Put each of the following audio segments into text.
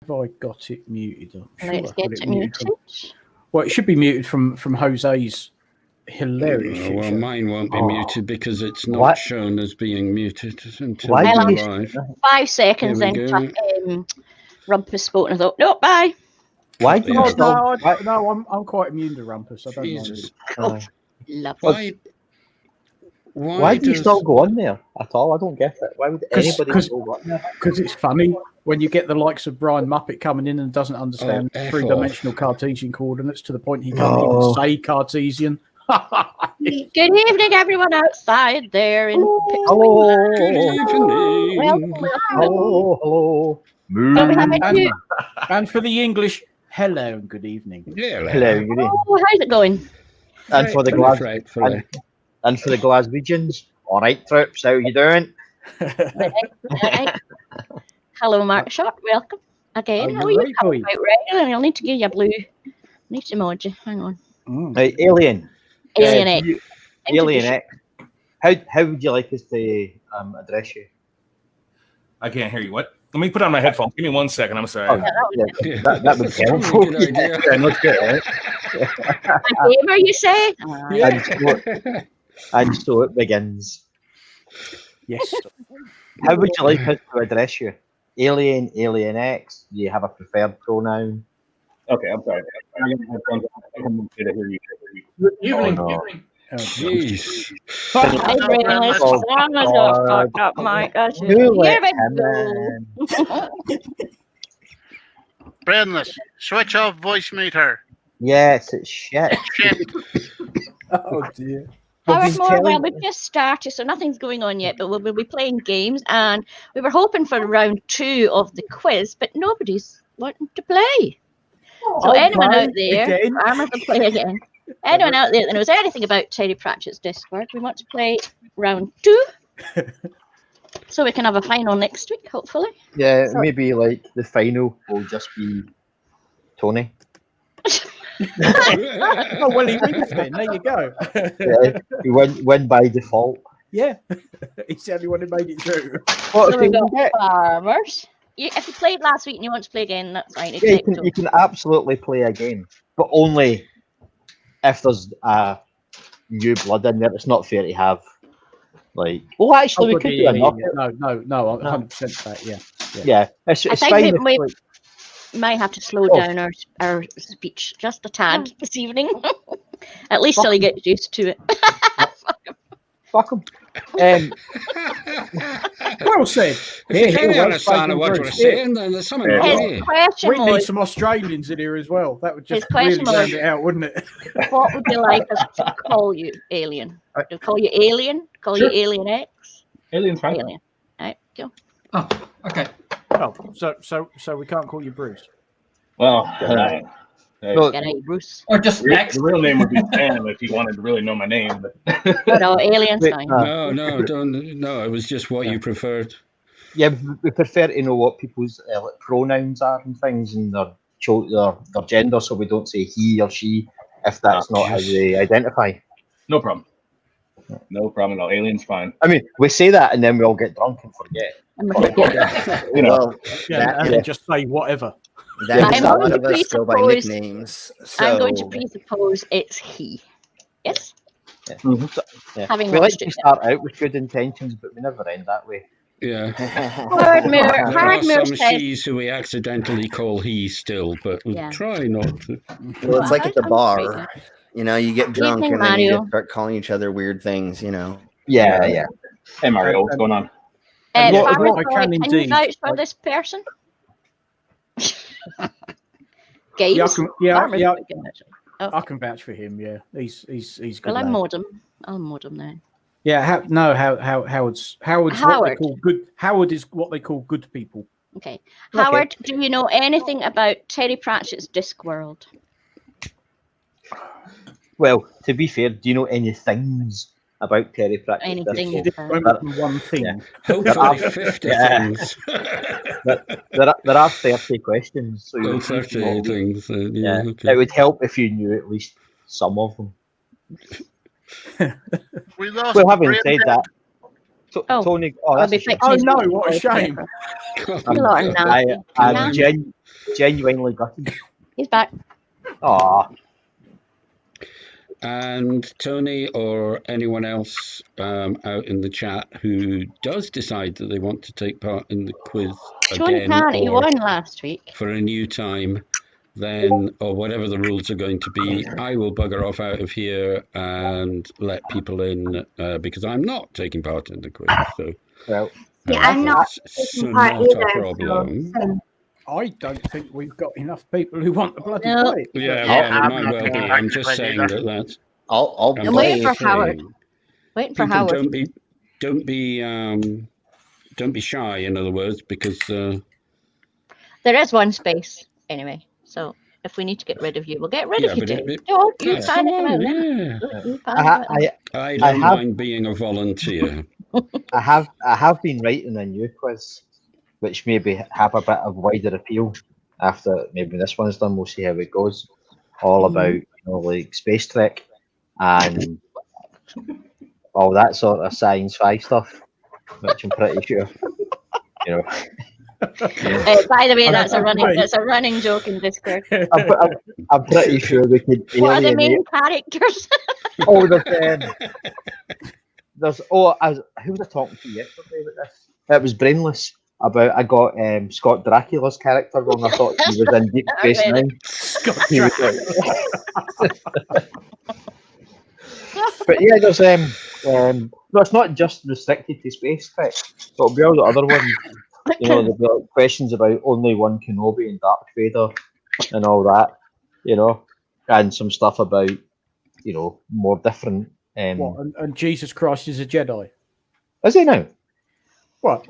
Have I got it muted? I'm sure Let's I've get got it it muted. Well, it should be muted from Jose's hilarious shit Well, show. mine won't be muted because it's not What? shown as being muted until Why we're do you- live. 5 seconds, Here we then go. Rumpus spoke, and I thought, no, bye. Why do you Yeah. still? I'm quite immune to Rumpus. I don't Jesus. Uh, Lovely. Why do you still go on there at all? I don't get it. Why would anybody still go on there? Because it's funny when you get the likes of Brian Muppet coming in and doesn't understand F three-dimensional Cartesian coordinates to the point he can't even say Cartesian. Good evening, everyone outside there. Hello. Good evening. Welcome. Hello. Don't we have a new- And for the English, hello and good evening. Yeah, Hello. Good evening. Oh, how's it going? And for the and for the Glaswegians, all right, troops, how you doing? Right. Hello, Mark Short. Welcome again. Oh, How are you right, coming boy. out, right? I'll need to give you a blue emoji. Hang on. Right, Alien. Alien X. Alien X. How would you like us to address you? I can't hear you. What? Let me put on my headphones. Give me 1 second. I'm sorry. Yeah, that would be helpful. Good idea. Yeah, let's get it. A gamer, you say? And so it begins. Yes. How would you like us to address you? Alien, Alien X? Do you have a preferred pronoun? Okay, I'm sorry. I'm going to headphones on. I can hear you. Good evening. Jeez. Hey, brainless. Oh, Grandma's got fucked up, Mike. That's it. Who let Here him we go. in? Brainless, switch off voice meter. Yes, it's shit. Shit. Oh dear. We've been telling- We've just started, so nothing's going on yet, but we'll be playing games, and we were hoping for round 2 of the quiz, but nobody's wanting to play. So anyone out there, Armour will play again. Anyone out there that knows anything about Terry Pratchett's Discord, we want to play round 2. So we can have a final next week, hopefully. Yeah, maybe like the final will just be Tony. Oh, well, he wins then. There you go. Yeah, he win by default. Yeah. He's the only one who made it through. Well, So we've got Farmers. If you played last week and you want to play again, that's fine. yeah, you can absolutely play again, but only if there's new blood in there. It's not fair to have like. Well, actually, we could do a knockout. No, 100% that. Yeah. Yeah, it's I think fine. we might have to slow down our speech just a tad this evening. At least till he gets used to it. Fuck him. Well said. If you can't well understand spoken, what we're Bruce. saying, then there's something wrong His here. question We need was, some Australians in here as well. That would just His question really round was- it out, wouldn't it? what would you like us to call you, Alien? To call you Alien? Call you Alien X? Alien's fine. Alien. All right, go. Oh, okay. Oh, so we can't call you Bruce. Well, No, Get out, Bruce. Or just X. the real name would be Sam if you wanted to really know my name. But No, Alien's Wait, fine. No, don't. No, it was just what you preferred. yeah, we prefer to know what people's like, pronouns are and things, and their gender, so we don't say he or she if that's not how they identify. no problem. No problem at all. Alien's fine. I mean, we say that and then we all get drunk and forget. You know, Well, Yeah, and then just say whatever. that I'm means a lot going of to us go by presuppose- nicknames. I'm going to So presuppose it's he. Yes? Yeah. Yeah. Having We like watched to it. start out with good intentions, but we never end that way. Yeah. Hardmere There are some says, she's who we accidentally call he still, but we Yeah. try not to. well, it's like at the I'm bar. You know, you get drunk Evening, and then you Mario. just start calling each other weird things. You know. Yeah. hey Mario, what's going on? And what- Farmer what I Boy, can can you indeed- vouch for this person? Games? Yeah, I can, yeah, Farmer's yeah, Boy can vouch. I can vouch for him. Yeah, he's good. Well, lad. I'll mod him now. Yeah, Howard's what they Howard. call good. Howard is what they call good people. Okay. Howard, do you know anything about Terry Pratchett's Discworld? Well, to be fair, do you know any things about Terry Pratchett? Anything. One thing. Yeah. Hopefully 50 Yeah. things. There are 30 questions. So Oh, you 30 things. Yeah, Okay. it would help if you knew at least some of them. We lost Well, having Brain said Dead. that, Oh, Tony, I'll that's be a shame. fixing Oh his no! voice What a shame! You lot are nasty. I'm genuinely gutted. He's back. Aw. And Tony or anyone else out in the chat who does decide that they want to take part in the quiz Tony again can't. He or won last week. for a new time, then, or whatever the rules are going to be, I will bugger off out of here and let people in because I'm not taking part in the quiz. So, Well, Yeah, I'm not so taking part not either. a problem. So, I don't think we've got enough people who want to bloody No. play. Yeah, Yeah, well, it I'm might not well taking be. part I'm in the just quiz saying either. that's. I'll I'm I'm play. waiting for saying, Howard. Waiting for people Howard. don't be shy. In other words, because There is one space anyway. So if we need to get rid of you, we'll get rid yeah, of you, but Dave. it Don't you yeah, panic come about on, that. yeah. Don't you I, panic about that. I I don't have- mind being a volunteer. I have been writing a new quiz, which maybe have a bit of wider appeal. After maybe this one's done, we'll see how it goes. All about like space trek and all that sort of sci-fi stuff, which I'm pretty sure By the way, that's a Right. running joke in Discord. I'm pretty sure we could What are the alienate main characters? all the there's who was I talking to yesterday about this? It was Brainless about I got Scott Dracula's character wrong. I thought he was in Deep Space Okay. Nine. Scott He was but yeah, there's no, it's not just restricted to space trek. There'll be all the other ones. There'll be like questions about only one Kenobi and Darth Vader and all that. And some stuff about more different. What? And Jesus Christ is a Jedi. Is he now? What?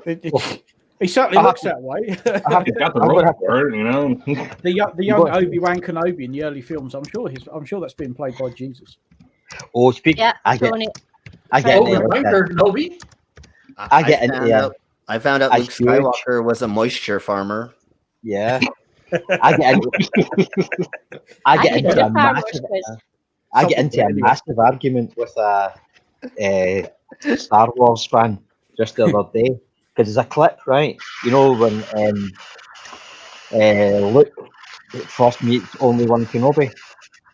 He certainly looks that way. I have He's got the I'm rope gonna have for it, you know. the young Obi-Wan Kenobi in the early films. I'm sure that's being played by Jesus. Oh, speak. Yeah, I get Tony. into I it. I found out I Luke huge. Skywalker was a moisture farmer. Yeah. I get into a massive. I get into a massive argument with a Star Wars fan just the other day because there's a clip, right? When Luke first meets only one Kenobi.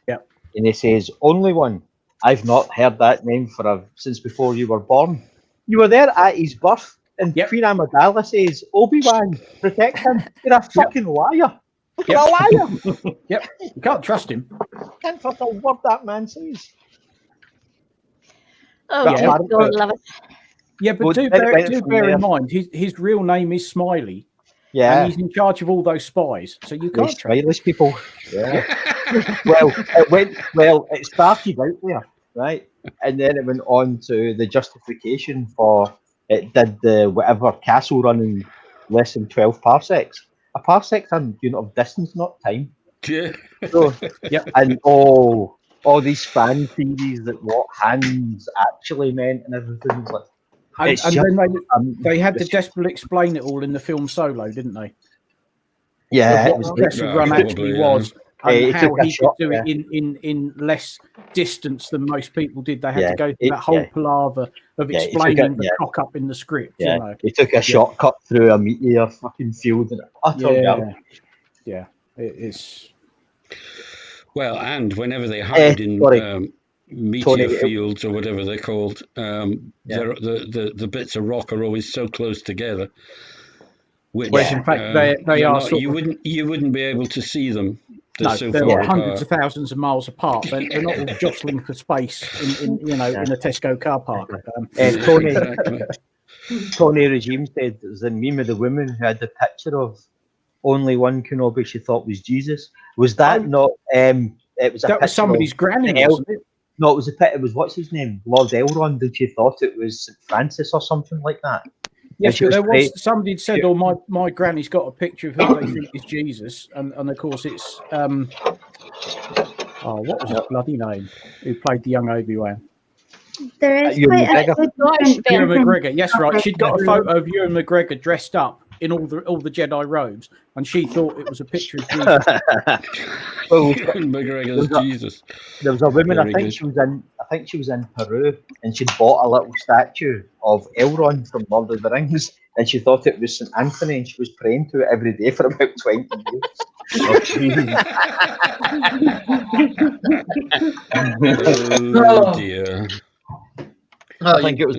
Yep. And he says, "Only one. I've not heard that name since before you were born. You were there at his birth." And Yep. Queen Amidala says, "Obi-Wan, protect him." You're a fucking liar. You're a liar. Yep. You can't trust him. Can't trust a word that man says. Oh, But dear, apart- God love it. Yeah, but Well, do then it went bear from in there. mind his real name is Smiley, Yeah. and he's in charge of all those spies. So you can't These trust him. stylish people. Yeah. It started out there, right? And then it went on to the justification for it did the whatever castle run in less than 12 parsecs. A parsec's a unit of distance, not time. Yeah. So, Yep. and all these fan theories that what hands actually meant and everything. It's like, And, it's and just- then they had to it's- desperately explain it all in the film Solo, didn't they? yeah, it What was the Kessel Yeah, Run probably, actually yeah. was, and He how took a he shot, could do yeah. it in less distance than most people did. They had Yeah, to go through that whole yeah. palaver of Yeah, he took explaining it, the yeah. cock up in the script. Yeah, You know? he took a shortcut through a meteor fucking field and utter garbage. Yeah, it is. Well, and whenever they hide in sorry. meteor Tony, fields or whatever they're called, the bits of rock are always so close together. Which, Whereas in fact they you're are not- sort you of, wouldn't be able to see them. They're no, so they're far hundreds apart. of thousands of miles apart. They're not all jostling for space in a Tesco car park. Tony, Exactly. Tony Regime said there's a meme of the woman who had the picture of only one Kenobi she thought was Jesus. Was that not? It was a That was picture somebody's of, granny, wasn't it? No, it was it was what's his name, Lord Elrond, and she thought it was St. Francis or something like that. Yes, she but was there great. was somebody had said, "Oh, my granny's got a picture of who they think is Jesus," and of course it's what was his bloody name? Who played the young Obi-Wan? there is Ewan quite a McGregor. good Ewan difference. McGregor. Yes, right. She'd got a photo of Ewan McGregor dressed up in all the Jedi robes, and she thought it was a picture of Jesus. Well, McGregor's Jesus. there was a woman. Very I think she was in Peru, and she bought a little statue of Elrond from Lord of the Rings, and she thought it was St. Anthony, and she was praying to it every day for about 20 years. Oh dear. I think it was.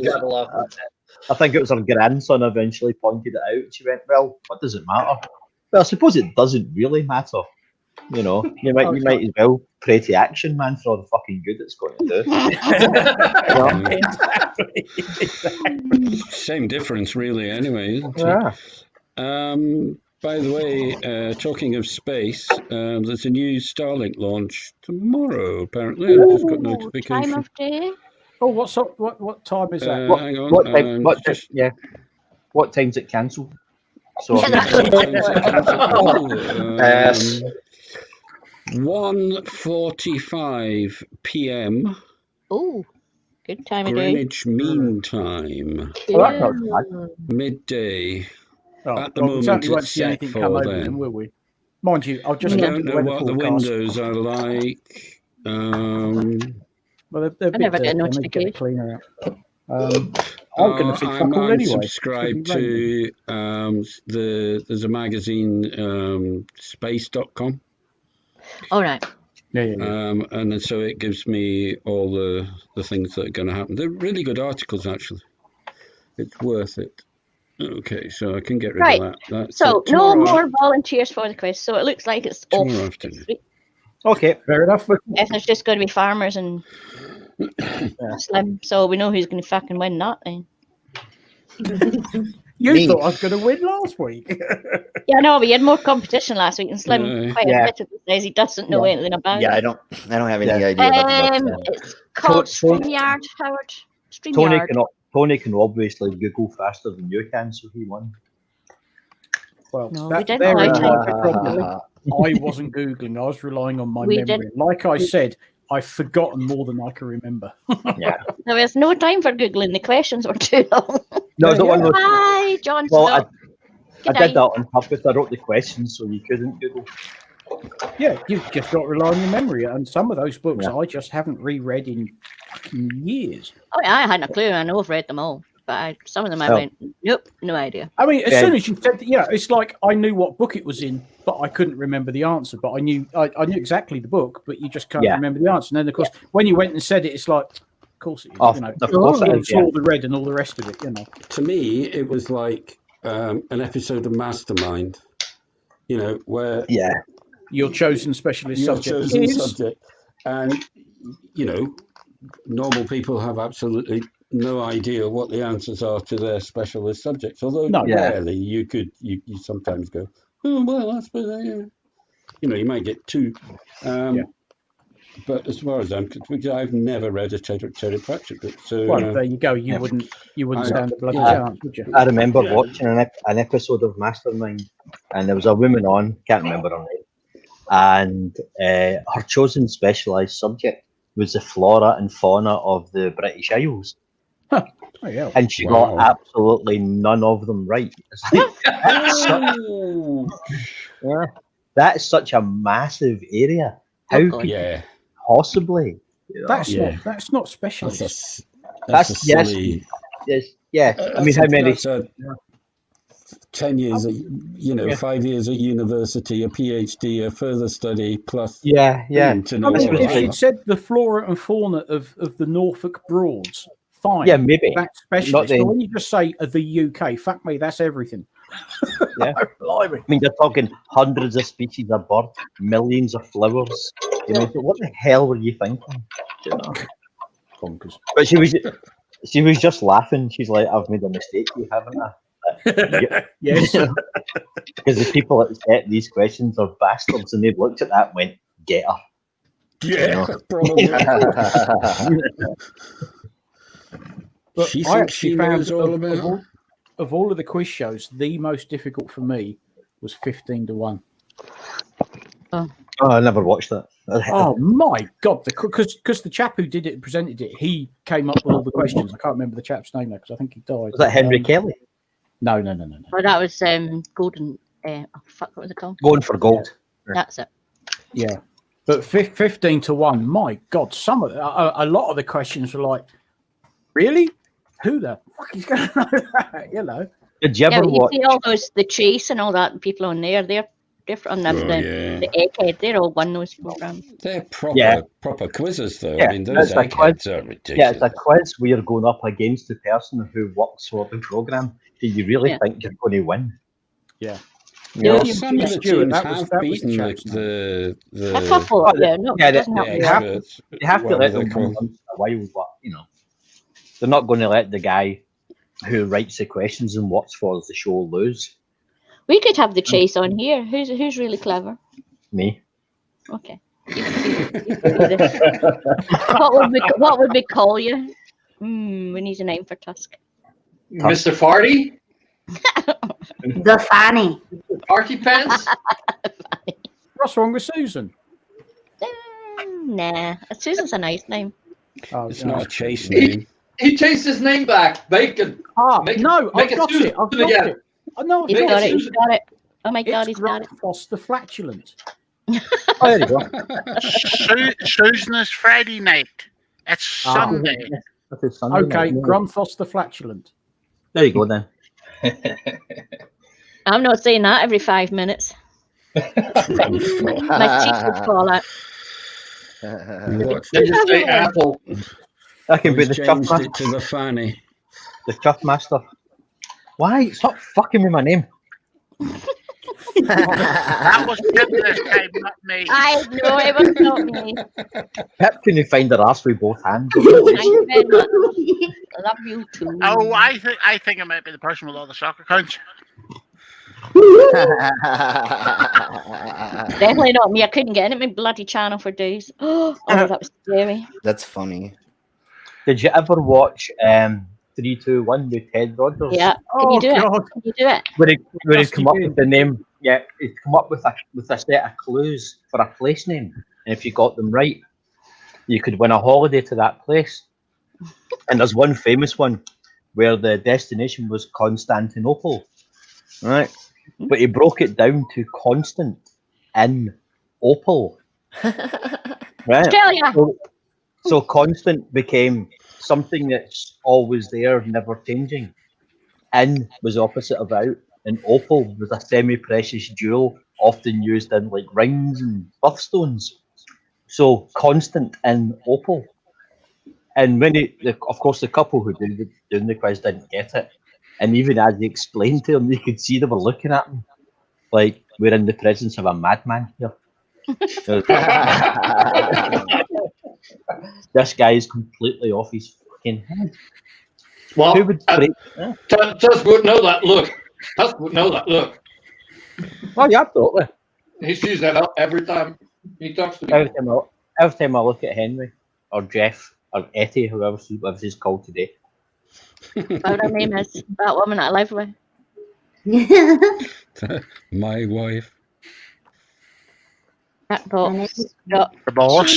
I think it was her grandson eventually pointed it out. She went, "Well, what does it matter?" Well, I suppose it doesn't really matter. You know, you might as well pray to Action Man for all the fucking good it's going to do. Same difference, really. Anyway, isn't Yeah. it? By the way, talking of space, there's a new Starlink launch tomorrow. Apparently, I've just got notification. Time of day. Oh, what time is that? Hang on. What time's it cancelled? So 1:45 p.m. Oh, good time of day. Greenwich Mean Time. Oh, that's not bad. Midday. Oh, At the we moment, certainly won't it's see set anything for come over then. then, will we? Mind you, I'll just I look don't at the know weather what the forecast. windows are like. Well, they're I never bit get a dirty. They need to get it notification. cleaner out. I'm going to see fuck all I'm anyway. subscribed to there's a magazine, space.com. All right. Yeah. And then so it gives me all the things that are going to happen. They're really good articles, actually. It's worth it. Okay, so I can get rid of that. That's So it. no more volunteers for the quiz. So it looks like it's off. Tomorrow afternoon. Okay, fair enough. If it's just going to be farmers and Slim, so we know who's going to fucking win that then. You thought I was going to win last week. Yeah, no, we had more competition last week, and Slim quite admittedly says he doesn't know anything about Yeah, it. I don't have any idea about that. It's called StreamYard, Howard. StreamYard. Tony can obviously Google faster than you can, so he won. Well, No, that, we didn't there like is it. my problem. I wasn't Googling. I was relying on my memory. Like I said, I've forgotten more than I can remember. Yeah. There was no time for Googling. The questions were too long. No, don't worry. Hi, John. Well, I Good did night. that on purpose. I wrote the questions so you couldn't Google. Yeah, you've just got to rely on your memory. And some of those books I just haven't reread in fucking years. Oh, yeah, I hadn't a clue. I know I've read them all. But some of them I went, nope, no idea. I mean, as soon as you said, it's like I knew what book it was in, but I couldn't remember the answer. But I knew exactly the book, but you just can't remember the answer. And then, of course, when you went and said it, it's like, of course it is. Of course it is, all the red and all the rest of it. To me, it was like an episode of Mastermind. Where your chosen specialist subject is, and normal people have absolutely no idea what the answers are to their specialist subjects. Although rarely you sometimes go, oh well, that's you might get two. But as far as I'm concerned, I've never read a Terry Pratchett book. So there you go. You wouldn't stand a bloody chance, would you? I remember watching an episode of Mastermind, and there was a woman on, can't remember her name, and her chosen specialised subject was the flora and fauna of the British Isles. Huh. Oh, yeah. And she got absolutely none of them right. It's like, that's such a massive area. How could you possibly? That's not specialist. That's silly. Yes. I mean, how many? 10 years, 5 years at university, a PhD, a further study, plus. Yeah. If she'd said the flora and fauna of the Norfolk Broads, fine. Yeah, maybe. That's specialist. But when you just say the UK, fuck me, that's everything. Yeah. I mean, you're talking hundreds of species of bird, millions of flowers. What the hell were you thinking? Bonkers. But she was just laughing. She's like, I've made a mistake, you haven't I? Yes. Because the people that set these questions are bastards, and they looked at that and went, get her. Yeah, probably. But she I thinks she knows all about. Of all of the quiz shows, the most difficult for me was 15-1. Oh, I never watched that. Oh my god! Because the chap who did it, presented it, he came up with all the questions. I can't remember the chap's name now because I think he died. Was that Henry Kelly? No. Well, that was Golden. What was it called? Going for Gold. That's it. Yeah, but 15-1. My god, some of a lot of the questions were like, really? Who the fuck is going to know that? Did you ever watch? You see all those the chase and all that, and people on there. They're different on the Egghead. They're all won those programs. They're proper quizzes, though. Yeah, I mean, those Eggheads are ridiculous. Yeah, it's a quiz where you're going up against the person who works for the program. Do you really think you're going to win? Yeah. Well, some of the teams have beaten a couple. They have to let them win once in a while, but they're not going to let the guy who writes the questions and works for the show lose. We could have the chase on here. Who's really clever? Me. Okay. What would we call you? We need a name for Tusk. Mr. Farty? The Fanny. Farty Pants? What's wrong with Susan? Nah, Susan's a nice name. It's not a chase name. He chased his name back. Bacon. I've got it. I've got it. No, he's got it. Oh my God, he's got it. Grumpfoss the Flatulent. There you go. Susan is Friday night. It's Sunday. Okay, Grumpfoss the Flatulent. There you go then. I'm not saying that every 5 minutes. My teeth would fall out. They just say apple. I can be the chuff master. To the fanny. The chuff master. Why? Stop fucking with my name. That was Pip this time, not me. I know it was not me. Pip, can you find her ass with both hands? Thank you very much. I love you too. Oh, I think it might be the person with all the soccer accounts. Definitely not me. I couldn't get in my bloody channel for days. Oh, that was scary. That's funny. Did you ever watch 3-2-1 with Ted Rogers? Yeah. Can you do it? Can you do it? Where he'd come up with the name. Yeah, he'd come up with a set of clues for a place name, and if you got them right, you could win a holiday to that place. And there's one famous one where the destination was Constantinople, right? But he broke it down to constant in opal, right? Australia. So constant became something that's always there, never changing. In was opposite of out, and opal was a semi-precious jewel, often used in like rings and birthstones. So constant in opal. And when of course, the couple who doing the quiz didn't get it, and even as he explained to them, you could see they were looking at him like we're in the presence of a madman here. This guy is completely off his fucking head. Well, Tusk would know that look. Tusk would know that look. Oh, yeah, absolutely. He sees that up every time he talks to me. Every time I look at Henry or Jeff or Etty, whoever he's called today. What her name is? That woman that I live with. My wife. That box. The boss.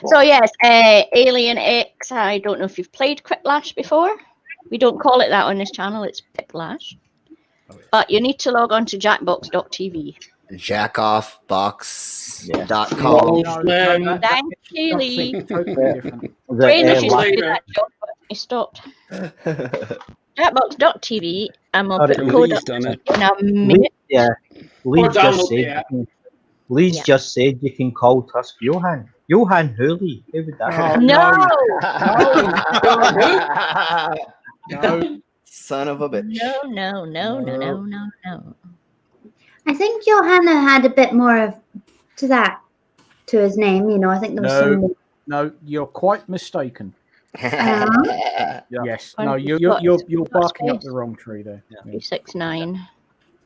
So yes, Alien X. I don't know if you've played Piplash before. We don't call it that on this channel. It's Piplash. But you need to log on to jackbox.tv. Jackoffbox.com. Thank you, Lee. Different. Brainish used to do that job, but he stopped. Jackbox.tv. I'm going to put the code up in a minute. Yeah. Lee's just said you can call Tusk Johan. Johan Hurley. Who would that be? No. Son of a bitch. No. I think Johanna had a bit more to his name. I think there was some. No, you're quite mistaken. Yes. No, you're barking up the wrong tree there. 369.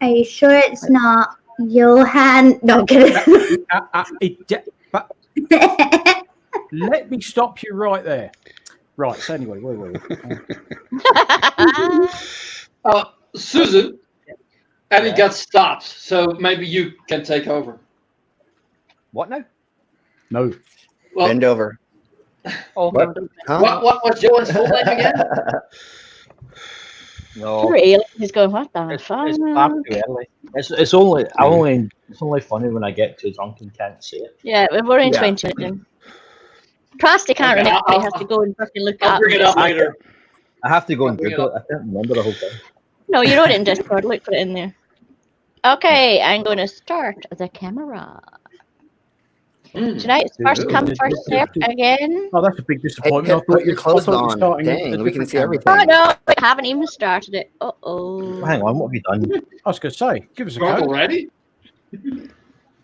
Are you sure it's not Johan? No, kidding. Let me stop you right there. Right. So anyway, wait. Susan, and he got stopped, so maybe you can take over. What now? No. Well, bend over. Oh, what was Johan's full name again? No. He's going, what the fuck? It's far too early. It's only funny when I get too drunk and can't say it. Yeah, we're in 20 minutes. Plastic can't remember. He has to go and fucking look I'll bring it up later. I have to go and Google it. I can't remember the whole thing. No, you wrote it in Discord. Look, put it in there. Okay, I'm going to start the camera. Tonight's first come, first serve again. Oh, that's a big disappointment. Hey, I thought put your clothes I thought you were on. starting Dang, a we can different see camera. everything. Oh no, we haven't even started it. Uh-oh. Hang on, what have you done? I was going to say, give us a Drunk go. already?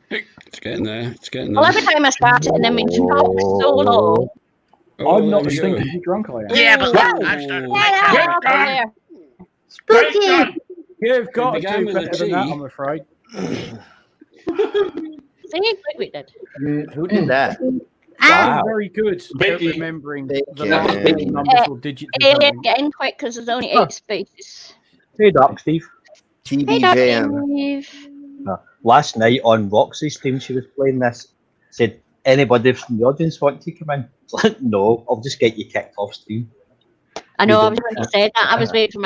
It's getting there. It's getting Well, there. every time I start it and then we talk so long. Oh, I'm not there as we go. stinking drunk I am. Yeah, but Wow. I've started Yeah, my yeah, camera. up there. Great Spooky. done. You've got to began do with a better than that, T. I'm afraid. See, like we did. Who did that? Ah, I'm very good at Becky. remembering Becky. the last Becky. four numbers or digits. of Alien, something. get in quick because there's only 8 spaces. Hey, Dark Steve. Hey, TBJM. Dave. Last night on Roxy's stream, she was playing this. Said, anybody from the audience want to come in? It's like, no, I'll just get you kicked off stream. I know, We I was going to say that. I was waiting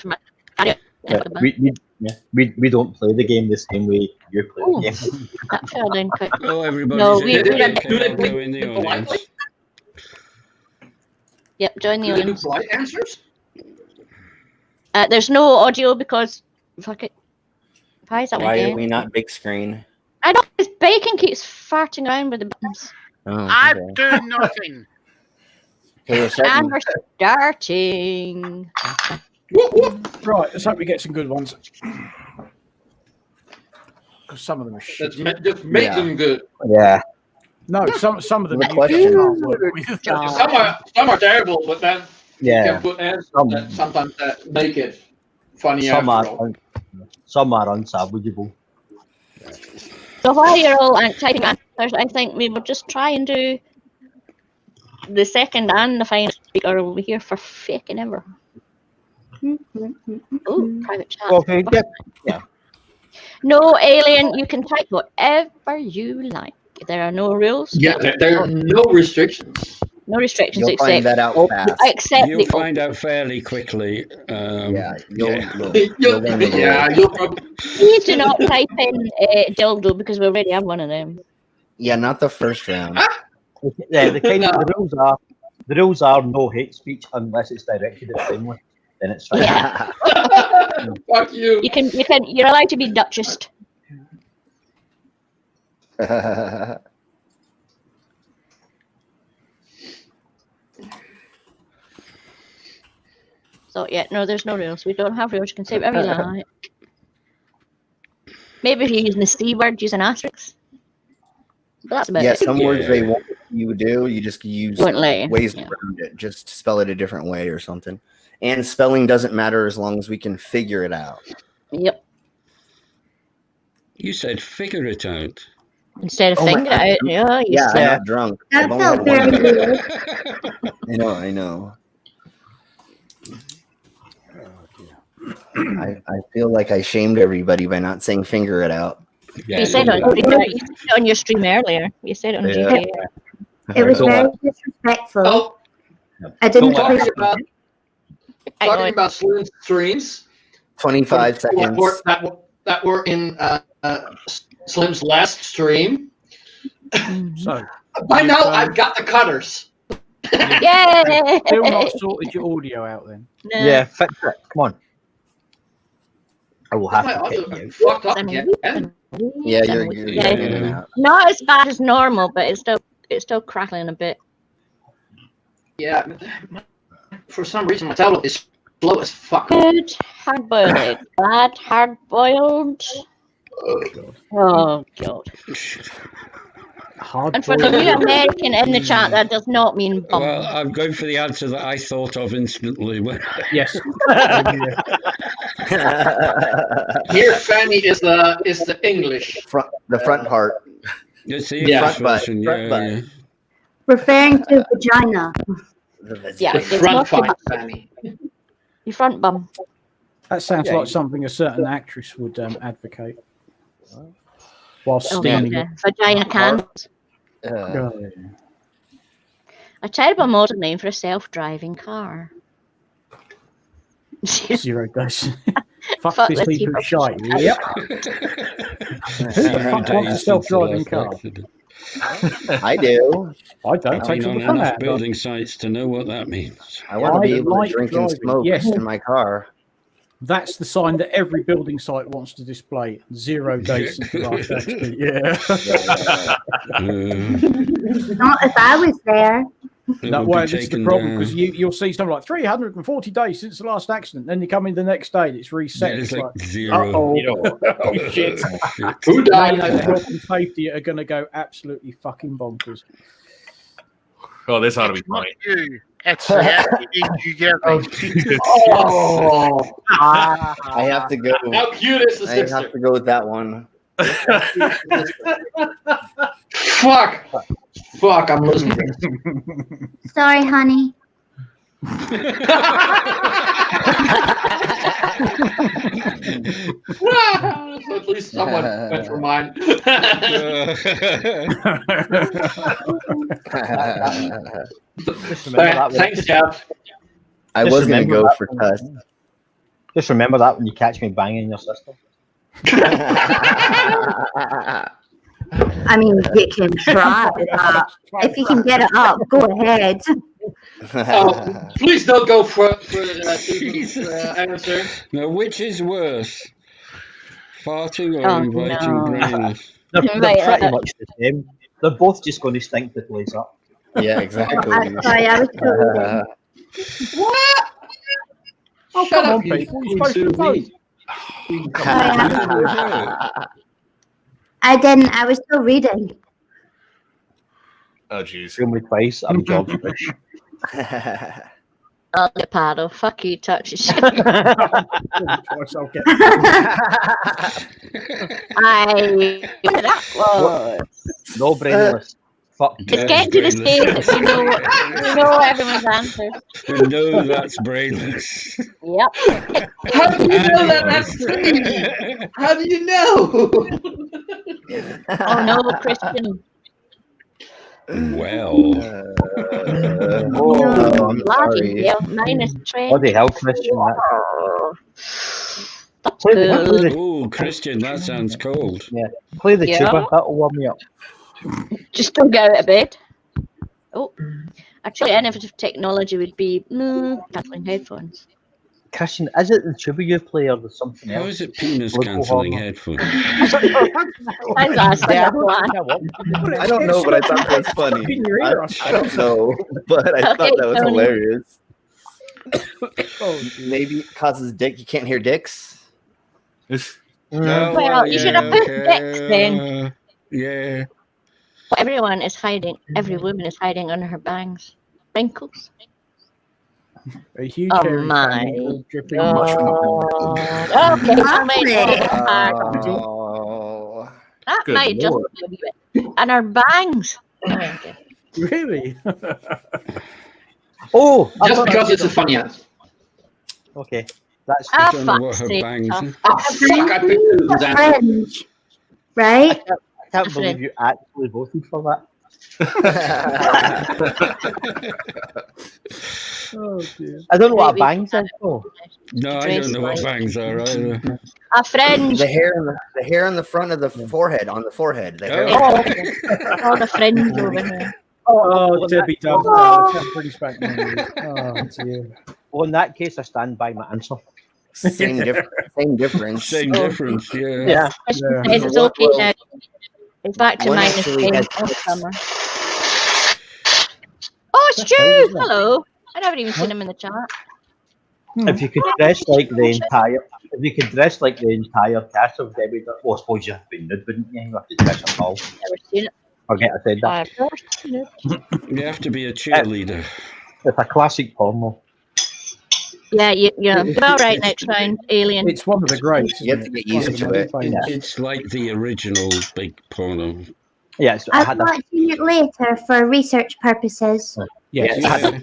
for my. We don't play the game the same way you play Ooh. the game. That fell in quick. Oh, everybody's No, in. we- Okay, we- I'll go in the audience. Yep, join the Do they do audience. polite answers? There's no audio because fuck it. Why is that Why are again? we not big screen? I don't. This bacon keeps farting around with the buttons. Oh, I'm okay. doing nothing. Okay, we're And starting. we're starting. Right, let's hope we get some good ones. Because some of them are shit. Just make Yeah. them good. Yeah. No, some of them The you question- just can't work with. Some are terrible, but then you Yeah. can put answers Some- that sometimes that make it funny Some after are, all. some are unsalvageable. So while you're all typing answers, I think we will just try and do the second and the final speaker. Or we'll be here for fucking ever. Oh, private chat. Okay, yeah. No, Alien, you can type whatever you like. There are no rules. Yeah, there are no restrictions. No restrictions You'll find except that out fast. except You'll the find out fairly quickly. Yeah, you'll yeah. you'll learn the Yeah, rules. you'll probably. Please do not type in dildo because we already have one of them. Yeah, not the first round. Yeah, the rules are no hate speech unless it's directed at family. Then it's fine. Yeah. Fuck you. You're allowed to be Duchessed. So yeah, no, there's no rules. We don't have rules. You can say whatever you like. Maybe if you're using the C word, use an asterisk. But that's about Yeah, it. some words they want you do, you just use Won't let you. ways Yeah. around it. Just spell it a different way or something. And spelling doesn't matter as long as we can figure it out. Yep. You said figure it out. Instead of Oh my finger out. Yeah, you Yeah, I'm said. not drunk. that I've only felt had very one. weird. I know. I feel like I shamed everybody by not saying figure it out. Yeah, You said you on, did. you said it on your stream earlier. You said it on Yeah. GTA. It was Don't very disrespectful. Oh, I didn't talking appreciate about it. talking about Slim streams. 25 seconds. That were in Slim's last stream. So, By now, You've, I've got the cutters. Yay! still not sorted your audio out then. No. Yeah, fix it. Come on. I will have My to audio kick you. fucked up Then again. Yeah, you're Yeah. in and out. Not as bad as normal, but it's still crackling a bit. Yeah. For some reason, my tablet is slow as fuck. Good hard boiled egg. Bad hard boiled. Oh god. Hard And for the new American in the chat, that does not mean bum. Well, I'm going for the answer that I thought of instantly. Yes. Here, Fanny is the English. The front part. It's the Yeah. English Front butt, version, front yeah, butt. yeah. Referring to vagina. Yeah, The it's front not part, your, Fanny. your front bum. That sounds Yeah, like you- something a certain actress would advocate. While Oh, steaming yeah. it. Vagina can. Oh, A terrible modern name for a self-driving car. yeah. 0 days. Fuck Fuck this this heap heap of of shite. Yep. Who the fuck wants a self-driving car? I do. I don't. I've Takes been all on the fun enough out of it. building sites to know what that means. I want to I be able like to drink and driving, smoke yes. in my car. That's the sign that every building site wants to display. 0 days since the last XP. Yeah. Not if I was there. That way, this is the problem, because you'll see something like 340 days since the last accident. Then you come in the next day, and it's reset. Yeah, it's like 0. Oh, shit. Who died? The health and safety are going to go absolutely fucking bonkers. Oh, this ought to be funny. It's the attitude you give me. Oh, I have to go. how cute is the I have sister? to go with that one. Fuck, I'm losing. Sorry, honey. So at least someone went for mine. Thanks, Jeff. I Just was going to remember go that for one. Tusk. Just remember that when you catch me banging your sister. I mean, you can try that. If you can get it up, go ahead. Oh, please don't go for Susan's answer. Now, which is worse? Farting or Oh, inviting no. brainless? They're Right, pretty much the same. They're both just going to stink the place up. Yeah, exactly. Sorry, I was totally What? Oh, Shut come up, on, you people. You're supposed to vote. I didn't. I was still reading. Oh, jeez. Fool me twice. I'm George Bush. Oh, the paddle. Fuck you, touch your shit. Twice I'll get That was. No brainless. Fuck. It's getting to the stage that we know everyone's answers. We know that's brainless. Yep. How do you know that that's true? How do you know? Oh no, Christian. Well, I'm Bloody sorry. hell, minus Trent. Bloody hell, Christian. That's Play cool. the, oh, Christian, that sounds cold. play the Yeah. tuba. That'll warm me up. Just don't get out of bed. Oh, actually, innovative technology would be cancelling headphones. Christian, is it the tuba you play or there's something How else? is it penis Local cancelling hormone. headphones? I'm asking Yeah, a plan. I don't know, but I thought that was funny. in your ear. I don't know, but I thought that was Tony. hilarious. Oh, Maybe it causes dick. You can't hear dicks. Well, you should have put dicks then. Yeah. Everyone is hiding. Every woman is hiding under her bangs. Wrinkles. a huge Oh hairy my family all dripping God. Okay, so many Oh. that Good might just Lord. be a wee bit. And our bangs. Really? Oh, I Just thought because I- it's a funny answer. Okay, that's. Ah, Don't know what fuck's her sake. bangs Ah, are. Oh, fuck, I picked Susan's answer. Fringe, right? I can't believe you actually voted for that. Oh, dear. I don't know what a Maybe- bang is. Oh, No, I don't know what bangs are either. A fringe. The hair on the front of the forehead, on the forehead. The hair. Oh. Oh, the fringe over here. Oh, Debbie does that. That brings back memories. Oh, dear. well, in that case, I stand by my answer. Same difference. Same difference. Same difference, yeah. Yeah. Christian Yeah. says it's okay Well, now. It's back to one minus actually 10 has- all summer. Oh, it's Stu! Hello. I never even seen him in the chat. If you could dress like the entire cast of Debbie, well, I suppose you'd be nude, wouldn't you? You have to dress them all. Never seen it. Forget I said that. Of course. You have to be a cheerleader. It's a classic porno. Yeah, yeah. All right, next round, Alien. It's one of the greats. You have isn't to it? get used It's to one of it. the famous. It's like the original big porno. Yeah, I I'm had a, watching it later for research purposes. Yes. Yeah.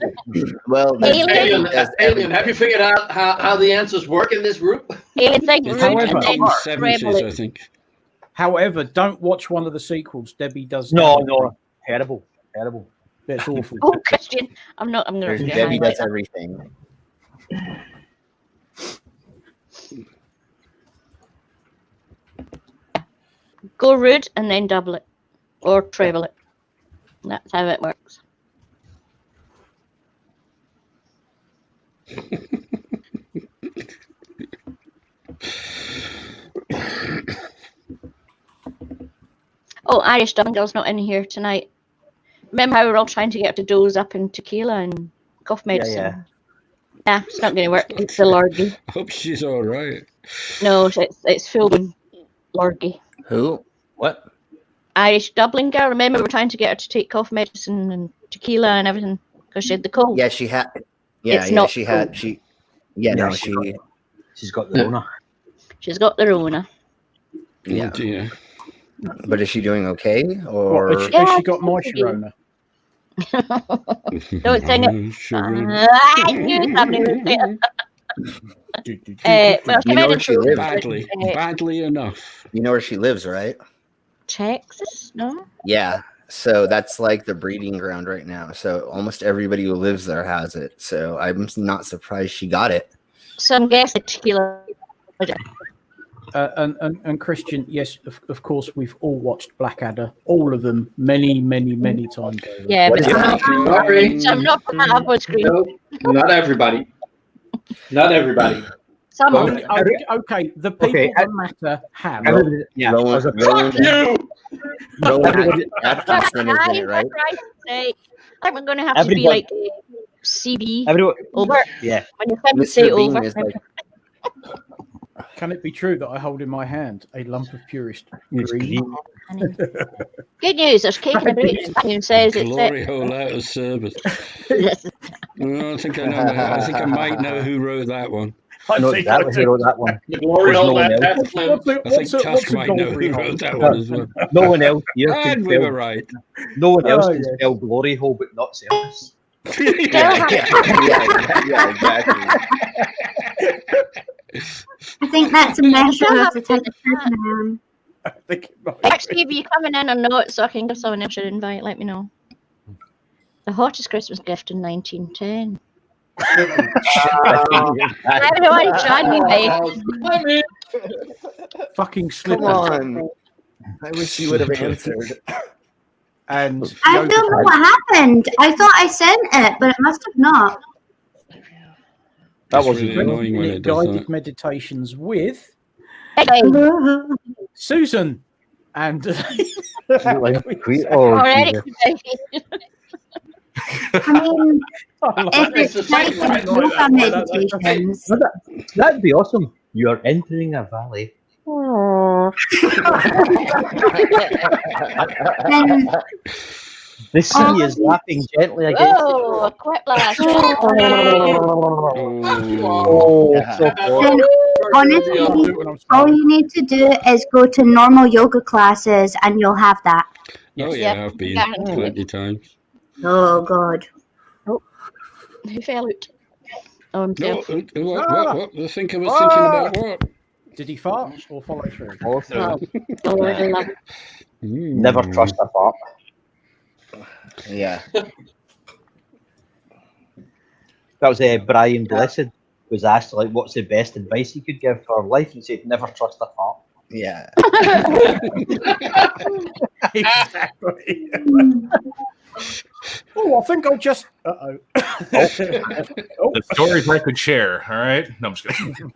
Well, that's Alien. that's Alien, have you figured out how the answers work in this group? Alien's like It's rude However, and then from the treble 70s, I it. think. However, don't watch one of the sequels. Debbie does. no, terrible. That's awful. Oh, Christian. I'm not. I'm There's going to Debbie highlight does everything. Go rude and then double it. Or treble it. That's how it works. Oh, Irish Dublin Girl's not in here tonight. Remember how we were all trying to get her to doze up in tequila and cough medicine? Yeah, it's not going to work. It's the lorgy. I hope she's all right. No, it's full lorgy. Who? What? Irish Dublin Girl. Remember we were trying to get her to take cough medicine and tequila and everything because she had the cold. Yeah, she had. Yeah, It's yeah, not she had. cold. She. Yeah, no, she's got the Rona. She's got the Rona. Yeah. Oh dear. But is she doing okay? Or Has she got my Sharona? Don't sing it. I knew somebody would say it. Well, you know where she lives? Badly enough. You know where she lives, right? Texas? No? Yeah. So that's like the breeding ground right now. So almost everybody who lives there has it. So I'm not surprised she got it. So I'm guessing tequila. And Christian, yes, of course, we've all watched Blackadder, all of them, many times over. Yeah, but I'm not putting that up on screen. No, not everybody. Not everybody. Some of Okay, them. okay, the people that matter have. Yeah. Atkinson is in it, right? I'm going to have to be like CB over. Yeah. When you come to say Mr. Bean over. is like, Can it be true that I hold in my hand a lump of purest green? Good news, there's cake in a break. Who says Glory it's hole out of service. Yes. Oh, I think I know. I think I might know who wrote that one. I know think exactly I do. who wrote that one. The glory There's hole no one that else. that's Flynn. I think Tusk might know who wrote that one as well. No one else here And can we were spell, right. no one else Oh, can yes. spell glory hole but not service. yeah, exactly. I think that's a measure of the type of person I am. I think it might Actually, if you're coming in or not, so I can give someone else an invite, let me know. The hottest Christmas gift in 1910. Everyone join me, babe. fucking Come slippers. on. I wish you would have answered. And I don't know what happened. I thought I sent it, but it must have not. That It's was really annoying when it does guided that. meditations with Hey, Susan and already. I mean, if It's it's the like second one. yoga meditations, That'd be awesome. You are entering a valley. then The sea is lapping gently against Whoa, a quiplash. Oh, so then cool. honestly, all you need to do is go to normal yoga classes and you'll have that. Oh yeah, Yep. I've been Guaranteed. plenty times. Oh, God. Who fell out? Oh, No, himself. what? I think I was thinking about what? did he fart or follow through? Oh, Lord, I love it. Never trust a fart. Yeah. That was Brian Blessed was asked like, what's the best advice he could give for life? He said, never trust a fart. Yeah. Exactly. Oh, I think I'll just. Oh. The stories I could share. All right. No, I'm just kidding.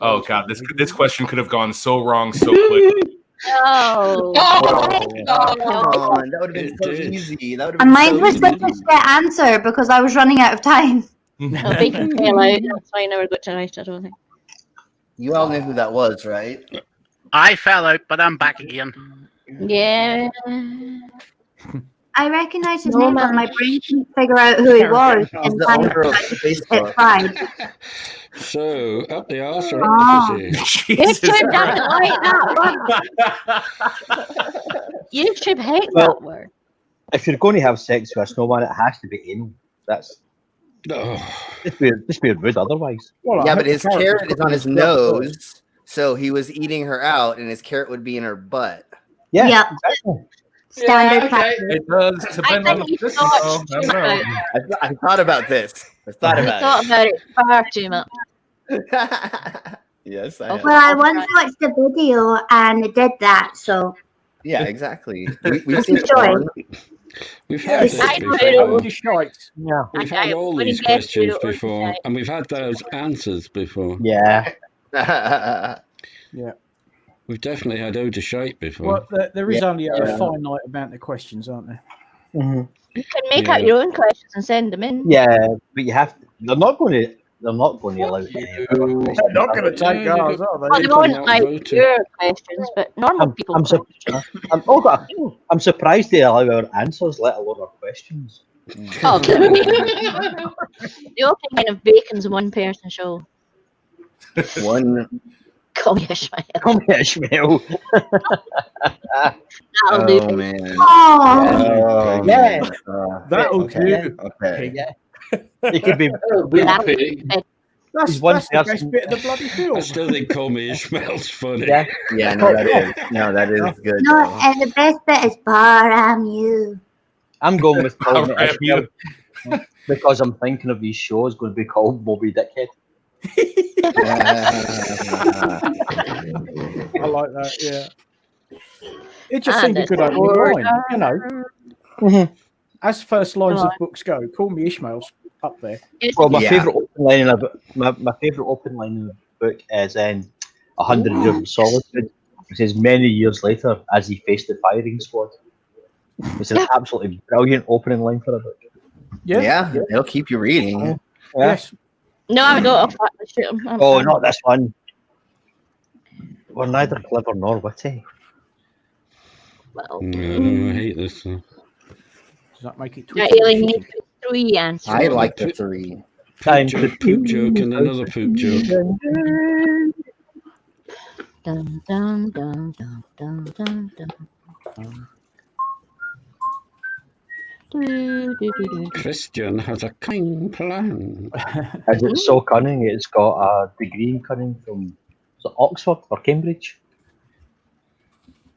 Oh God, this question could have gone so wrong so quickly. No. Come on, that would have been so easy. That would have And been mine so was easy. such a straight answer because I was running out of time. No, Bacon fell out. That's why I never got to write it, I don't think. You all knew who that was, right? I fell out, but I'm back again. Yeah. I recognise his No, name, but man. my brain couldn't figure out who he was. He's In the time, owner of it Facebook. fried. So up the arse or Ah. up the pussy? YouTube doesn't like that word. YouTube hates that word. If you're going to have sex with a snowman, it has to be anal. That's Oh, just be rude otherwise. Well, I Yeah, hope but the his carrot carrot was is on his cooking his blood nose, so he was eating her out, and his carrot would be in her butt. Yeah, Yep. exactly. Standard okay. practice. It does depend on the you person. thought though. I don't know. I thought about this. I thought You about thought about it far too much. it. Yes, I have. Well, I once watched a video and it did that, so Yeah, exactly. We've seen Enjoy. porn. We've had Yes, this I know before. who it Just shite. Yeah. We've I had all wouldn't these guess who questions it was, before, right. and we've had those answers before. Yeah. Yeah. We've definitely had Ode to Shite before. Well, there is only a Yeah. finite amount of questions, aren't there? Mhm. You can make Yeah. up your own questions and send them in. Yeah, but you have. They're not going to. They're not going to allow any of our questions. They're not going to take Yeah, you ours, could- are Well, they? they People won't not like voting. your questions, but normal people. I'm surprised they allow our answers, let alone our questions. Oh, the opening of Bacon's one-person show. One. Call me Ishmael. Come here, Ishmael. That'll do. Oh man. Oh, Yeah. That'll Okay. do. Okay. It could be. That'll Pig. That's one the best person- bit of the bloody I film. still think Call Me Ishmael's funny. Yeah. Yeah, no, that is. No, that is good. no, though. and the best bit is you. I'm going with Call Me I'll wrap Ishmael because I'm thinking of these shows going to be called Moby Dickhead. I like that, yeah. It just And seemed a it's good opening order. line, you know. As first lines of books go, Call Me Ishmael's up there. Well, my Yeah. favourite open line in a my favourite open line in the book is in 100 Years of Solitude, which is many years later as he faced the firing squad. It's an absolutely brilliant opening line for a book. Yeah. Yeah, it'll keep you reading. Yes. No, I go off the shoot 'em. Oh, not this one. We're neither clever nor witty. Well, No, I hate this. Does that make it yeah, 20? Aileen, you need to put 3 answers. I like the 3. Time Poop joke and another poop joke. Dun, dun, dun, dun, dun, dun, dun. Do, do, do, do. Christian has a cunning plan. Is it so cunning? It's got a degree in cunning from is it Oxford or Cambridge.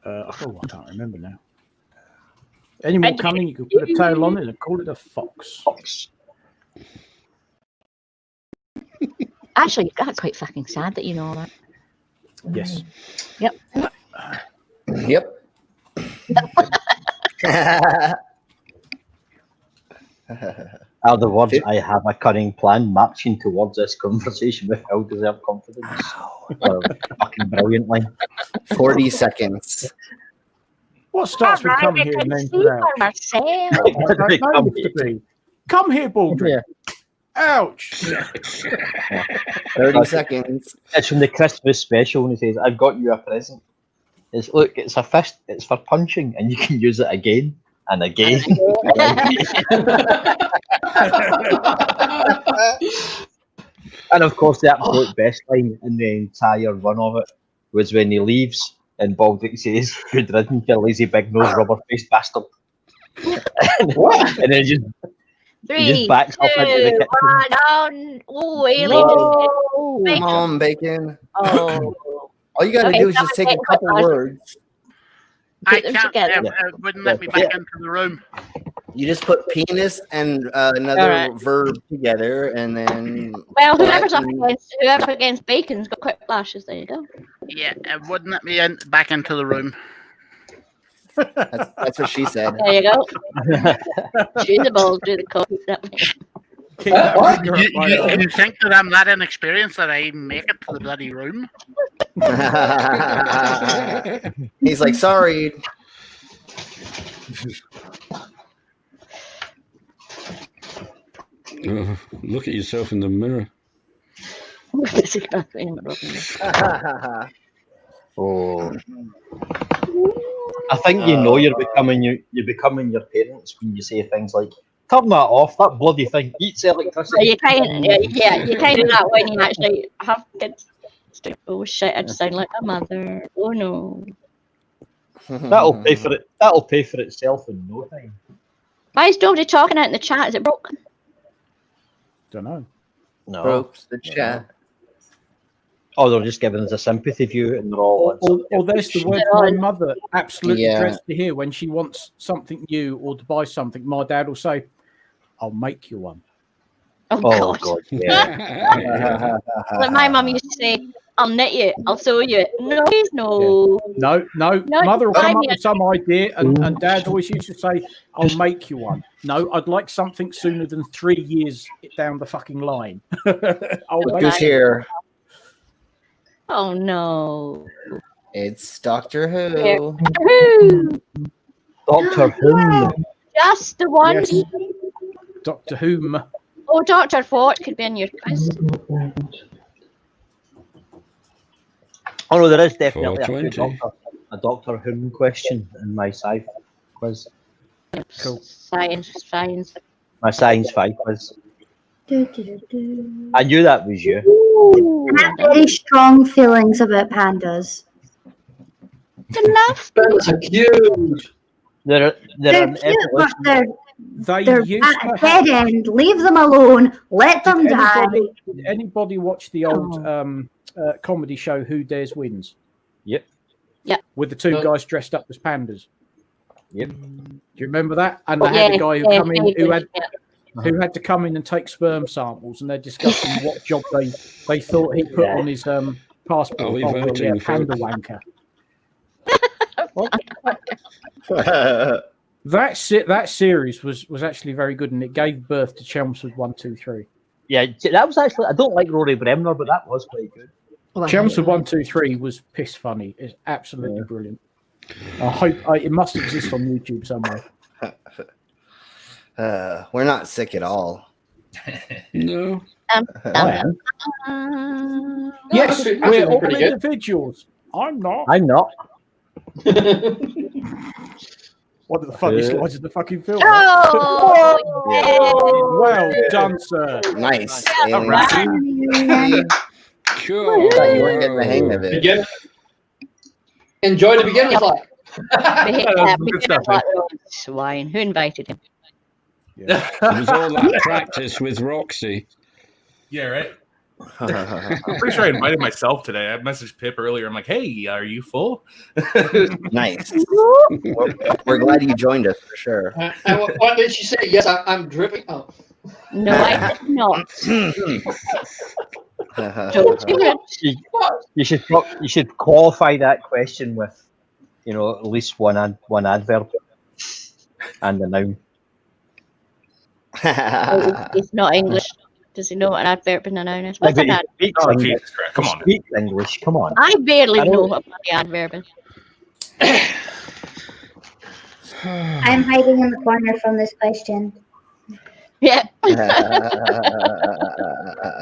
I can't remember now. Any more cunning, you could put a tail on it and call it a fox. Actually, that's quite fucking sad that you know that. Yes. Yep. Yep. Are the words "I have a cunning plan" marching towards this conversation with well-deserved confidence? Fucking brilliant line. 40 seconds. What starts with come here and ends with out? Marcel. I don't know, Mr. B. Come here, Baldrick. Ouch. 30 seconds. It's from the Christmas special when he says, "I've got you a present." It's look, it's a fist. It's for punching, and you can use it again and again. And of course, the absolute best line in the entire run of it was when he leaves and Baldrick says, "Good riddance, you lazy big nose rubber-faced bastard." And then he Three, just backs up into the 2, kitchen. 1, down. Oh, Aileen. Come on, Bacon. Oh. All you gotta Okay, do is just take a couple words. I Put them can't. together. It wouldn't let me back into the room. You just put penis and another Alright. verb together, and then. Well, whoever's up against Bacon's got quick flashes. There you go. Yeah, it wouldn't let me back into the room. That's what she said. There you go. Through the balls, through the coffee. Keep that What? finger up my You arse. think that I'm that inexperienced that I make it to the bloody room? He's like, sorry. Oh, look at yourself in the mirror. Oh, I think you know you're becoming your parents when you say things like, "Turn that off! That bloody thing eats electricity." You kind of, you kind of that when you actually have kids. Oh shit! I just sound like a mother. Oh no! That'll pay for it. That'll pay for itself in no time. Why is nobody talking out in the chat? Is it broken? Don't know. No. Broke the chat. Oh, they're just giving us a sympathy view, and they're all. Or there's the word my mother absolutely dreads to hear when she wants something new or to buy something. My dad will say, "I'll make you one." Oh Oh god! God, yeah. Like my mum used to say, I'll knit you. I'll sew you. No, please, no. No. Mother will come up with some idea, and Dad always used to say, "I'll make you one." No, I'd like something sooner than 3 years down the fucking line. Who's here? Oh no! It's Doctor Who. Doctor Who. Just the one. Yes. Doctor Whom. Oh, Doctor what could be in your quiz? Oh no, there is definitely 420. a Doctor Who question in my sci quiz. Cool. Science. My Science 5 quiz. I knew that was you. I have very strong feelings about pandas. Enough. That's a cute. They're They're an cute, but evolution. they're at a dead end. Leave them alone. Let them die. Did anybody watch the old comedy show Who Dares Wins? Yep. With the two guys dressed up as pandas. Yep. Do you remember that? And they had a guy who had to come in and take sperm samples, and they're discussing what job they thought he put on his passport. Are we voting for panda wanker. That series was actually very good, and it gave birth to Chelmsford 1, 2, 3. Yeah, that was actually. I don't like Rory Bremner, but that was quite good. Chelmsford 1, 2, 3 was piss funny. It's absolutely brilliant. I hope it must exist on YouTube somewhere. We're not sick at all. No. I am. Yes, we're all individuals. I'm not. One of the funniest lines in the fucking film. Oh, well done, sir. Nice. Cool. I thought you weren't getting the hang of it. Enjoy the beginner's luck. Swine. Who invited him? It was all that practice with Roxy. Yeah, right. I'm pretty sure I invited myself today. I messaged Pip earlier. I'm like, "Hey, are you full?" Nice. We're glad you joined us for sure. And what did she say? Yes, I'm dripping. Oh. No, I did not. You should qualify that question with, at least one adverb and a noun. It's not English. Does he know what an adverb and a noun is? What's an adverb? Come on. Speak English. Come on. I barely know what the adverb is. I'm hiding in the corner from this question. Yeah. I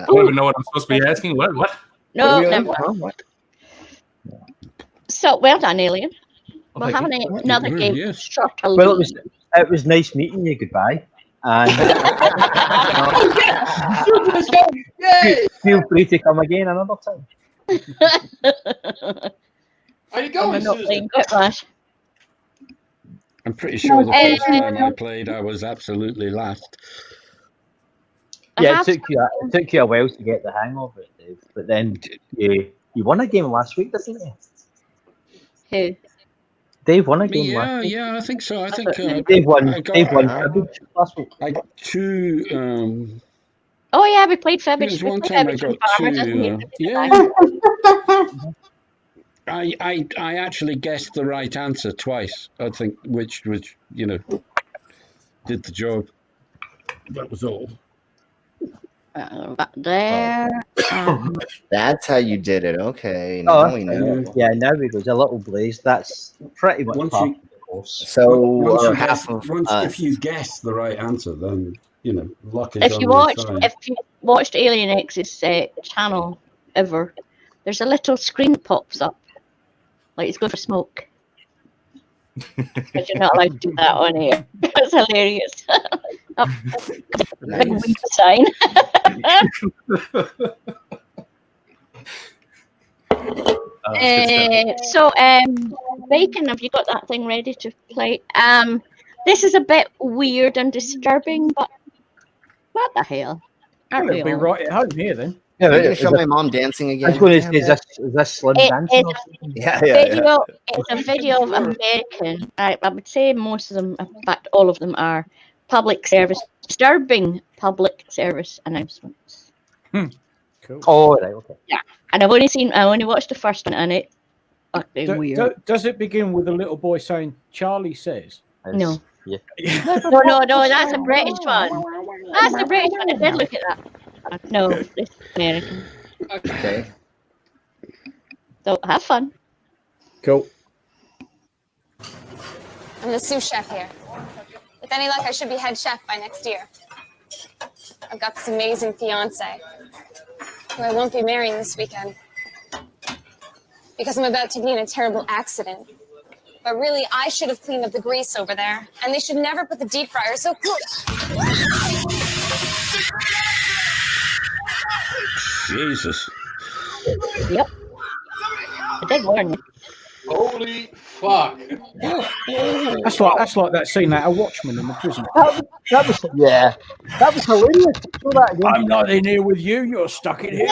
don't even know what I'm supposed to be asking. What? No, never mind. So, well done, Alien. We'll have another game. Yes. Shorter. Well, it was nice meeting you. Goodbye. And feel free to come again another time. Are you going, Susan? Piplash. I'm pretty sure the first time I played, I was absolutely laughed. Yeah, it took you a while to get the hang of it, Dave. But then you won a game last week, didn't you? Who? Dave won a game last week. Yeah, I think so. I think Dave won last week. I got two. Oh yeah, we played Fibbage. There's one time I got two. Yeah. I actually guessed the right answer twice. I think, which did the job. That was all. There. That's how you did it. Okay. Now we know. Yeah, now we go. A little blaze. That's pretty much part of the course. So if you guess the right answer, then luck is If on you your side. watched Alien X's channel ever, there's a little screen that pops up, like it's going for smoke. But you're not allowed to do that on air. It's hilarious. Big weed sign. So, Bacon, have you got that thing ready to play? This is a bit weird and disturbing, but what the hell? Well, it'll be right at home here then. Yeah, I'm gonna show my mom dancing again. I was going to say, is this Slim dancing? Yeah. It's a video of American. I would say most of them, in fact, all of them are disturbing public service announcements. Cool. Oh, right, okay. Yeah. And I only watched the first one, and it fucking weird. Does it begin with a little boy saying, Charlie says? No. Yeah. No, that's a British one. That's the British one. I did look at that. No, it's American. Okay. So have fun. Cool. I'm the sous chef here. With any luck, I should be head chef by next year. I've got this amazing fiance, who I won't be marrying this weekend, because I'm about to be in a terrible accident. But really, I should have cleaned up the grease over there, and they should never put the deep fryer so close. Jesus. Yep. I did warn you. Holy fuck! That's like that scene out of Watchmen in the prison. That was hilarious. Show that again. I'm not in here with you. You're stuck in here.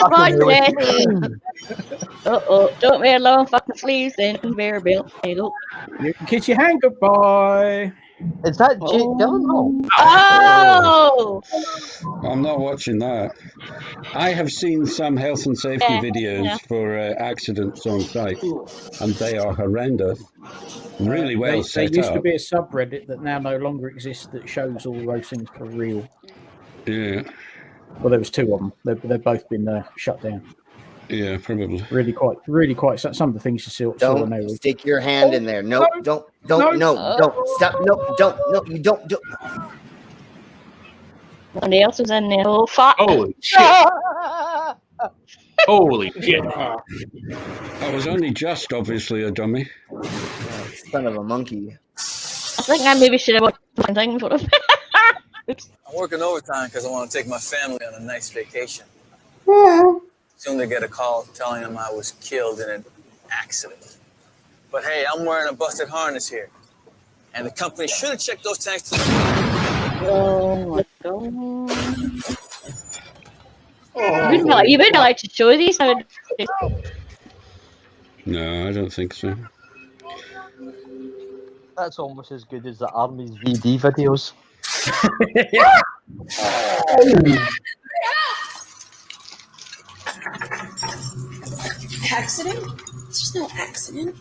Don't wear long fucking sleeves then. Conveyor belt. There you go. You can kiss your hand goodbye. Is that Jake Gyllenhaal? Oh! I'm not watching that. I have seen some health and safety videos for accidents on site, and they are horrendous. Really well set up. There used to be a subreddit that now no longer exists that shows all those things for real. Yeah. Well, there was two of them. They've both been shut down. Yeah, probably. Really quite. Some of the things you see. Don't stick your hand in there. No, don't. Stop. No, you don't. Somebody else was in there. Oh, fuck. Holy shit. Holy shit. I was only just obviously a dummy. Son of a monkey. I think I maybe should have watched one thing for him. Oops. I'm working overtime because I want to take my family on a nice vacation. Soon they get a call telling them I was killed in an accident. But hey, I'm wearing a busted harness here. And the company should have checked those tanks to Oh my god. You wouldn't like to show these? No, I don't think so. That's almost as good as the Army's VD videos. Accident? It's just no accident.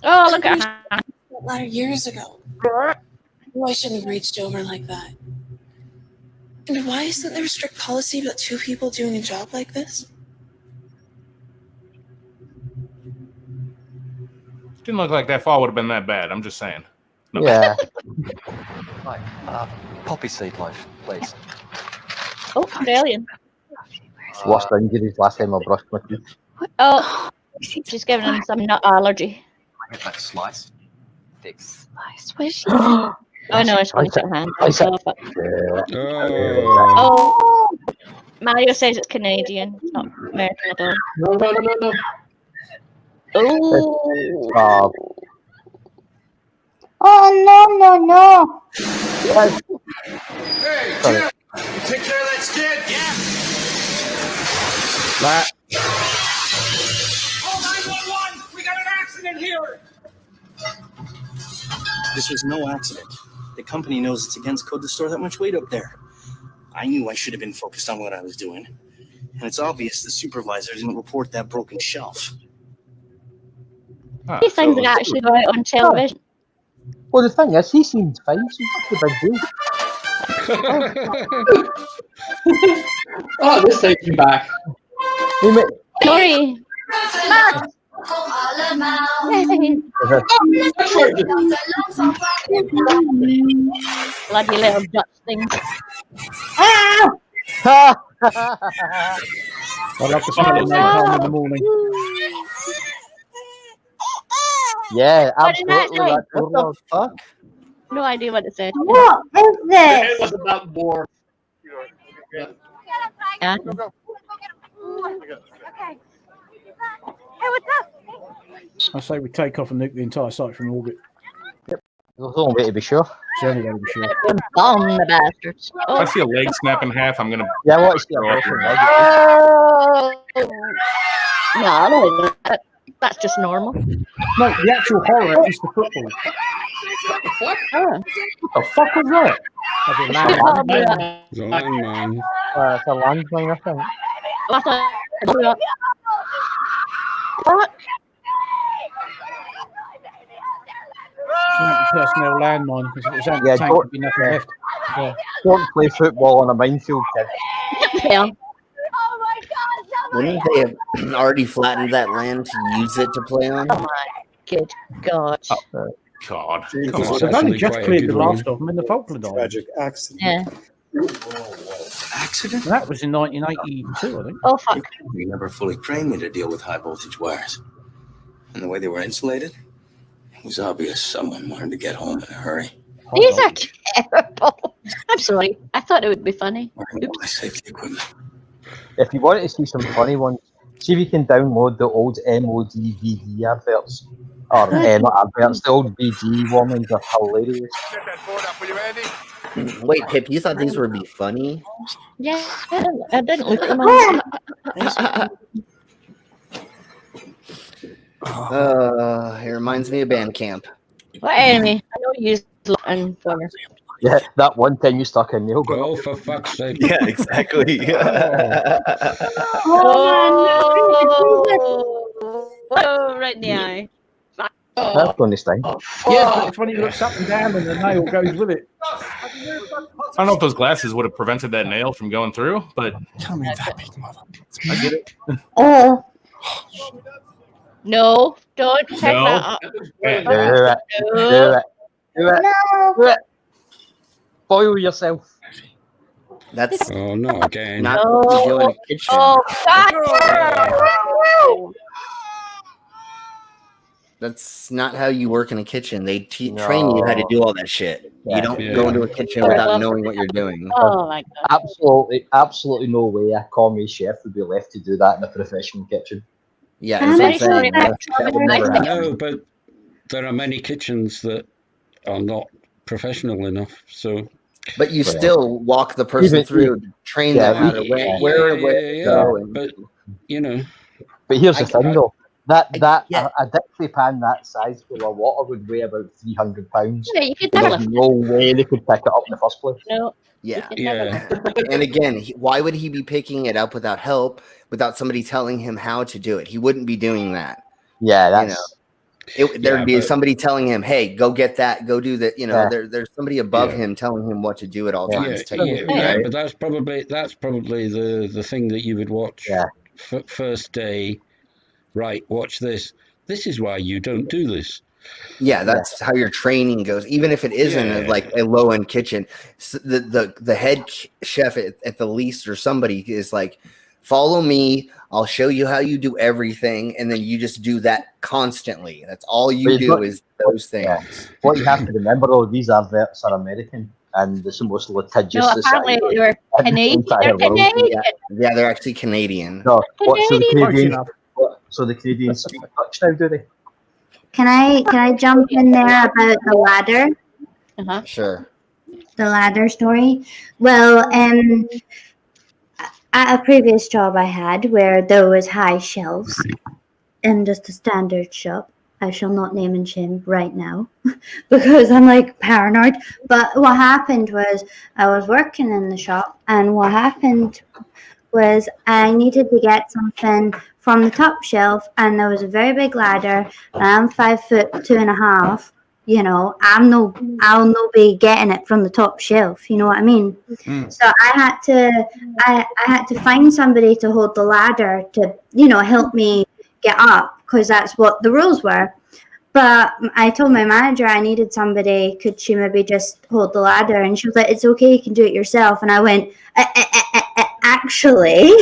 Oh, look at her. A lot of years ago. I shouldn't have reached over like that. And why isn't there a strict policy about two people doing a job like this? Didn't look like that fall would have been that bad. I'm just saying. No. Yeah. Hi, poppy seed loaf, please. Oh, brilliant. Worst injuries last time I brushed my teeth. Oh, she's giving him some nut allergy. I get that slice. Thick slice. Where's she? Oh no, it's going to her hand. Oh. Mario says it's Canadian, it's not American at all. No. Oh. Oh no. Hey, Jim! You take care of that skid? Yeah. That. Oh, 911! We got an accident here! This was no accident. The company knows it's against code to store that much weight up there. I knew I should have been focused on what I was doing. And it's obvious the supervisor didn't report that broken shelf. These things are actually go out on television. Well, the thing is, he seems fine, so what's the big deal? Oh, this takes me back. Sorry. Bloody little Dutch things. I love the smell of napalm in the morning. Yeah, What did that absolutely. say? What the fuck? No idea what it said. What is this? It was about more. Yeah. Okay. Hey, what's up? I say we take off and nuke the entire site from orbit. There's the only way to be sure. It's the only way to be sure. Bomb the bastards. If I see a leg snap in half, I'm gonna. Yeah, what is the throw up your head. No, I don't think that. That's just normal. No, the actual horror is the football. What? Oh. What the fuck was that? It's a landmine. It's a landmine, I think. I thought fuck? Personnel landmine because if it was out the Yeah, tank, there'd be nothing left. Yeah. Don't play football on a minefield, kid. Yeah. Wouldn't they have already flattened that land to use it to play on? Oh my good God. God. It's Come on. They've only actually just quite a cleared good the one. last of them in the Falkland Islands. Tragic accident. Yeah. Accident? And that was in 1982, I think. Oh fuck. We never fully trained me to deal with high voltage wires. And the way they were insulated, it was obvious someone wanted to get home in a hurry. These are terrible. I'm sorry. I thought it would be funny. My safety equipment. If you want to see some funny ones, see if you can download the old MOD VD adverts. Or not adverts, the old VD warnings are hilarious. Wait, Pip, you thought these would be funny? Yeah, I didn't look at them all. It reminds me of band camp. What enemy? I know you looking for. Yeah, that one time you stuck a nail gun. Oh, for fuck's sake. Yeah, exactly. Oh, right in the eye. That's going to sting. Yeah, it's when he looks up and down and the nail goes with it. I don't know if those glasses would have prevented that nail from going through, but Tell me that big mother. I get it. Oh. No, don't pick No. that up. Do it. Do it. Boil yourself. That's Oh, not again. not what you do in a kitchen. Oh, God. That's not how you work in a kitchen. They train you how to do all that shit. You don't Yeah. go into a kitchen without knowing what you're doing. Oh, my God. Absolutely no way a commie chef would be left to do that in a professional kitchen. Yeah, I'm that's what I'm very saying. sorry That would never happen. No, but there are many kitchens that are not professional enough. So, But you still walk the person through, train them how to where go. And, but you know. But here's the thing, though. A Dixie pan that size full of water would weigh about 300 pounds. Yeah, you could There's never. no way they could pick it up in the first place. No. yeah. Yeah. And again, why would he be picking it up without help, without somebody telling him how to do it? He wouldn't be doing that. Yeah, that's. There'd be somebody telling him, "Hey, go get that, go do that." You know, there's somebody above him telling him what to do at all times. Yeah, but that's probably the thing that you would watch first day. Right, watch this. This is why you don't do this. Yeah, that's how your training goes. Even if it isn't like a low end kitchen, the head chef at the least or somebody is like, follow me. I'll show you how you do everything, and then you just do that constantly. That's all you do is those things. Yeah. What you have to remember, though, these adverts are American, and it's the most litigious No, apparently they were Canadian. They're Canadian. Yeah, they're actually Canadian. No, Canadian. So the Canadians speak Dutch now, do they? Can I jump in there about the ladder? Uh-huh. Sure. The ladder story. Well, at a previous job I had where there was high shelves in just a standard shop. I shall not name and shame right now because I'm like paranoid. But what happened was I was working in the shop, and what happened was I needed to get something from the top shelf, and there was a very big ladder, and I'm 5'2.5". You know, I'll no be getting it from the top shelf. You know what I mean? So I had to find somebody to hold the ladder to, help me get up, because that's what the rules were. But I told my manager I needed somebody. Could she maybe just hold the ladder? And she was like, "It's okay, you can do it yourself." And I went, actually,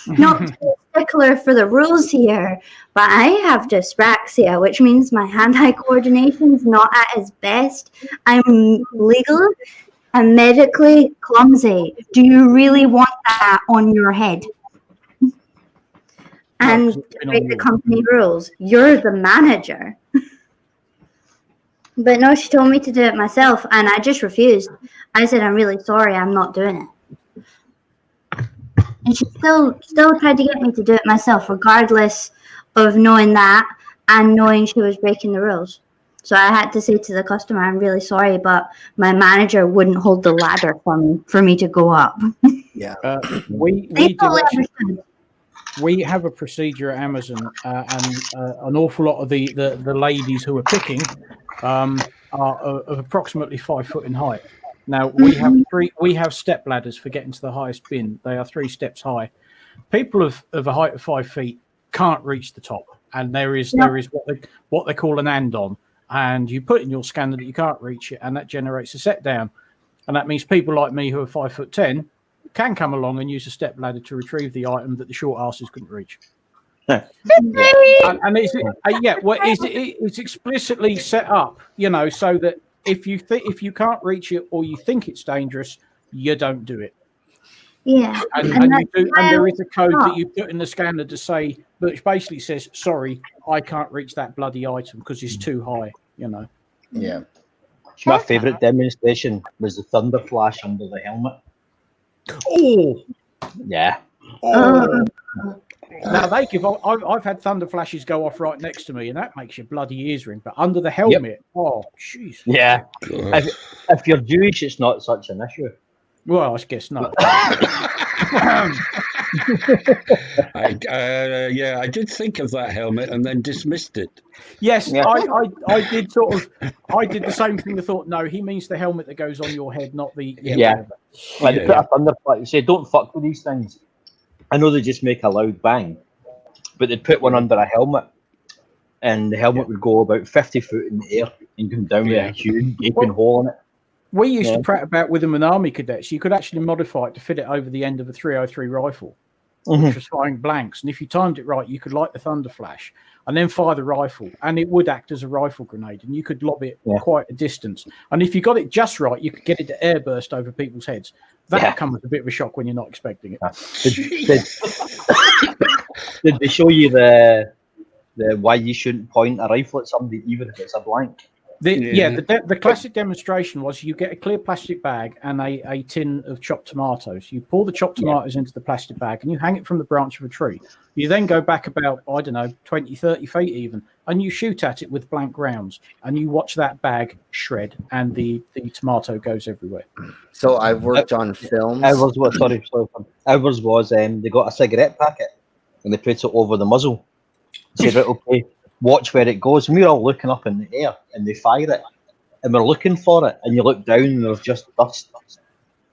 not a stickler for the rules here, but I have dyspraxia, which means my hand-eye coordination is not at its best. I'm legal and medically clumsy. Do you really want that on your head? And to break the company rules, you're the manager. But no, she told me to do it myself, and I just refused. I said, "I'm really sorry, I'm not doing it." And she still tried to get me to do it myself, regardless of knowing that and knowing she was breaking the rules. So I had to say to the customer, "I'm really sorry, but my manager wouldn't hold the ladder for me to go up." Yeah. We we have a procedure at Amazon, and an awful lot of the ladies who are picking are of approximately 5 foot in height. Now we have step ladders for getting to the highest bin. They are 3 steps high. People of a height of 5 feet can't reach the top, and there is what they call an andon, and you put in your scanner that you can't reach it, and that generates a set down, and that means people like me who are 5'10" can come along and use a step ladder to retrieve the item that the short asses couldn't reach. And it's explicitly set up, so that if you can't reach it or you think it's dangerous, you don't do it. Yeah, and there is a code that you put in the scanner to say, which basically says, "Sorry, I can't reach that bloody item because it's too high." Yeah. My favourite demonstration was the thunder flash under the helmet. Oh, yeah. Oh. Now I've had thunder flashes go off right next to me, and that makes your bloody ears ring. But under the helmet, oh, jeez. Yeah. If you're Jewish, it's not such an issue. Well, I guess not. I did think of that helmet and then dismissed it. Yes, yeah. I did I did the same thing. I thought, no, he means the helmet that goes on your head, not the Like they put a thunder flash. You say, don't fuck with these things. I know they just make a loud bang, but they'd put one under a helmet, and the helmet would go about 50 foot in the air and come down with a huge gaping hole in it. We used to prat about with them in Army cadets. You could actually modify it to fit it over the end of a 303 rifle, which was firing blanks. And if you timed it right, you could light the thunder flash and then fire the rifle, and it would act as a rifle grenade, and you could lob it quite a distance. And if you got it just right, you could get it to airburst over people's heads. That comes as a bit of a shock when you're not expecting it. Did they show you the why you shouldn't point a rifle at somebody even if it's a blank? The classic demonstration was you get a clear plastic bag and a tin of chopped tomatoes. You pour the chopped tomatoes into the plastic bag and you hang it from the branch of a tree. You then go back about, 20, 30 feet even, and you shoot at it with blank rounds, and you watch that bag shred, and the tomato goes everywhere. So I've worked on films. Ours was they got a cigarette packet and they put it over the muzzle. Said, right, okay, watch where it goes. And we're all looking up in the air and they fire it. And we're looking for it. And you look down and there's just dust.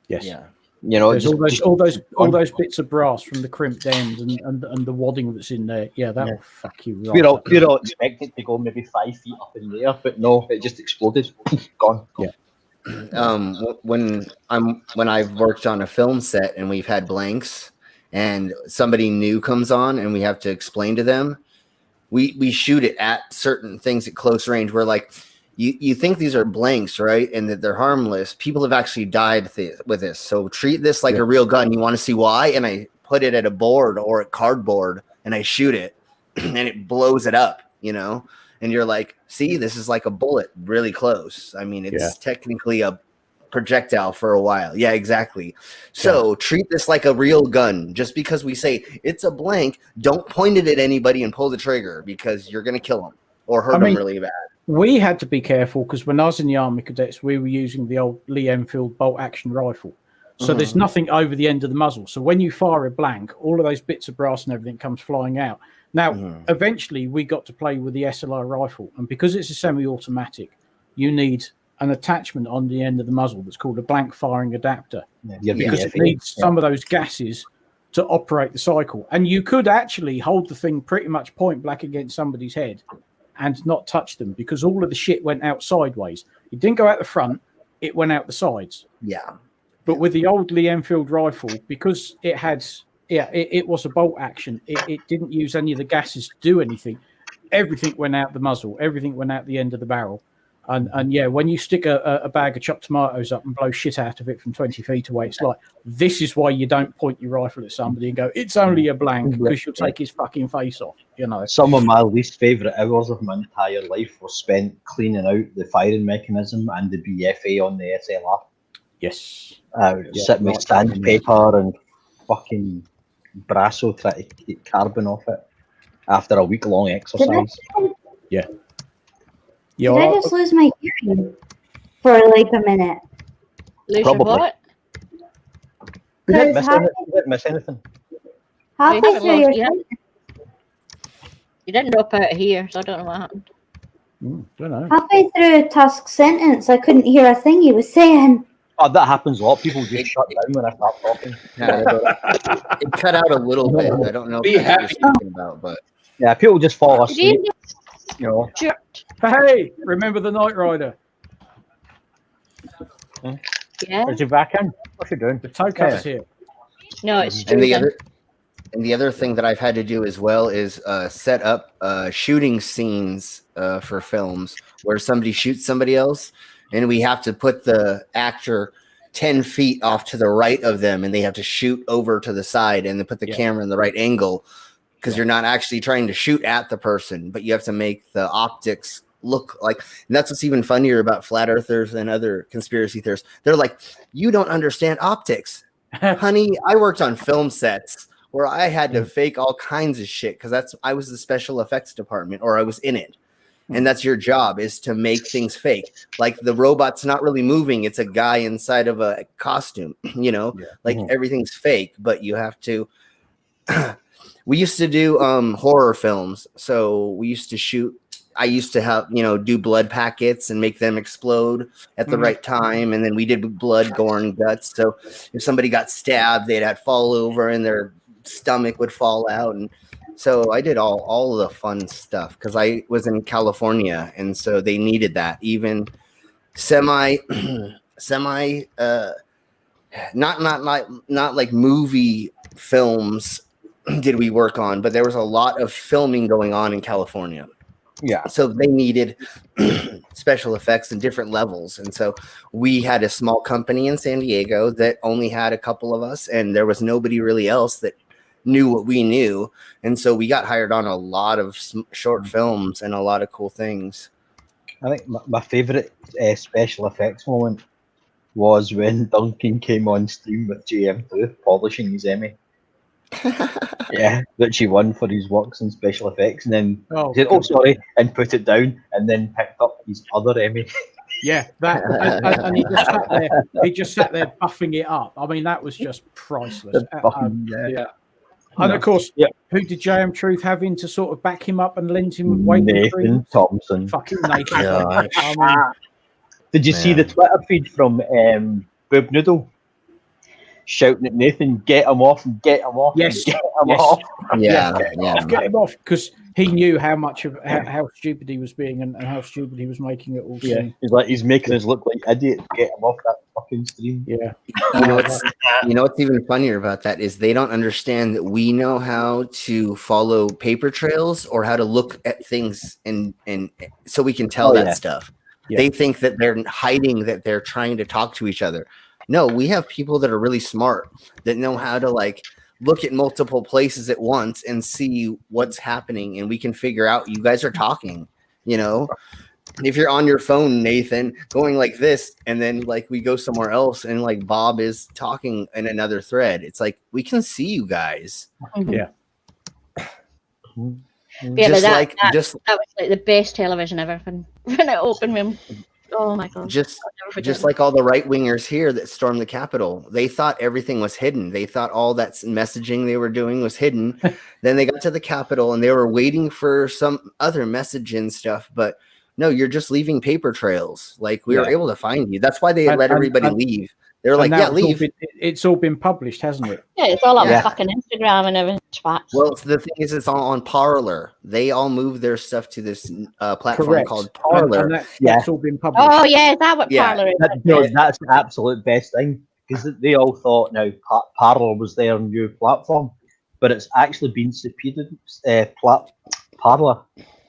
Yes. Yeah. There's all those bits of brass from the crimped end and the wadding that's in there. Yeah, that will fuck you right. We're all expecting to go maybe 5 feet up in the air, but no, it just exploded. Gone. Yeah. When I've worked on a film set and we've had blanks and somebody new comes on and we have to explain to them, we shoot it at certain things at close range where like you think these are blanks, right? And that they're harmless. People have actually died with this. So treat this like a real gun. You want to see why? And I put it at a board or a cardboard and I shoot it and it blows it up, and you're like, see, this is like a bullet really close. I mean, it's technically a projectile for a while. Yeah, exactly. So treat this like a real gun. Just because we say it's a blank, don't point it at anybody and pull the trigger because you're going to kill them or hurt them really bad. We had to be careful because when I was in the Army Cadets, we were using the old Lee Enfield bolt action rifle. So there's nothing over the end of the muzzle. So when you fire a blank, all of those bits of brass and everything comes flying out. Now, eventually we got to play with the SLR rifle. And because it's a semi-automatic, you need an attachment on the end of the muzzle that's called a blank firing adapter. Because it needs some of those gases to operate the cycle. And you could actually hold the thing pretty much point blank against somebody's head and not touch them because all of the shit went out sideways. It didn't go out the front, it went out the sides. Yeah. But with the old Lee Enfield rifle, because it had, it was a bolt action, it didn't use any of the gases to do anything. Everything went out the muzzle, everything went out the end of the barrel. And when you stick a bag of chopped tomatoes up and blow shit out of it from 20 feet away, it's like, this is why you don't point your rifle at somebody and go, it's only a blank, because you'll take his fucking face off, Some of my least favourite hours of my entire life were spent cleaning out the firing mechanism and the BFA on the SLR. Yes. Sitting with sandpaper and fucking Brasso trying to get carbon off it after a week-long exercise. Yeah. Did I just lose my hearing for like a minute? Lose your what? You didn't miss anything. Halfway through your You didn't drop out of here, so I don't know what happened. Don't know. halfway through Tusk's sentence, I couldn't hear a thing he was saying. Oh, that happens a lot. People just shut down when I start talking. It cut out a little bit. I don't know Be if that's what happy. you're speaking about, but Yeah, people just fall Did you asleep. You know. Hey, remember the Knight Rider? Yeah. Is he back in? What's he doing? The toe cutter's here. No, it's and the true. other thing that I've had to do as well is set up shooting scenes for films where somebody shoots somebody else, and we have to put the actor 10 feet off to the right of them, and they have to shoot over to the side and then put the camera in the right angle, because you're not actually trying to shoot at the person, but you have to make the optics look like. And that's what's even funnier about flat earthers and other conspiracy theorists. They're like, you don't understand optics. Honey, I worked on film sets where I had to fake all kinds of shit because I was the special effects department, or I was in it. And that's your job, is to make things fake. Like the robot's not really moving. It's a guy inside of a costume, everything's fake, but you have to. We used to do horror films. So we used to shoot. I used to have, do blood packets and make them explode at the right time. And then we did blood, gore, and guts. So if somebody got stabbed, they'd have fall over and their stomach would fall out. And so I did all of the fun stuff because I was in California. And so they needed that. Even not like movie films did we work on, but there was a lot of filming going on in California. Yeah. So they needed special effects in different levels. And so we had a small company in San Diego that only had a couple of us, and there was nobody really else that knew what we knew. And so we got hired on a lot of short films and a lot of cool things. I think my favorite special effects moment was when Duncan came on stream with JM2 polishing his Emmy. Yeah, that she won for his works in special effects, and then said, "Oh, sorry," and put it down, and then picked up his other Emmy. Yeah, that and he just sat there buffing it up. I mean, that was just priceless. And of course, who did JM Truth have in to sort of back him up and lend him weight? Nathan Thompson. Fucking Nathan. Did you see the Twitter feed from Boob Noodle shouting at Nathan, "Get him off! Get him off! Yes, get him off!" Get him off, because he knew how much of how stupid he was being and how stupid he was making it all seem. He's making us look like idiots. Get him off that fucking stream. Yeah. You know what's even funnier about that is they don't understand that we know how to follow paper trails or how to look at things and so we can tell that stuff. Yeah. They think that they're hiding, that they're trying to talk to each other. No, we have people that are really smart that know how to look at multiple places at once and see what's happening, and we can figure out you guys are talking. If you're on your phone, Nathan, going like this, and then we go somewhere else and Bob is talking in another thread, it's like we can see you guys. Yeah. Yeah, but that was the best television ever when it opened when. Oh my God. Just like all the right wingers here that stormed the Capitol, they thought everything was hidden. They thought all that messaging they were doing was hidden. Then they got to the Capitol and they were waiting for some other message and stuff. But no, you're just leaving paper trails. We were able to find you. That's why they let everybody leave. They were like, yeah, leave. It's all been published, hasn't it? Yeah, it's all on fucking Instagram and everything. Well, the thing is, it's on Parler. They all moved their stuff to this platform called Parler. And that's all been published. Oh, yeah, is that what Parler is? That's the absolute best thing, because they all thought now Parler was their new platform, but it's actually been subpoenaed. Parler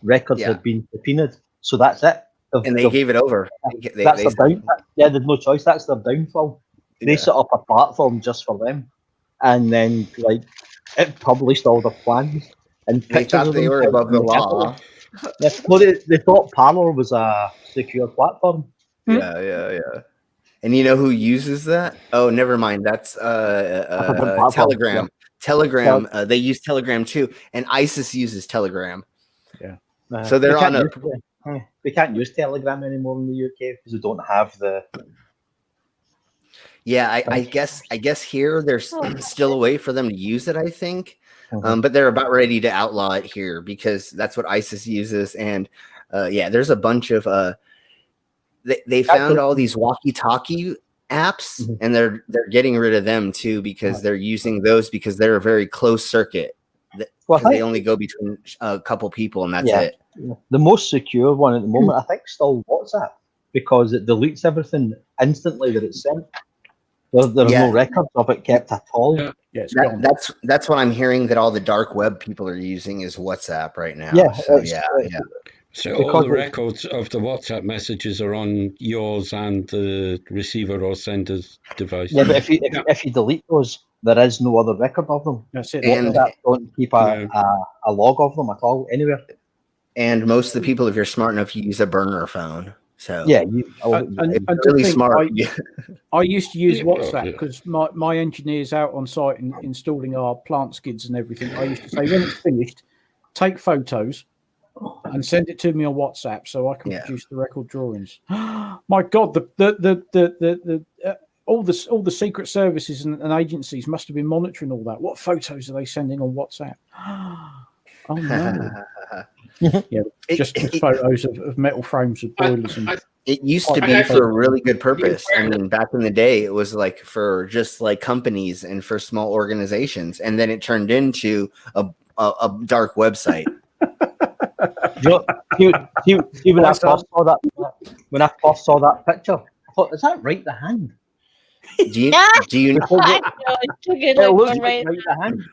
records have been subpoenaed, so that's it. And they gave it over. There's no choice. That's their downfall. They set up a platform just for them, and then it published all their plans. And they thought they were above the law. Well, they thought Parler was a secure platform. Yeah. And you know who uses that? Oh, never mind. That's Telegram. Telegram. They use Telegram too, and ISIS uses Telegram. Yeah. So they're on a. They can't use Telegram anymore in the UK because they don't have the. Yeah, I guess here there's still a way for them to use it. I think But they're about ready to outlaw it here because that's what ISIS uses. And there's a bunch of they found all these walkie-talkie apps, and they're getting rid of them too because they're using those because they're a very closed circuit. Because they only go between a couple people, and that's it. The most secure one at the moment, I think, still WhatsApp because it deletes everything instantly that it's sent. There are no records of it kept at all. Yeah, that's what I'm hearing that all the dark web people are using is WhatsApp right now. Yeah, so So all the records of the WhatsApp messages are on yours and the receiver or sender's device. Yeah, but if you delete those, there is no other record of them. That's it. And WhatsApp don't keep a log of them at all anywhere. And most of the people, if you're smart enough, you use a burner phone. So yeah, it's really smart. I used to use WhatsApp because my engineers out on site installing our plant skids and everything. I used to say when it's finished, take photos and send it to me on WhatsApp so I can produce the record drawings. My God, all the secret services and agencies must have been monitoring all that. What photos are they sending on WhatsApp? Oh no. Just photos of metal frames with boilers. It used to be for a really good purpose. I mean, back in the day, it was like for just like companies and for small organizations, and then it turned into a dark website. See, when I first saw that picture, I thought, is that right the hand? Do you know? I know, it's too good. It looks right like the hand.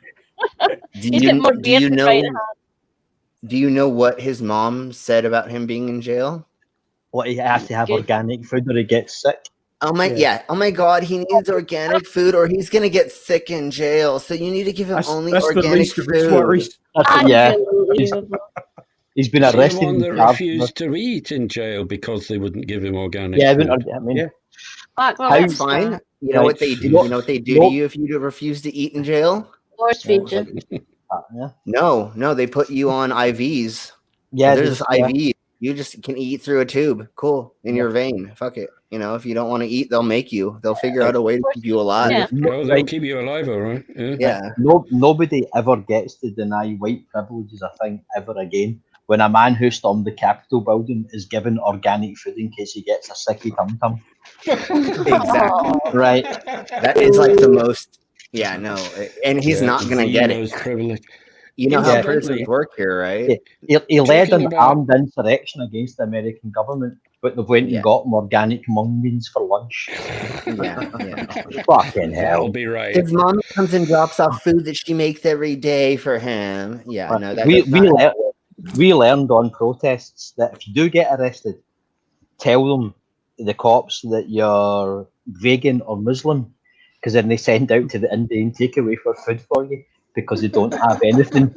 Do you know what his mom said about him being in jail? What, he has to have organic food or he gets sick? Oh my God, he needs organic food or he's gonna get sick in jail. So you need to give him only organic food. He's been arrested. The one that refused to eat in jail because they wouldn't give him organic food. That's fine. You know what they do? You know what they do to you if you refuse to eat in jail? Force feed you. No, they put you on IVs. Yeah, there's IV. You just can eat through a tube. Cool. In your vein. Fuck it. You know, if you don't want to eat, they'll make you. They'll figure out a way to keep you alive. They'll keep you alive, all right. Yeah. Nobody ever gets to deny white privileges, I think, ever again. When a man who stormed the Capitol building is given organic food in case he gets a sicky tum-tum. Exactly. Right. That is like the most... Yeah, no. And he's not going to get it. Privilege. You know how prisons work here, right? He led an armed insurrection against the American government, but they went and got him organic mung beans for lunch. Fucking hell. That'll be right. His mom comes and drops off food that she makes every day for him. Yeah, no, that we learned on protests that if you do get arrested, tell them, the cops, that you're vegan or Muslim, because then they send out to the Indian takeaway for food for you because they don't have anything.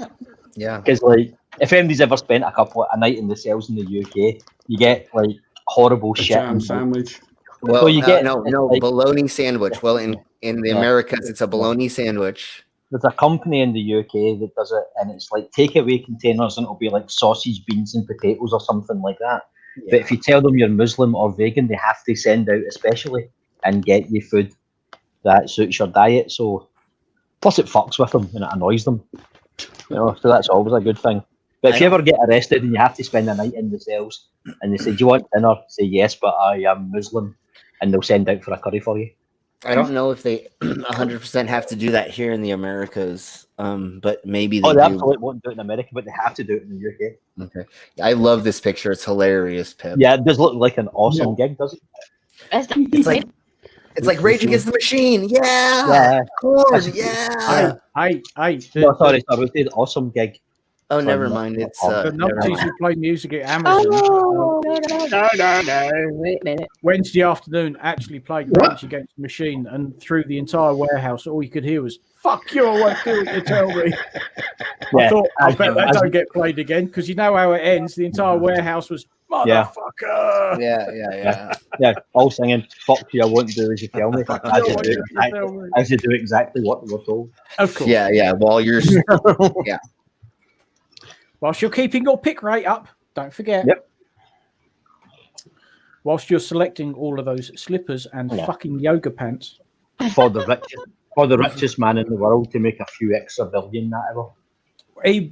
Yeah. Because like, if anybody's ever spent a night in the cells in the UK, you get like horrible shit. Jam sandwich. Well, so you get like, bologna sandwich. Well, in the Americas, it's a bologna sandwich. There's a company in the UK that does it, and it's like takeaway containers, and it'll be like sausage, beans, and potatoes or something like that. Yeah. But if you tell them you're Muslim or vegan, they have to send out especially and get you food that suits your diet. So, plus it fucks with them and it annoys them. You know, so that's always a good thing. But if you ever get arrested and you have to spend a night in the cells, and they say, "Do you want dinner?" Say yes, but I am Muslim, and they'll send out for a curry for you. I don't know if they 100% have to do that here in the Americas, but maybe they do. They absolutely won't do it in America, but they have to do it in the UK. Okay, I love this picture. It's hilarious, Pip. Yeah, it does look like an awesome gig, doesn't it? It's like Rage Against the Machine. Yeah, of course. Yeah. Hey. Sorry, we did awesome gig. Oh, never mind. It's the numpties who play music at Amazon. No. Wait a minute. Wednesday afternoon actually played Rage Against the Machine, and through the entire warehouse, all you could hear was "Fuck you! I won't do what you tell me." I thought, I bet that don't get played again, because you know how it ends. The entire warehouse was "Motherfucker!" Yeah. All singing "Fuck you! I won't do as you tell me." As you do exactly what we were told. Of course. Yeah. While you're, Whilst you're keeping your pick rate up, don't forget. Yep. Whilst you're selecting all of those slippers and fucking yoga pants. For the rich. For the richest man in the world to make a few extra billion, that ever.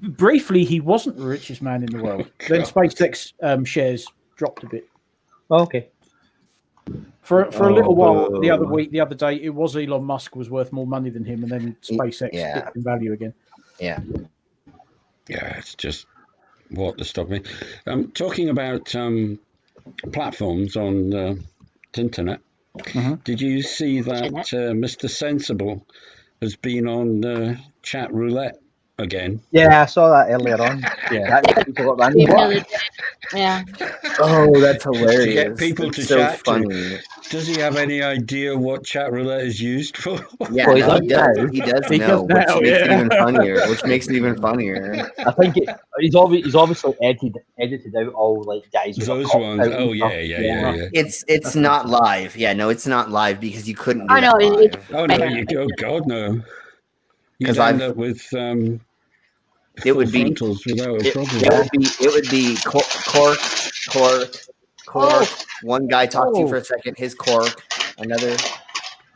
Briefly, he wasn't the richest man in the world. Then SpaceX shares dropped a bit. Oh, okay. For a little while, the other day, it was Elon Musk was worth more money than him, and then SpaceX dipped in value again. Yeah. Yeah, it's just what the stock means. Talking about platforms on the internet, did you see that Mr. Sensible has been on chat roulette again? Yeah, I saw that earlier on. Yeah, that's people got random. Yeah. Oh, that's To hilarious. get people That's to so chat funny. to. Does he have any idea what chat roulette is used for? Yeah, no, he does. He does know, which makes it even funnier. Which makes it even funnier. I think he's obviously edited out all like guys. Those ones. Oh yeah. It's not live. Yeah, no, it's not live because you couldn't do I know. that live. Oh no, oh God, no. You'd end up with it would be frontals without a problem. It would be cork. One guy talked to you for a second. His cork. Another.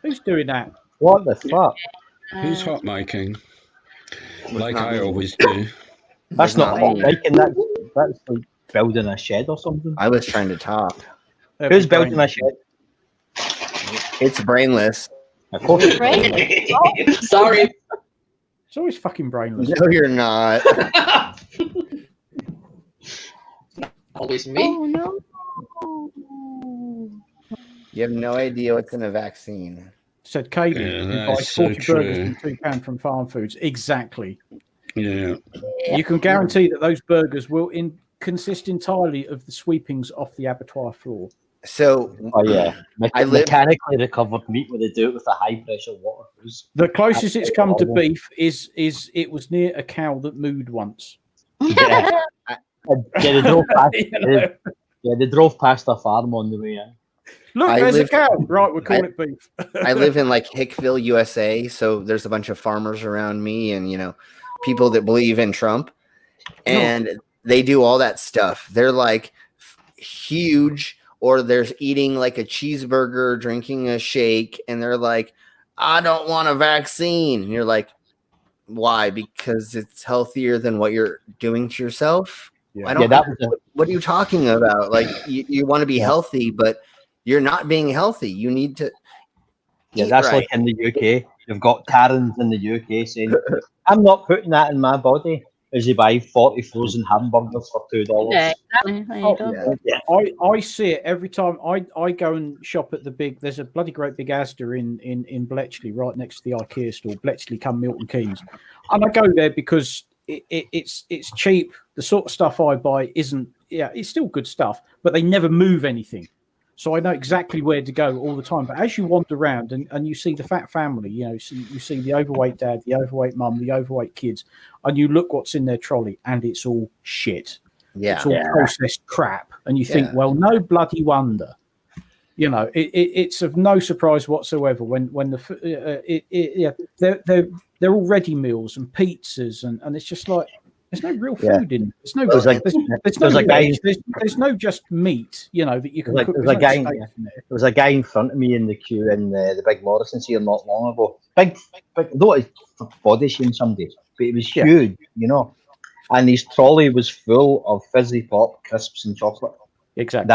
Who's doing that? What the fuck? Who's hot miking? Like not I me. always do. That's not hot me. miking. That's like building a shed or something. I was trying to talk. Who's building a shed? It's brainless. Of course it's brainless. Sorry. It's always fucking brainless. No, you're not. Always me. Oh no. You have no idea what's in a vaccine. Said Katie, Yeah, who that buys is so 40 burgers true. and £2 from Farm Foods. Exactly. Yeah. You can guarantee that those burgers will consist entirely of the sweepings off the abattoir floor. So, mechanically recovered meat where they do it with a high pressure water hose. The closest it's come to beef is it was near a cow that mooed once. Yeah, they drove past. They drove past a farm on the way in. Look, there's a cow. Right, we'll call it beef. I live in like Hickville, USA, so there's a bunch of farmers around me, and people that believe in Trump, and they do all that stuff. They're like huge, or they're eating like a cheeseburger, drinking a shake, and they're like, "I don't want a vaccine." And you're like, "Why? Because it's healthier than what you're doing to yourself." Yeah. What are you talking about? Like you want to be healthy, but you're not being healthy. You need to. Yeah, that's right. like in the UK. You've got Karens in the UK saying, "I'm not putting that in my body." As you buy 40 frozen hamburgers for $2. Yeah, exactly. There you go. I see it every time I go and shop at the big. There's a bloody great big Asda in Bletchley, right next to the IKEA store, Bletchley come Milton Keynes, and I go there because it's cheap. The sort of stuff I buy isn't. Yeah, it's still good stuff, but they never move anything. So I know exactly where to go all the time. But as you wander around and you see the fat family, you see the overweight dad, the overweight mum, the overweight kids, and you look what's in their trolley, and it's all shit. Yeah. It's all processed crap. And you think, well, no bloody wonder. It's of no surprise whatsoever when they're all ready meals and pizzas, and it's just like, there's no real food in it. There's no just meat, that you can cook. There was a guy in front of me in the queue in the big Morrison's here not long ago. Big, though it's body shame somebody, but it was huge, and his trolley was full of fizzy pop, crisps and chocolate. Exactly.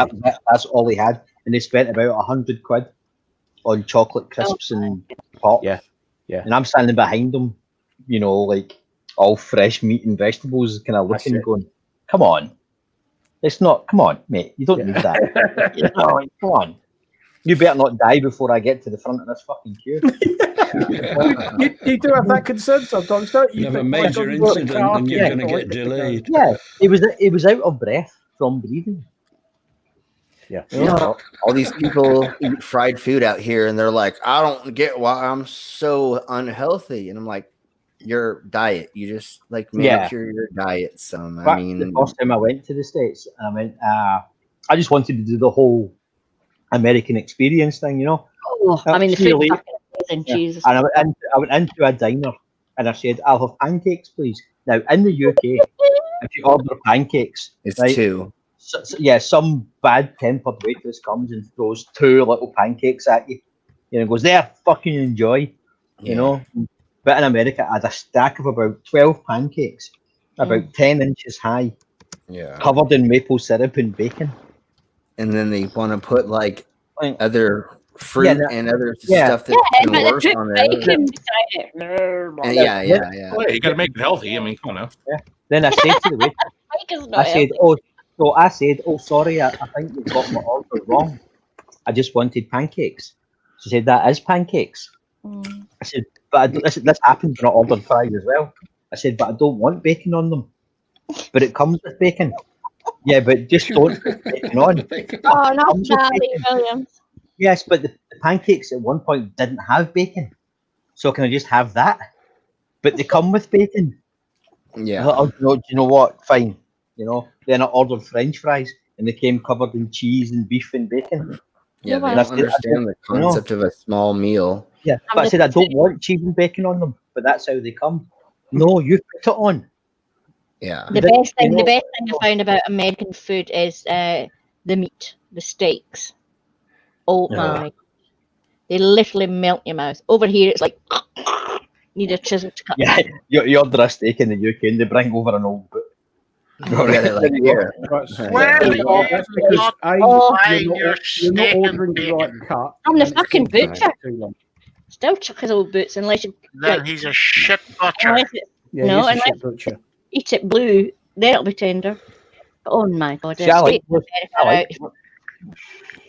That's all he had, and they spent about £100 on chocolate crisps and pop. Yeah. And I'm standing behind him, like all fresh meat and vegetables, kind of looking and going, "Come on, it's not. Come on, mate, you don't need that. Come on, you better not die before I get to the front of this fucking queue." you do have that concern sometimes, don't you? You have a major incident and you're going to get delayed. Yeah, it was out of breath from breathing. Yeah. All these people eat fried food out here, and they're like, "I don't get why I'm so unhealthy," and I'm like, your diet. You just make sure your diet some. I mean, the first time I went to the States, I went, I just wanted to do the whole American experience thing, Oh, I mean, the food is amazing, Jesus. And I went into a diner and I said, "I'll have pancakes, please." Now, in the UK, if you order pancakes, it's right, 2. Some bad tempered waitress comes and throws 2 little pancakes at you, and goes, "There, fucking enjoy." you know. But in America, I had a stack of about 12 pancakes, about 10 inches high, covered in maple syrup and bacon. And then they want to put like other fruit and other yeah. stuff that's Yeah, even but worse they put on there. bacon beside it. And yeah. Well, you got to make it healthy. I mean, come on now. Yeah. Then I said to the waiter, Bacon's not I said, healthy. oh, sorry, I think you've got my order wrong. I just wanted pancakes. She said, that is pancakes. I said, but I said, this happens when I ordered fries as well. I said, but I don't want bacon on them. But it comes with bacon. Yeah, but just don't put bacon on. Oh, not Comes with Sally bacon. Williams. Yes, but the pancakes at one point didn't have bacon. So can I just have that? But they come with bacon. Yeah. Oh, do you know what? Fine. You know, then I ordered French fries and they came covered in cheese and beef and bacon. Yeah, they And I don't said, understand the concept of a small meal. Yeah, but I said I don't want cheese and bacon on them, but that's how they come. No, you put it on. Yeah. The best thing I found about American food is the meat, the steaks. Oh my! They literally melt your mouth. Over here, it's like need a chisel to cut. Yeah, you order a steak in the UK and they bring over an old boot. That's because you're not ordering the right cut. I'm the fucking butcher. Still chuck his old boots unless you. Then he's a shit butcher. Unless butcher. Eat it blue, then it'll be tender. Oh my god! See, I like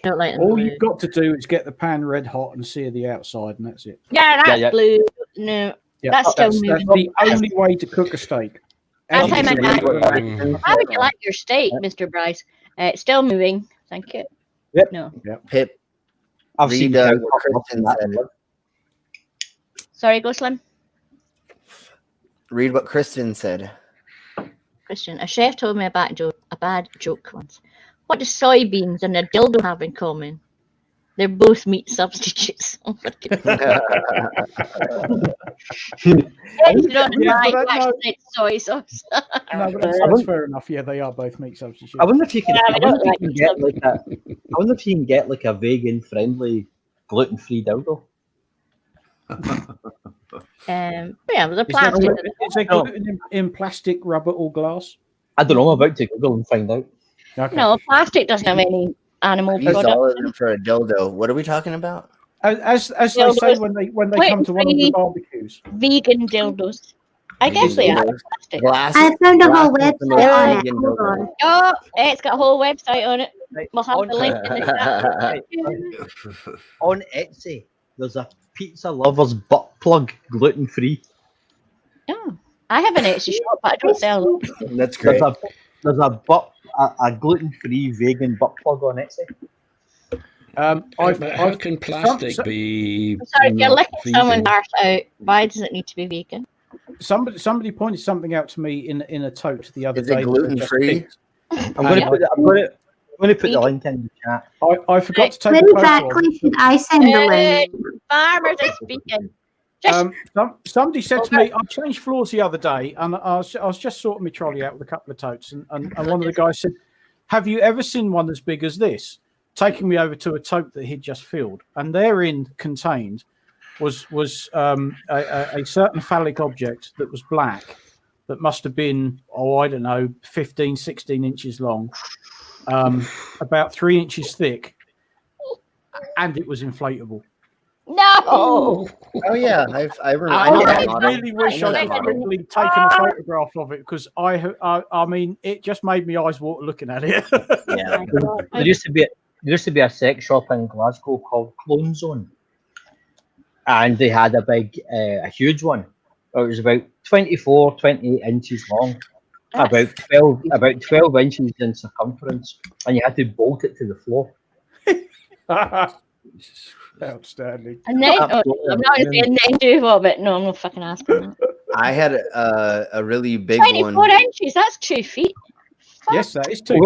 Don't like them all blue. you've got to do is get the pan red hot and sear the outside, and that's it. Yeah, that's blue. No, that's still that's moving. the only way to cook a steak. That's how my dad. Mm. How would you like your steak, Mr. Bryce? It's still moving. Thank you. Yep. No. Pip, I've read seen what Kristen said. Sorry, go Slim. Read what Kristen said. Christian, a chef told me a bad joke once. What do soybeans and a dildo have in common? They're both meat substitutes. Soy sauce. No, but that's fair enough. Yeah, they are both meat substitutes. I wonder if you can. I wonder if you can get like a vegan-friendly, gluten-free dildo. Yeah, but the Is plastic. there gluten in plastic, rubber, or glass? I don't know. I'm about to Google and find out. Okay. No, plastic doesn't have any animal Use all products. of them for a dildo. What are we talking about? As they say when they come to one of the barbecues. Vegan dildos. I guess they are plastic. I found a whole website on it. Hold on. Oh, it's got a whole website on it. We'll have the link in the chat. On Etsy, there's a pizza lover's butt plug, gluten-free. Oh, I have an Etsy shop, but I don't sell them. That's great. There's a gluten-free vegan butt plug on Etsy. How can plastic be? Sorry, if you're not licking vegan? someone's arse out, why does it need to be vegan? Somebody pointed something out to me in a tote the other Is day. it gluten-free? I'm going to put the link in the chat. I forgot to take When a photo exactly should I send the link? Farmers are speaking. Somebody said to me, I changed floors the other day, and I was just sorting my trolley out with a couple of totes, and one of the guys said, "Have you ever seen one as big as this?" Taking me over to a tote that he'd just filled, and therein contained was a certain phallic object that was black, that must have been, I don't know, 15, 16 inches long, about 3 inches thick, and it was inflatable. No. Oh yeah, I remember. I really wish I'd quickly taken a photograph of it, because I mean, it just made me eyes water looking at it. Yeah, there used to be a sex shop in Glasgow called Clone Zone, and they had a huge one. It was about 28 inches long, about 12 inches in circumference, and you had to bolt it to the floor. Outstanding. And then, I'm not going to say a name do what, but no, I'm not fucking asking that. I had a really big 24 one. inches, that's 2 feet. Yes, that is 2 feet.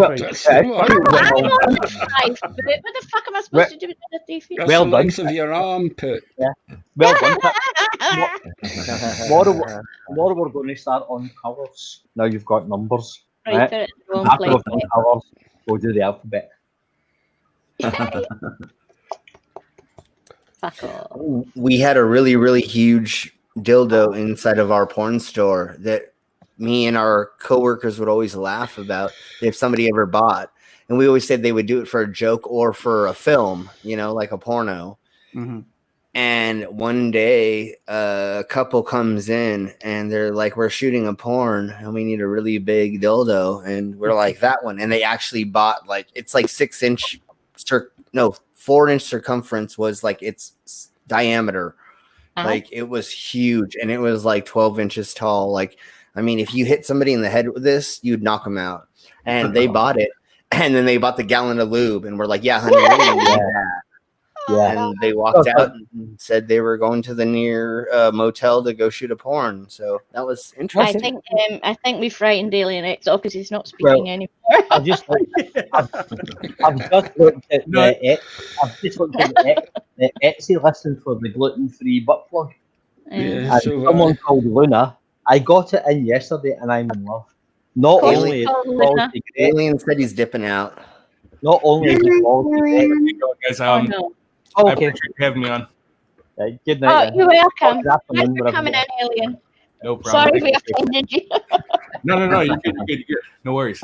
I'm only 5 foot. What the fuck am I supposed to do with the 3 feet? That's the length of your armpit. Yeah. Well done. Tomorrow we're going to start on colours. Now you've got numbers. Right, put it in the wrong After place. we've done colours, we'll do the alphabet. Fuck off. We had a really, really huge dildo inside of our porn store that me and our coworkers would always laugh about if somebody ever bought. And we always said they would do it for a joke or for a film, like a porno. Mm-hmm. And one day, a couple comes in and they're like, "We're shooting a porn and we need a really big dildo." And we're like, "That one." And they actually bought it's like 4-inch circumference was like its diameter. Like it was huge, and it was like 12 inches tall. Like, I mean, if you hit somebody in the head with this, you'd knock them out. And they bought it, and then they bought the gallon of lube, and we're like, "Yeah, honey, we're gonna need that." Yeah. And they walked out and said they were going to the near motel to go shoot a porn. So that was interesting. I think we frightened Alien X off because he's not speaking anymore. I've just looked at the Etsy listing for the gluten-free butt plug. Yeah, And so someone called Luna. I got it in yesterday, and I'm in love. Not only is it quality great, Alien said he's dipping out. Not only is it quality great. Guys, Oh, I okay. appreciate you having me on. Good night. Oh, you're welcome. Good afternoon, Thanks for whatever coming it in, is. Alien. No problem. Sorry we offended you. No, you're good. You're good. No worries.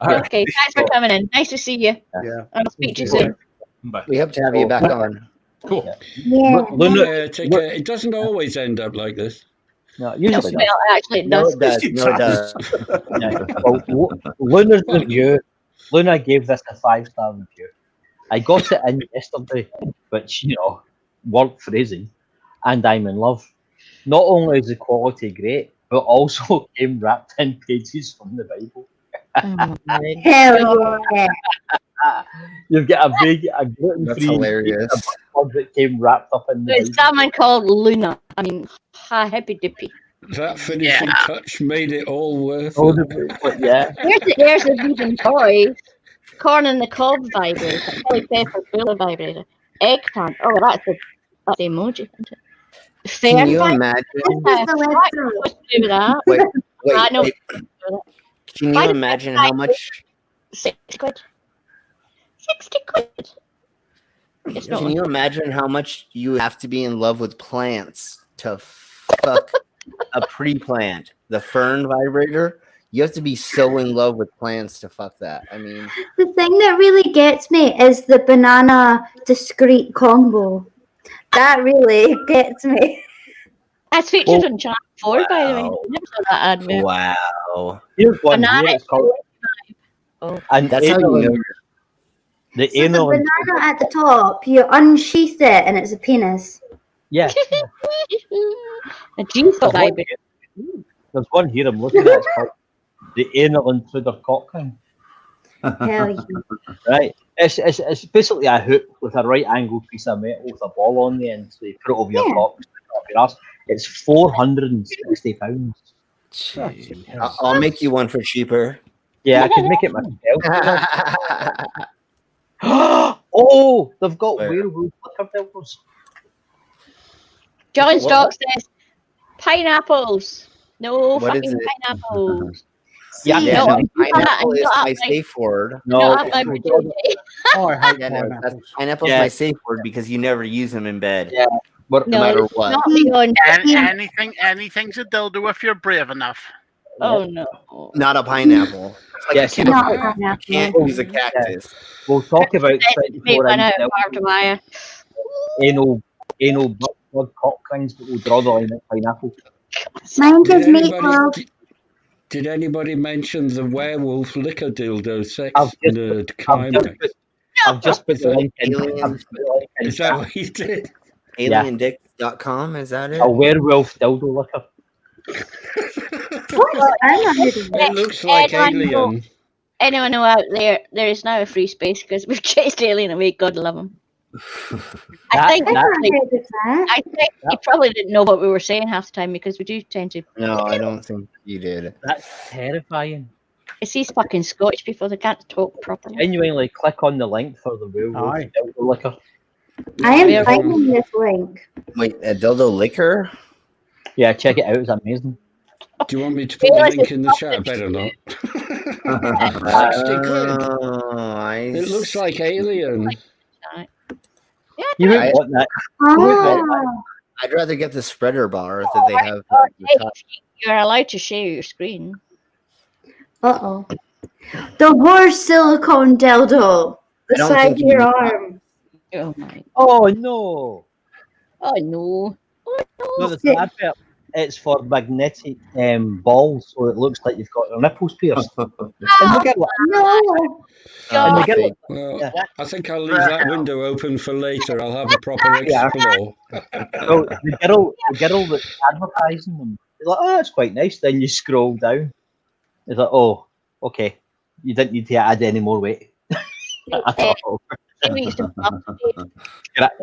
All right. Okay, thanks for coming in. Nice to see you. Yeah. I'll speak to you soon. Bye. We hope to have you back on. Cool. Yeah. Take care. It doesn't always end up like this. No, usually Well, actually, it No, does. it does. No, it does. Yeah. Well, Luna's review. Luna gave this a 5-star review. I got it in yesterday, which word phrasing, and I'm in love. Not only is the quality great, but also came wrapped in pages from the Bible. Hell yeah. You've got a That's gluten-free hilarious. plug that came wrapped up in the There's Bible. someone called Luna. I mean, hippy dippy. That finishing touch made it all worth Oh, it. yeah. There's the vegan toys. Corn in the cob vibrator. Chili pepper bullet vibrator. Eggplant. Oh, that's the emoji. Isn't it? Can you Fern imagine? What's to do with that? Wait, I know. wait. Can you imagine how much? 60 quid. 60 quid. It's not Can you imagine how much you have to be in love with plants to fuck a pre-plant? The fern vibrator. You have to be so in love with plants to fuck that. I mean, The thing that really gets me is the banana discreet combo. That really gets me. That's featured on Channel 4, by the way. I never saw that advert. wow. Here's one Banana here. It's called, Oh. and That's how you know. The So the anal. banana at the top, you unsheath it and it's a penis. Yeah. A G for vibrator. There's one here I'm looking at. It's called the anal intruder cock ring. Hell yeah. Right. It's basically a hook with a right angled piece of metal with a ball on the end. So you put it over your cock, stick it up your ass. It's £460. I'll make you one for cheaper. Yeah, I could make it myself. Oh, they've got werewolf liquor dildos. John What? Stock says pineapples. No What is fucking it? pineapples. Yeah, no, pineapple is not my up safe word. not up my virginity. Oh, I hate Yeah, no, pineapples. pineapple's Yeah. my safe word because you never use them in bed. Yeah. No matter what. Not beyond. Anything's a dildo if you're brave enough. Oh no. Not a pineapple. It's like Yes, a Not cactus. a pineapple. You can't use a cactus. We'll talk about Make 24 one inch out of barbed wire. anal butt plug cock rings, but we'll draw the line at pineapple. Mine Did says meatloaf. did anybody mention the werewolf liquor dildo sex I've just nerd put- climax? I've just put the link in. Alien- Is that what you did? Aliendicks.com, is that it? A werewolf dildo liquor. What? I'm not heard of It that. looks like Alien. Anyone know out there? There is now a free space because we've chased Alien away. God love him. I think I've not actually, heard of that. I think he probably didn't know what we were saying half the time because we do tend to. No, I don't think you did. That's terrifying. It's these fucking Scottish people that can't talk properly. Genuinely, click on the link for the werewolf Aye. dildo liquor. I am Yeah. finding this link. Wait, a dildo liquor? Yeah, check it out. It's amazing. Do you want me to put the link in the chat? I better not. 60 quid. Oh, It looks like Alien. Yeah, You wouldn't want that. I'd rather get the spreader bar that they have. You're allowed to share your screen. Uh-oh. The horse silicone dildo. The side of your arm. Oh my. Oh no. Oh no. No, there's an advert. It's for magnetic balls, so it looks like you've got your nipples pierced. And you get like, No. and you get like, Well, I think I'll leave that window open for later. I'll have a proper explore. so the girl that's advertising them, they're like, oh, that's quite nice. Then you scroll down. It's like, oh, okay. You didn't need to add any more weight. At all.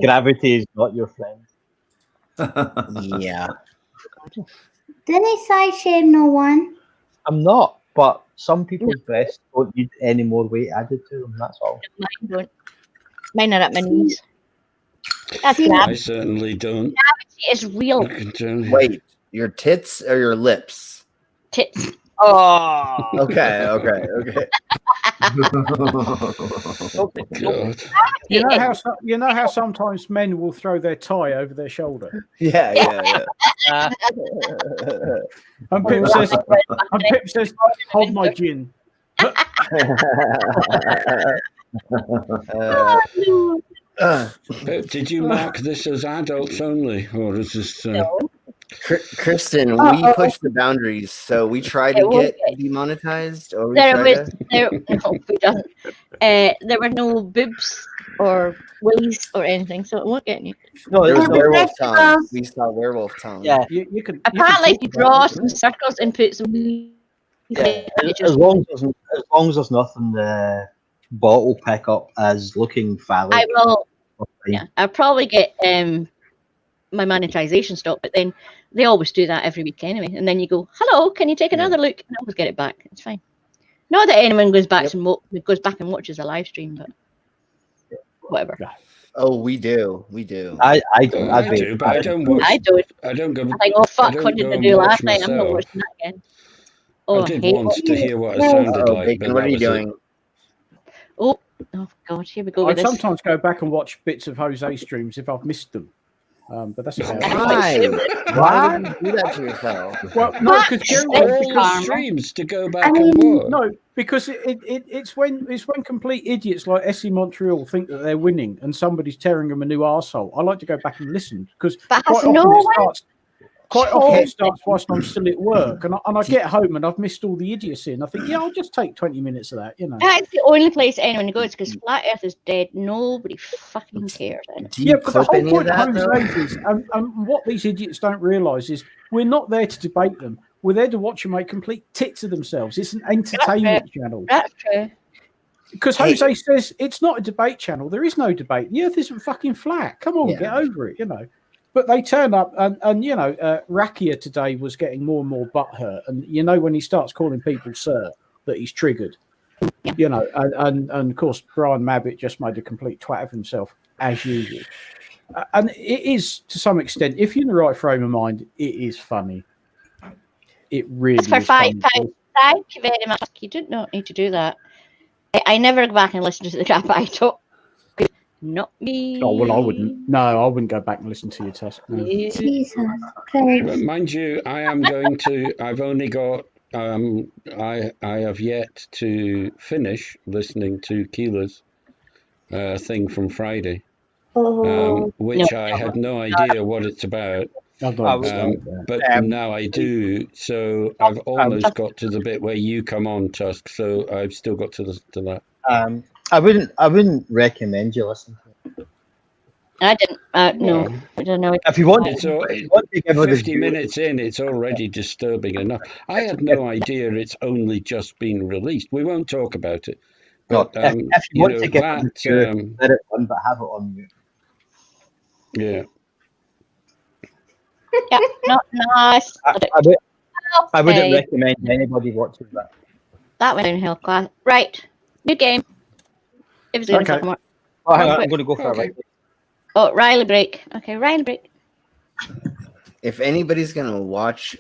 Gravity is not your friend. Yeah. Didn't he side shame no one? I'm not, but some people's breasts don't need any more weight added to them. That's all. Mine don't. Mine are at my knees. That's I gravity. certainly don't. Gravity is real. Wait, your tits or your lips? Tits. Oh. Okay. God. You know how sometimes men will throw their tie over their shoulder. Yeah. And Pip says, "Hold my gin." Did you mark this as adults only, or is this? Kristen, we push the boundaries, so we try to get demonetized, or we no, we don't. There were no boobs or willies or anything, so it won't get you. No, there was werewolf tongue. We saw werewolf tongue. Yeah, you can. Apparently, if you draw some circles and put some. Yeah, as long as there's nothing the bottle pick up as looking phallic. I will. Yeah, I'll probably get my monetization stopped, but then they always do that every week anyway. And then you go, "Hello, can you take another look?" And I always get it back. It's fine. Not that anyone goes back and watches a live stream, but whatever. Oh, we do. I do, but I don't watch. I don't. I don't go. I think, oh fuck, don't what did go I and do watch last night? I'm not myself. watching that again. Oh, I did once to hear what it sounded like. Bacon, but what that are you was it. doing? Oh God, here we go I with this. sometimes go back and watch bits of Jose streams if I've missed them. But that's about it. Why would you do that to yourself? Well, no, because All streams to go back and watch. No, because it's when complete idiots like SC Montreal think that they're winning and somebody's tearing them a new arsehole. I like to go back and listen because quite often it starts whilst I'm still at work, and I get home and I've missed all the idiocy, and I think, I'll just take 20 minutes of that, That's the only place anyone goes because Flat Earth is dead. Nobody fucking cares. Yeah, but the whole point of Jose is, and what these idiots don't realise is, we're not there to debate them. We're there to watch them make complete tits of themselves. It's an entertainment channel. That's true. Because Jose says it's not a debate channel. There is no debate. The Earth isn't fucking flat. Come on, get over it. But they turn up, and Rakia today was getting more and more butthurt. And when he starts calling people sir, that he's triggered. And of course Brian Mabbitt just made a complete twat of himself as usual. And it is, to some extent, if you're in the right frame of mind, it is funny. It really is. For £5, thank you very much. You did not need to do that. I never go back and listen to the crap I talk. Not me. Oh well, I wouldn't. No, I wouldn't go back and listen to your test. No. Jesus But mind you, I am going to. I've only got. I have yet to finish listening to Keela's thing from Friday, which I had no idea what it's about. But now I do. So I've almost got to the bit where you come on, Tusk. So I've still got to that. I wouldn't recommend you listen to it. I didn't. No, I don't know. If you want, It's to 50 minutes in, it's already disturbing enough. I had no idea it's only just been released. We won't talk about it. But, if you want to get let it on, but have it on mute. Yeah. Yeah, not nice. I wouldn't recommend anybody watches that. That went downhill class. Right, new game. It was going to come up. Oh, hang on, I'm going to go for a break. Oh, Riley break. Okay, Riley break. If anybody's going to watch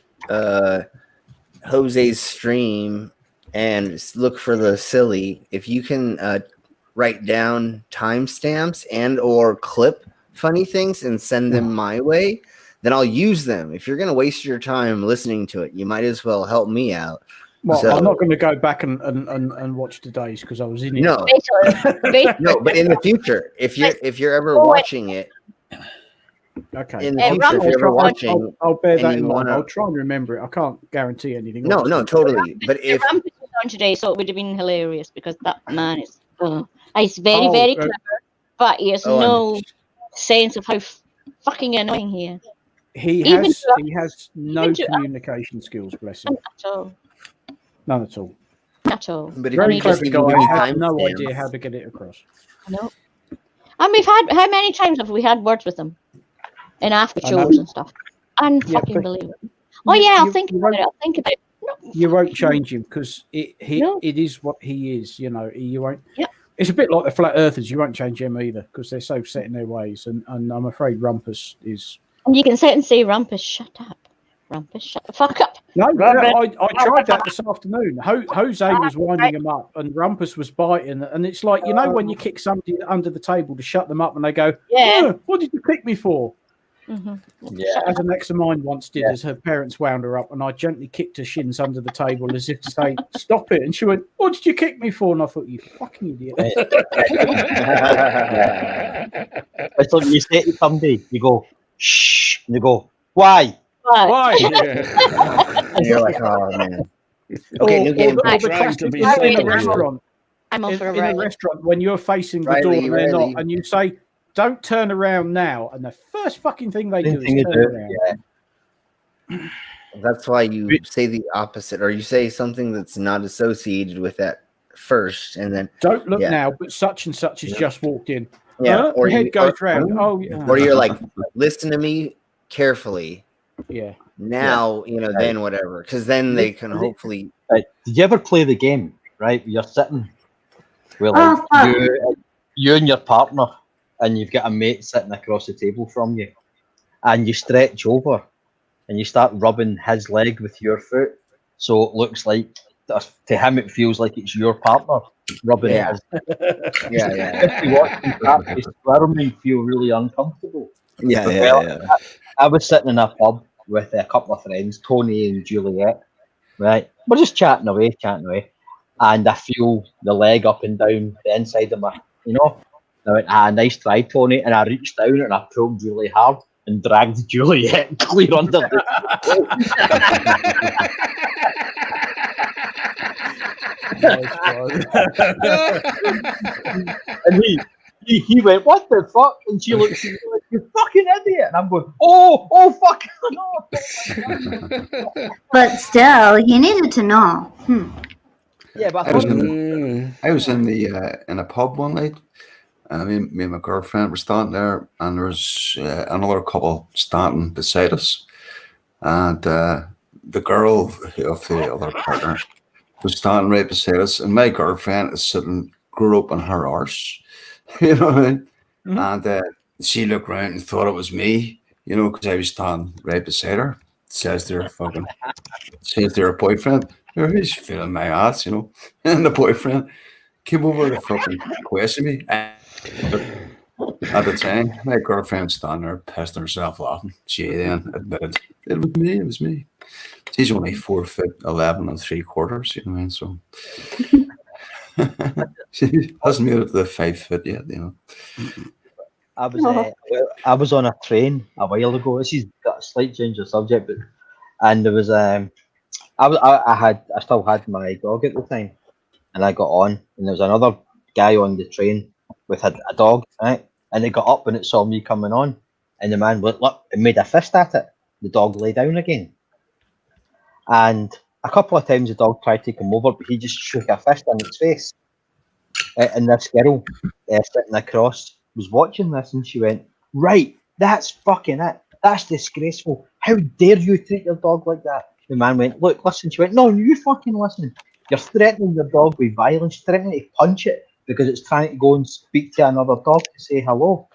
Jose's stream and look for the silly, if you can write down timestamps and or clip funny things and send them my way, then I'll use them. If you're going to waste your time listening to it, you might as well help me out. Well, I'm not going to go back and watch today's because I was in it. No, no, but in the future, if you're ever watching it, okay. in the future, if you're ever watching, I'll bear that in mind. I'll try and remember it. I can't guarantee anything. No, totally. But if Rumpus was on today, so it would have been hilarious because that man is he's very, very clever, but he has no sense of how fucking annoying he is. He has no communication skills, bless him. None at all. At all. But very clever guy. I have no idea how to get it across. No. And we've had how many times have we had words with him in after shows and stuff? Unfucking believable. Oh yeah, I'll think about it. I'll think about it. You won't change him because it is what he is. You know, you won't. Yeah. It's a bit like the flat earthers. You won't change them either because they're so set in their ways. And I'm afraid Rumpus is. And you can sit and say, Rumpus, shut up. Rumpus, shut the fuck up. No, I tried that this afternoon. Jose was winding him up and Rumpus was biting. And it's like, you know, when you kick somebody under the table to shut them up and they go, what did you kick me for? Mm-hmm. Yeah. As an ex of mine once did, as her parents wound her up and I gently kicked her shins under the table as if to say, stop it. And she went, what did you kick me for? And I thought, you fucking idiot. It's like you say to somebody, you go, shh, and they go, why? Why? And you're like, oh man. Okay, new game. In a restaurant, when you're facing the door and they're not, and you say, don't turn around now, and the first fucking thing they do is turn around. Yeah. That's why you say the opposite, or you say something that's not associated with that first, and then don't look now, but such and such has just walked in. Yeah, or your head goes round. Oh, yeah. Or you're like, listen to me carefully. Yeah. Now, you know, then whatever, because then they can hopefully. Did you ever play the game? Right, you're sitting, with you and your partner, and you've got a mate sitting across the table from you, and you stretch over, and you start rubbing his leg with your foot, so it looks like to him it feels like it's your partner rubbing his. Yeah. If you watch that, it's squirming, feel really uncomfortable. Yeah. I was sitting in a pub with a couple of friends, Tony and Juliet. Right, we're just chatting away, and I feel the leg up and down the inside of my, you know. I went, nice try, Tony, and I reached down and I pulled really hard and dragged Juliet clear under the. And he went, what the fuck? And she looked at me like, you fucking idiot. And I'm going, oh, fuck. No. But still, he needed to know. Yeah, but I was in a pub one night. Me and my girlfriend were standing there, and there was another couple standing beside us. And the girl of the other partner was standing right beside us, and my girlfriend is sitting grew up on her arse. You know what I mean? Mm-hmm. And she looked around and thought it was me, you know, because I was standing right beside her. Says to her boyfriend, he's feeling my ass, you know. And the boyfriend came over to fucking question me. But at the time, my girlfriend was standing there pissing herself laughing. She then admitted it was me. She's only 4'11" 3/4, you know what I mean? So she hasn't made it to the 5 foot yet, you know. I was on a train a while ago. This has got a slight change of subject, and there was I still had my dog at the time, and I got on, and there was another guy on the train with a dog, right? And they got up and it saw me coming on, and the man looked up and made a fist at it. The dog lay down again, and a couple of times the dog tried to come over, but he just shook a fist in its face. And this girl sitting across was watching this, and she went, right, that's fucking it. That's disgraceful. How dare you treat your dog like that? The man went, look, listen. She went, no, you fucking listen. You're threatening your dog with violence, threatening to punch it because it's trying to go and speak to another dog to say hello,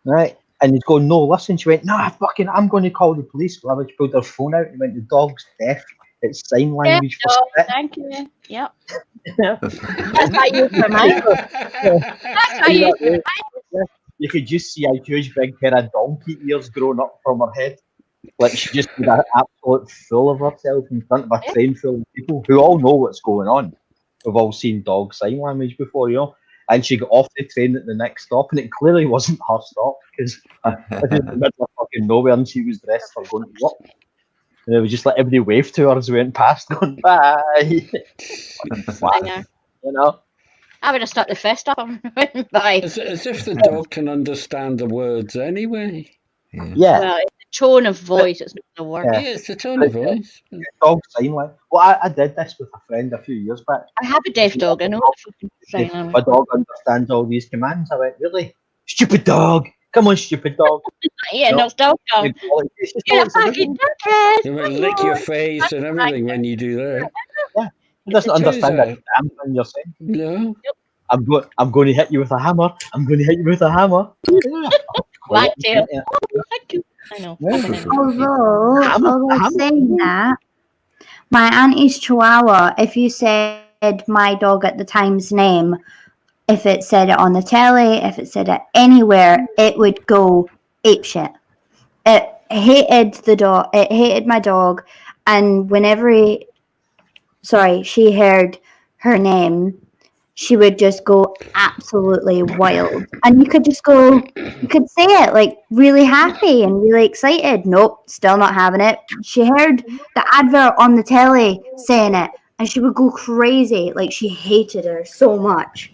right? And he's going, no, listen. She went, I'm going to call the police. Well, she pulled her phone out and went, the dog's deaf. It's sign language for spit. Thank you. Yep. That's how you for mine. That's how you for mine. you could just see a huge big pair of donkey ears growing up from her head. Like she just did an absolute fool of herself in front of a train full of people who all know what's going on. We've all seen dog sign language before, you know. And she got off the train at the next stop, and it clearly wasn't her stop because it was in the middle of fucking nowhere, and she was dressed for going to work. And it was just like everybody waved to her as we went past, going bye. You know. I would have stuck the fist up and went by. As if the dog can understand the words anyway. Yeah. Well, it's the tone of voice. It's not the word. Yeah, it's the tone of voice. Dog sign language. Well, I did this with a friend a few years back. I have a deaf dog. I know what the fucking sign language. My dog understands all these commands. I went, really? Stupid dog. Come on, stupid dog. Yeah, no, dog dog. You're a fucking dickhead. You will lick your face and everything when you do that. Yeah. He doesn't understand that damn thing you're saying. No. I'm going to hit you with a hammer. I'm going to hit you with a hammer. Black tail. I know. Although saying that, my auntie's Chihuahua, if you said my dog at the time's name, if it said it on the telly, if it said it anywhere, it would go apeshit. It hated the dog. It hated my dog, and whenever she heard her name, she would just go absolutely wild. And you could just go, you could say it like really happy and really excited. Nope, still not having it. She heard the advert on the telly saying it, and she would go crazy. Like she hated her so much.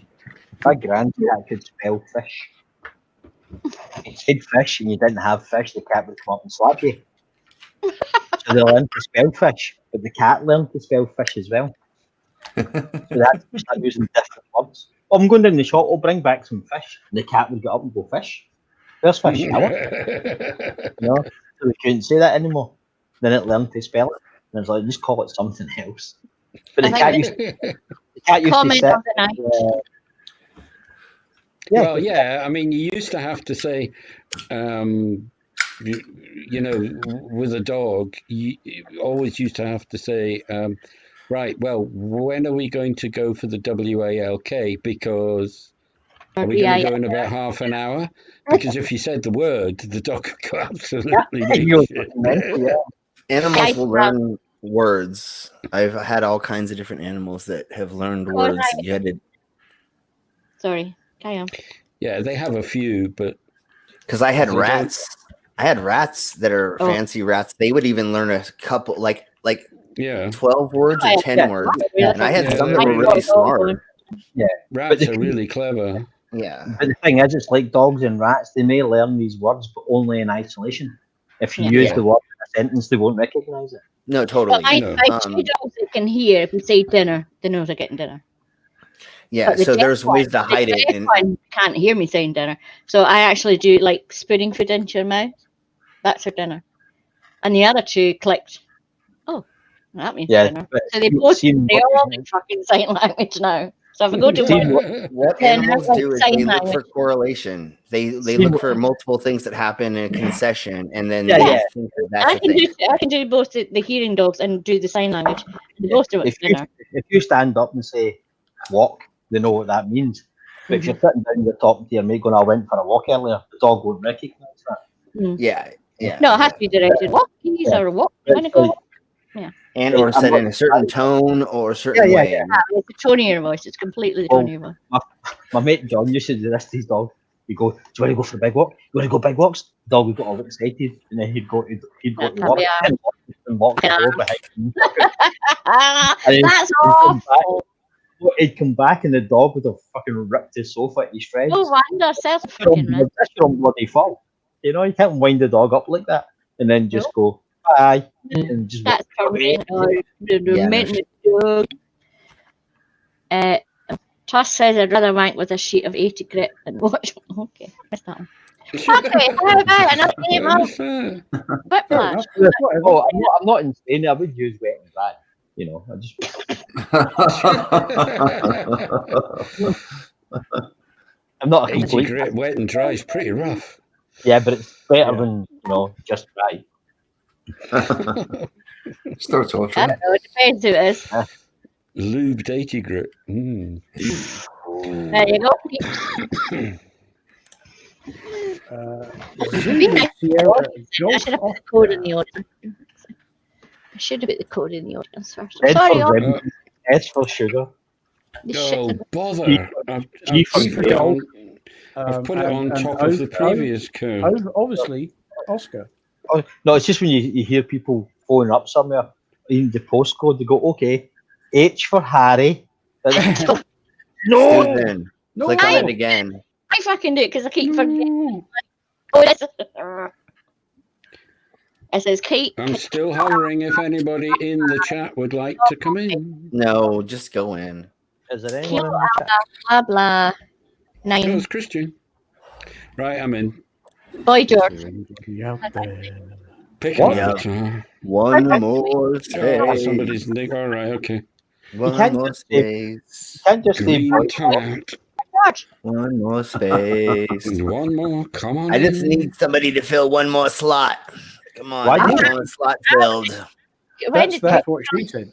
My grandcat could spell fish. If you said fish and you didn't have fish, the cat would come up and slap you. So they learned to spell fish, but the cat learned to spell fish as well. So that's start using different words. Oh, I'm going down the shop, I'll bring back some fish. And the cat would get up and go, fish? Where's fish? You know? So they couldn't say that anymore. Then it learned to spell it. And it's like, just call it something else. But the cat used to sit. Well, yeah, I mean, you used to have to say, you know, with a dog, you always used to have to say, right, well, when are we going to go for the WALK? Because are we going to go in about half an hour? Because if you said the word, the dog would go absolutely shit. Animals will learn words. I've had all kinds of different animals that have learned words. You had to... Sorry, carry on. Yeah, they have a few, but... Because I had rats. I had rats that are fancy rats. They would even learn a couple, like 12 words or 10 words. And I had some that were really smart. Yeah, rats are really clever. Yeah. But the thing is, it's like dogs and rats. They may learn these words, but only in isolation. If you use the word in a sentence, they won't recognise it. No, totally. Well, I two dogs that can hear. If we say dinner, they know they're getting dinner. Yeah, so there's ways to hide it. And one can't hear me saying dinner. So I actually do like spooning food into your mouth. That's her dinner. And the other two clicked. Oh, that means dinner. So they both, they all in fucking sign language now. So if I go to one, what animals do is they look for correlation. They look for multiple things that happen in a concession, and then think that's I can do both the hearing dogs and do the sign language. Both do it dinner. If you stand up and say walk, they know what that means. But if you're sitting down, you're talking to your mate going, I went for a walk earlier, the dog won't recognise that. Yeah. No, it has to be directed. Walk, please, or walk. You want to go? Yeah. And or said in a certain tone or a certain way. Yeah. It's the tone of your voice. It's completely the tone of your voice. My mate John used to do this to his dog. He'd go, do you want to go for a big walk? You want to go big walks? The dog would get all excited, and then he'd go to walk and walk the door behind him. That's awful. He'd come back and the dog would have fucking ripped his sofa at his friends. No wonder, that's fucking right. That's your bloody fault. You know, you can't wind the dog up like that and then just go, bye. And just that's correct. Tuss says I'd rather wank with a sheet of 80 grit than watch. Okay, that's that one. Okay, how about another game of Piplash? I'm not insane. I would use wet and dry. You know, I just. I'm not a complete. Great wet and dry is pretty rough. Yeah, but it's better than just dry. Starts off. I don't know. It depends who it is. Lubed 80 grit. There you go. Zulu Sierra I should have put the code in the audience. I should have put the code in the audience first. I'm Ed sorry, for audience. Red, S for sugar. Oh, Shit. bother. G for I've put it gold. on, I've put it on and top of the previous code. Obviously, Oscar. Oh, no, it's just when you hear people phoning up somewhere, even the postcode, they go, okay, H for Harry. No! Susan, click on it again. I fucking do it because I keep forgetting. Oh, that's it says Kate. I'm still hovering if anybody in the chat would like to come in. No, just go in. Is there anyone in the chat? Blah blah. 9. No, it's Christian. Right, I'm in. Boy George. Picking What? up the guitar. One more Oh, space. somebody's nick. All right, okay. One more space. You can't just Green leave. tongue out. One more space. And one more. Come on. I just in. need somebody to fill one more slot. Come on, Why I do you- want a slot filled. That's what she said.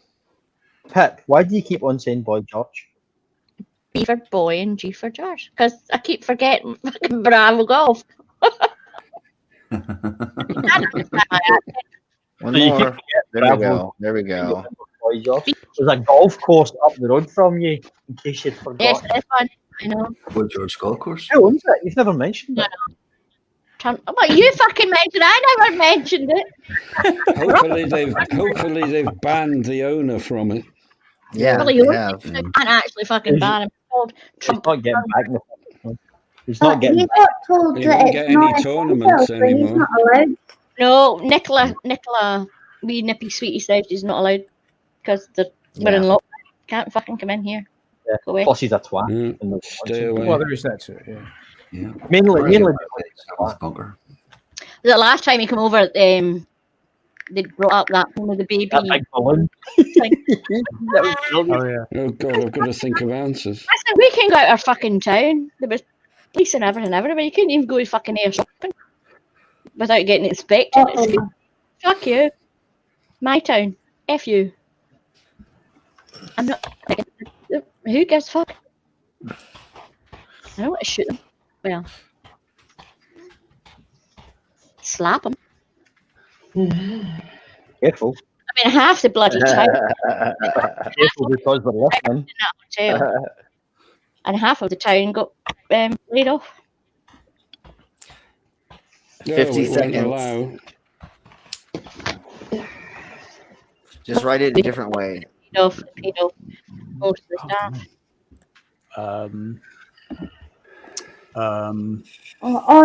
Pip, why do you keep on saying Boy George? B for boy and G for George. Because I keep forgetting fucking Bravo Golf. One So you more. keep There we Bravo. go. There we go. Boy George. There's a golf course up the road from you, in case you'd forgot. Yes, that's fun. I know. Wood George Golf Course. Who owns it? You've never mentioned it. Well, you fucking mentioned it. I never mentioned it. Hopefully they've banned the owner from it. Yeah, Well, they you have. can't actually fucking ban him. He's not getting back. He's not getting He back. got told He that won't it's get any not essential, tournaments so he's anymore. not allowed. No, Nicola, wee nippy sweetie said she's not allowed because we're in Yeah. lockdown. Can't fucking come in here. Yeah. Go away. Plus, he's a twat. Stay away. Well, there is that to it. Yeah. Yeah. Mainly. Bunker. The last time he came over, they brought up that one with the baby. That big balloon. That was brilliant. Oh yeah. Oh God, I've got to think of answers. I said we can go out our fucking town. There was police and everything everywhere. You couldn't even go to fucking air shopping without getting inspected. It's good. Fuck you. My town. F you. I'm not. Who gives a fuck? I don't want to shoot them. Well, slap them. Careful. I mean, half the bloody town Careful because they're listening. in that hotel, and half of the town got laid off. 50 we won't seconds. allow. Just write it a different way. Paid off most of the staff. Oh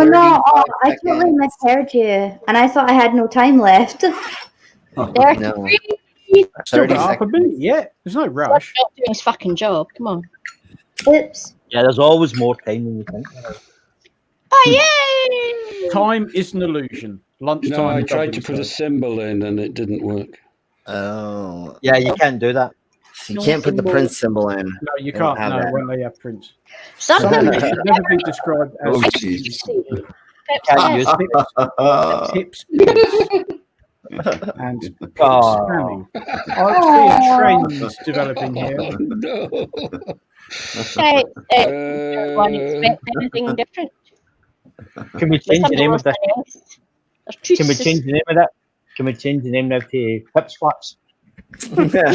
no! Oh, I totally misheard you, and I thought I had no time left. There's No. Still 30 got half a seconds. minute yet. There's no rush. not doing his fucking job. Come on. Oops. Yeah, there's always more time than you think. Oh yay! Time is an illusion. Lunchtime. No, I in tried to Dublin, put a so- symbol in and it didn't work. Oh. Yeah, you can't do that. You No can't put the symbol. Prince symbol in. No, you They don't can't. have No, that. when they have prints. Something Something should never be described as Oh, Jesus. Can't use it. tips and Oh. spamming. I see a trend developing here. No. Okay, everyone expect anything different. Can we change the name of this? There's two Can we change the name of that? Can we change the name now to Pips Flaps? Oh, dear.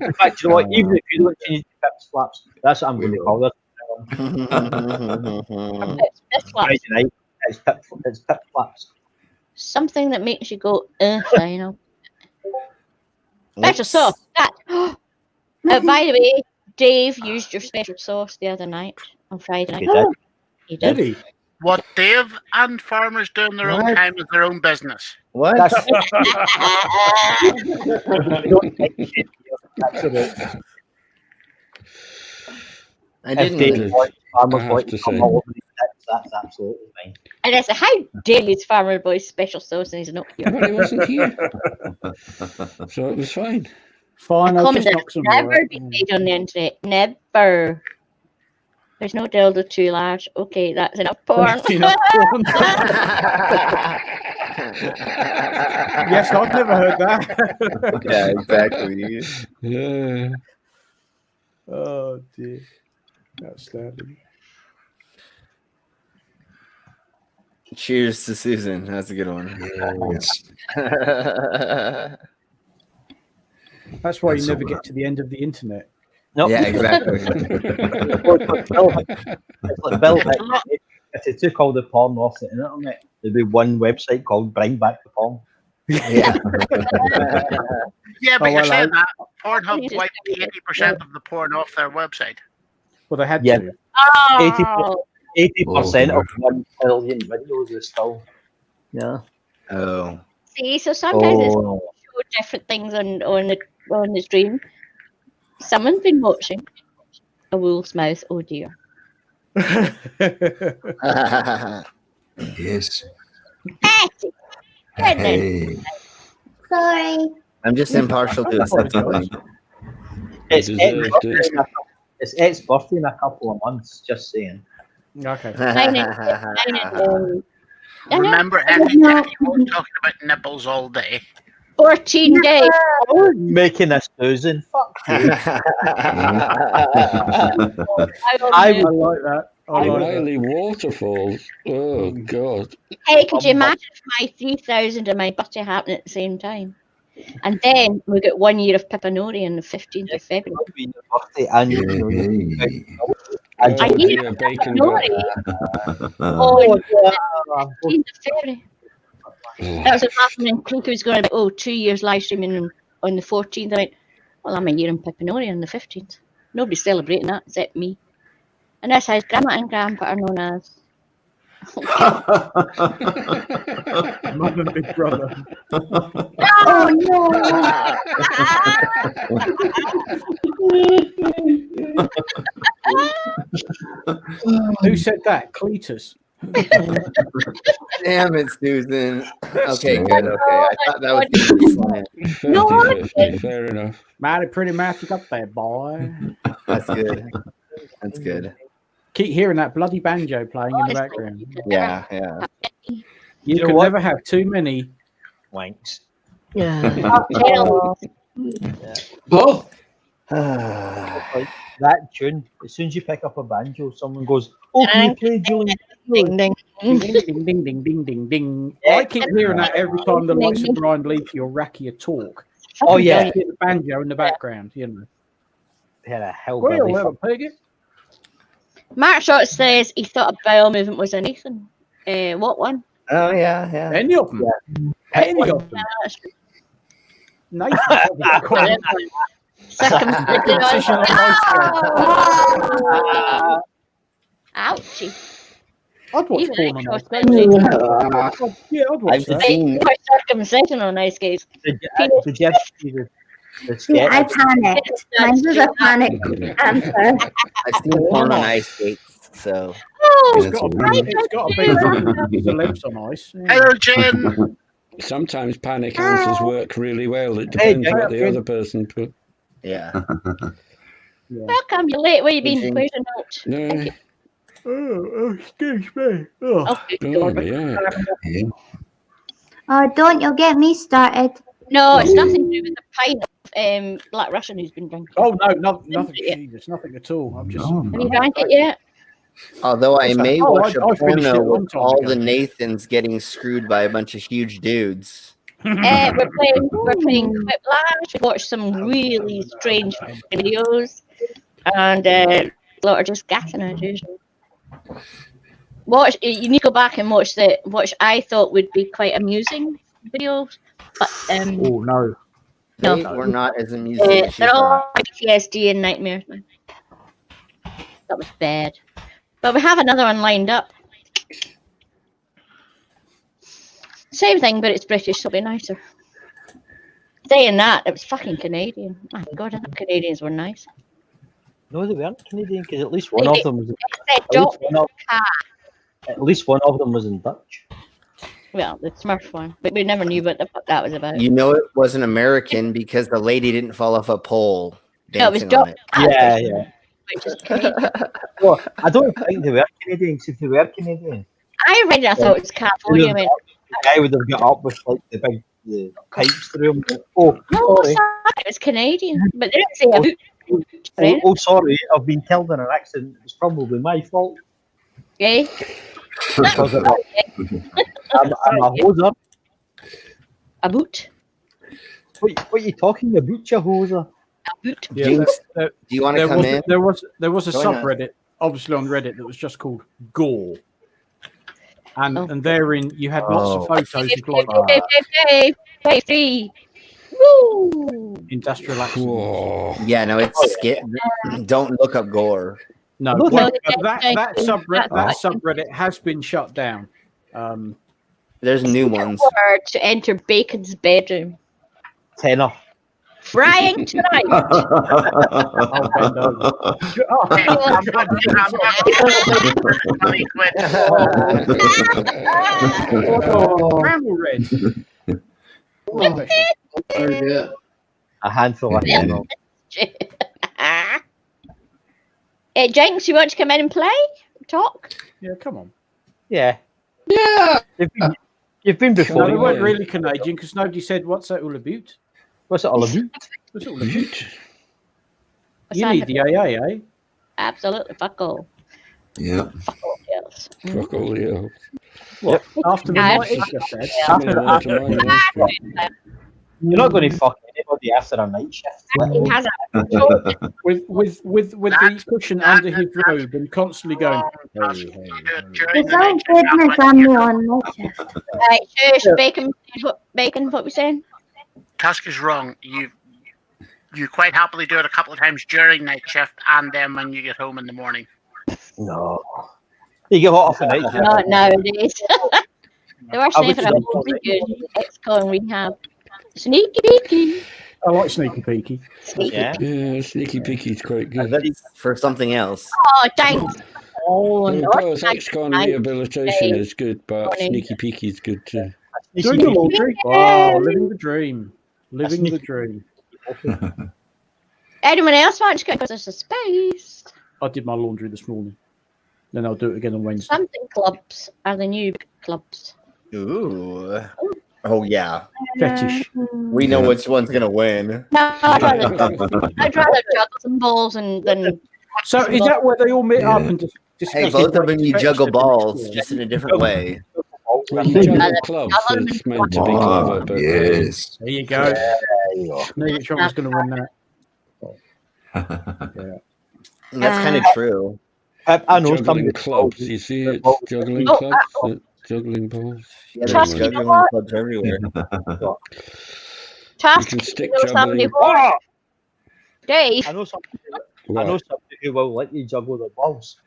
In fact, you know what? Even if you don't change it to Pips Flaps, that's what I'm going to call this. It's Friday night. It's Pip Flaps. something that makes you go, final. Special sauce. That. By the way, Dave used your special sauce the other night on Friday night. He did. He did. Did he? What Dave and farmers do in their own What? time is their own business. What? That's it. I If didn't. Dave wants Farmer's I Boy have to to come say. all over these tips, that's absolutely fine. And I said, how dare you use Farmer Boy's special sauce and he's not here? But he wasn't here. So it was fine. Fine, I'll Comment just that knock some never more. been made on the internet. Never. There's no dildo too large. Okay, that's enough porn. Enough porn. Yes, I've never heard that. Yeah, exactly. Yeah. Oh dear. Outstanding. Cheers to Susan. That's a good one. Yes. That's why That's you never all get to the end of the internet. Nope. Yeah, exactly. It's like Bill, if they took all the porn off the internet, there'd be one website called Bring Back the Porn. Yeah. Yeah, but Oh, you're well, saying that Pornhub wiped 80% of the porn off their website. Well, they had Yeah. to. 80% of 1 billion videos is still. Yeah. Oh. See, so sometimes it's Oh. show different things on the stream. Someone's been watching a wolf's mouth. Oh dear. Yes. Hey. Sorry. I'm just impartial to accepting. It's Ed's birthday in a couple of months, just saying. Okay. Remember, Eddie was talking about nipples all day. 14 days. Making a Susan. Fuck you. I like that. Riley Waterfalls. Oh, God. Hey, could you imagine if my 3,000 and my birthday happened at the same time? And then we got 1 year of Pipinori on the 15th of February. And I need a Pipinori on the 15th of February. That was what happened, and Clinky was going about, 2 years live streaming on the 14th. I went, well, I'm a year in Pipinori on the 15th. Nobody's celebrating that except me. And that's how Grandma and Grandpa are known as. Mum and Big Brother. Oh no! Who said that? Cletus. Damn it, Susan. Okay, good. Okay, I thought that was No, 50-50, fair enough. Mighty pretty math you got there, boy. That's good. That's good. Keep hearing that bloody banjo playing in the background. Yeah, yeah. You can never have too many wanks. Yeah. Both. Like that tune, as soon as you pick up a banjo, someone goes, "Oh, can you play Julie?" Ding ding ding ding ding ding ding ding ding. I keep hearing that every time the likes of Brian Leafy or Rakia talk. Oh yeah, the banjo in the background, you know. Had a hell. Well, little piggy. Mark Short says he thought a bowel movement was a Nathan. What one? Oh yeah, yeah. Any of them. Yeah. Any of them. Nathan. Ouchie. I'd watch porn on Ice Skates. Yeah, I'd watch that. Circumcision on Ice Skates. Did you ever see the sketch? I panicked. Mine was a panic answer. I've seen porn on ice skates, so. It's got to be the lips on ice. Yeah. Hello, Jen. Sometimes panic answers work really well. It depends what the other person put. Yeah. Welcome, you're late. Where you been? Where's your note? No. Oh, excuse me. Oh, yeah. Oh, don't you get me started. No, it's nothing to do with the pint of Black Russian who's been drinking. Oh, no, nothing. Jesus, nothing at all. I'm just. Have you drank it yet? Although I may watch a I finished it porno a long with time all ago. the Nathans getting screwed by a bunch of huge dudes. We're playing Piplash. We watched some really strange videos, and a lot of just gassing as usual. You need to go back and watch what I thought would be quite amusing videos, but oh no, They were not as amusing as she they're all thought. PTSD and nightmares. That was bad, but we have another one lined up. Same thing, but it's British, so it'll be nicer. Saying that, it was fucking Canadian. My God, I thought Canadians were nice. No, they weren't Canadian because at least one of them was. At least one of them was in Dutch. Well, the Smurf one, but we never knew what the fuck that was about. You know it wasn't American because the lady didn't fall off a pole No, it was dancing on it. Yeah. Which is Canadian. Well, I don't think they were Canadians. If they were Canadian, I read it, I thought it was California. the guy would have got up with like the pipes through him. Oh, No, sorry. it was Canadian, but they didn't say a hoot. sorry, I've been killed in an accident. It's probably my fault. Okay. Because I'm a hoser. A boot. What are you talking about, you hoser? Yeah, Jinx, do you want to come in? There was a Join us. subreddit, obviously on Reddit, that was just called Gore, and therein you had lots of photos of like Woo! industrial accidents. Yeah, no, it's skit. Don't look up gore. No, No, well, that's that fine. subreddit has been shut down. There's new ones. Word to enter Bacon's bedroom. Tenor. Frying tonight. I'll bend over. Bramble Red. A handful of tenor. Jinx, you want to come in and play? Talk? Yeah, come on. Yeah. Yeah. You've been before. No, they weren't really Canadian because nobody said what's that all about. What's it all about? What's it all about? You that need the AA, eh? Absolutely, fuck all. Yeah. Fuck all else. Fuck all else. What? After the night, it's just said. You're not going to fuck anybody after a night shift. He has with the cushion under his robe and constantly going. Hey, hey. It's all goodness on me on night shift. Right, shush, Bacon, what we saying? Tusk is wrong. You quite happily do it a couple of times during night shift and then when you get home in the morning. No. You get off a night shift. Not nowadays. They were saying for a would whole good ex-con rehab. Sneaky peeky. I like sneaky peeky. Yeah, sneaky peeky is quite good. For something else. Oh, thanks. Oh, Of no. course, ex-con rehabilitation is good, but sneaky peeky is good too. Doing the laundry? Wow, living the dream. Living the dream. Anyone else want to go? Because there's a space. I did my laundry this morning. Then I'll do it again on Wednesday. Something clubs are the new clubs. Ooh. Oh yeah. Fetish. We know which one's gonna win. No, I'd rather juggle some balls than. So is that where they all meet up and discuss? Hey, both of them you juggle balls, just in a different way. Well, you juggle clubs. It's meant to be clever, but yes. There you go. Know which one was going to win that. And that's kind of true. I know juggling clubs. You see, it's juggling clubs. Juggling balls. Yeah, there's juggling clubs everywhere. Task, you can stick you know juggling. Dave. I know somebody who will let you juggle the balls.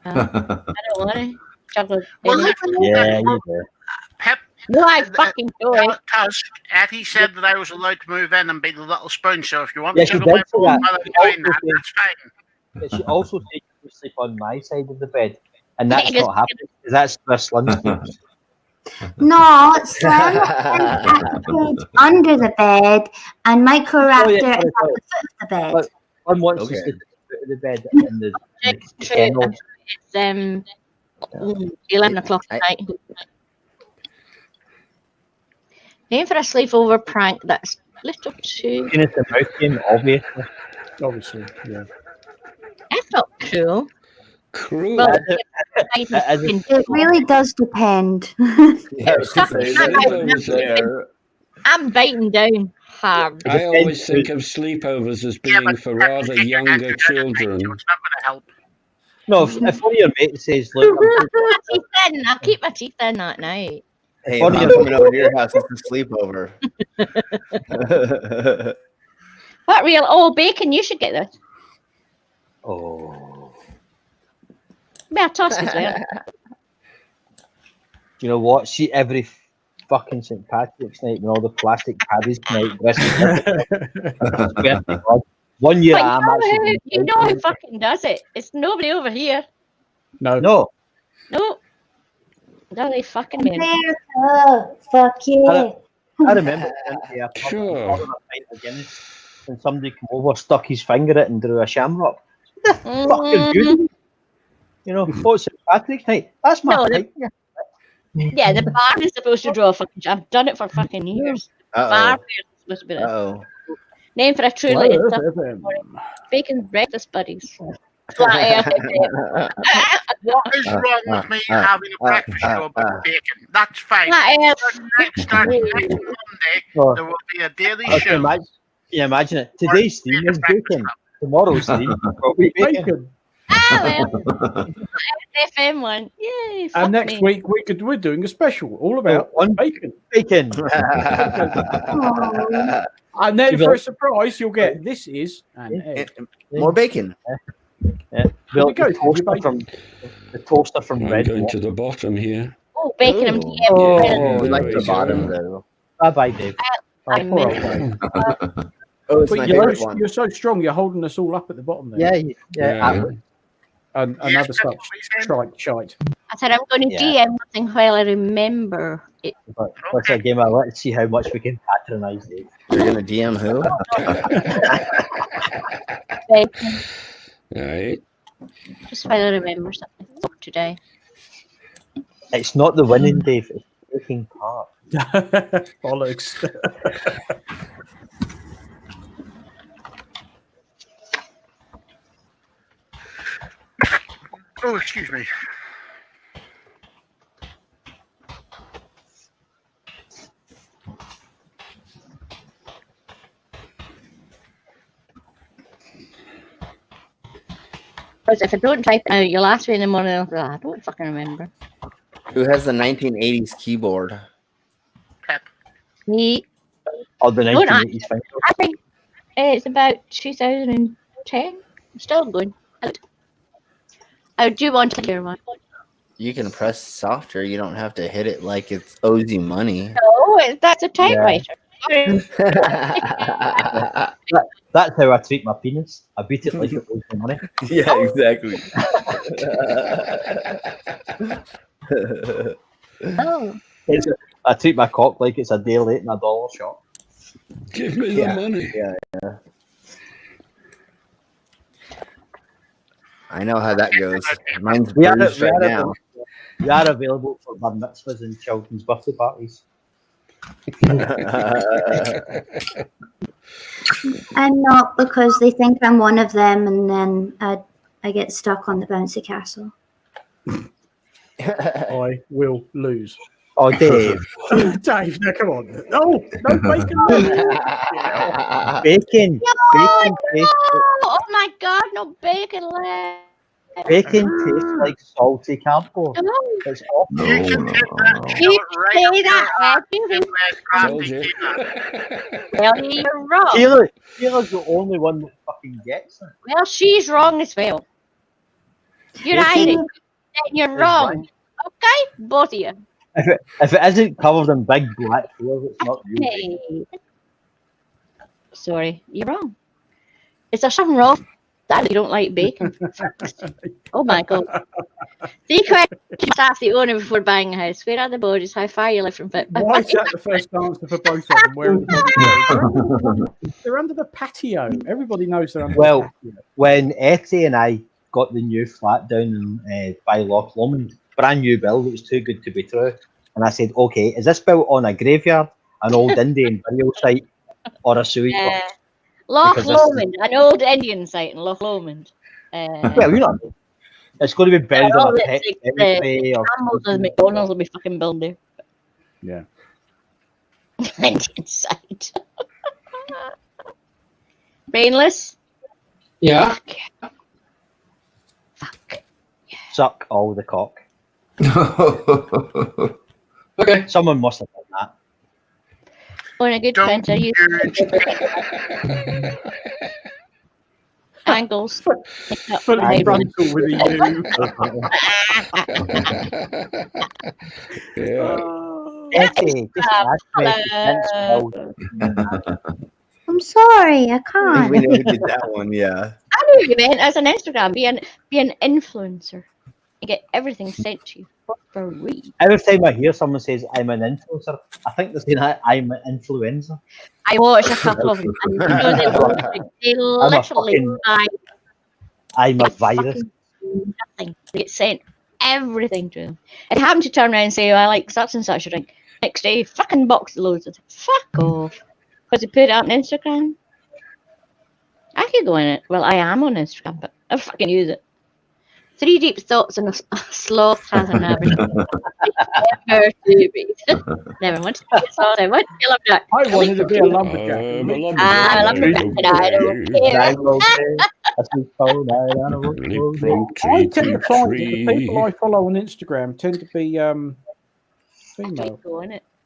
I don't want to juggle. Yeah, you do. Pep. No, I fucking do it. Tusk, Etty said that I was allowed to move in and be the little spoon, so if you want Yeah, to she juggle my did say balls that. while I'm doing that, that's fine. But she also said you sleep on my side of the bed. And that's not happening because that's where Slim sleeps. No, Slim is under the bed, and Microraptor is at the foot of the bed. But Slim wants to sleep at the foot of the bed in the kennel. It's 11 o'clock at night. Name for a sleepover prank that's little too. Penis and mouth game, obviously. Obviously, yeah. That's not cool. Cruel. Well, It really does depend. I'm biting down hard. I always think of sleepovers as being for rather younger children. No, if one of your mates says, look, I'll keep my teeth in that night. Hey, if I'm coming over to your house, it's a sleepover. What real? Oh, Bacon, you should get this. Oh. Better Tusk as well. You know what? See, every fucking St. Patrick's night when all the plastic paddies come out. 1 year, But you know who fucking does it? It's nobody over here. No. No. They fucking mean. America, fuck yeah. I remember when somebody came over, stuck his finger in it and drew a shamrock. Fucking good. You know, what's St. Patrick's night? That's my night. Yeah, the bar is supposed to draw a fucking. I've done it for fucking years. Bar is supposed to be there. Name for a truly bacon breakfast buddies. Flat earth. What is wrong with me having a breakfast show about bacon? That's fine. Starting next Monday, there will be a daily show. Imagine it. Today's stream is bacon. Tomorrow's stream will be bacon. FM one. Yay. And next week we're doing a special all about bacon. Bacon. And then for a surprise, you'll get this is an egg. More bacon. Yeah. The toaster from I'm Red. going to the bottom here. Oh, bacon and We ham. like the bottom though. Bye bye, Dave. Oh, it's my favorite one. You're so strong. You're holding us all up at the bottom there. Yeah. And another stuff. Shite. I said I'm going to DM nothing while I remember it. But what's that game? Let's see how much we can patronize Dave. You're gonna DM who? Bacon. Right. Just while I remember something for today. It's not the winning, Dave. It's taking part. Bollocks. Oh, excuse me. Because if I don't type it out, you'll ask me in the morning. I don't fucking remember. Who has the 1980s keyboard? Me. Oh, the 1980s thing. I think it's about 2010. I'm still going. I do want to hear one. You can press softer. You don't have to hit it like it owes you money. No, that's a typewriter. That's how I treat my penis. I beat it like it owes me money. Yeah, exactly. I treat my cock like it's a day late in a dollar shop. Give me the money. Yeah. I know how that goes. Mine's bruised right now. We are available for bar mitzvahs and children's birthday parties. I'm not, because they think I'm one of them, and then I get stuck on the bouncy castle. I will lose. Oh, Dave. Dave, now come on. No bacon. Bacon. Bacon tastes. Oh my God, no bacon left. Bacon tastes like salty cardboard. It's awful. You can take that shot Well, you're wrong. Kayla's the only one that fucking gets it. Well, she's wrong as well. You're Irish. Then you're wrong. Okay, both of you. If it isn't covered in big black hairs, it's not you. Hey. Sorry, you're wrong. Is there something wrong that you don't like bacon? Oh my God. 3 questions ask the owner before buying a house. Where are the bodies? How far you live from it? Why is that the first answer for both of them? Where are the bodies? They're under the patio. Everybody knows they're under the patio. When Etty and I got the new flat down in by Loch Lomond, brand new build, it was too good to be true. And I said, okay, is this built on a graveyard, an old Indian burial site, or a sewage box? Loch Lomond, an old Indian site in Loch Lomond. Well, you know, it's going to be buried on a pet cemetery. McDonald's will be fucking built there. Yeah. Indian site. Brainless? Yeah. Fuck. Suck all the cock. Okay. Someone must have done that. On a good printer, you angles. Fully frontal with you. Etty, I'm sorry, I can't. We never did that one, yeah. I knew you meant as an Instagram, be an influencer. You get everything sent to you for free. Every time I hear someone says I'm an influencer, I think they're saying I'm an influencer. I watch a couple of them. They literally buy. I'm a virus. Nothing. They get sent everything to them. It happened to turn around and say, I like such and such a drink. Next day, fucking box loads of it. Fuck off. Because they put it out on Instagram. you go in it? Well, I am on Instagram, but I fucking use it. 3 deep thoughts and a sloth has an average. Never to be. Never want to be a sloth. I want to be a lumberjack. I wanted to be a lumberjack. I'm a lumberjack and I don't care. I tend to find that the people I follow on Instagram tend to be female.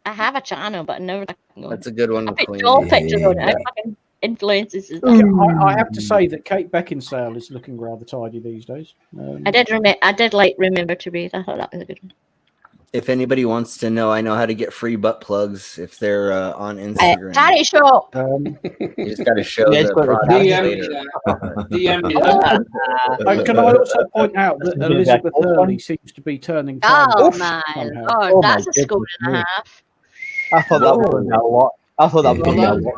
I have a channel, but I never. That's a good one. I put all pictures on it. I fucking influences. I have to say that Kate Beckinsale is looking rather tidy these days. I did remember to breathe. I thought that was a good one. If anybody wants to know, I know how to get free butt plugs if they're on Instagram. Charity shop. You just got to show the product later. Can I also point out that Elizabeth Hurley seems to be turning Oh trans my somehow. lord, that's a score and a half. I thought that was going to be a lot. I thought that was going to be a lot.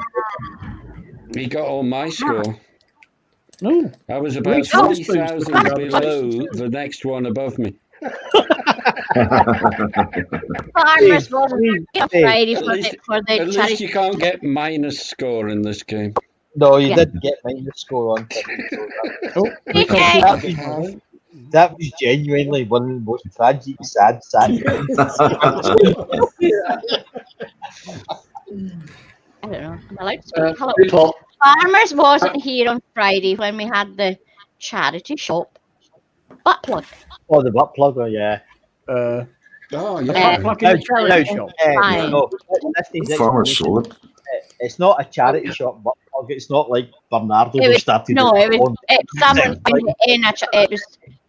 He got all my score. No. I was about 3,000 below the next one above me. Farmers wasn't Friday for the At least you can't get minus score in this game. No, you did get minus score on. That was genuinely one of the most tragic, sad I don't know. Am I allowed to speak? Hello. Farmers wasn't here on Friday when we had the charity shop butt plug. Oh, the butt plug, yeah. Oh, yeah. Butt plug in the charity shop. No, Farmers sold it. It's not a charity shop butt plug. It's not like Bernardo It was started. someone in it was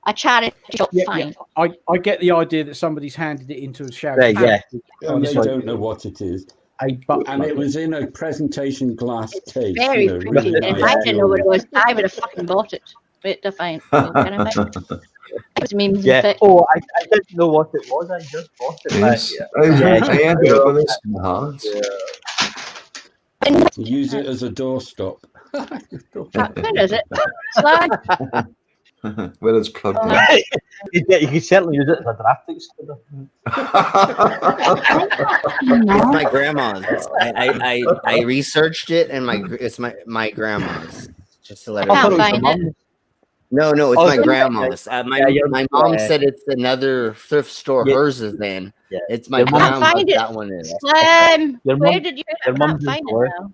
a charity shop. Fine. I get the idea that somebody's handed it into a charity. Yeah. And they don't know what it is. And it was in a presentation glass case. Very pretty. Really If I didn't know what it was, I would have fucking bought it. But to find. It was memes and fic. Oh, I didn't know what it was. I just bought it. Yes. I ended up with this in the hands. Use it as a doorstop. Where is it? Slide. Well, it's plugged in. You can certainly use it as a drafting scooter. It's my grandma's. I researched it, and it's my grandma's. Just to let her know. No, it's my grandma's. My mom said it's another thrift store. Hers is then. Yeah. It's my grandma's. That one is. Where did you not find it now?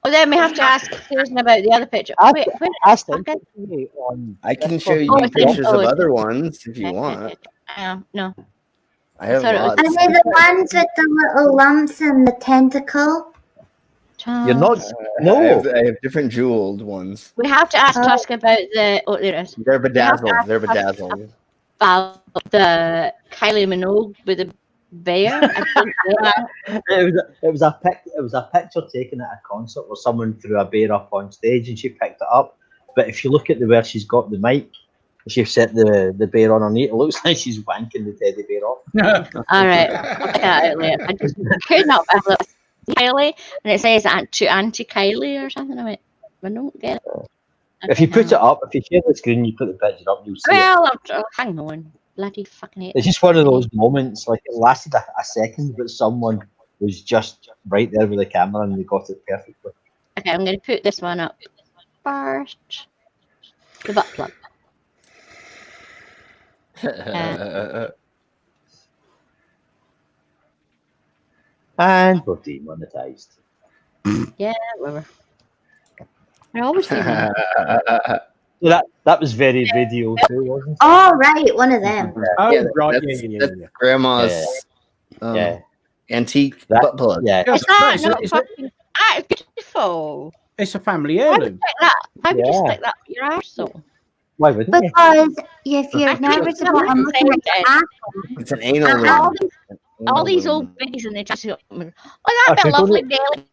Well, then we have to ask Susan about the other picture. I can show you pictures of other ones if you want. No. I have Are they the ones with the little lumps and the tentacle? You're not. No, I have different jeweled ones. We have to ask Tusk about the. Oh, there it is. They're bedazzled. They're bedazzled. About the Kylie Minogue with the bear. It was a picture taken at a concert where someone threw a bear up on stage and she picked it up. But if you look at where she's got the mic, she's set the bear on her knee. It looks like she's wanking the teddy bear off. All right. I just could not. Kylie, and it says to Auntie Kylie or something. I don't get it. If you put it up, if you share the screen, you put the picture up, you'll see it. Hang on. Bloody fucking hate. It's just one of those moments, like it lasted a second, but someone was just right there with the camera and they got it perfectly. Okay, I'm going to put this one up first. The butt plug. And we're demonetized. Yeah, whatever. I always do that. That was very video too, wasn't it? Oh, right, one of them. Right. That's Grandma's antique butt plug. Yeah. Is that not fucking beautiful? It's a family heirloom. Why would you stick that up your arsehole? Why wouldn't you? Because if you're nervous about looking at the apple, it's an anal ring. All these old biggies and they just go, oh, that's a lovely belly.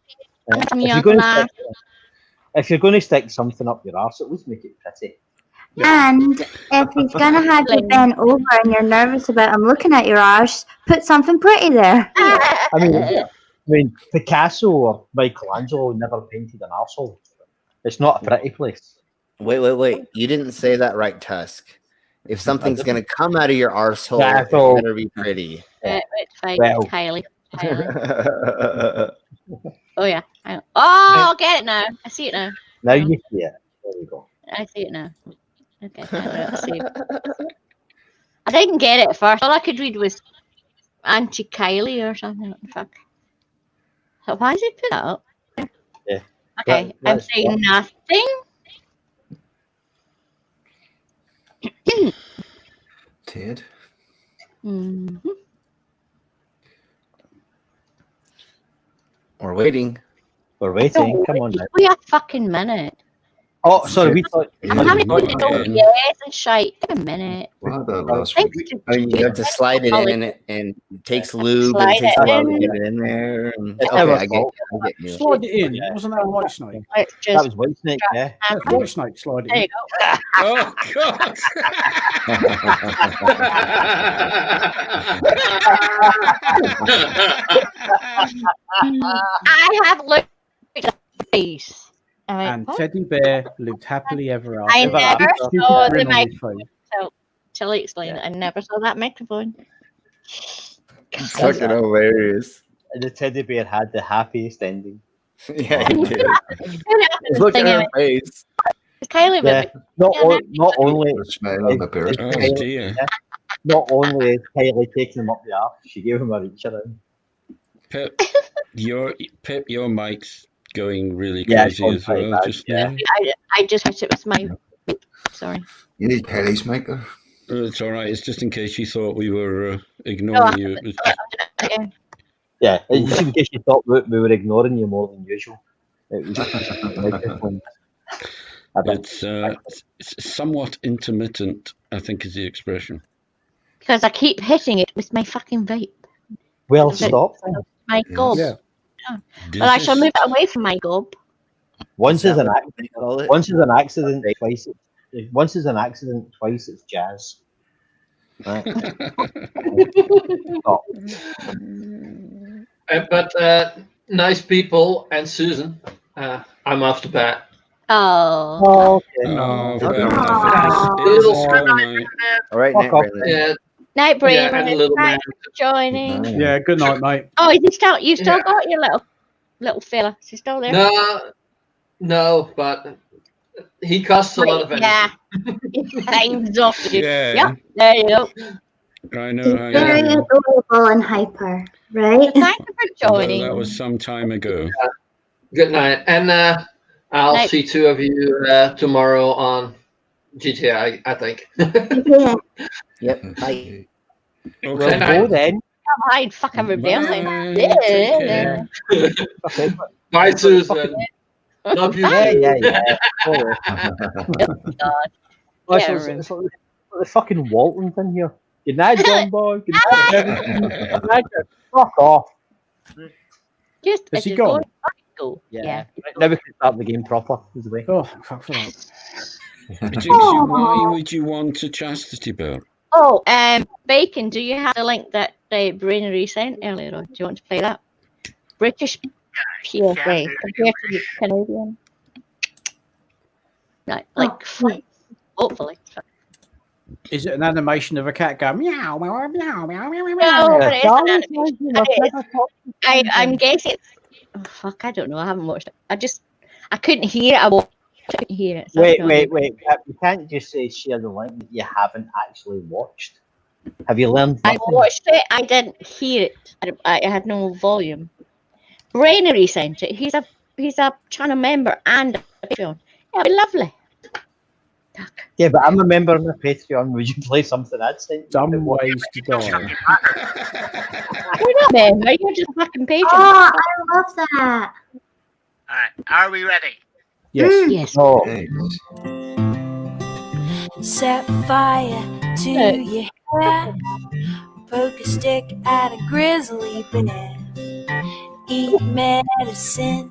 If you're going to stick something up your arse, at least make it pretty. And if he's going to have you bent over and you're nervous about him looking at your arse, put something pretty there. I mean, Picasso or Michelangelo never painted an arsehole. It's not a pretty place. Wait. You didn't say that right, Tusk. If something's going to come out of your arsehole, it better be pretty. Kylie. Oh yeah. Oh, get it now. I see it now. Now you see it. There we go. I see it now. Okay, let's see. I didn't get it at first. All I could read was Auntie Kylie or something. What the fuck? So why is it put up? Yeah. Okay, I'm saying nothing. Ted. Mm-hmm. We're waiting. We're waiting. Come on, Wait a fucking minute. Oh, sorry. We thought. I'm having to know yes and shite. Give a minute. You have to slide it in, and it takes lube, and it takes a while to get it in there. Okay, I get you. Slide it in. Wasn't that White Snake? That was White Snake, yeah. That's White Snake. Slide it in. There you go. Oh, God. I have looked at the face. And Teddy Bear lived happily ever after. I never saw the Grin on his face. microphone. So, Tilly explained it. I never saw that microphone. It's fucking hilarious. The teddy bear had the happiest ending. Yeah, he did. Look at her face. Kylie, Yeah. Not only smile on the bear. Oh, dear. Not only is Kylie taking him up the arse, she gave him a reach around. Pip, your mic's going really Yeah, crazy as well. bad, Just yeah. now. I just hit it with my. Sorry. You need Kelly's mic there. It's all right. It's just in case you thought we were ignoring you. It was just... Yeah, just in case you thought we were ignoring you more than usual. It was it's somewhat intermittent, I think is the expression. Because I keep hitting it with my fucking vape. Well, stop. My gob. Yeah. Oh. Well, I shall move it away from my gob. Once is an accident. Once is an accident. Twice. Once is an accident. Twice it's jazz. Right. Stop. But nice people and Susan, I'm off to bed. Oh. Okay. All right, Fuck off. Night. Night, Brady. Yeah, and a little man. Joining. Yeah, good night, mate. Oh, is he still? You still got your little fella? Is he still there? No, but he costs a lot of energy. Yeah. He exhausted. Yeah. Yep. There you go. I know. He's very adorable and hyper, right? Thank you for joining. That was some time ago. Good night, and I'll see two of you tomorrow on GTA. I think. Yeah. Yep. Bye. Okay. Go then. Come hide, fucking rebellion. Bye. Yeah. Bye, Susan. Love you. Yeah. God. It's like the fucking Waltons in here. Good night, John Boy. Good night. Fuck off. Just Is he gone? Go. Yeah. Now we can start the game proper. Is the way. Oh, fuck for that. Jinxie, why would you want a chastity belt? Oh, Bacon, do you have the link that Brainery sent earlier on? Do you want to play that? British PSA compared to Canadian. Like, hopefully. Is it an animation of a cat going meow, meow, meow, meow, meow, meow? No, but it is an animation. I'm guessing it's... Oh, fuck, I don't know. I haven't watched it. I couldn't hear it. I couldn't hear it. So Wait. You can't just say share the link that you haven't actually watched. Have you learned I nothing? watched it. I didn't hear it. I had no volume. Brainery sent it. He's a channel member and a Patreon. Yeah, it'd be lovely. Yeah, but I'm a member of the Patreon. Would you play something I'd sent? Dumb ways to die. You're not a member. You're just a fucking Patreon. Oh, I love that. Alright, are we ready? Yes. Yes. Oh. Set fire to your hair. Poke a stick at a grizzly bear. Eat medicine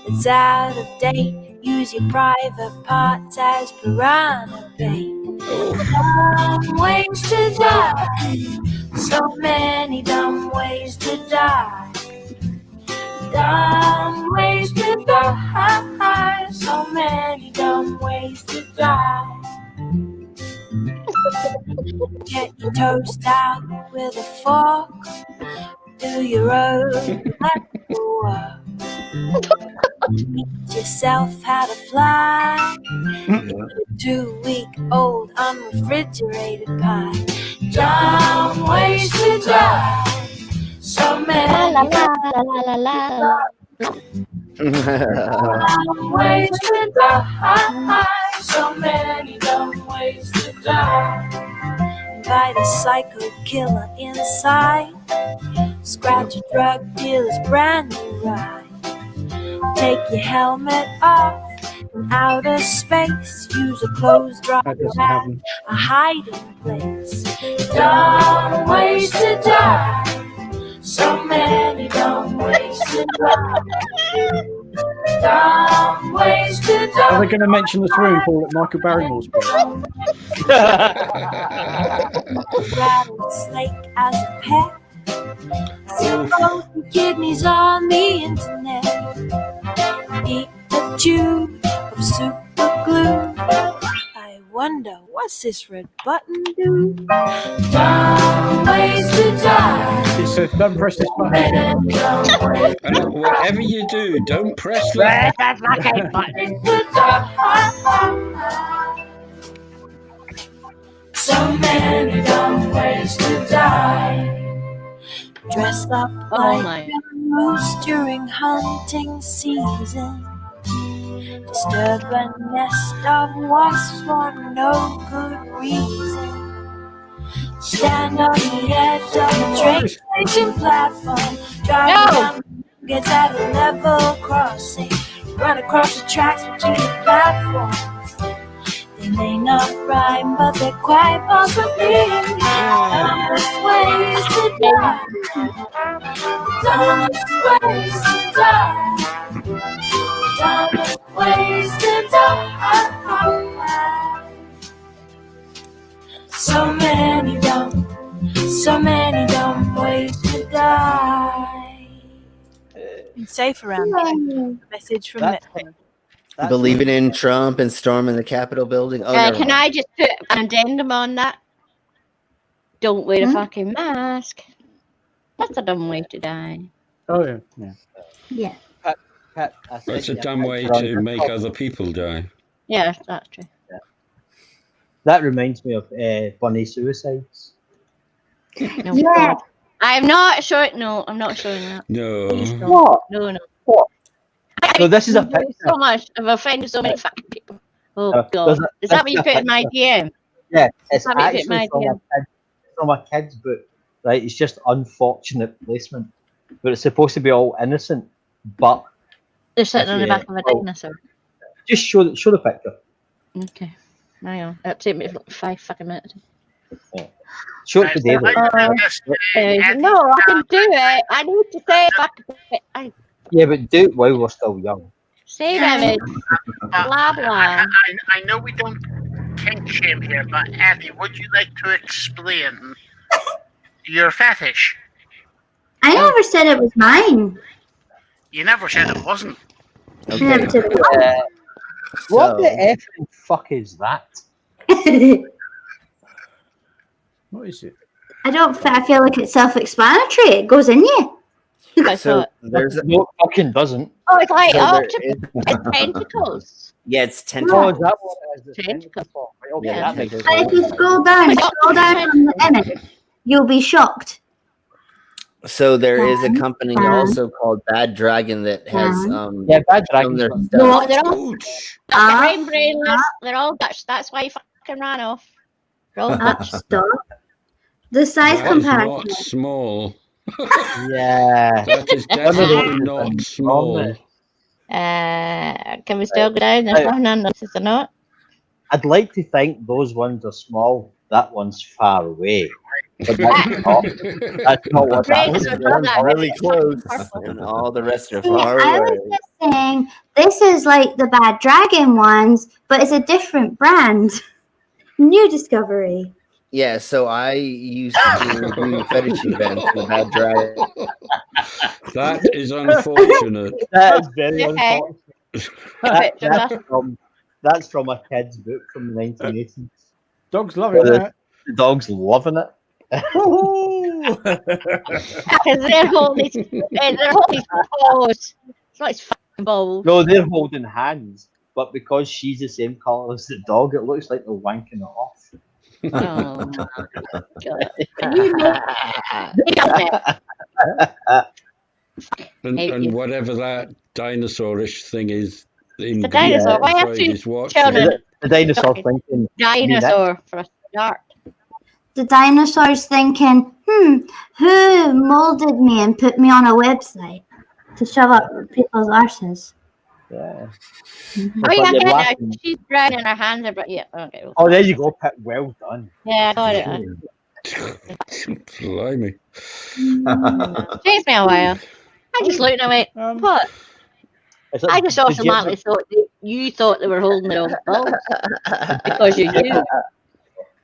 that's out of date. Use your private parts as piranha bait. Dumb ways to die. So many dumb ways to die. Dumb ways to die. So many dumb ways to die. Get your toast out with a fork. do your own work. Teach yourself how to fly. Eat a 2-week-old unrefrigerated pie. Dumb ways to die. So many dumb ways to die. So many dumb ways to die. Invite a psycho killer inside. Scratch a drug dealer's brand new ride. Take your helmet off in outer space. Use a clothes drop as a hiding place. Dumb ways to die. So many dumb ways to die. Dumb ways to die. Are they going to mention the swimming pool at Michael Barrymore's place? Rattlesnake as a pet. Suppose the kidneys on the internet. Eat a tube of super glue. I wonder, what's this red button do? Dumb ways to die. It says, don't press this button. And whatever you do, don't press that fucking button. So many dumb ways to die. Dress up like a moose during hunting season. Disturb a nest of wasps for no good reason. Stand on the edge of a train station platform. Drive down gets at a level crossing. Run across the tracks between the platforms. They may not rhyme, but they're quite possibly dumbest ways to die. Dumbest ways to die. Dumbest ways to die. So many dumb ways to die. Be safe around here. Message from Netflix. Believing in Trump and storming the Capitol building. Oh, can I just put an addendum on that? Don't wear a fucking mask. That's a dumb way to die. Oh, yeah. Yeah. Yeah. Pat, It's a dumb way to make other people die. Yeah, that's true. That reminds me of funny suicides. No, yeah. I'm not sure. No, I'm not showing that. No. What? No. What? So this is a picture. So much. I've offended so many fucking people. Oh God! Is that what you put in my DM? Yeah, it's that what you put in actually my DM? from a kid's book. Right, it's just unfortunate placement, but it's supposed to be all innocent. But they're sitting on the back of a dinosaur. Just show the picture. Okay, hang on. It'll take me like 5 fucking minutes. Yeah. Show it to David. No, I can do it. I need to say it. Yeah, but do it while we're still young. Save image. Blah blah. I know we don't kink shame here, but Ellie, would you like to explain your fetish? I never said it was mine. You never said it wasn't. Okay. Never said it was. What the effing fuck is that? What is it? I feel like it's self-explanatory. It goes in you. So there's no fucking doesn't. Oh, it's like So it's tentacles. Yeah, it's Oh, tentacles. is that what it is? Tentacles. Okay, Yeah, that makes sense. And if you scroll down from the image, you'll be shocked. So there is a company also called Bad Dragon that has Bad Dragon. their No, stuff. they're all brainless. They're all Dutch. That's why you fucking ran off. They're all Dutch. Stop. The size That is comparison. not small. Yeah. That is definitely not small. Can we still go down? There's nothing on this, is there not? I'd like to think those ones are small. That one's far away. But that's not. That's not what that is. Really close, and all the rest are See, far I away. was just saying, this is like the Bad Dragon ones, but it's a different brand. New discovery. Yeah, so I used to do fetish events with Bad Dragon. That is unfortunate. That is very Okay. unfortunate. That's from a kid's book from the 1980s. Dogs loving that. The dog's loving it. Because they're holding balls. It's not his fucking balls. No, they're holding hands, but because she's the same colour as the dog, it looks like they're wanking it off. Oh my god! Can you And whatever that dinosaurish thing is, the dinosaur. Why have to the dinosaur thinking dinosaur for a start? The dinosaur's thinking, who molded me and put me on a website to shove up people's arses? Yeah. Oh yeah, yeah. She's brown and her hands are brown. Yeah. Okay. Oh, there you go, Pip. Well done. Yeah, I got it. Blimey. Takes me a while. I just looked and I went, what? I just automatically thought that you thought they were holding their own balls because you do.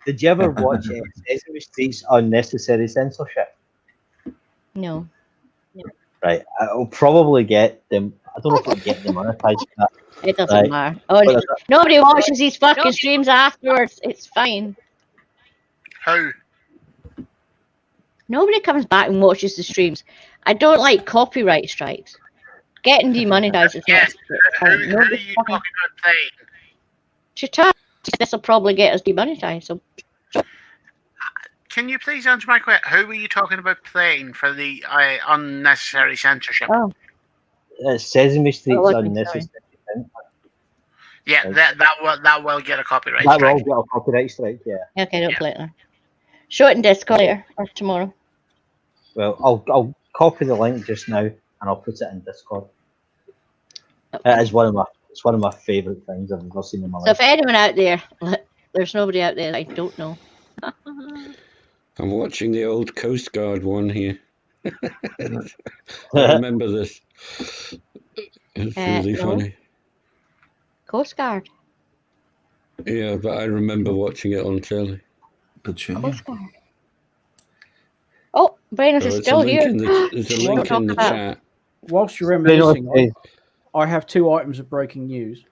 Did you ever watch Sesame Street's Unnecessary Censorship? No. Right, I'll probably get them. I don't know if I'll get them monetized for that. It doesn't matter. Oh, nobody watches these fucking streams afterwards. It's fine. How? Nobody comes back and watches the streams. I don't like copyright strikes. Getting demonetized is not. Who are you talking about playing? This will probably get us demonetized. So. Can you please answer my question? Who were you talking about playing for the unnecessary censorship? Oh. Sesame Street's Unnecessary. Yeah, that will get a copyright strike. That will get a copyright strike, yeah. Okay, don't play it then. Show it in Discord later or tomorrow. Well, I'll copy the link just now and I'll put it in Discord. Okay. It is one of my favourite things I've ever seen in my life. So if anyone out there, there's nobody out there I don't know. I'm watching the old Coast Guard one here. I remember this. It's really funny. Coast Guard. Yeah, but I remember watching it on telly. Coast Guard. Oh, Brandon is still here. There's a link in the chat. Whilst you're reminiscing, I have two items of breaking news.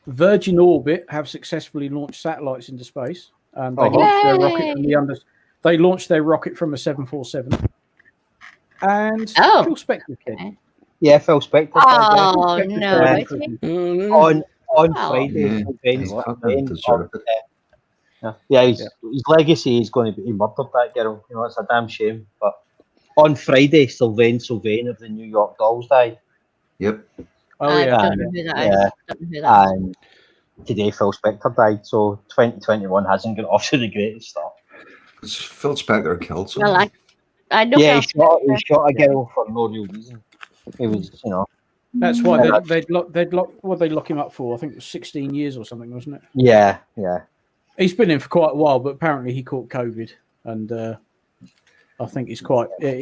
Virgin Orbit have successfully launched satellites into space. They launched their rocket from a 747. And Phil Spector came. Yeah, Phil Spector. Oh no! On Friday, his legacy is going to be he murdered that girl. You know, it's a damn shame. But on Friday, Sylvain of the New York Dolls died. Yep. Oh yeah. Don't know who that is. And today Phil Spector died, so 2021 hasn't got off to the greatest start. Because Phil Spector killed someone. Well, I know. Yeah, he shot a girl for no real reason. It was, you know. That's why they'd lock him up for. I think it was 16 years or something, wasn't it? Yeah. He's been in for quite a while, but apparently he caught COVID, and I think he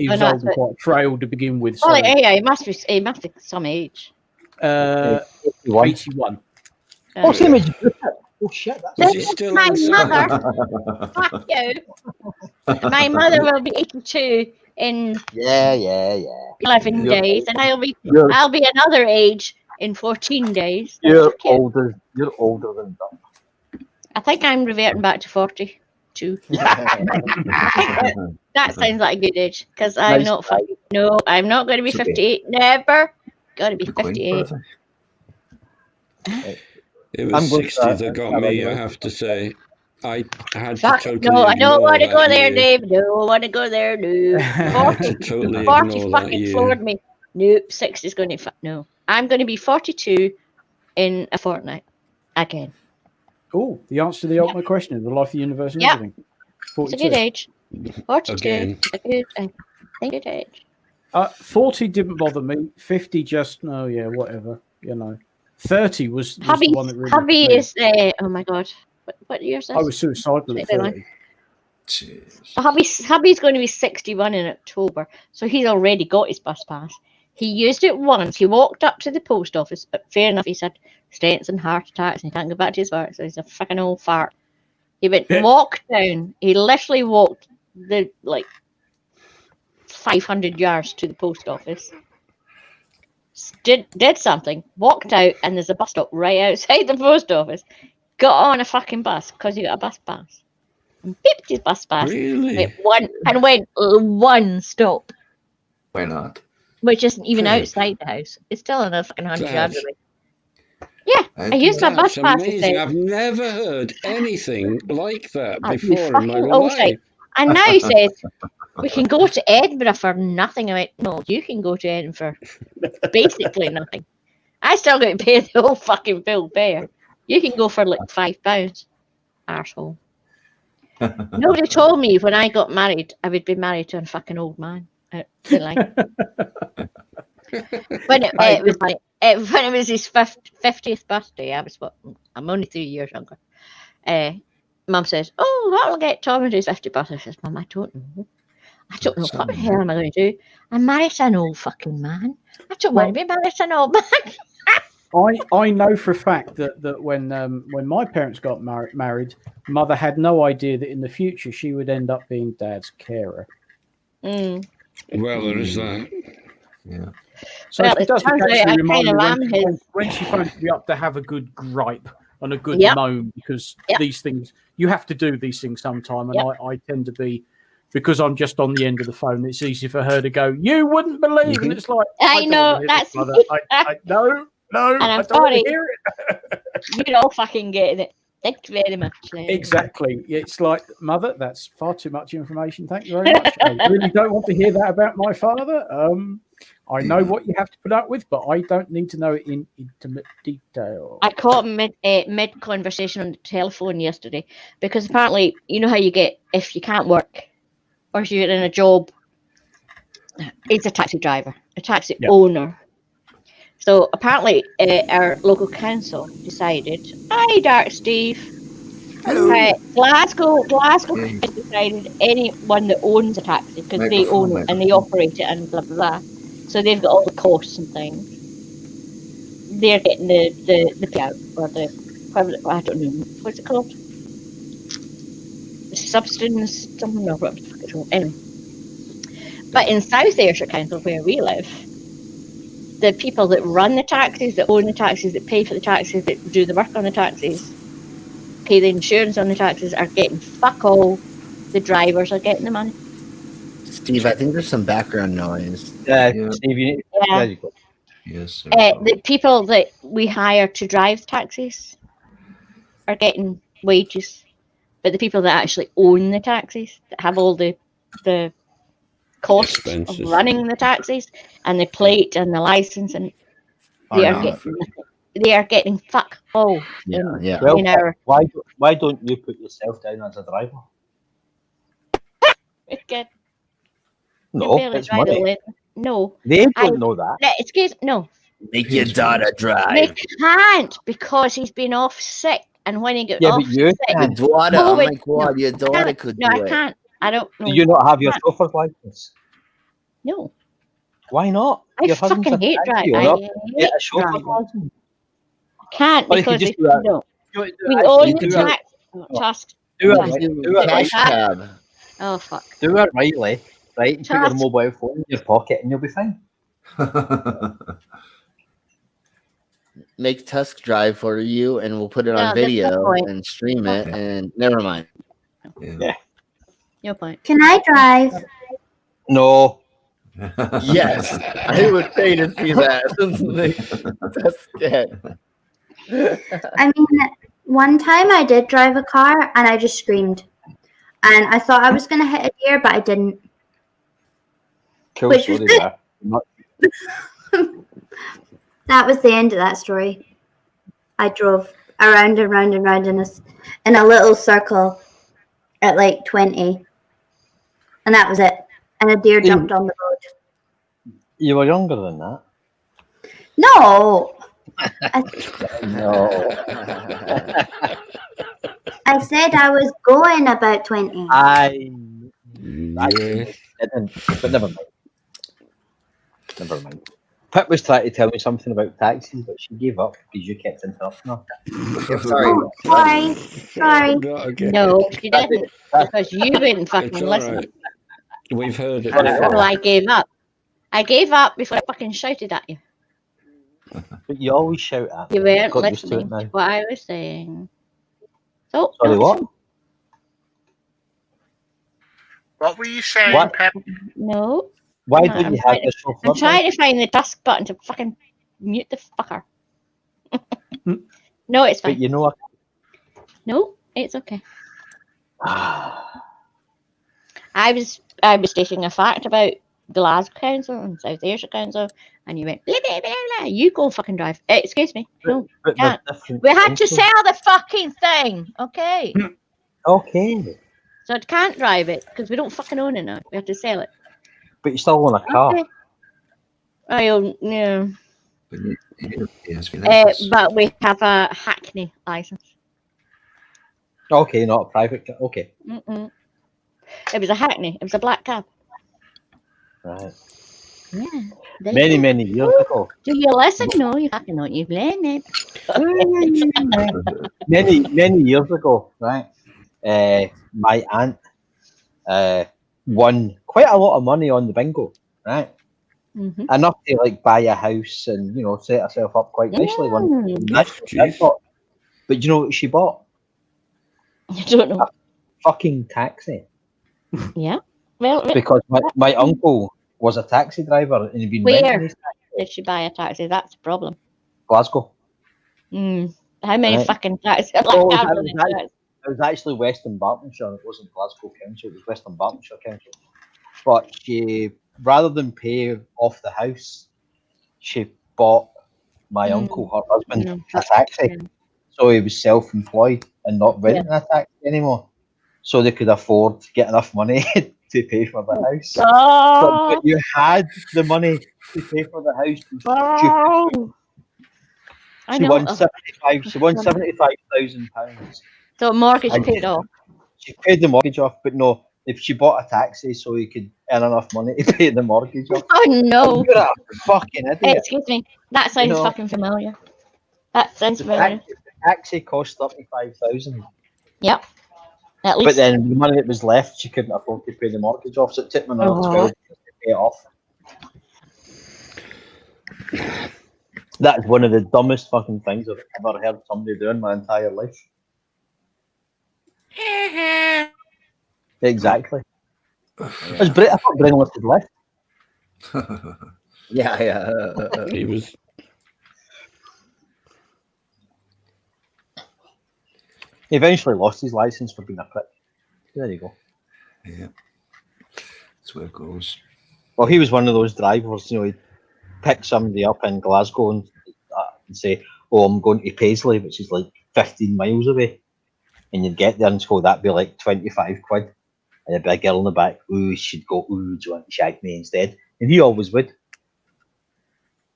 was old and quite frail to begin with. So. Oh yeah, he must be some age. 81. Oh, same age. Oh shit! That's my mother. Fuck you. My mother will be 82 in 11 days, and I'll be another age in 14 days. You're older than them. I think I'm reverting back to 42. That sounds like a good age because I'm not. No, I'm not going to be 58. Never. Got to be 58. It was 60 that got me, I have to say. I had to totally No, I don't want to go there, Dave. Don't want to go there, no. 40 fucking floored me. Nope, 60 is going to... No. I'm going to be 42 in a fortnight. Again. Oh, the answer to the ultimate question of the life of the universe and everything. 42. It's a good age. 42. A good age. 40 didn't bother me. 50 just... Oh, yeah, whatever. You know. 30 was the one that really... Hubby is... oh, my God. What year is this? I was suicidal at 30. Hubby's going to be 61 in October, so he's already got his bus pass. He used it once. He walked up to the post office, but fair enough, he said stents and heart attacks, and he can't go back to his work, so he's a fucking old fart. He went walk down. He literally walked the 500 yards to the post office. Did something, walked out, and there's a bus stop right outside the post office. Got on a fucking bus because he got a bus pass. and beeped his bus past. Really? Went one stop. Why not? Which isn't even Pip. outside the house. It's still another fucking 100 yards That's- away. Yeah, I used my bus That's pass to amazing. say. I've never heard anything like that You before in my fucking life. bullshit. And now he says, we can go to Edinburgh for nothing. I went, no, you can go to Edinburgh for basically nothing. I still got to pay the whole fucking full fare. You can go for like £5. Arsehole. Nobody told me when I got married I would be married to a fucking old man. I didn't like it. When it was his 50th birthday, I'm only 3 years younger. Mum says, "Oh, that'll get Tom and his 50th birthday." I says, "Mum, I don't know. I don't know what the hell am I going to do. I'm married to an old fucking man. I don't want to be married to an old man." I know for a fact that when my parents got married, Mother had no idea that in the future she would end up being Dad's carer. Mm. Well, there is that. Yeah. So Well, it does actually remind me when she his. phones me up to have a good gripe and a good Yep. moan, because Yep. these things, you have to do these things sometime, and Yep. I tend to be, because I'm just on the end of the phone, it's easy for her to go, "You wouldn't believe," and it's like, I don't know, wanna hear this, that's Mother. me. No, And I I'm don't want sorry. to hear it. You're all fucking getting it. Thank you very much, Larry. Exactly. It's like, Mother, that's far too much information. Thank you very much. I really don't want to hear that about my father. I know what you have to put up with, but I don't need to know it in intimate detail. I caught him mid conversation on the telephone yesterday, because apparently, you know how you get if you can't work or if you're in a job, it's a taxi driver, a taxi owner. So apparently, our local council decided, "Hi, Dark Steve." Hello. Glasgow has decided anyone that owns a taxi, because they own it and they operate it and blah blah blah. So they've got all the costs and things. They're getting the payout, or I don't know what's it called. Substance, something or what the fuck it's called. Anyway, but in South Ayrshire Council, where we live, the people that run the taxis, that own the taxis, that pay for the taxis, that do the work on the taxis, pay the insurance on the taxis, are getting fuck all. The drivers are getting the money. Steve, I think there's some background noise. Steve, you go. Yes. The people that we hire to drive taxis are getting wages, but the people that actually own the taxis, that have all the costs Expenses. of running the taxis and the plate and the license, and they are getting fuck all. Well, why don't you put yourself down as a driver? Again, No, it's money. No, They don't know that. Excuse no. Make your daughter drive. They can't, because he's been off sick, and when he got off sick, Your daughter. Oh my god, your daughter could do it. I can't. I don't know. Do you not have your chauffeur's license? No. Why not? I fucking hate driving. I hate driving. License. I can't, Or you could because just do that. we own the tax. Do it Cash cab. Oh fuck. Do it rightly, right? Put your mobile phone in your pocket and you'll be fine. Make Tusk drive for you, and we'll put it on video and stream it. And never mind. Yeah. Your point. Can I drive? No. Yes, I would pay to see that. That's good. I mean, one time I did drive a car and I just screamed. And I thought I was going to hit a deer, but I didn't. Cool Which story was there. That was the end of that story. I drove around and round and round in a little circle at like 20. And that was it. And a deer jumped on the road. You were younger than that. No. No. I said I was going about 20. I didn't, but never mind. Never mind. Pip was trying to tell me something about taxis, but she gave up because you kept interrupting her. Sorry. Sorry. No, she didn't. Because you didn't fucking listen. Right. We've heard it. So I gave up. I gave up before I fucking shouted at you. But you always shout at me. You weren't Got used to it listening now. to what I was saying. So, Sorry, no, what? What were you saying, What? Pep? No. Why don't you have the show I'm trying to find the task button to fucking mute the fucker. No, it's fine. But you know, No, it's okay. I was stating a fact about Glasgow Council and South Ayrshire Council, and you went, blah, blah, blah, blah. You go fucking drive. Excuse me. No, but can't. We had to sell the fucking thing. Okay. Okay. So I can't drive it because we don't fucking own it now. We have to sell it. But you still own a car. Okay. I own, yeah. But But we have a Hackney license. Okay, not a private car. Okay. Mm-mm. It was a Hackney. It was a black cab. Right. Yeah. Many years ago. Do you listen? No, you fucking don't. You blame it. many years ago, right? My aunt won quite a lot of money on the bingo, right? Mm-hmm. Enough to like buy a house and set herself up quite nicely. But you know what she bought? I don't know. A fucking taxi. Yeah. Well, because my uncle was a taxi driver and he'd been renting where his did she buy a taxi? That's the problem. Glasgow. How many Right. fucking taxis? Oh, it was actually Western Bartonshire. It wasn't Glasgow Council. It was Western Bartonshire Council. But she, rather than pay off the house, she bought my uncle, her husband, a taxi. So he was self-employed and not renting a taxi anymore. So they could afford to get enough money to pay for the house. But you had the money to pay for the house. She won £75,000. So mortgage paid off. She paid the mortgage off, but no, if she bought a taxi so he could earn enough money to pay the mortgage off. Oh no! You're a fucking idiot. Excuse me. That sounds fucking familiar. That sounds familiar. The taxi cost £35,000. Yep. At least. But then the money that was left, she couldn't afford to pay the mortgage off, so it took me another 12 years to pay it off. That's one of the dumbest fucking things I've ever heard somebody do in my entire life. Exactly. I thought Brennan had left. Yeah. He was. He eventually lost his license for being a prick. There you go. Yeah. That's where it goes. Well, he was one of those drivers, he'd pick somebody up in Glasgow and say, oh, I'm going to Paisley, which is like 15 miles away. And you'd get there and go, that'd be like 25 quid. And there'd be a girl in the back, ooh, she'd go, ooh, do you want to shag me instead? And he always would.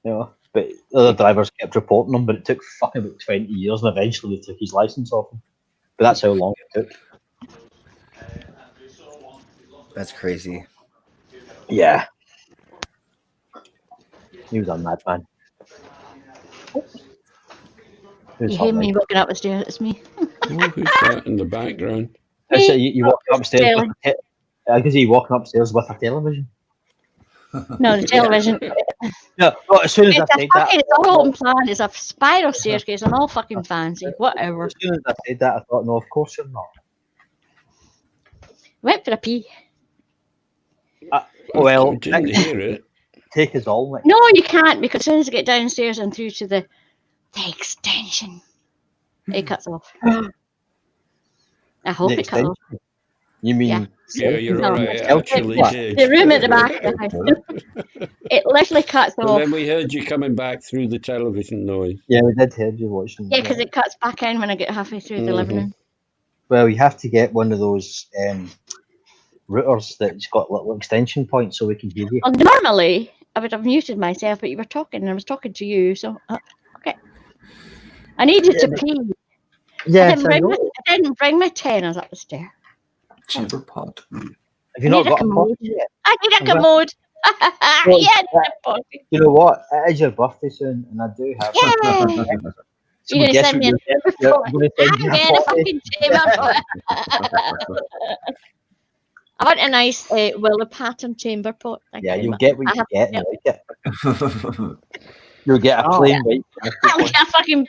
But the other drivers kept reporting him, but it took fucking about 20 years and eventually they took his license off him. But that's how long it took. That's crazy. Yeah. He was a madman. You hear me walking up the stairs? It's me. Oh, who's that in the background? So you walk upstairs. I guess you walking upstairs with a television. No, the television. No, well, as soon as I said that, it's all open plan. It's a spiral staircase. I'm all fucking fancy. Whatever. As soon as I said that, I thought, no, of course you're not. Went for a pee. Well, I didn't hear it. Take us all. No, you can't, because as soon as I get downstairs and through to the extension, it cuts off. I hope it cuts off. You mean? Yeah, you're all right. Actually, the room at the back of the house. It literally cuts But off. then we heard you coming back through the television noise. Yeah, we did hear you watching. Yeah, because it cuts back in when I get halfway through the living room. Well, you have to get one of those routers that's got little extension points so we can hear you. Well, normally I would have muted myself, but you were talking and I was talking to you, so okay. I needed to pee. Yes, I didn't bring my tenors up the stair. Chamber pot. Have you not got a pot yet? I need a commode. Well, yeah, I need a pot. You know what? It is your birthday soon, and I do have. Yeah. So You're going to send me a chamber pot. I'm getting getting a fucking chamber pot. I want a nice willow pattern chamber pot. Yeah, you'll get what you get. You'll get a plain white. I'll get a fucking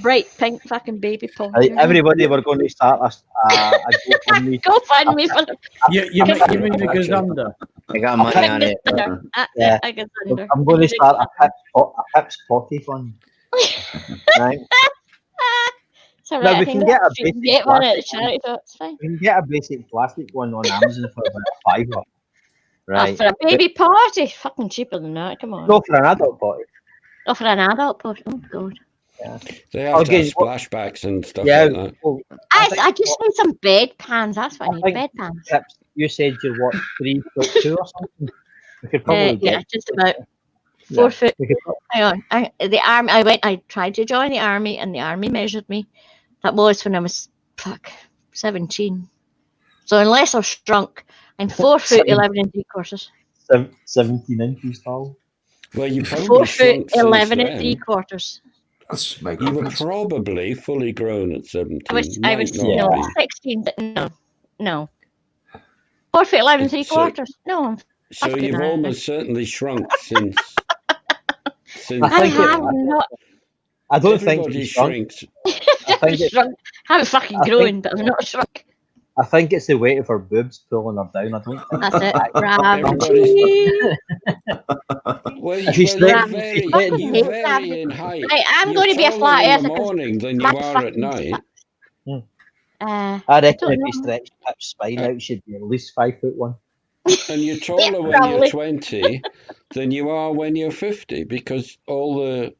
bright pink fucking baby pom. Everybody, we're going to start a GoFundMe. GoFundMe for them. You mean the Gazunder? I got money on it. Yeah. I'm going to start a Pips Potty fund. Right. Sorry, Now I we think can get a we can basic get one at the plastic charity shop. It's fine. We can get a basic plastic one on Amazon for about £5. Right. For a baby party, fucking cheaper than that. Come on. No, for an adult potty. Oh, for an adult party. Oh god. Yeah. They have to have splashbacks and stuff like that. Well, I just need some bed pans. That's what I need. Bed pans. Pips, you said you're what, 3'2" or something? We could probably Yeah, just about 4 foot. Hang on. The army. I tried to join the army, and the army measured me. That was when I was 17. So unless I've shrunk, I'm 4 foot 11 3/4. 17 inches tall. Well, you 4 foot 11 3/4. That's you were probably fully grown at 17. I was 16, but no. 4 foot 11 3/4. No, I'm. So you've almost certainly shrunk since. I have not. I don't think everybody he shrunk. shrinks. I haven't fucking grown, but I'm not shrunk. I think it's the weight of her boobs pulling her down. I don't think That's it. Well, you're vary in height. I'm going to be a flat earther. In the morning than you are at night. I reckon if you stretch Pip's spine out, she'd be at least 5'1". And you're taller when you're 20 than you are when you're 50 because all the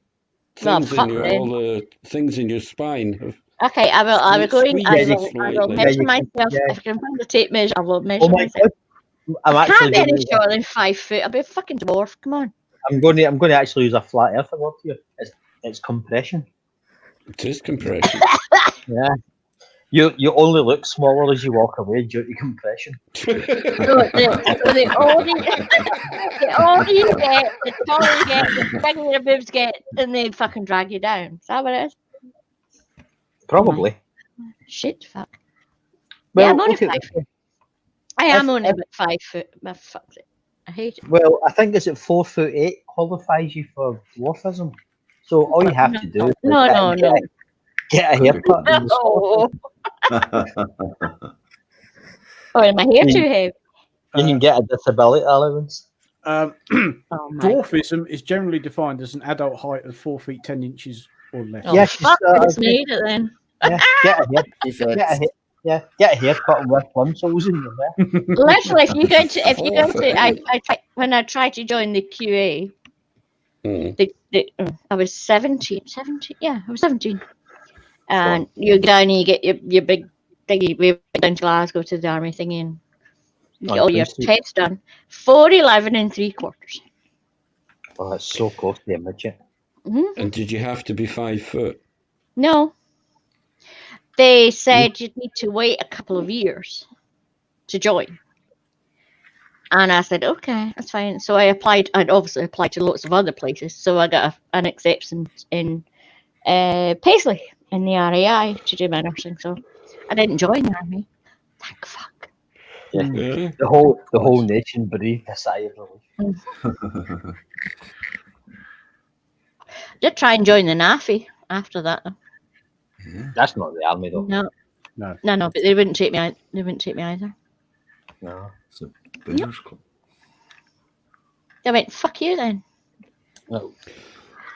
things in your spine have. Okay, I will measure myself. If I can find the tape measure, I will measure myself. I can't be any shorter than 5 foot. I'll be a fucking dwarf. Come on. I'm going to actually use a flat earther word here. It's compression. It is compression. Yeah. You only look smaller as you walk away due to compression. The older you get, the taller you get, the bigger your boobs get, and they fucking drag you down. Is that what it is? Probably. Shit, fuck. Well, yeah, I'm only 5 foot. I am only about 5 foot. But fuck it. I hate it. Well, I think it's at 4'8" qualifies you for dwarfism. So all you have to do is get a haircut. No. Oh, my hair too heavy? You can get a disability allowance. Dwarfism is generally defined as an adult height of 4 feet 10 inches or less. Oh, fuck, I just made it then. Get a haircut and wear plum soles in your hair. Literally, when I tried to join the QA, I was 17. Yeah, I was 17. And you go down and you get your big thingy. We went down to Glasgow to the army thingy and get all your tests done. 4'11 3/4. Oh, that's so close to a midget. Mm-hmm. And did you have to be 5 foot? No. They said you'd need to wait a couple of years to join. And I said, okay, that's fine. So I applied. I'd obviously applied to lots of other places. So I got an acceptance in Paisley in the RAI to do my nursing. So I didn't join the army. Thank fuck. Yeah. The whole nation breathed a sigh of relief. Did try and join the NAFI after that. That's not the army though. No, but they wouldn't take me. They wouldn't take me either. No, it's a boomers club. They went, fuck you then. No.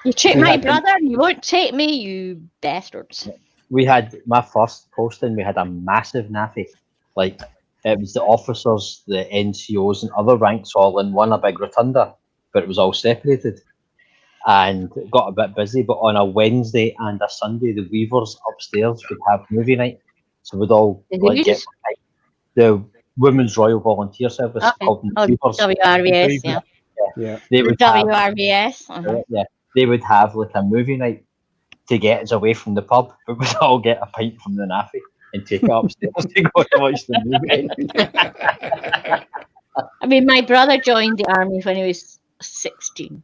You take my brother and you won't take me, you bastards. We had my first posting. We had a massive NAFI. Like it was the officers, the NCOs, and other ranks all in a big rotunda, but it was all separated. And it got a bit busy, but on a Wednesday and a Sunday, the Weavers upstairs would have movie night. So we'd all get the Women's Royal Volunteer Service called the Weavers. WRVS, yeah. They would WRVS. They would have like a movie night to get us away from the pub, but we'd all get a pint from the NAFI and take it upstairs to go and watch the movie. I mean, my brother joined the army when he was 16.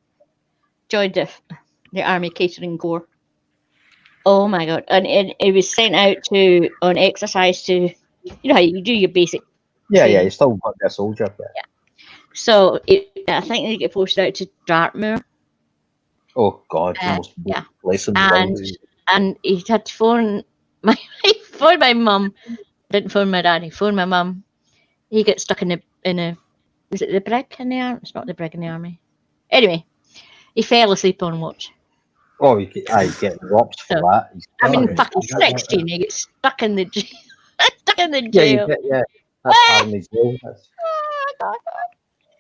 Joined the Army Catering Corps. Oh my god! And it was sent out on exercise to, you know how you do your basic. Yeah, you still got a soldier. Yeah. So I think they get posted out to Dartmoor. Oh god, the most place in the world. and he had to phone my mum. Didn't phone my dad. He phoned my mum. He got stuck in a was it the brig in the army? It's not the brig in the army. Anyway, he fell asleep on watch. Oh, I get robbed for that. I mean, fucking 16. He gets stuck in the jail. Stuck in the Yeah, you jail. get, that's army jail.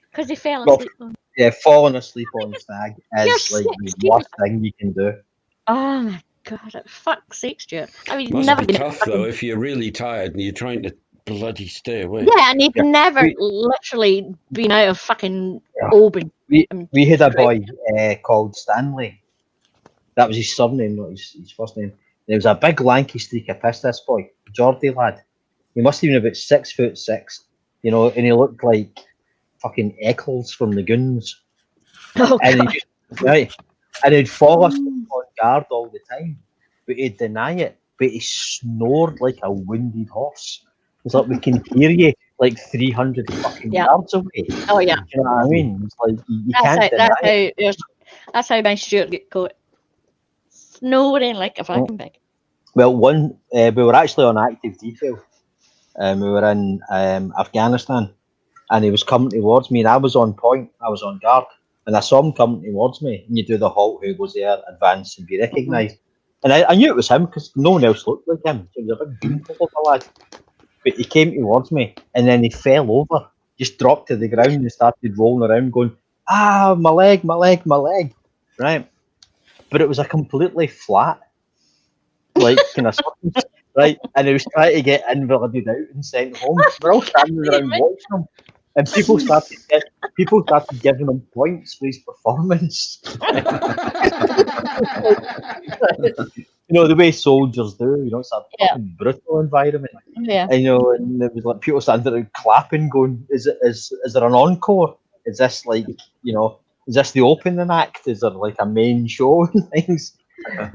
Because he fell Well, asleep on. Yeah, falling asleep on stag is You're like the 16. worst thing you can do. Oh my god! For fuck's sake, Stuart. I mean, Must never be been tough though if you're really tired and you're trying to bloody stay awake. Yeah, and he'd never literally been out of fucking Oban. We had a boy called Stanley. That was his surname, not his first name. There was a big lanky streak of piss, this boy, Geordie lad. He must have been about 6'6", you know, and he looked like fucking Eccles from the Goons. Oh, and God. And he'd fall asleep on guard all the time, but he'd deny it. But he snored like a wounded horse. It's like, we can hear you like 300 fucking yards away. Oh yeah. Do you know what I mean? It's like you can't deny it. That's how my Stuart get caught. Snoring like a fucking pig. Well, we were actually on active detail. We were in Afghanistan, and he was coming towards me, and I was on point. I was on guard, and I saw him coming towards me. And you do the halt, who goes there, advance, and be recognised. And I knew it was him because no one else looked like him. He was a big beanpole of a lad. But he came towards me, and then he fell over, just dropped to the ground, and started rolling around, going, "Ah, my leg, my leg, my leg!" Right? But it was a completely flat, like kind of surface, right? And he was trying to get invalided out and sent home. We're all standing around watching him, and people started giving him points for his performance. You know, the way soldiers do. You know, it's a fucking brutal environment. Yeah. And, you know, and there was like people standing around clapping, going, "Is there an encore? Is this like, you know, is this the opening act? Is there like a main show and things?"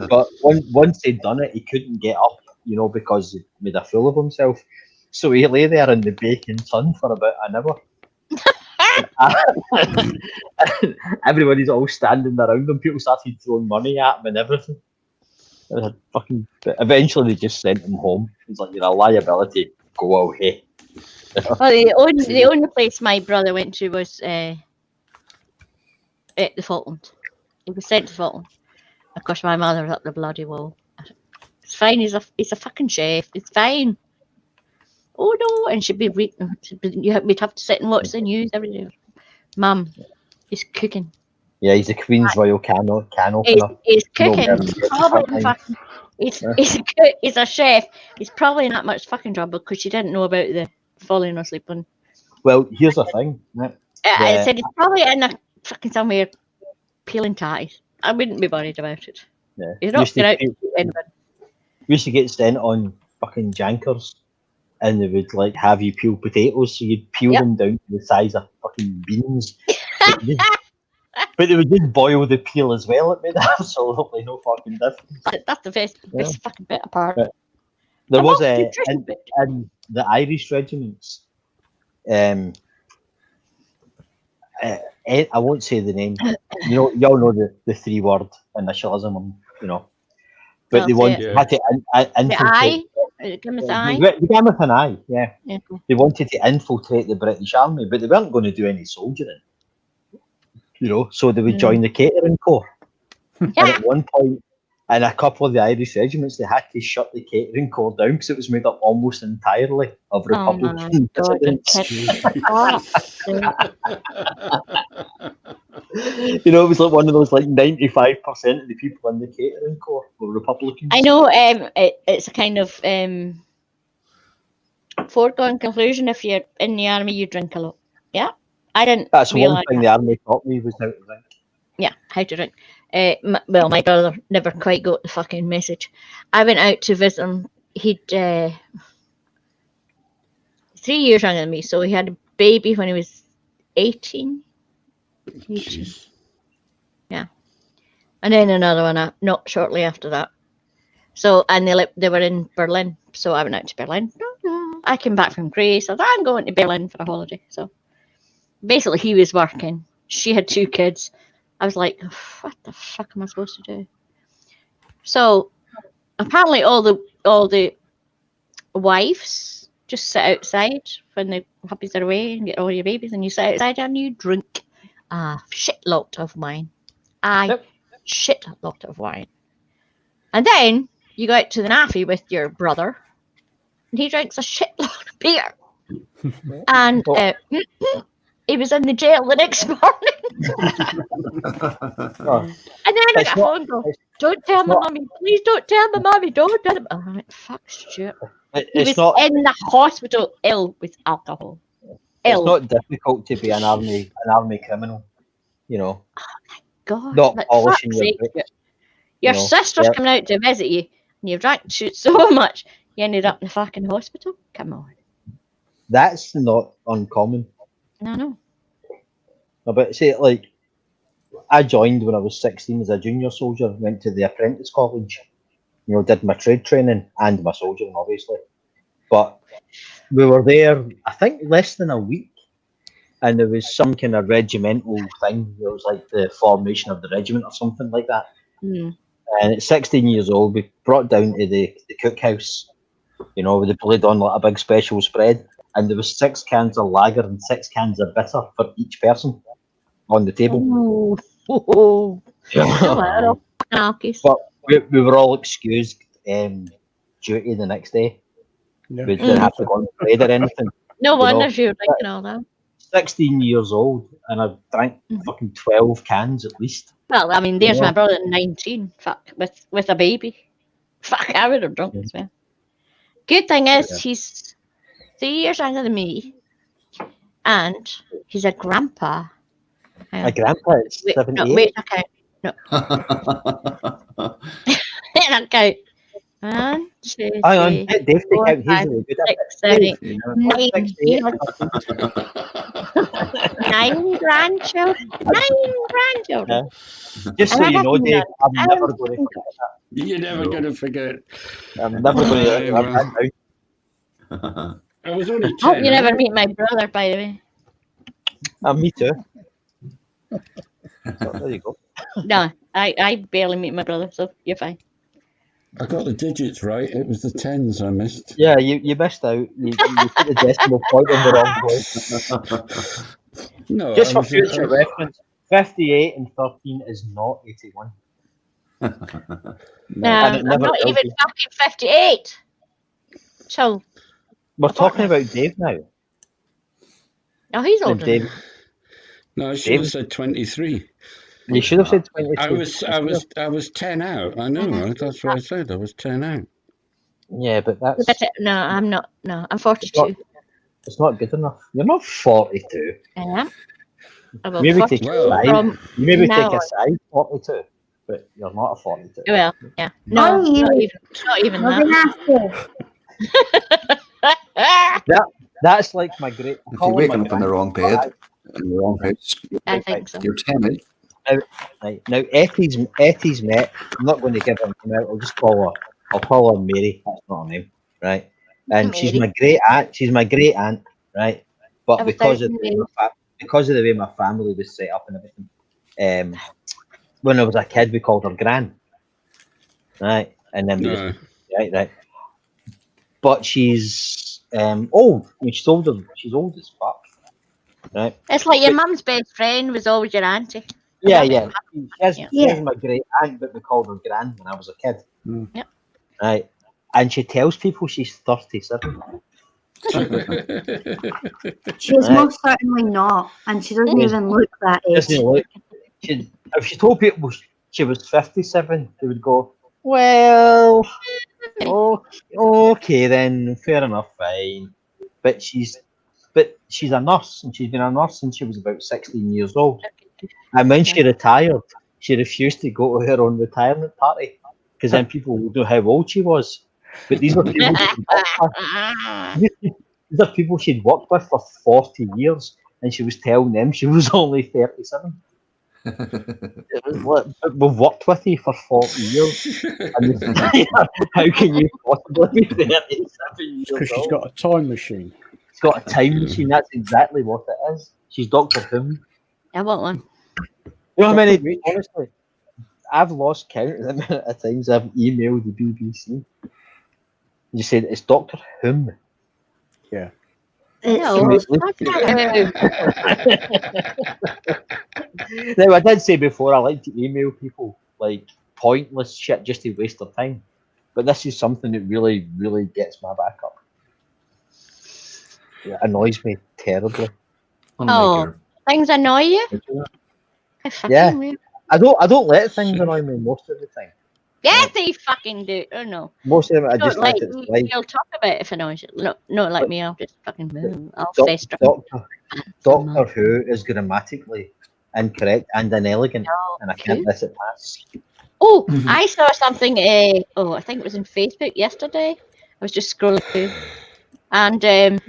But once he'd done it, he couldn't get up, you know, because he made a fool of himself. So he lay there in the baking sun for about an hour. And everybody's all standing around him. People started throwing money at him and everything. It was a fucking. Eventually, they just sent him home. He's like, "You're a liability. Go away." Well, the only place my brother went to was at the Falklands. He was sent to Falklands. Of course, my mother was up the bloody wall. It's fine. He's a fucking chef. It's fine. Oh no! And we'd have to sit and watch the news every day. Mum, he's cooking. Yeah, he's the Queen's Royal can opener. He's cooking. He's a chef. He's probably not much fucking trouble because she didn't know about the falling asleep on. Well, here's the thing. I said he's probably in a fucking somewhere peeling ties. I wouldn't be worried about it. Yeah. He's not going out to anyone. We used to get sent on fucking jankers, and they would like have you peel potatoes, so you'd peel them down to the size of fucking beans. But they would just boil the peel as well. It made absolutely no fucking difference. That's the best fucking bit apart. There was in the Irish regiments. I won't say the name. You know, y'all know the 3-word initialism. You know, but they had to infiltrate. The eye. The game with an eye. Yeah. They wanted to infiltrate the British Army, but they weren't going to do any soldiering. You know, so they would join the catering corps. And at one point, in a couple of the Irish regiments, they had to shut the catering corps down because it was made up almost entirely of Republican dissidents. You know, it was like one of those, like 95% of the people in the catering corps were Republicans. I know. It's a kind of foregone conclusion. If you're in the army, you drink a lot. Yeah. I didn't. That's one thing the army taught me was how to drink. Yeah, how to drink. Well, my brother never quite got the fucking message. I went out to visit him. He'd 3 years younger than me, so he had a baby when he was 18. Yeah, and then another one not shortly after that. So, and they were in Berlin, so I went out to Berlin. I came back from Greece. I thought, I'm going to Berlin for a holiday. So basically, he was working. She had 2 kids. I was like, what the fuck am I supposed to do? So apparently all the wives just sit outside when the hubbies are away and get all your babies, and you sit outside and you drink a shitload of wine. Shitload of wine. And then you go out to the naffy with your brother, and he drinks a shitload of beer. And he was in the jail the next morning. And then I got a phone call. Don't tell my mummy. Please don't tell my mummy. Don't tell him. I'm like, fuck, Stuart. He was in the hospital ill with alcohol. It's not difficult to be an army criminal, you know. Oh my God. Not like, polishing your boots. Your sister's coming out to visit you, and you've drank so much, you ended up in the fucking hospital. Come on. That's not uncommon. I know. No, but say, like, I joined when I was 16 as a junior soldier, went to the apprentice college, you know, did my trade training and my soldiering, obviously. But we were there, I think, less than a week, and there was some kind of regimental thing. It was like the formation of the regiment or something like that. Mm. And at 16 years old, we brought down to the cookhouse, you know, with the played on like a big special spread, and there was 6 cans of lager and 6 cans of bitter for each person on the table. But we were all excused duty the next day. Yeah. We didn't have to go on parade or anything. No you wonder know. you were drinking all that. 16 years old, and I drank fucking 12 cans at least. Well, I mean, there's Yeah. my brother, 19, fuck, with a baby. Fuck, I would have drunk as well. Good thing is, he's 3 years younger than me, and he's a grandpa. My grandpa is 78. No, wait, okay. No. Wait, okay. 1, 2, Hang on, 3, Dave, take 4, out. He's 5, really good at 6, 7, 8, it. 9 grandchildren. 9 grandchildren. Just so you know, Dave, I'm never going to forget that. You're never going to forget. I'm never going to. I was only 10. Hope you never meet my brother, by the way. Me too. So, there you go. No, I barely meet my brother, so you're fine. I got the digits right. It was the 10s I missed. Yeah, you missed out. You put the decimal point in the wrong place. No, Just for future reference, 58 and 13 is not 81. No, I'm not even fucking 58. So we're talking about Dave now. Oh, he's older. Dave. No, I should have said 23. You should have said 23. I was 10 out. I know. That's what I said. I was 10 out. Yeah, but that's no. I'm not. No, I'm 42. It's not good enough. You're not 42. I am. Maybe take a side 42, but you're not a 42. Well, yeah. No, not even that. That's like my great. If you're waking up in the wrong bed, in the wrong house, I think so. You're 10, eh? Now, Etty's met. I'm not going to give her a name out. I'll call her Mary. That's not her name, right? And Mary. she's my great aunt. She's my great aunt, right? But because of the way my family was set up and everything, when I was a kid, we called her Gran, right? And then right. But she's old. I mean, she's older. She's old as fuck, right? It's like your mum's best friend was always your auntie. Yeah. She's my great aunt, but we called her Gran when I was a kid. Yep. Right. And she tells people she's 37. She's most certainly not, and she doesn't even look that age. If she told people she was 57, they would go, well, okay then, fair enough, fine. But she's a nurse, and she's been a nurse since she was about 16 years old. And when she retired, she refused to go to her own retirement party because then people would know how old she was. But these were people she'd worked with for 40 years, and she was telling them she was only 37. It was like, we've worked with you for 40 years. And how can you possibly be 37 years old? Because she's got a time machine. She's got a time machine. That's exactly what it is. She's Dr. Who. I want one. You know how many? Honestly, I've lost count of the amount of times I've emailed the BBC. You said it's Doctor Whom. Yeah. No, it's not Now, I did say before I like to email people like pointless shit just to waste their time, but this is something that really, really gets my back up. It annoys me terribly. Oh, things annoy you? Yeah, I don't let things annoy me most of the time. Yes, they fucking do. Oh no. Most of them I Don't just let it slide. You'll talk about it if it annoys you. No, not like me. I'll just fucking move. I'll Doc- fester. Doctor Who is grammatically incorrect and inelegant, and I can't let it pass. Oh, I saw something. I think it was in Facebook yesterday. I was just scrolling through, and the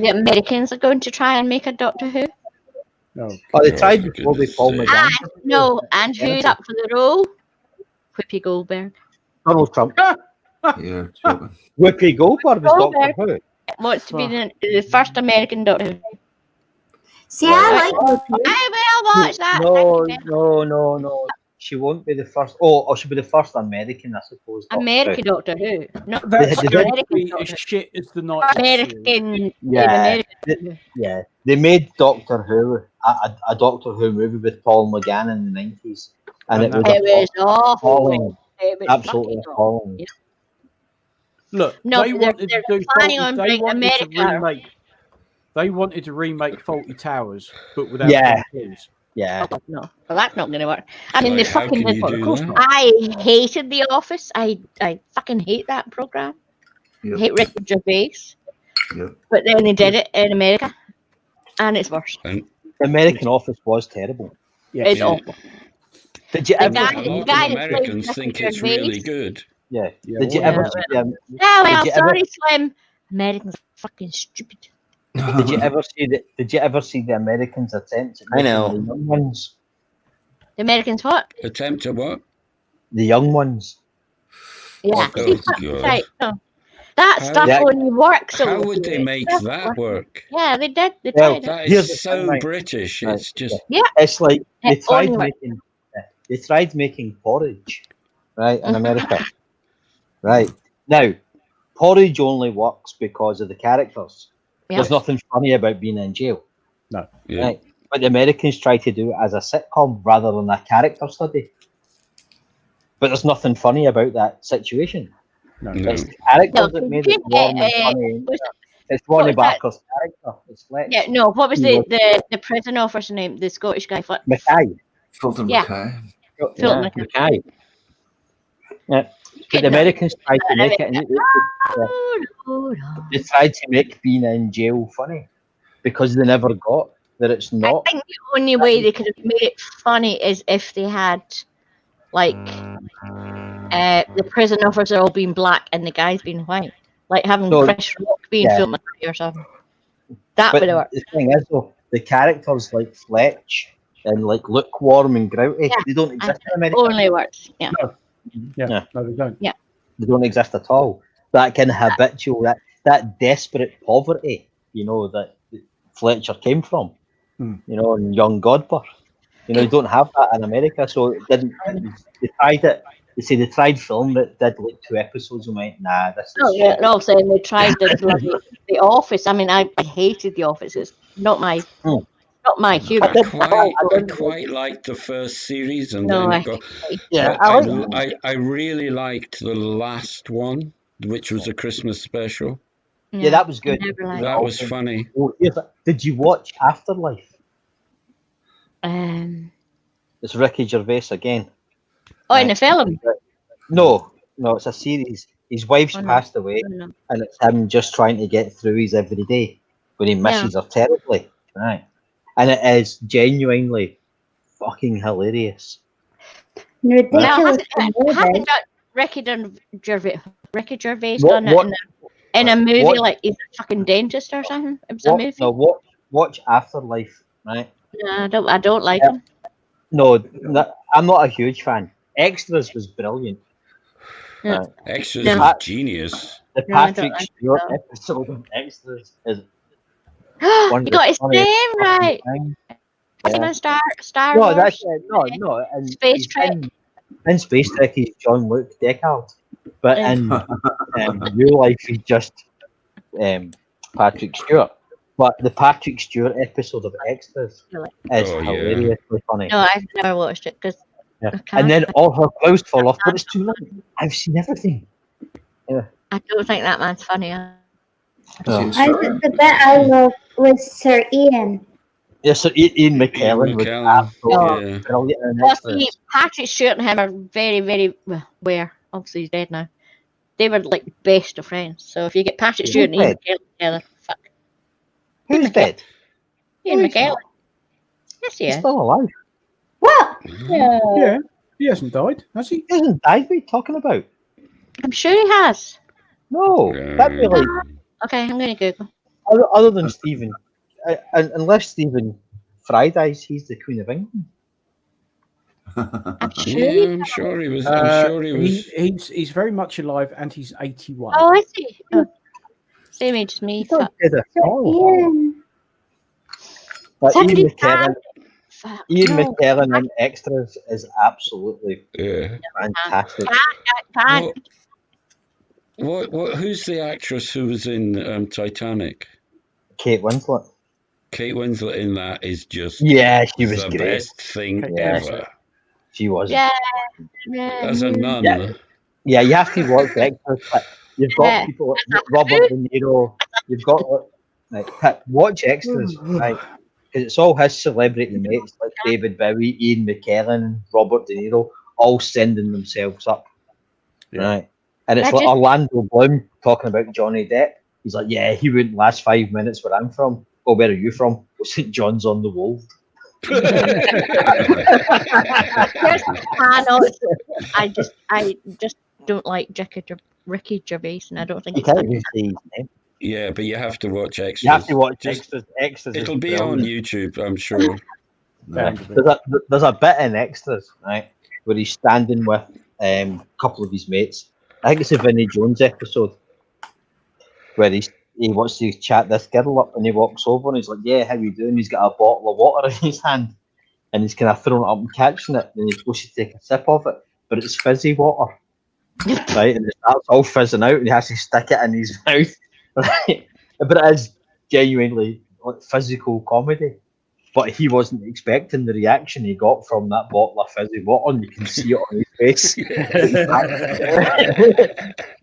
Americans are going to try and make a Doctor Who. Oh, they tried before with Paul McGann. And who's up for the role? Whoopi Goldberg. Donald Trump. Yeah, Whoopi Goldberg is Doctor Who. Wants to be the first American Doctor Who. See, I like Whoopi. I will watch that. No. She won't be the first. Oh, she'll be the first American, I suppose. American Doctor Who. No, That's They going to American be Doctor as shit as the night. American. Yeah. They made Doctor Who a Doctor Who movie with Paul McGann in the 90s, and it was awful. It was absolutely appalling. Yeah. Look, No, they wanted to do planning on they bringing wanted to America. remake. They wanted to remake Faulty Towers, but without Yeah. Tom Cruise. Yeah. Oh, no, well, that's not going to work. I mean, the How fucking. can you do that? I hated The Office. I fucking hate that program. I hate Ricky Gervais. Yep. But then they did it in America, and it's worse. The American Office was terrible. Yeah. It's awful. Did you The ever? guy- A lot that of plays Americans Ricky think it's Gervais. really good. Yeah. Yeah, Did you well, ever yeah. see them? Oh well, Did you ever- sorry, Slim. Americans are fucking stupid. Did you ever see the? Did you ever see the Americans' attempt at I know. making the young ones? The Americans what? Attempt at what? The young ones. Yeah. Oh, See, that's God. right. No. That How- stuff Yeah. only works. How would they make that work? Yeah, they did. They Well, tried it. That Here's is the thing, so right. British. Right, It's just Yeah. It's like they It tried only works. making. They tried making porridge, right, in America. Right now, porridge only works because of the characters. Yeah. There's nothing funny about being in jail. No. yeah. Right. But the Americans try to do it as a sitcom rather than a character study. But there's nothing funny about that situation. No. It's the characters No, that made you it warm and get, funny. was- It's what Ronnie was that? Barker's character. It's Fletch. Yeah, no. What was You the prison officer's name? The Scottish guy. Mackay. Fulton Yeah. Mackay. Philip Yeah, Mackay. Mackay. Yeah. But the Americans tried to make it. They tried to make being in jail funny because they never got that it's not. I think the only way they could have made it funny is if they had, like, the prison officer all being black and the guys being white, like having No, Chris Rock being yeah. Philip Mackay or something. That But would have worked. the thing is, though, the characters like Fletch and like Lukewarm and Grouty, Yeah, they don't exist in America. Only works. Yeah. Yeah. No, they don't. They don't exist at all. That kind of habitual, that desperate poverty, that Fletcher came from, Hmm. and young Godber. You don't have that in America, so it didn't. They tried it. They say they tried film that did like 2 episodes and went, nah, this is. Oh yeah, no, saying they tried the Office. I mean, I hated the Office. It's not my humor. I quite liked the first series, and No, then I it got. Yeah, but I really liked the last one, which was a Christmas special. Yeah, that was good. That was funny. Oh, did you watch Afterlife? It's Ricky Gervais again. Oh, in the film? No, it's a series. His wife's Oh, no. passed away, Oh, no. and it's him just trying to get through his everyday when he misses her terribly. Right. And it is genuinely fucking hilarious. Ridiculous. Hasn't Ricky Gervais What- done it what- in a movie what- like he's a fucking dentist or something? It was a movie. No, watch Afterlife, right? No, I don't like him. No, I'm not a huge fan. Extras was brilliant. Yeah. Right. Extras No. is genius. The No, I don't Patrick like Stewart that. episode of Extras is You got his name right. Star No, Wars. that's no. And Space Trek. In Space Trek, he's John Luke Deckard, but in real life, he's just Patrick Stewart. But the Patrick Stewart episode of Extras is hilariously funny. No, I've never watched it because. Yeah. And then all her clothes fall off, but it's too late. I've seen everything. Yeah. I don't think that man's funny. The bit I love was Sir Ian. Yeah, so Ian McKellen was absolutely brilliant in Well, Extras. see, Patrick Stewart and him are very, very obviously he's dead now. They were like best of friends. So if you get Patrick Stewart and Ian McKellen together, fuck. Who's dead? Ian McKellen. Yes, he is. He's still alive. What? Yeah, he hasn't died, has he? He hasn't died. What are you talking about? I'm sure he has. No, that'd be like. Okay, I'm going to Google. Other than Stephen, unless Stephen Fry dies, he's the Queen of England. I'm sure he was. I'm sure he was. He's very much alive, and he's 81. Oh, I see. Oh. Same age as me. But Ian McKellen in Extras is absolutely fantastic. What? Who's the actress who was in Titanic? Kate Winslet. Kate Winslet in that is just she was the great. best thing ever. She was. Yeah. As a nun. Yeah, you have to watch Extras. You've got people like Robert De Niro. You've got watch Extras, right? Because it's all his celebrity mates like David Bowie, Ian McKellen, Robert De Niro, all sending themselves up, right? And it's like Orlando Bloom talking about Johnny Depp. He's like, yeah, he wouldn't last 5 minutes where I'm from. Oh, where are you from? Well, St. John's on the Wold. I just don't like Ricky Gervais, and I don't think you can't even say his name. Yeah, but you have to watch Extras. You have to watch Extras. It'll be on YouTube, I'm sure. There's a bit in Extras, right, where he's standing with a couple of his mates. I think it's a Vinnie Jones episode where he wants to chat this girl up, and he walks over and he's like, "Yeah, how you doing?" He's got a bottle of water in his hand, and he's kind of throwing it up and catching it, and he's supposed to take a sip of it, but it's fizzy water, right? And it starts all fizzing out, and he has to stick it in his mouth, right? But it is genuinely like physical comedy. But he wasn't expecting the reaction he got from that bottle of fizzy water, and you can see it on his face.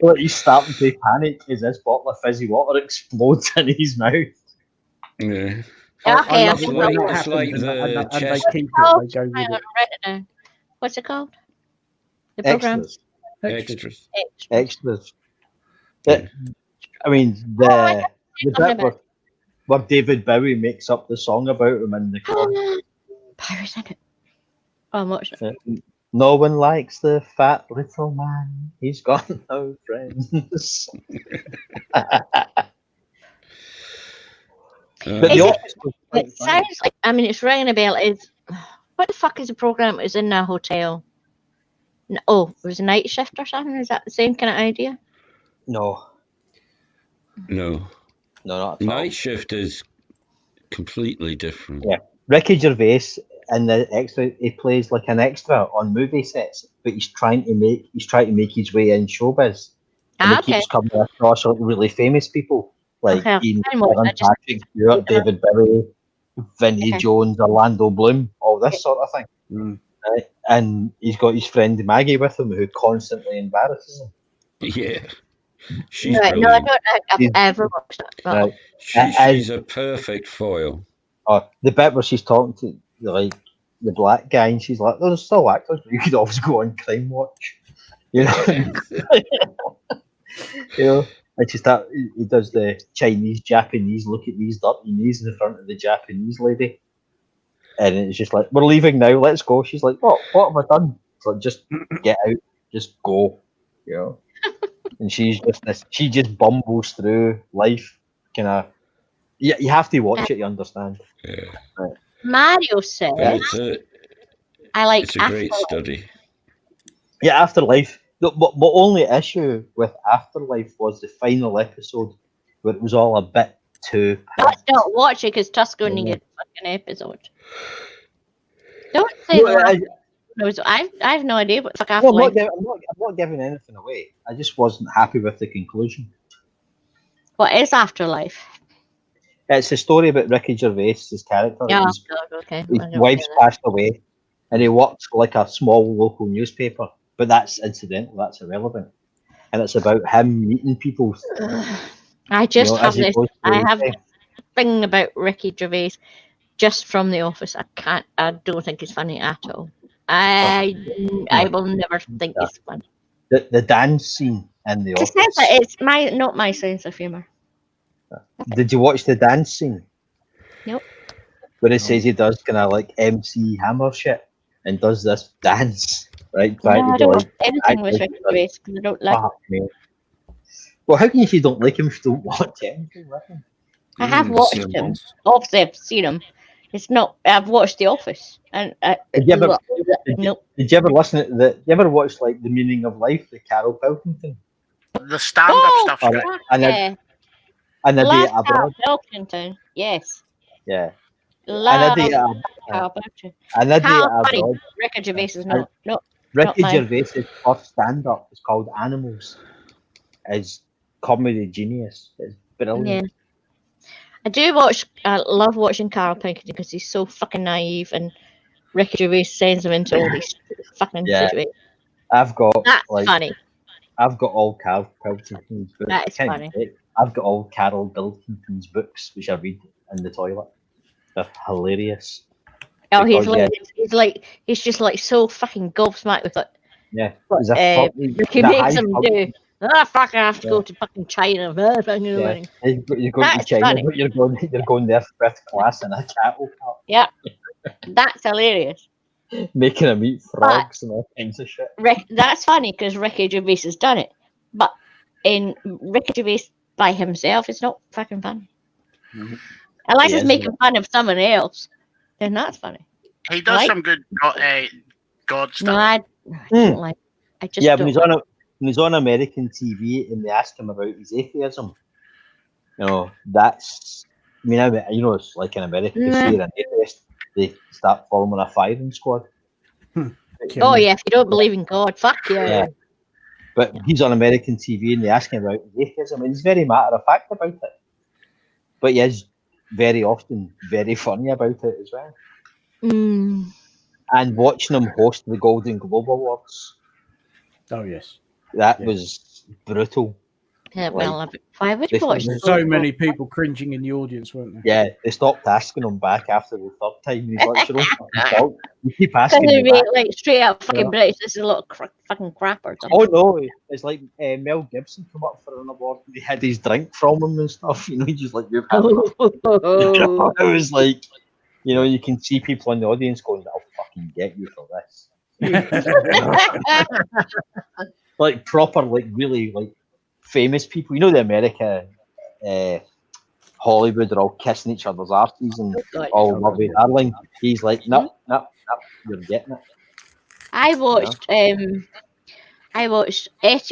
Like he's starting to panic as this bottle of fizzy water explodes in his mouth. Yeah. It's like the chest. What's it called? The program? Extras. I mean, the bit where David Bowie makes up the song about him in the club. Pirates in it. Oh, I'm watching it. No one likes the fat little man. He's got no friends. It sounds like, I mean, it's ringing a bell. What the fuck is the program? It was in a hotel. Oh, it was a night shift or something? Is that the same kind of idea? No. No, not at Night all. Shift is completely different. Yeah. Ricky Gervais in the Extra, he plays like an extra on movie sets, but he's trying to make his way in showbiz. And he keeps coming across like really famous people like Ian McKellen, Patrick Stewart, David Bowie, Vinnie Jones, Orlando Bloom, all this sort of thing. Right? And he's got his friend Maggie with him, who constantly embarrasses him. Yeah. She's no, I don't think I've ever watched that. She's a perfect foil. Oh, the bit where she's talking to like the black guy, and she's like, "Oh, there's still actors, but you could always go on Crime Watch," you know. You know, and he does the Chinese, Japanese, look at these dirty knees in front of the Japanese lady, and it's just like, "We're leaving now, let's go." She's like, "What have I done?" So just get out, just go, you know. And she just bumbles through life, kind of. Yeah, you have to watch it to understand. Yeah. Right. Mario said, "I like." It's a great study. Yeah, Afterlife. The only issue with Afterlife was the final episode, where it was all a bit too. Let's not watch it because Tusk only gets a fucking episode. Don't say No, that. I have no idea what the fuck no, afterlife. I'm not giving anything away. I just wasn't happy with the conclusion. What is afterlife? It's a story about Ricky Gervais' character. Yeah, His okay. wife's passed away, and he works for like a small local newspaper. But that's incidental. That's irrelevant. And it's about him meeting people. I just have as he this. goes through I his have day. this thing about Ricky Gervais just from The Office. I don't think it's funny at all. I will never think it's funny. The dance scene in The Just Office. that it's not my sense of humor. Did you watch the dance scene? Nope. Where it says he does kind of like MC Hammer shit and does this dance, right? No, Trying to I be don't like, watch anything with Ricky Gervais because I don't like. fuck me. Well, how can you if you don't like him if you don't watch anything with him? I have watched him. Obviously, I've seen him. It's not. I've watched The Office, and Did you ever? nope. Did you ever listen to the? You ever watch like The Meaning of Life, the Carol Pilkington? The stand-up stuff. Or, and Yeah. and a day Last abroad. Pilkington, yes. Yeah. Love and a day funny. abroad. Ricky Gervais is not Ricky mine. Gervais' first stand-up is called Animals. It's comedy genius. It's brilliant. Yeah. I love watching Carl Pilkington because he's so fucking naive and Ricky Gervais sends him into all these fucking situations. I've got That's funny. I've got all Carol Pilkington's books. That is funny. I've got all Carol Pilkington's books, which I read in the toilet. They're hilarious. Oh, Because, he's just like so fucking gobsmacked with it. Yeah. What Ricky makes him do. Fuck! I have to go to fucking China. Yeah. You're going to China, funny. but you're going there first class in a cattle car. Yeah, that's hilarious. Making him eat frogs and all kinds of shit. That's funny because Ricky Gervais has done it, but in Ricky Gervais by himself, it's not fucking funny. Unless he's making fun of someone else, then that's funny. He does some good God stuff. No, I don't like. I just when don't he's on American TV and they ask him about his atheism, that's. I mean, it's like in America, if you're an atheist, they start forming a firing squad. Oh yeah, if you don't believe in God, fuck yeah. But he's on American TV and they ask him about atheism, and he's very matter of fact about it. But he is very often very funny about it as well. And watching him host the Golden Globe Awards. Oh yes, that was brutal. Yeah, well, why would you watch? So many people cringing in the audience, weren't there? Yeah, they stopped asking him back after the third time. He's like, "It's your own fucking fault. You keep asking me back." Like straight up fucking British. This is a lot of fucking crap or something. Oh no, it's like Mel Gibson come up for an award and he had his drink from him and stuff. He's just like, "You've had it." It was like, you can see people in the audience going, "I'll fucking get you for this." Like proper, like really, like famous people. The America, Hollywood are all kissing each other's arses and all lovey darling. He's like, no, you're getting it. I watched. Etty,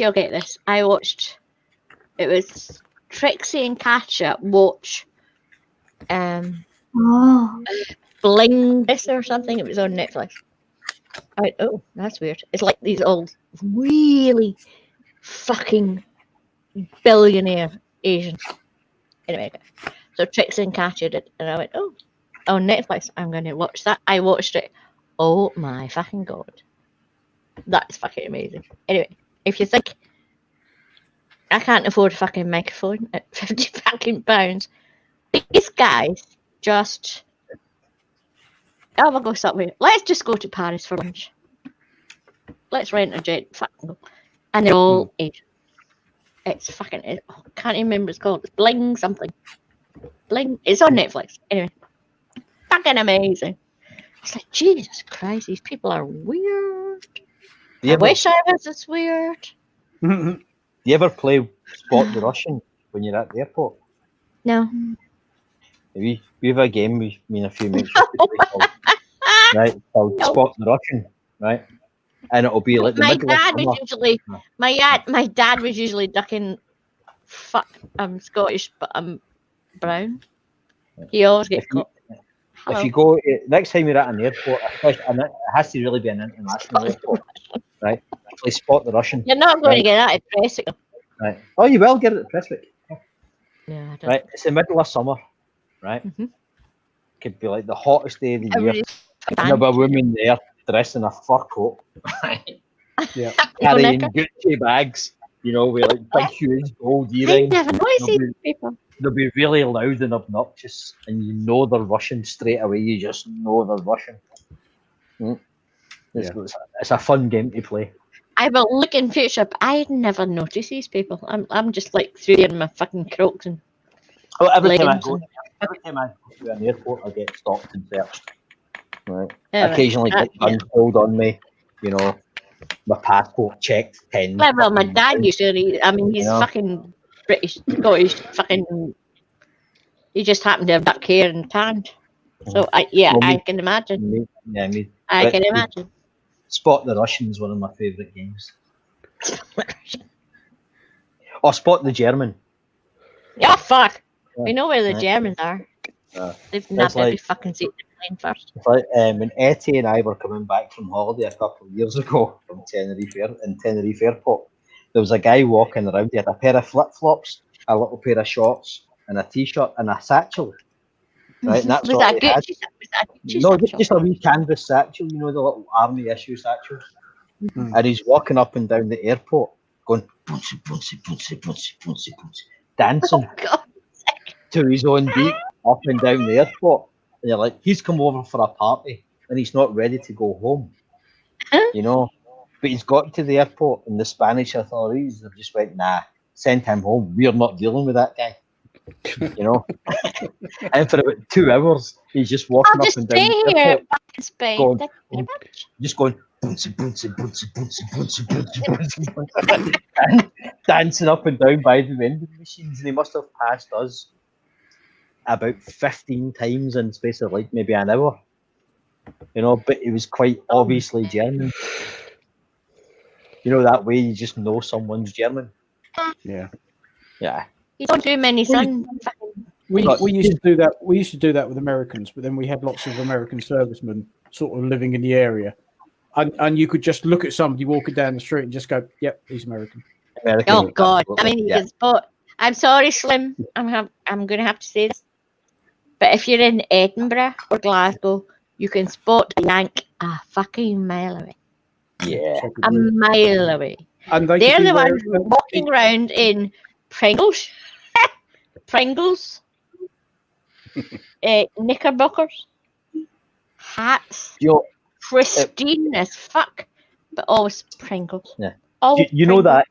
you'll get this. It was Trixie and Katja watch. Bling this or something. It was on Netflix. Oh, that's weird. It's like these old, really fucking billionaire Asians in America. So Trixie and Katja did, and I went, oh, on Netflix, I'm going to watch that. I watched it. Oh my fucking god, that's fucking amazing. Anyway, if you think I can't afford a fucking microphone at £50 fucking pounds, these guys just. Oh, we'll go somewhere. Let's just go to Paris for lunch. Let's rent a jet. Fucking go. And they're all Asian. It's fucking. I can't even remember what it's called. It's Bling something. Bling. It's on Netflix. Anyway. Fucking amazing. It's like, Jesus Christ, these people are weird. I wish I was this weird. Do you ever play Spot the Russian when you're at the airport? No. We have a game with me and a few mates called Spot the Russian, right? And it'll be like the my middle dad of was usually my dad was usually ducking. Fuck, I'm Scottish, but I'm brown. He always gets caught. If you go next time you're at an airport, and it has to really be an international airport, right? Actually, spot the Russian. You're not going to get that at Prestwick. Right. Oh, you will get it at Prestwick. Yeah, right. It's the middle of summer, right? Could be like the hottest day of the year. And there'll be a woman there dressed in a fur coat, right? Yeah. Carrying Gucci bags, with like big huge gold earrings. They'll be really loud and obnoxious, and they're Russian straight away. You just know they're Russian. It's a fun game to play. I will look in future, but I never notice these people. I'm just like through there in my fucking Crocs and. Well, every time I go to an airport, I get stopped and searched. Right. Occasionally, get guns pulled on me. My passport checked 10. Well, my dad used to. He's fucking British, Scottish, fucking. He just happened to have dark hair and tanned. So I can imagine. I can imagine. Spot the Russians, one of my favourite games. Or Spot the German. Yeah, fuck. We know where the Germans are. They've never really fucking seen the plane first. It's like when Etty and I were coming back from holiday a couple of years ago from Tenerife Airport, there was a guy walking around. He had a pair of flip-flops, a little pair of shorts, and a t-shirt and a satchel. Right, and that's was what that he had. Gucci No, just a wee canvas satchel, the little army issue satchels. And he's walking up and down the airport, going punchy, dancing to his own beat up and down the airport. And you're like, he's come over for a party and he's not ready to go home, But he's got to the airport and the Spanish authorities have just went, nah, send him home. We're not dealing with that guy. And for about 2 hours, he's just walking up and down the airport, going, dancing up and down by the vending machines. And he must have passed us about 15 times in space of like maybe an hour. But he was quite obviously German. That way you just know someone's German. Yeah. You don't do many sun. We used to do that. We used to do that with Americans, but then we had lots of American servicemen sort of living in the area, and you could just look at somebody walking down the street and just go, "Yep, he's American." Oh God! You can spot. I'm sorry, Slim. I'm going to have to say this, but if you're in Edinburgh or Glasgow, you can spot a Yank a fucking mile away. Yeah, a mile away. And they're the ones walking around in Pringles. Knickerbockers, hats, pristine as fuck, but always Pringles. Yeah, you know that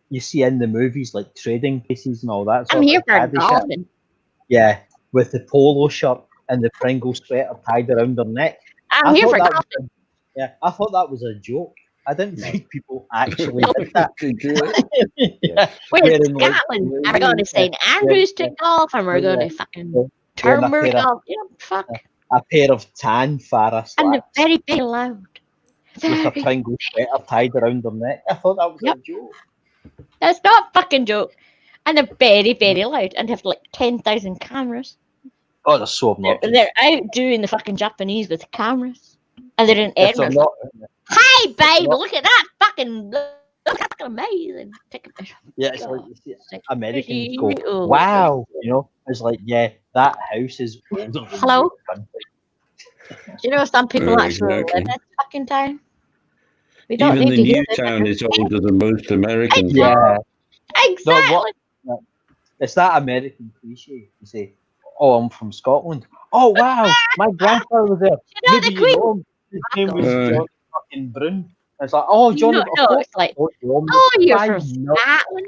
you see in the movies like Trading Places and all that. I'm here for golfing. Yeah, with the polo shirt and the Pringles sweater tied around their neck. I'm here for golfing. I thought that was a joke. I didn't think people actually did that. We're in Scotland. And we're going to St. Andrews to golf, and we're going to fucking Turner golf. Fuck. A pair of tan Farah slacks. And they're very, very loud. With a Pringle sweater tied around their neck. I thought that was a joke. That's not a fucking joke. And they're very, very loud, and have like 10,000 cameras. Oh, they're so obnoxious. They're out doing the fucking Japanese with cameras. And they're in Edinburgh. Hi, babe! Look at that fucking. Look, that's amazing. Take a picture. Yeah, it's like Americans go, wow. It's like, yeah, that house is. Hello? Do some people actually live in this fucking town? We don't Even need the to hear new town is older than most Americans. Yeah. Exactly. It's that American cliche. You say, oh, I'm from Scotland. Oh, wow, my grandfather was there. Maybe you know him. His name was John fucking Brune. It's like, oh, Johnny. No, it's like, you're from Scotland.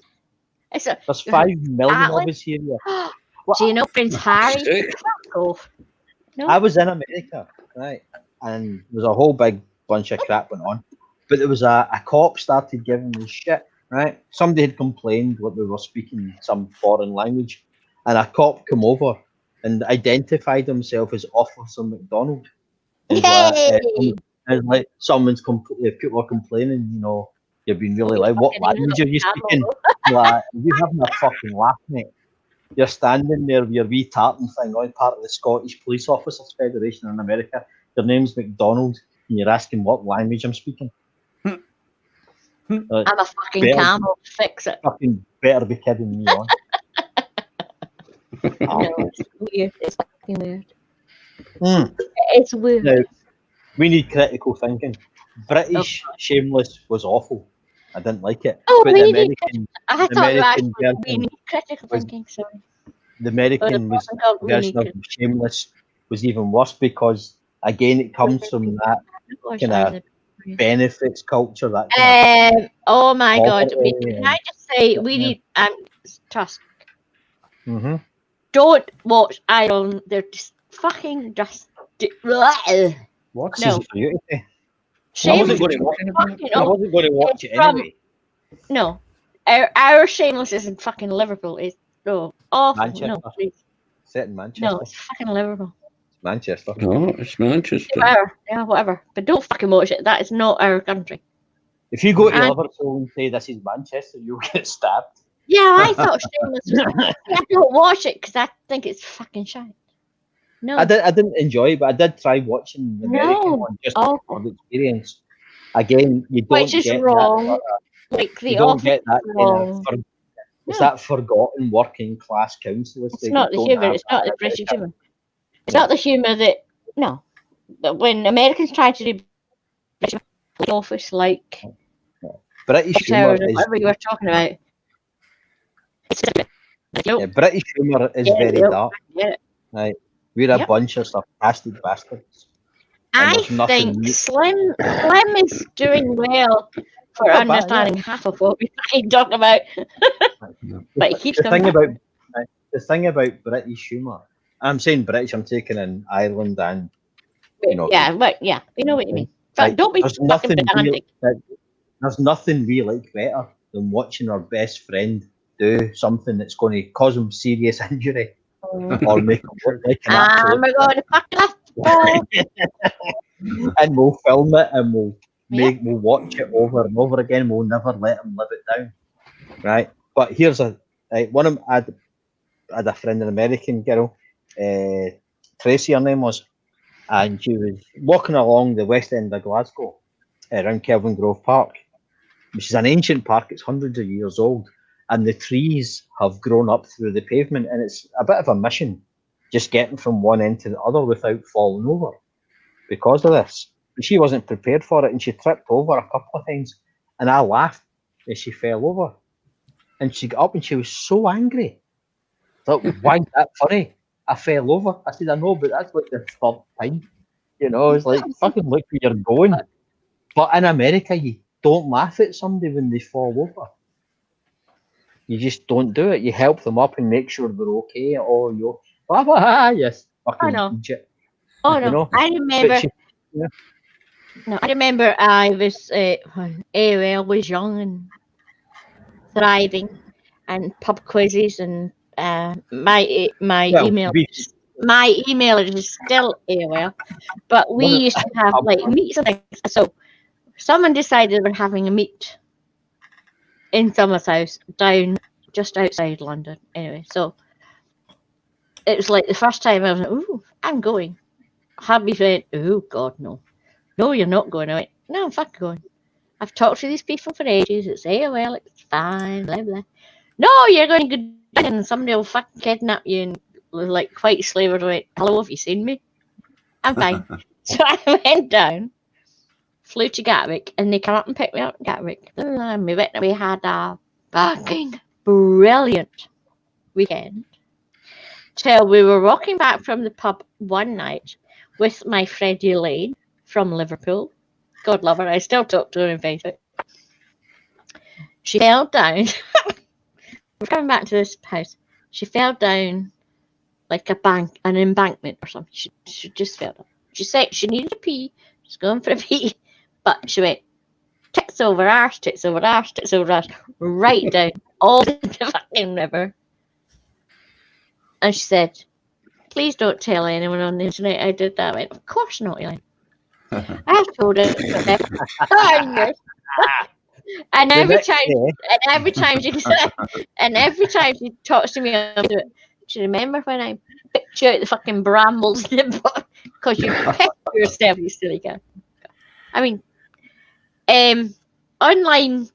There's 5 million of us here. Yeah. Do you know Prince Harry? No? I was in America, right, and there was a whole big bunch of crap went on. But there was a cop started giving me shit, right? Somebody had complained that we were speaking some foreign language, and a cop came over and identified himself as Officer McDonald. And like someone's people are complaining, you've been really loud. What language are you speaking? Like, you having a fucking laugh, mate. You're standing there with your wee tartan thing on, part of the Scottish Police Officers Federation in America. Your name's McDonald, and you're asking what language I'm speaking. I'm a fucking camel. Fix it. Fucking better be kidding me on. No, it's weird. It's fucking weird. Mm. It's weird. Now, we need critical thinking. British Shameless was awful. I didn't like it. Oh, but we the need. I the thought you American actually we version need critical thinking. Sorry. the American But it wasn't called version of Shameless was even worse because again it comes from that kind of benefits culture. That kind of oh my god! poverty Can I just say we need trust. Mm-hmm. Don't watch Ireland. They're just fucking just. What's no? easy for you to say? Shameless. I wasn't going to watch it anyway. No, our Shameless isn't fucking Liverpool. It's awful. Manchester. No, please. Set in Manchester. No, it's fucking Liverpool. Manchester. Oh, it's Manchester. Yeah, whatever. But don't fucking watch it. That is not our country. If you go to Liverpool and say this is Manchester, you'll get stabbed. Yeah, I thought Shameless was. I don't watch it because I think it's fucking shite. No, I didn't enjoy it, but I did try watching the American one just for the experience. Again, you don't Which is get wrong. That, like the you don't office get that wrong. It's that forgotten working class councillors. It's not the humour. It's not the British humour. It's not the humour that But when Americans try to do British office like British humour is whatever you were talking about. British humour is very dark. Right. We're a bunch of sarcastic bastards. I think Slim is doing well for understanding half of what we talk about. But he keeps coming back. The thing about British humour, I'm saying British, I'm taking in Ireland and we know what you mean. But don't be fucking pedantic. There's nothing we like better than watching our best friend do something that's going to cause him serious injury or make him look like an absolute. We're going to fuck it up. And we'll film it and we'll watch it over and over again. We'll never let him live it down, right? But here's one of them. I had a friend, an American girl, Tracy, her name was, and she was walking along the west end of Glasgow, around Kelvin Grove Park, which is an ancient park. It's hundreds of years old, and the trees have grown up through the pavement, and it's a bit of a mission, just getting from one end to the other without falling over. Because of this, but she wasn't prepared for it, and she tripped over a couple of times, and I laughed as she fell over, and she got up and she was so angry. I thought, why is that funny? I fell over. I said, I know, but that's like the third time. It's like, fucking look where you're going. But in America, you don't laugh at somebody when they fall over. You just don't do it. You help them up and make sure they're okay. Oh, you're yes, fucking idiot. Oh no, I remember. No, I remember I was AOL was young and thriving, and pub quizzes and my email is still AOL, but we used to have like meets and things. So someone decided we're having a meet in someone's house down just outside London. Anyway, so it was like the first time I was like, "Ooh, I'm going." Hubby said, "Oh God, no, you're not going." I went, "No, I'm fucking going. I've talked to these people for ages. It's AOL. It's fine. Blah blah." No, you're going to go down and somebody will fucking kidnap you and like quite slavers. I went, "Hello, have you seen me? I'm fine." So I went down, flew to Gatwick, and they come up and picked me up in Gatwick. And we had a fucking brilliant weekend. Till we were walking back from the pub one night with my friend Elaine from Liverpool. God love her. I still talk to her on Facebook. She fell down. We're coming back to this house. She fell down like an embankment or something. She just fell down. She said she needed to pee. She's going for a pee. But she went tits over arse, tits over arse, tits over arse, right down all the fucking river. And she said, "Please don't tell anyone on the internet I did that." I went, "Of course not, Elaine." I've told her. And The every next time, day- and every time she talks to me, I'll do it. Do you remember when I picked you out the fucking brambles because you picked yourself, you silly guy? I mean, online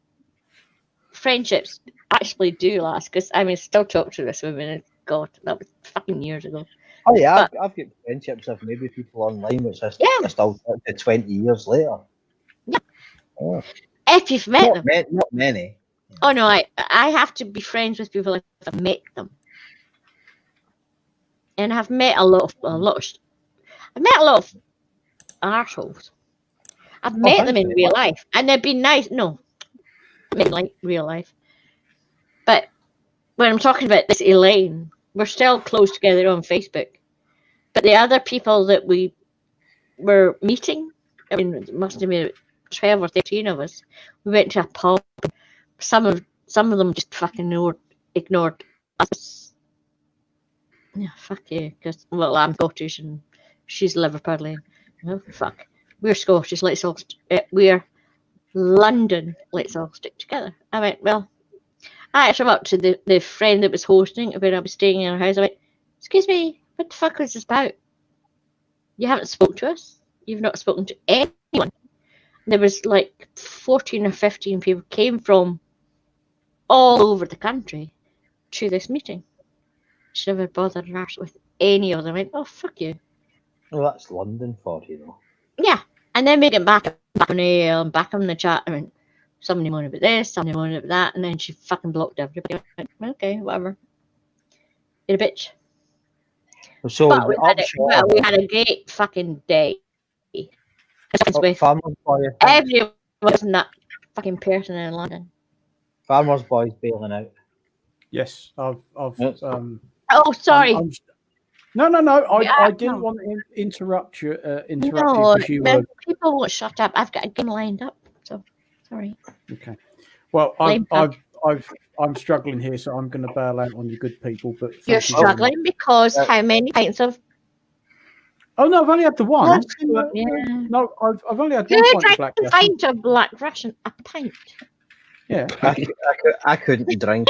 friendships actually do last because I mean, still talk to this woman. And God, that was fucking years ago. Oh yeah, But- I've got friendships with maybe people online which are Yeah. still up to 20 years later. Yeah. Oh. If you've met them. Not many. Oh no, I have to be friends with people if I've met them. And I've met a lot of arseholes. I've met them in real life, and they've been nice. No, I mean like real life. But when I'm talking about this Elaine, we're still close together on Facebook. But the other people that we were meeting, I mean, it must have been 12 or 13 of us. We went to a pub. Some of them just fucking ignored us. Yeah, fuck you. Because, well, I'm Scottish and she's Liverpudlian. Oh, fuck. We're Scottish. We're London. Let's all stick together. I went, well, I actually went up to the friend that was hosting when I was staying in her house. I went, excuse me, what the fuck is this about? You haven't spoken to us. You've not spoken to anyone. There was like 14 or 15 people came from all over the country to this meeting. She never bothered her arse with any of them. I went, oh, fuck you. Well, that's London for you, though. Yeah. And then we get back on the chat. I went, somebody moaned about this, somebody moaned about that, and then she fucking blocked everybody. I went, okay, whatever. You're a bitch. So but we had a great fucking day. With everyone wasn't that fucking person in London. Farmer's Boy's bailing out. Yes, I've oh, sorry. No. I didn't want to interrupt you. No, you were... people won't shut up. I've got a game lined up, so sorry. Okay. Well, I'm struggling here, so I'm going to bail out on you good people. But you're struggling because how many pints of? Oh no, I've only had the one. Yeah. No, I've only had one pint of Black Russian. Pint of Black Russian, a pint. Yeah, I couldn't drink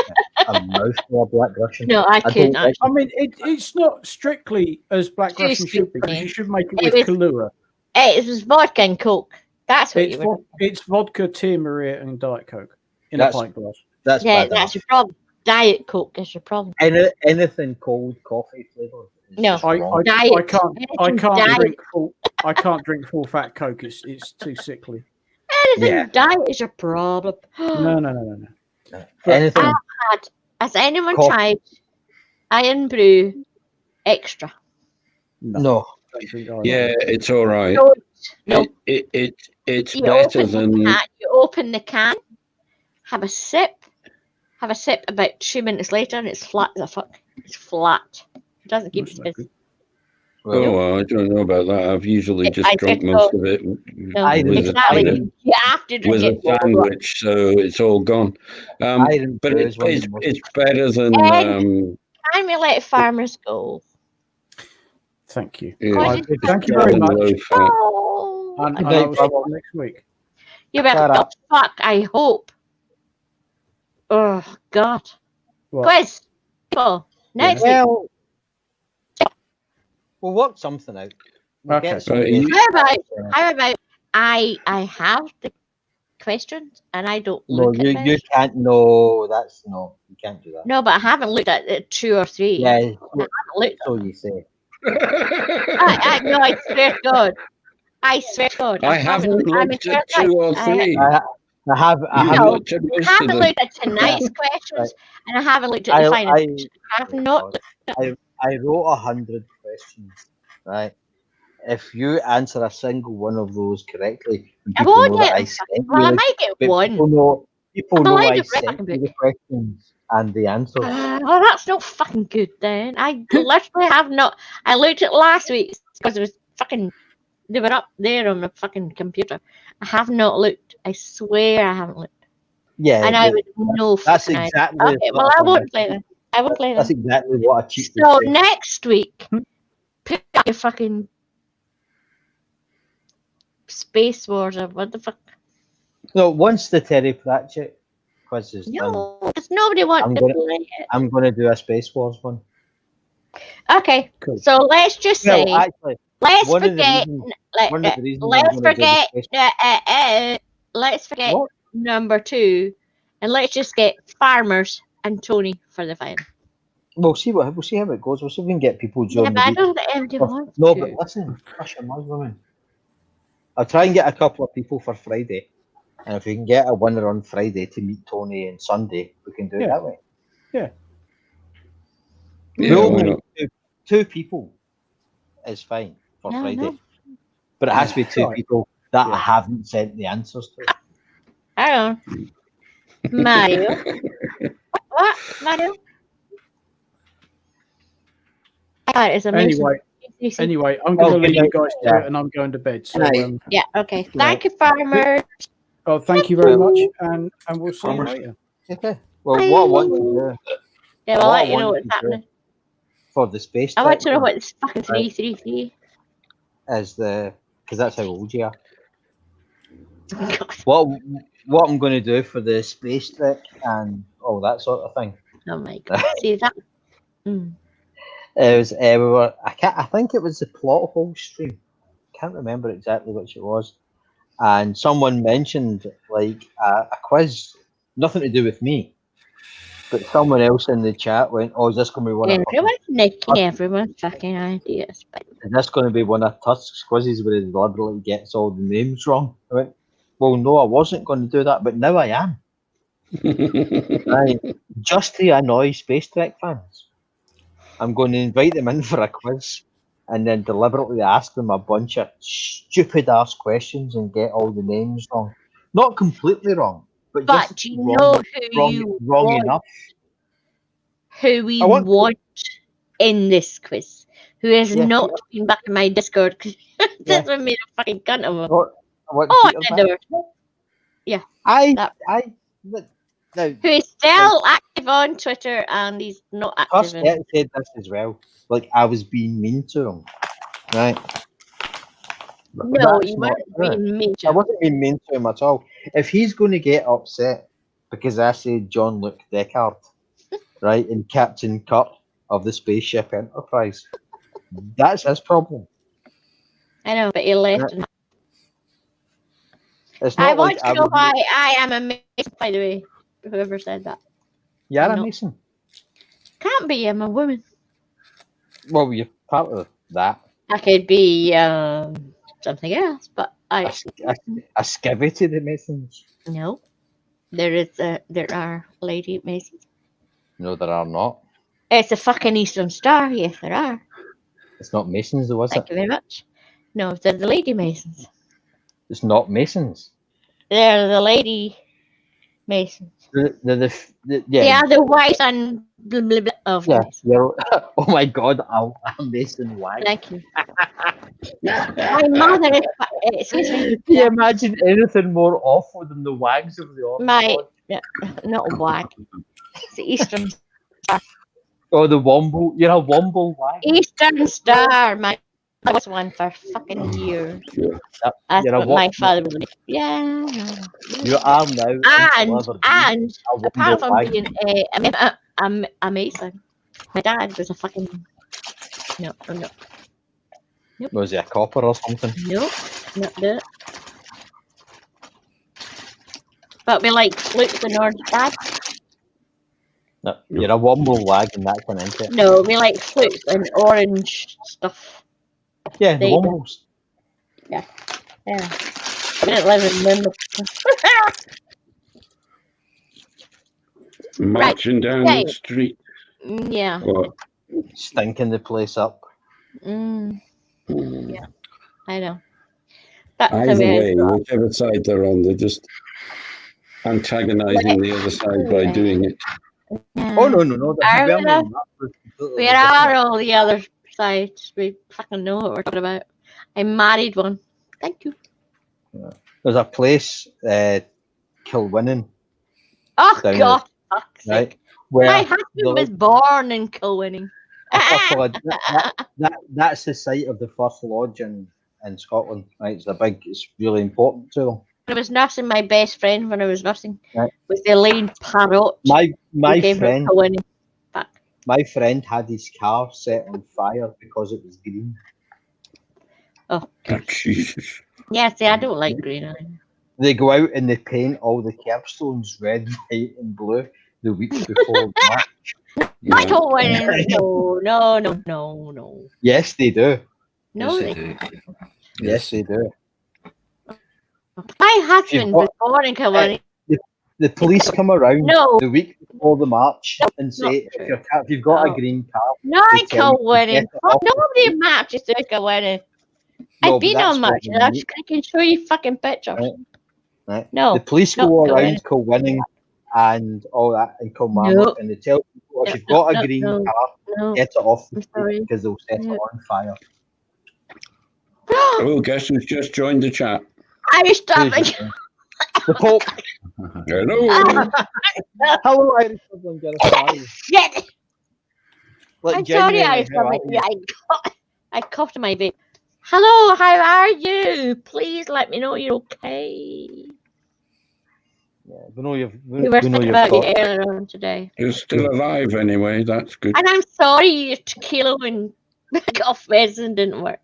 a mouthful of Black Russian. No, I couldn't. I mean, it's not strictly as Black Russian should be. You should make it with Kahlua. It was vodka and Coke. That's what it's vodka, Tia Maria, and Diet Coke in a pint glass. That's your problem. Diet Coke is your problem. Anything cold coffee flavour. No, I can't drink full fat Coke. It's too sickly. Anything diet is your problem. No. Anything. Has anyone tried Iron Brew Extra? No. Yeah, it's all right. No. It's better than. You open the can, have a sip about 2 minutes later, and it's flat as a fuck. It's flat. It doesn't keep its fizz. Well, I don't know about that. I've usually just drunk most of it with a sandwich, so it's all gone. But it's better than. Time we let farmers go. Thank you. Yeah. Thank you very much. And I will see you next week. You better fuck. I hope. Oh God. Quiz. People. Next week. We'll work something out. Okay. How about I have the questions and I don't look at them. You can't. No, that's no. You can't do that. No, but I haven't looked at it 2 or 3. Yeah, I haven't looked. So you say. No, I swear to God. I haven't looked at 2 or 3. I haven't looked at tonight's questions, and I haven't looked at the final. I have not. I wrote 100 questions, right? If you answer a single one of those correctly, people know that I sent you. Well, I might get one. People know I sent you the questions and the answers. Well, that's not fucking good then. I literally have not. I looked at last week because it was fucking. They were up there on my fucking computer. I have not looked. I swear I haven't looked. Yeah, and I would know. That's exactly. Okay, well, I won't play them. That's exactly what I cheat. So next week, pick up your fucking Space Wars or what the fuck? No, once the Terry Pratchett quiz is done, No, because nobody wants to play it. I'm going to do a Space Wars one. Okay, so let's just say, Well, actually, let's one of the forget, reasons- one of the reasons I'm let's gonna do the forget, let's forget number 2, and let's just get Farmers and Tony for the final. We'll see how it goes. We'll see if we can get people Yeah, during but I the week. don't think everybody wants No, to. but listen, hush your mouth, woman. I'll try and get a couple of people for Friday, and if we can get a winner on Friday to meet Tony and Sunday, we can do it that way. Yeah. Yeah, why not? Two people is fine for No, Friday, no. but it has to be two Right. people that I haven't sent the answers to. Hang on. Mario. What? Mario? It's amazing. Anyway, I'm going to leave you guys to it, and I'm going to bed. So, yeah, okay. Thank you, Farmers. Oh, thank you very much, and we'll see you later. Okay. Well, what I want to do. Yeah, well, I'll let you know what's happening. For the space. I want to know what this fucking 333 is because that's how old you are. What I'm going to do for the space trek and all that sort of thing. Oh my god! See that? It was I think it was the plot hole stream. Can't remember exactly which it was. And someone mentioned like a quiz, nothing to do with me, but someone else in the chat went, "Oh, is this going to be one of everyone's nicking everyone's fucking ideas?" But is this going to be one of Tusk's quizzes where he deliberately gets all the names wrong? I went, well, no, I wasn't going to do that, but now I am. Right, just to annoy Space Trek fans, I'm going to invite them in for a quiz and then deliberately ask them a bunch of stupid ass questions and get all the names wrong. Not completely wrong, but just do you wrong, know who wrong want, enough. Who we want in this quiz? Who has not been back in my Discord because that's what made a fucking cunt of him. I did it. Yeah. Who is still active on Twitter and he's not active. Tusk said this as well. Like I was being mean to him, right? No, you weren't being mean to him. I wasn't being mean to him at all. If he's going to get upset because I said Jean-Luc Deckard, right, in Captain Kirk of the Spaceship Enterprise, that's his problem. I know, but he left. It's not I like want to know why I am a Mason, by the way. Whoever said that. You're a Mason. Can't be, I'm a woman. Well, you're part of that. I could be something else, but a skivvy to the Masons. No. There are lady Masons. No, there are not. It's a fucking Eastern Star, yes there are. It's not Masons though, is it? Thank you very much. No, they're the lady Masons. It's not Masons. They're the lady Masons. They are the white and blah, blah, blah of Masons. Oh my god, I'm Mason Wag. Thank you. My mother is. Excuse me. Can you imagine anything more awful than the wags of the Orange Lodge? Not wag. It's the Eastern Star. Oh, the Womble. You're a Womble wag. Eastern Star. That was one for fucking years. That's what my father was like. Yeah. You are now. And apart from being a Mason, my dad was a fucking no. Nope. Was he a copper or something? Nope, not that. But we like flutes and orange dad. No, you're a Womble wag and that kind of into it. No, we like flutes and orange stuff. Yeah, the Wombles. Yeah. We didn't live in Limbo. Marching down the street. Yeah. What? Stinking the place up. Yeah, I know. That's Either way, whichever side they're on, they're just antagonising the other side by doing it. Oh, no. We are all the other sides. We fucking know what we're talking about. I married one. Thank you. There's a place, Kilwinning. Oh, God. Right? My husband was born in Kilwinning. That's the site of the first lodge in Scotland, right? It's really important to them. I was nursing my best friend when I was nursing Right. with the Elaine Parrot. My gave her friend, a Winnie. my friend had his car set on fire because it was green. Oh, Jesus. yeah, see, I don't like green either. They go out and they paint all the curbstones red, white, and blue the week before the match. Michael Winning. No. Yes, they do. No, Yes, they they do. Yes, they do. My husband was born in Killarney. The police come around No. the week before the match and say if you've got a green car, they tell you to Winning. get it off the Nobody street. matches Michael Winning. No, I've been but that's on what matches. we I can show you fucking pictures. Right? No, the police not go Killarney. around Kilwinning and all that in Kilmarnock, and they tell people if you've got a green car, get it off the street because they'll set it on fire. Oh, guess who's just joined the chat? Irish Dublin. The Pope. Hello. Hello, Irish Dublin. Get us started. Shit. Like, I'm sorry, genuinely, Irish how are Dublin. you? I coughed in my vape. Hello, how are you? Please let me know you're okay. Yeah, we know you've. We were thinking about you earlier on today. You're still alive anyway. That's good. And I'm sorry your tequila and cough medicine didn't work.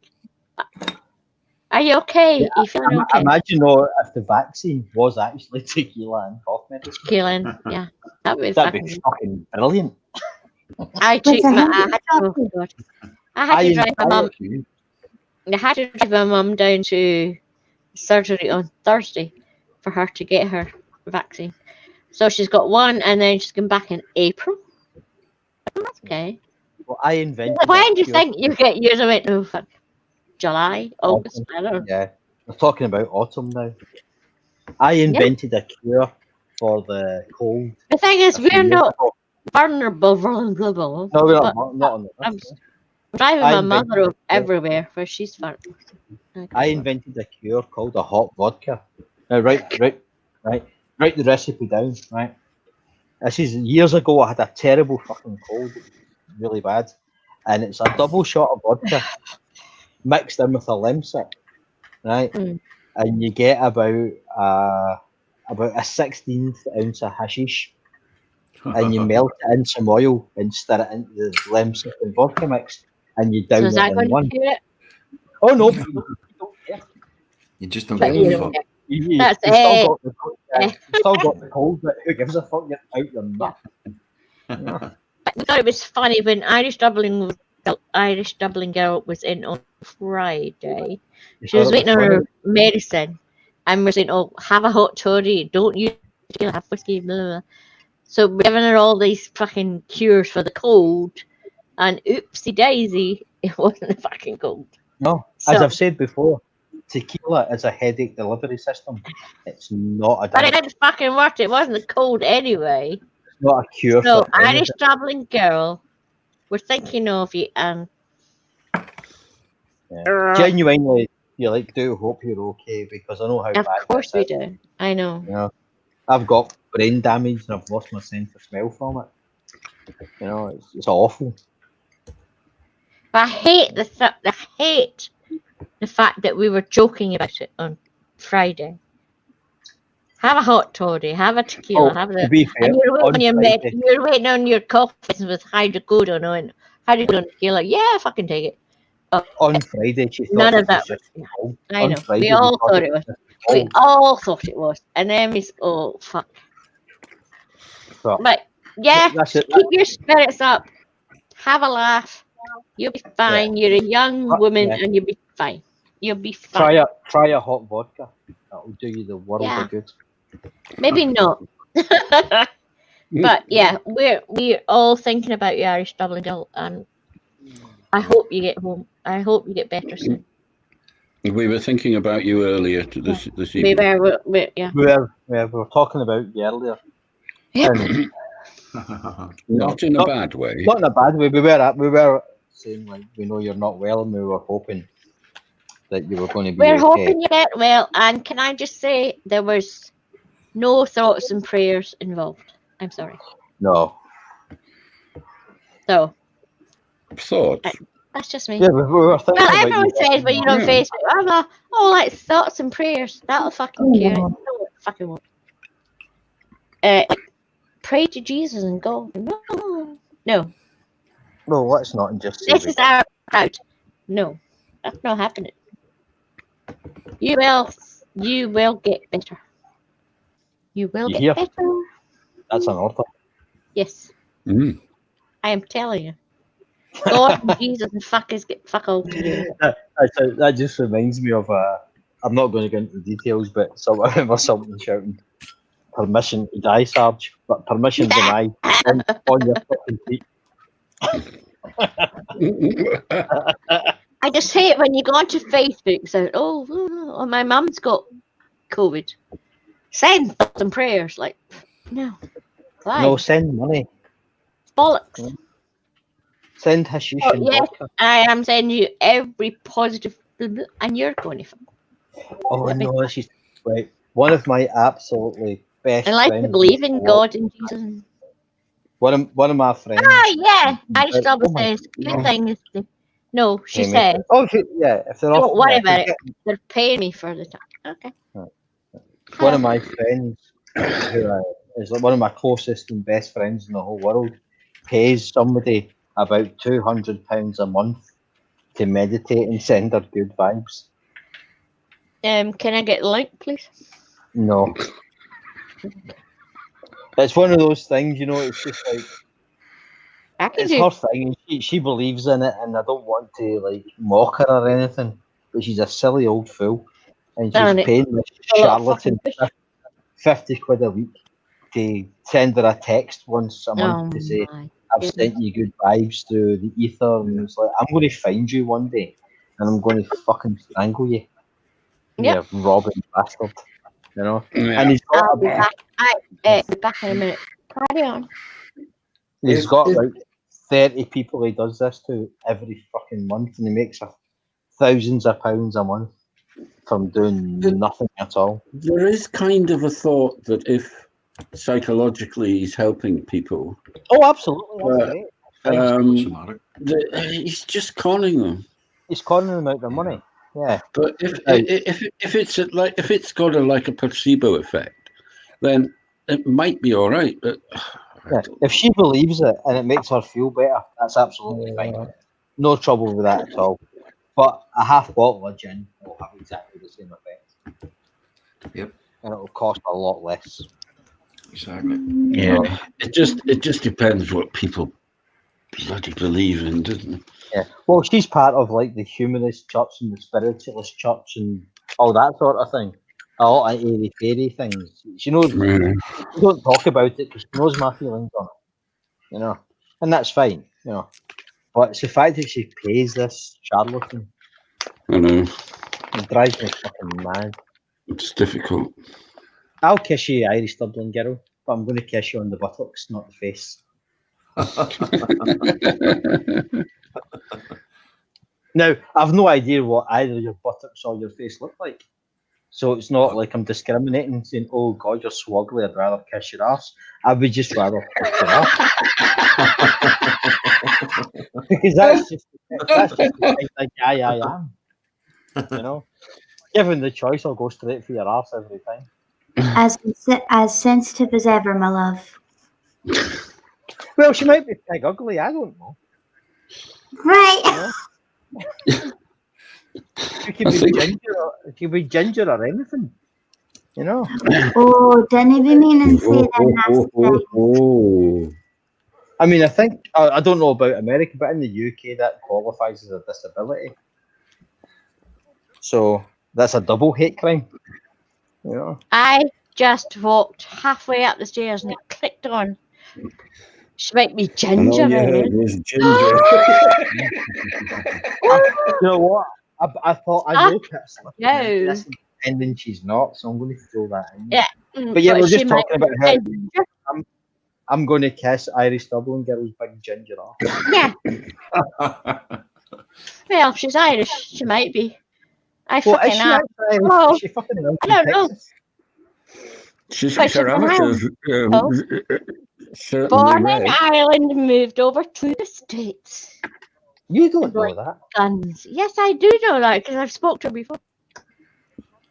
Are you okay? Yeah, Are you feeling okay? Imagine though if the vaccine was actually tequila and cough medicine. Tequila, yeah. That'd be fucking brilliant. I had to drive my mum. I had to drive my mum down to surgery on Thursday for her to get her vaccine. So she's got one, and then she's going back in April. That's okay. Well, I invented. When do you think you get yours? I went, oh fuck, July, August. I don't know. Yeah, we're talking about autumn now. I invented a cure for the cold. The thing is, we're not vulnerable. No, we're not on the I'm driving my mother everywhere where she's vulnerable. I invented a cure called a hot vodka. Now, write the recipe down. Right, this is years ago. I had a terrible fucking cold, really bad, and it's a double shot of vodka mixed in with a lemsip, right? And you get about a 1/16 ounce of hashish, and you melt it in some oil and stir it into the lemsip and vodka mix, and you down it in one. Oh no! You just don't give a fuck. You That's still got the cold, but who gives a fuck? You're out your nut. I thought it was funny when Irish Dublin girl was in on Friday. She was waiting on her medicine, and we're saying, "Oh, have a hot toddy. Don't use tequila. Have whiskey." Blah, blah, blah. So we're giving her all these fucking cures for the cold, and oopsie daisy, it wasn't the fucking cold. No, as I've said before, tequila is a headache delivery system. It's not a. But it didn't fucking work. It wasn't the cold anyway. It's not a cure. So for Irish anything. Dublin girl, we're thinking of you, and Genuinely, you do hope you're okay because I know how of bad. course we do. I know. You know, I've got brain damage and I've lost my sense of smell from it. You know, it's awful. But I hate the fact that we were joking about it on Friday. Have a hot toddy, have a tequila, have the. To be fair, and you're waiting on your coffee with hydrocodone and hydrocodone tequila. Yeah, fucking take it. On Friday, she thought None of it that. was just cold. I On know. Friday, We all thought it was. We cold. all thought it was, and then we fuck. So, But yeah, that's it. keep your spirits up. Have a laugh. You'll be fine. You're a young woman, and you'll be fine. You'll be fine. Try a hot vodka. That will do you the world of good. Maybe not. But yeah, we're all thinking about you, Irish Dublin girl, and I hope you get home. I hope you get better soon. We were thinking about you earlier this We evening. were we were talking about you earlier. Yeah. Not in a bad way. Not in a bad way. We were saying like we know you're not well, and we were hoping that you were going to be. We're okay. hoping you get well, and can I just say there was no thoughts and prayers involved. I'm sorry. No. So. Thoughts. That's just me. Yeah, we were thinking Well, about everyone you. says when you're on Facebook, I'm like, oh, like thoughts and prayers. That'll fucking cure it. No, it fucking won't. Pray to Jesus and go. No. No, let's not and just say This is our out. No, that's not happening. You will get better. You will get better. That's an order. Yes. I am telling you. God and Jesus and fuckers get fuck all to do. That just reminds me of I'm not going to go into the details, but I remember something shouting, "Permission to die, Sarge," but permission denied on your fucking feet. I just hate when you go onto Facebook and say, oh, my mum's got COVID. Send thoughts and prayers. Like, no. Why? No, send money. Bollocks. Send hashish and yes, vodka. I am sending you every positive, and you're going to. Oh no, she's right. One of my absolutely best I like friends. to believe in God and Jesus. One of my friends. Yeah. Irish Double says, good thing is the... No, she says. Oh, yeah. If they're Don't off, worry about it. They're paying me for the time. Okay. One of my friends, who is like one of my closest and best friends in the whole world, pays somebody about £200 a month to meditate and send her good vibes. Can I get the link, please? No. It's one of those things, it's just like it's her thing. She believes in it, and I don't want to like mock her or anything. But she's a silly old fool, and she's paying this charlatan 50 quid a week to send her a text once a month to say, "I've sent you good vibes through the ether," and it's like, "I'm going to find you one day, and I'm going to fucking strangle you." Yep. You robbing bastard. Yeah. And he's got I'll be back. I'll be back in a minute. Carry on. He's got about 30 people he does this to every fucking month, and he makes thousands of pounds a month from doing nothing at all. There is kind of a thought that if psychologically he's helping people. Oh, absolutely. That's great. He's just conning them. He's conning them out their money. Yeah. But if it's got a placebo effect, then it might be all right. But if she believes it and it makes her feel better, that's absolutely fine. No trouble with that at all. But a half bottle of gin will have exactly the same effect. Yep. And it will cost a lot less. Exactly. Yeah. It just depends what people bloody believe in, doesn't it? Yeah. Well, she's part of like the humanist church and the spiritualist church and all that sort of thing. A lot of airy fairy things. She knows. She don't talk about it because she knows my feelings on it. And that's fine. But it's the fact that she pays this charlatan. I know. It drives me fucking mad. It's difficult. I'll kiss you, Irish Dublin girl, but I'm going to kiss you on the buttocks, not the face. Now, I've no idea what either your buttocks or your face look like. So it's not like I'm discriminating, saying, "Oh God, you're so ugly, I'd rather kiss your ass." I would just rather kiss your ass. Because that's just the kind of guy I am. Given the choice, I'll go straight for your ass every time. As sensitive as ever, my love. Well, she might be big ugly, I don't know. Right. She could be ginger or anything. Oh, didn't be meaning to say that nasty. I mean, I think I don't know about America, but in the UK that qualifies as a disability. So that's a double hate crime. I just walked halfway up the stairs and it clicked on. She might be ginger. Ginger. You know what? I thought I know no. And then she's not, so I'm going to throw that in. Yeah. But yeah, we're just talking about her. I'm going to kiss Irish Dublin girl's big ginger off. Yeah. Well, she's Irish. She might be. I she fucking I don't know. She's amateur. Born in Ireland, moved over to the States. You don't know that. Guns. Yes, I do know that because I've spoke to her before.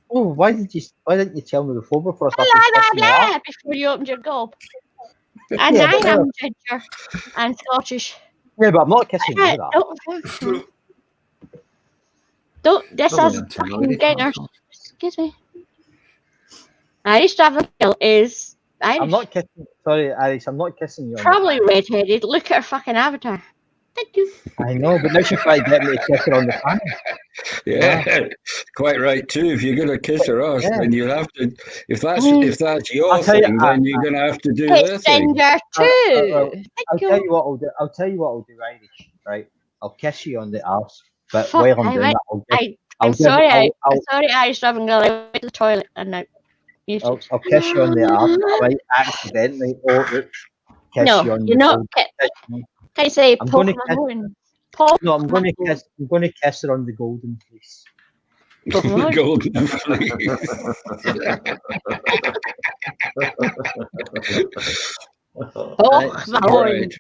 Oh, why didn't you tell me before I started Blah, kissing blah, her? blah, before you opened your gob. And Yeah, I but am ginger and Scottish. Yeah, but I'm not kissing you. This is fucking gainers. Excuse me. Irish Daffodil is Irish. I'm not kissing. Sorry, Iris. I'm not kissing you. Probably redheaded. Look at her fucking avatar. Thank you. I know, but now she's trying to get me to kiss her on the panel. Yeah, quite right too. If you're going to kiss her off, then you have to. If that's your thing, then you're going to have to do their thing. Ginger too. I'll tell you what I'll do. Irish. Right? I'll kiss you on the arse, but while I'm doing that, I'm sorry, Irish Daffodil. I went to the toilet and now. I'll kiss you on the arse. I might accidentally kiss you on the not. Can I say I'm going to kiss her on the golden fleece. The golden fleece. Right.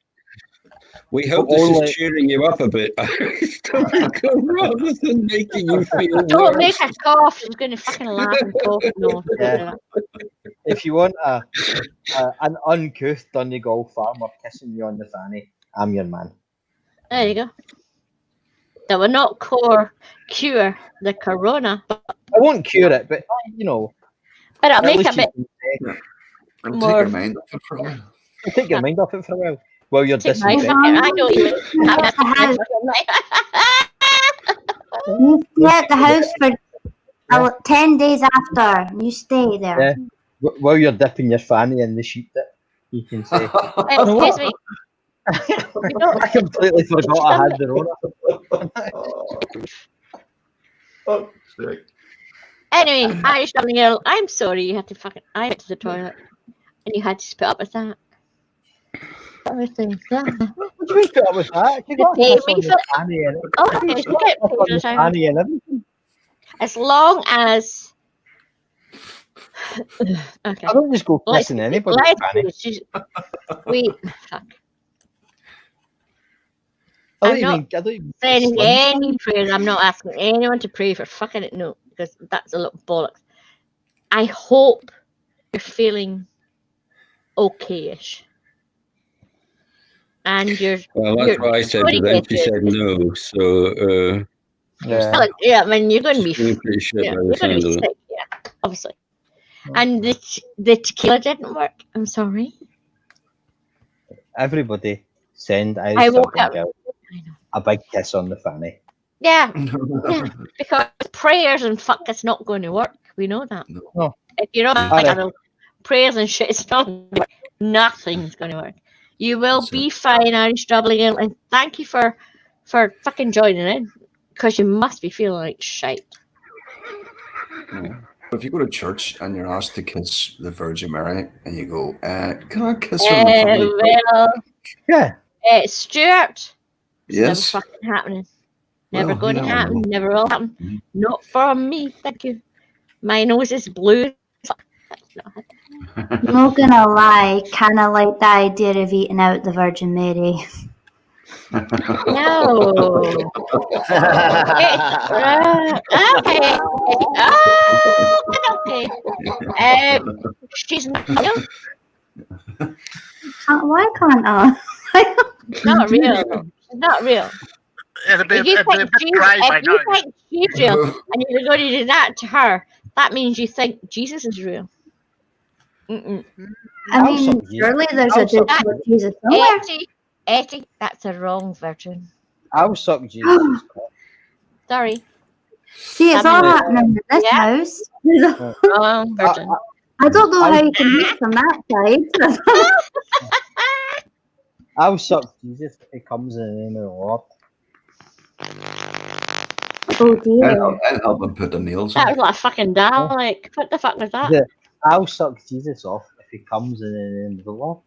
We hope this is cheering you up a bit, rather than making you feel Don't worse. make her cough. She's going to fucking laugh and cough. No. Yeah. If you want an uncouth Donegal farmer kissing you on the fanny, I'm your man. There you go. That will not cure the corona. I won't cure it, but you know. But it'll make a bit more. Take your mind off it for a while. Take your mind off it for a while. Well, you're disinfecting. I know you. You stay at the house for 10 days after. You stay there. Yeah. While you're dipping your fanny in the sheep dip, you can say. Excuse me. I completely forgot I had the Rona. Anyway, Irish Daffodil, I'm sorry you had to I went to the toilet and you had to put up with that. What do you mean put up with that? You got fanny and everything. As long as okay. I don't just go kissing anybody. I'm not saying any prayers. I'm not asking anyone to pray for fucking it. No, because that's a little bollocks. I hope you're feeling okay-ish. And you're. Well, that's what I said, but then she said no. So. Yeah, I mean, you're going to be. Pretty shit by the sound of it. Yeah, obviously. And the tequila didn't work. I'm sorry. Everybody send Irish Daffodil a big kiss on the fanny. Yeah, because prayers and fuck, it's not going to work. We know that. No. If you're not prayers and shit, it's not going to work. Nothing's going to work. You will be fine, Irish Daffodil, and thank you for fucking joining in, because you must be feeling like shite. If you go to church and you're asked to kiss the Virgin Mary, and you go, "Can I kiss her?" Well, yeah. Stuart. Yes. Never fucking happening. Never going to happen. Never will happen. Mm-hmm. Not for me. Thank you. My nose is blue. That's not happening. I'm not gonna lie. Kind of like the idea of eating out the Virgin Mary. No. Okay. Okay. She's not real. Why can't I? Not real. She's not real. If you think she's real and you're going to do that to her, that means you think Jesus is real. Mm-mm. I mean, surely there's a difference with Jesus somewhere. Etty, that's a wrong virgin. I'll suck Jesus. Sorry. See, it's all happening in this house. Wrong virgin. I don't know how you can reach from that side. I'll suck Jesus if he comes in the name of the Lord. Oh dear. I'll help him put the nails on. That was like fucking Dalek. What the fuck was that? Yeah, I'll suck Jesus off if he comes in the name of the Lord.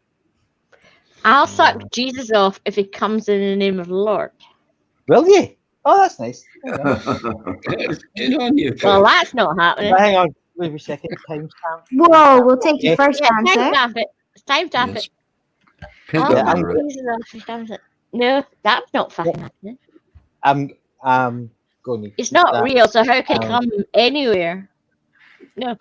I'll suck Jesus off if he comes in the name of the Lord. Will you? Oh, that's nice. Good on you. Well, that's not happening. Hang on. Wait a second. Timestamp. Whoa, we'll take your first answer. Timestamp it. Timestamp it. No, that's not fucking happening. I'm going to. It's not real, so how can it come anywhere? No,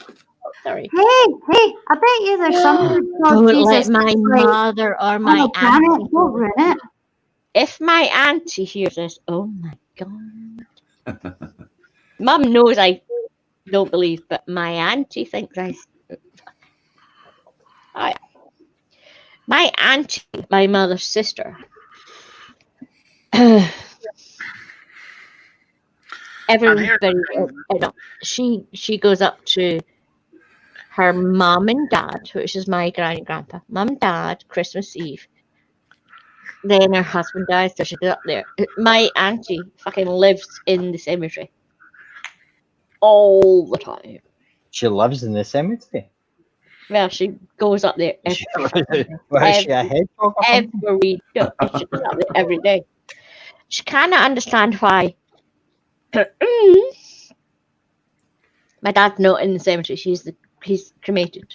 sorry. Hey, I bet you there's something called Don't let Jesus. my mother or my damn auntie. it, don't ruin it. If my auntie hears this, oh my god. Mum knows I don't believe, but my auntie thinks my auntie, my mother's sister. Everybody, she goes up to her mum and dad, which is my granny and grandpa. Mum and dad, Christmas Eve. Then her husband dies, so she goes up there. My auntie fucking lives in the cemetery all the time. She lives in the cemetery. Well, she goes up there Is she a hedgehog? Every day. She cannot understand why. My dad's not in the cemetery. He's cremated.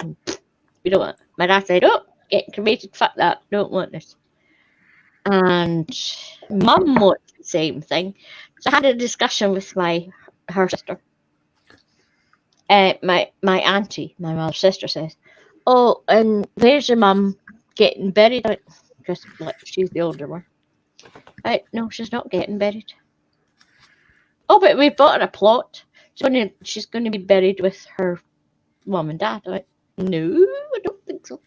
We don't want. My dad said, "Oh, get cremated. Fuck that. Don't want this." And Mum wants the same thing. So I had a discussion with her sister. My auntie, my mother's sister, says, "Oh, and where's your mum getting buried?" Because she's the older one. No, she's not getting buried. Oh, but we bought her a plot. She's going to be buried with her mum and dad. No, I don't think so.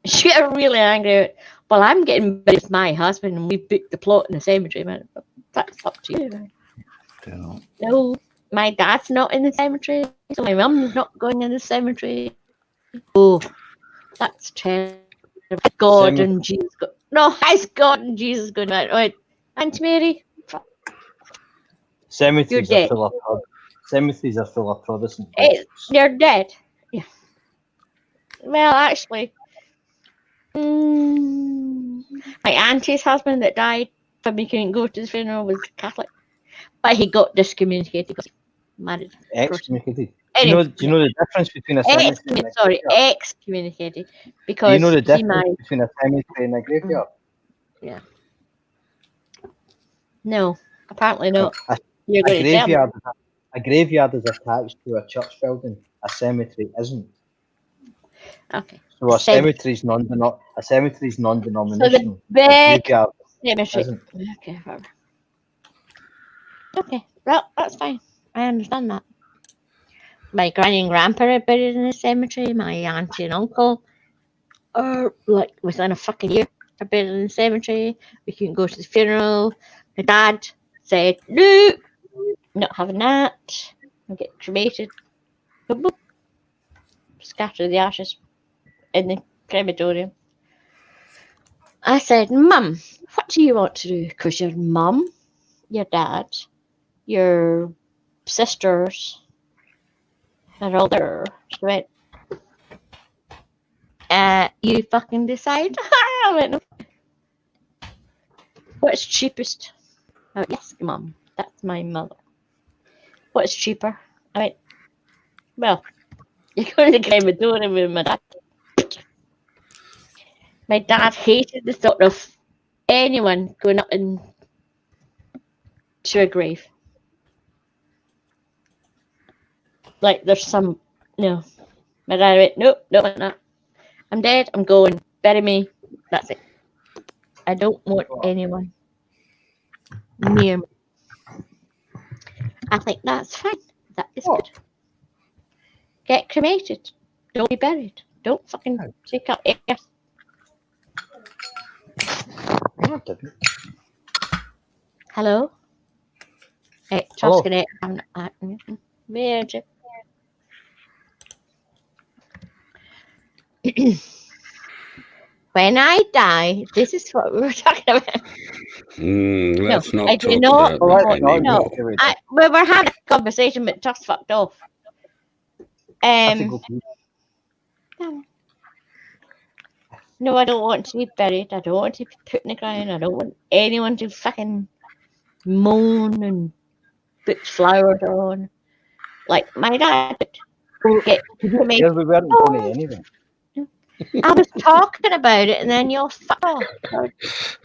She got really angry. Well, I'm getting buried with my husband, and we booked the plot in the cemetery. Man, that's up to you. No, my dad's not in the cemetery, so my mum's not going in the cemetery. Oh, that's terrible. God and Jesus. Has God and Jesus going out? Right, Aunt Mary. Cemeteries are full of cemeteries are full of Protestant. They're dead. Yeah. Well, actually, my auntie's husband that died when we couldn't go to the funeral was Catholic, but he got discommunicated because he married. Excommunicated. Do you know the difference between a cemetery? Excommunicated because do you know the difference married. between a cemetery and a graveyard? Yeah. No, apparently not. A graveyard is attached to a church building. A cemetery isn't. Okay. So a cemetery is non-denominational. So the big cemetery. Isn't. Okay, whatever. Okay, well, that's fine. I understand that. My granny and grandpa are buried in the cemetery. My auntie and uncle are within a fucking year are buried in the cemetery. We couldn't go to the funeral. My dad said, "No, not having that. I'll get cremated." Boop, boop. Scatter the ashes in the crematorium. I said, "Mum, what do you want to do? Because your mum, your dad, your sisters are all there." She went, "You fucking decide." I went, "No. What's cheapest?" I went, "Yes, Mum, that's my mother." "What's cheaper?" I went, "Well, you're going to the crematorium with my dad." My dad hated the thought of anyone going up to a grave. Like there's some, no. My dad went, "Nope, don't want that. I'm dead, I'm going. Bury me. That's it. I don't want anyone near me." I think that's fine. That is good. Get cremated. Don't be buried. Don't fucking take up air. Hello? Toscane. When I die, this is what we were talking about. Let's No, not I talk do not. about that anymore. We were having a conversation, but just fucked off. No, I don't want to be buried. I don't want to be put in the ground. I don't want anyone to fucking moan and put flowers on. Like my dad would get cremated. We weren't going anyway. I was talking about it, and then you're fucked off.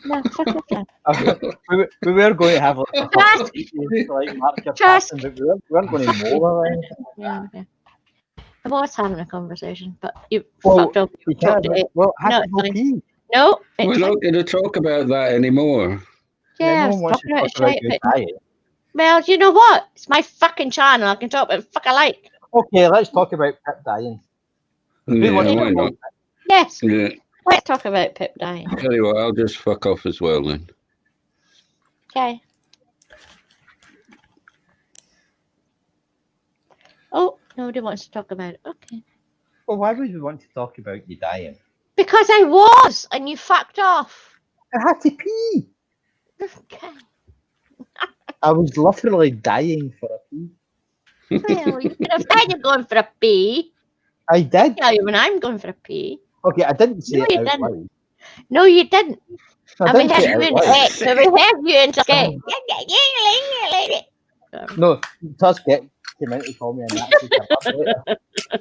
No, fuck your plan. We were going to have like, a couple Trust. of videos to like mark your Trust. passing, but we weren't going to mow or anything. Yeah, okay. I was having a conversation, but you Well, fucked up. you Talked can't. to it. Well, have No, to it's go fine. pee. No, We're it's fine. not going to talk about that anymore. Yeah, I no was one wants to talking about talk about shit, your but diet. well, you know what? It's my fucking channel. I can talk about fuck I like. Okay, let's talk about Pip dying. Yeah, wants to why talk not? about Yes. Yeah. Let's talk about Pip dying. Tell you what, I'll just fuck off as well then. Okay. Oh, nobody wants to talk about it. Okay. Well, why would we want to talk about you dying? Because I was, and you fucked off. I had to pee. Okay. I was literally dying for a pee. Well, you could have said you're going for a pee. I did. Tell you when I'm going for a pee. Okay, I didn't say No, it you out didn't. loud. No, you didn't. I And we didn't have say you it in out loud. head. So we have you in skate. No, Tusket came in to call me a Nazi collaborator.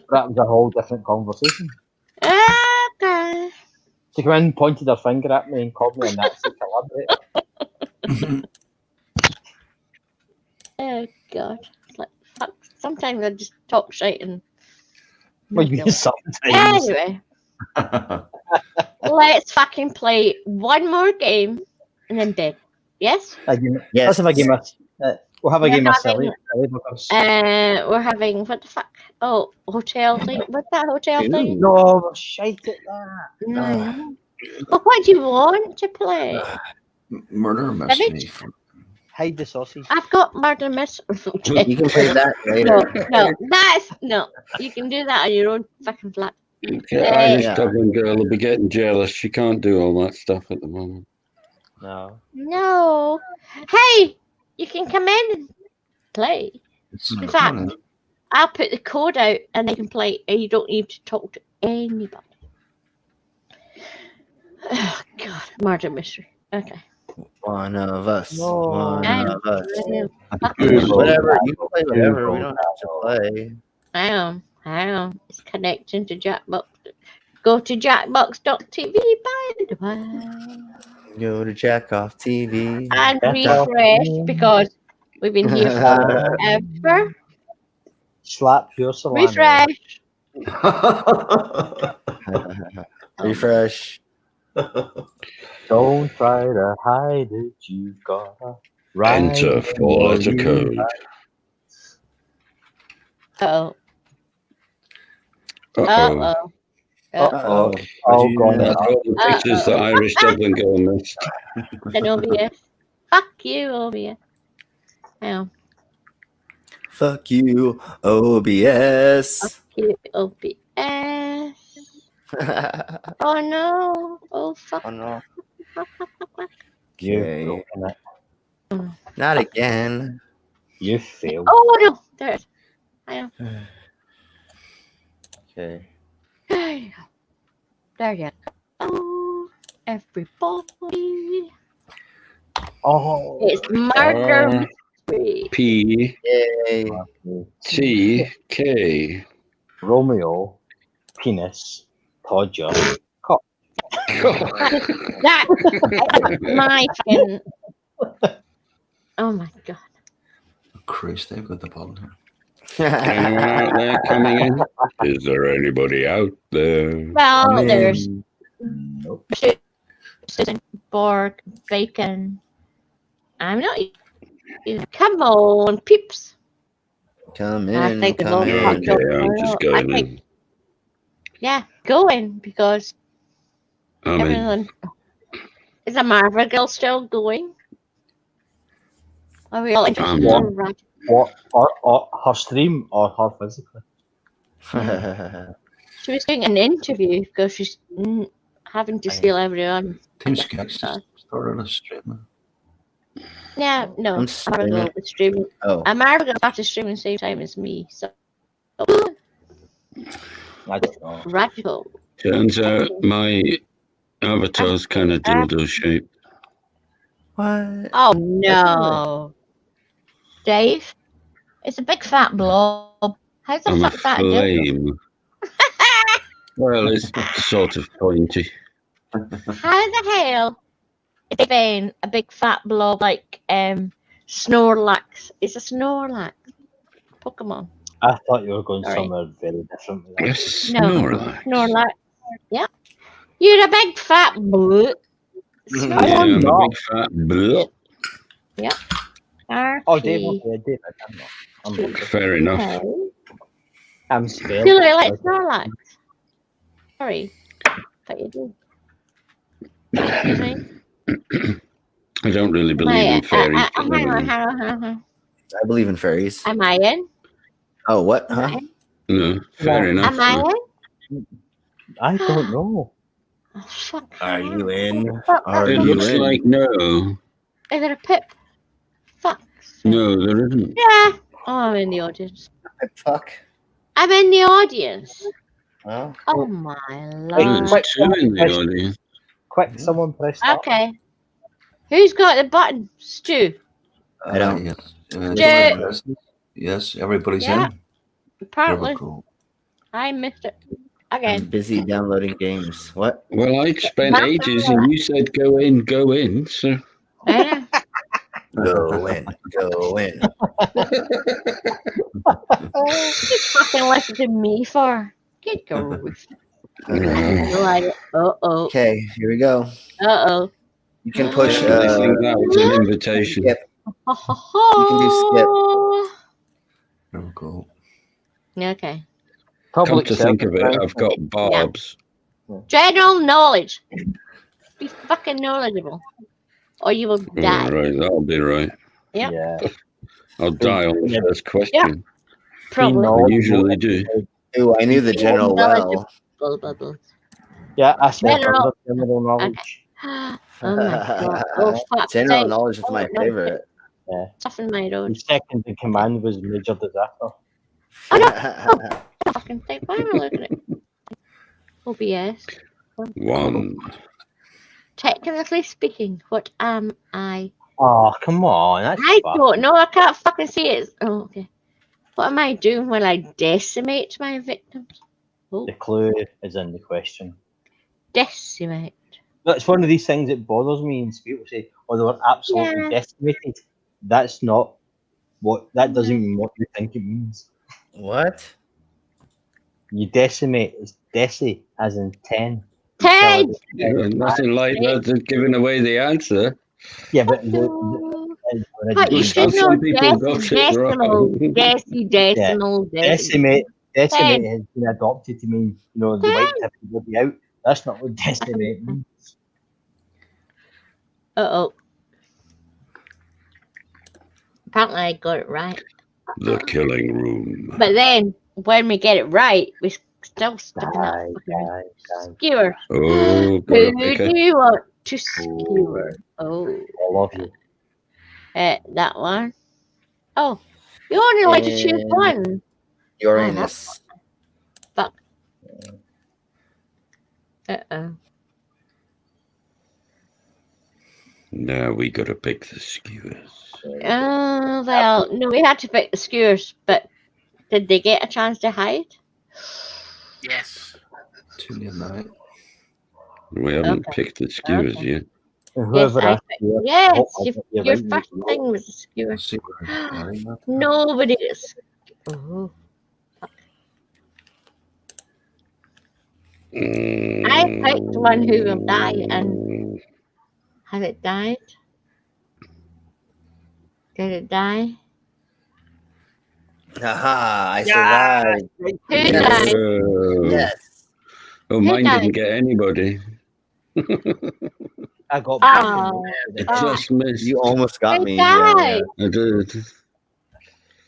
That was a whole different conversation. Okay. She came in, pointed her finger at me, and called me a Nazi collaborator. Oh God. It's like, fuck. Sometimes I just talk shit and. Well, you sometimes. Anyway. Let's fucking play one more game and then bed. Yes? Yes. Let's have a game of. We'll have a game of silly. We're having what the fuck? Oh, hotel thing. What's that hotel thing? No, we're shite at that. No. But what do you want to play? Murder mystery. Hide the sausage. I've got murder mystery. You can play that later. No. You can do that on your own fucking flat. Irish Dublin girl will be getting jealous. She can't do all that stuff at the moment. No. No. Hey, you can come in and play. In fact, I'll put the code out and they can play, and you don't need to talk to anybody. Oh God, murder mystery. Okay. One of us. No. One of us. Fucking Whatever. You can play whatever. We don't have to play. I am. It's connecting to Jackbox. Go to jackbox.tv, by the way. Go to Jackoff TV. And refresh because we've been here forever. Slap your salami. Refresh. Refresh. Don't try to hide it. You've got right. Enter 4-letter code. Uh-oh. Uh-oh. Uh-oh. Oh, God. That's all the pictures that Irish Dublin girl missed. Then OBS. Fuck you, OBS. Now. Fuck you, OBS. Fuck you, OBS. Oh no. Oh fuck. Oh no. You Not again. You failed. Oh no. There it is. I am. Okay. There you go. There you go. Oh, everybody. Oh. It's murder mystery. P-T-K. Romeo, penis, Todger, cock. That's my fucking. Oh my God. Christ, they've got the ball here. Anyone out there coming in? Is there anybody out there? Well, there's Susan, Borg, Bacon. I'm not. Come on, peeps. Come I in. think Come in. Okay, I'm just going in. Yeah, go in because I'm in. everyone. Is the Marvel girl still going? Are we all interested in right? What? Or her stream or her physically? She was doing an interview because she's having to steal everyone. Team Sketch started a stream. Yeah, no, Marvel was streaming. Oh. Marvel started streaming the same time as me, so. I don't know. Radical. Turns out my avatar's kind of dildo shaped. What? Oh no, Dave! It's a big fat blob. How's the I'm a fuck that dildo? flame. Well, it's sort of pointy. How the hell It's been a big fat blob like Snorlax. It's a Snorlax Pokemon. I thought you were going Sorry. somewhere very different with that. Yes, No, Snorlax. Snorlax. Yeah. You're a big fat blue. Yeah, I'm a big fat bloop. Yeah. Oh, Dave, okay, Dave, I'm not. Fair enough. I'm You scared. look like Snorlax. Sorry. But you do. I don't really believe in fairies. but Hang on. I believe in fairies. Am I in? Oh, what? Huh? No, fair enough. Am I in? I don't know. Oh, fuck. Are you in? Are It you looks in? like no. Is there a Pip? Fuck. No, there isn't. Yeah. Oh, I'm in the audience. Fuck. I'm in the audience. Well, Oh my There's lord. two in the audience. Quick, someone press that. Okay. Who's got the button? Stu. I don't. Yes. Yes, everybody's Yeah. in. Apparently. There we go. I missed it. I'm Again. busy downloading games. What? Well, I spent ages and you said go in, so. Go in. Go in. You fucking listen to me for. Good grief. Uh-oh. Okay, here we go. Uh-oh. You can push. I think that was an invitation. Skip. You can do skip. There we go. Okay. Come to think of it, I've got barbs. General knowledge. Be fucking knowledgeable. Or you will die. Right, that'll be right. Yep. Yeah. I'll die on the first question. Yeah. Probably. I usually do. Ooh, I knew the general well. Yeah, I said General- general knowledge. Oh my god. Oh, fuck. General sake. knowledge is my Oh, no. favorite. Yeah. Stuff in my road. The second in command was Major Disaster. Fucking thing. Why am I looking at it? OBS. One. Technically speaking, what am I? Oh, come on. That's I fun. don't know. I can't fucking see it. Oh, okay. What am I doing when I decimate my victims? The clue is in the question. Decimate. No, it's one of these things that bothers me, and people say, "Oh, they were absolutely Yeah. decimated." That's not what. That doesn't mean what you think it means. What? You decimate is deci, as in 10. 10. Nothing like that. Just giving away the answer. Yeah, but But you should know Some people got it decimal, wrong. decimal. decimate has 10. been adopted to mean, the white people will be out. That's not what decimate means. Uh-oh. Apparently I got it right. The killing room. But then, when we get it right, we still stuck in that fucking skewer. Oh, Who God, do okay. you want to skewer? Oh. I love you. That one. Oh. You only like to choose one. Uranus. Fuck. Uh-oh. Now we gotta pick the skewers. Oh, well, no, we had to pick the skewers, but did they get a chance to hide? Yes. We haven't picked the skewers yet. Whoever Yes, asked you, yes, I hope I got you your right, first mate. thing was a skewer. Nobody is. Oh. I picked one who will die, and has it died? Did it die? Haha, I survived. Who died? Yes. Oh, Who mine died? didn't get anybody. I got Oh. It just missed. You almost got Who me. died? I did.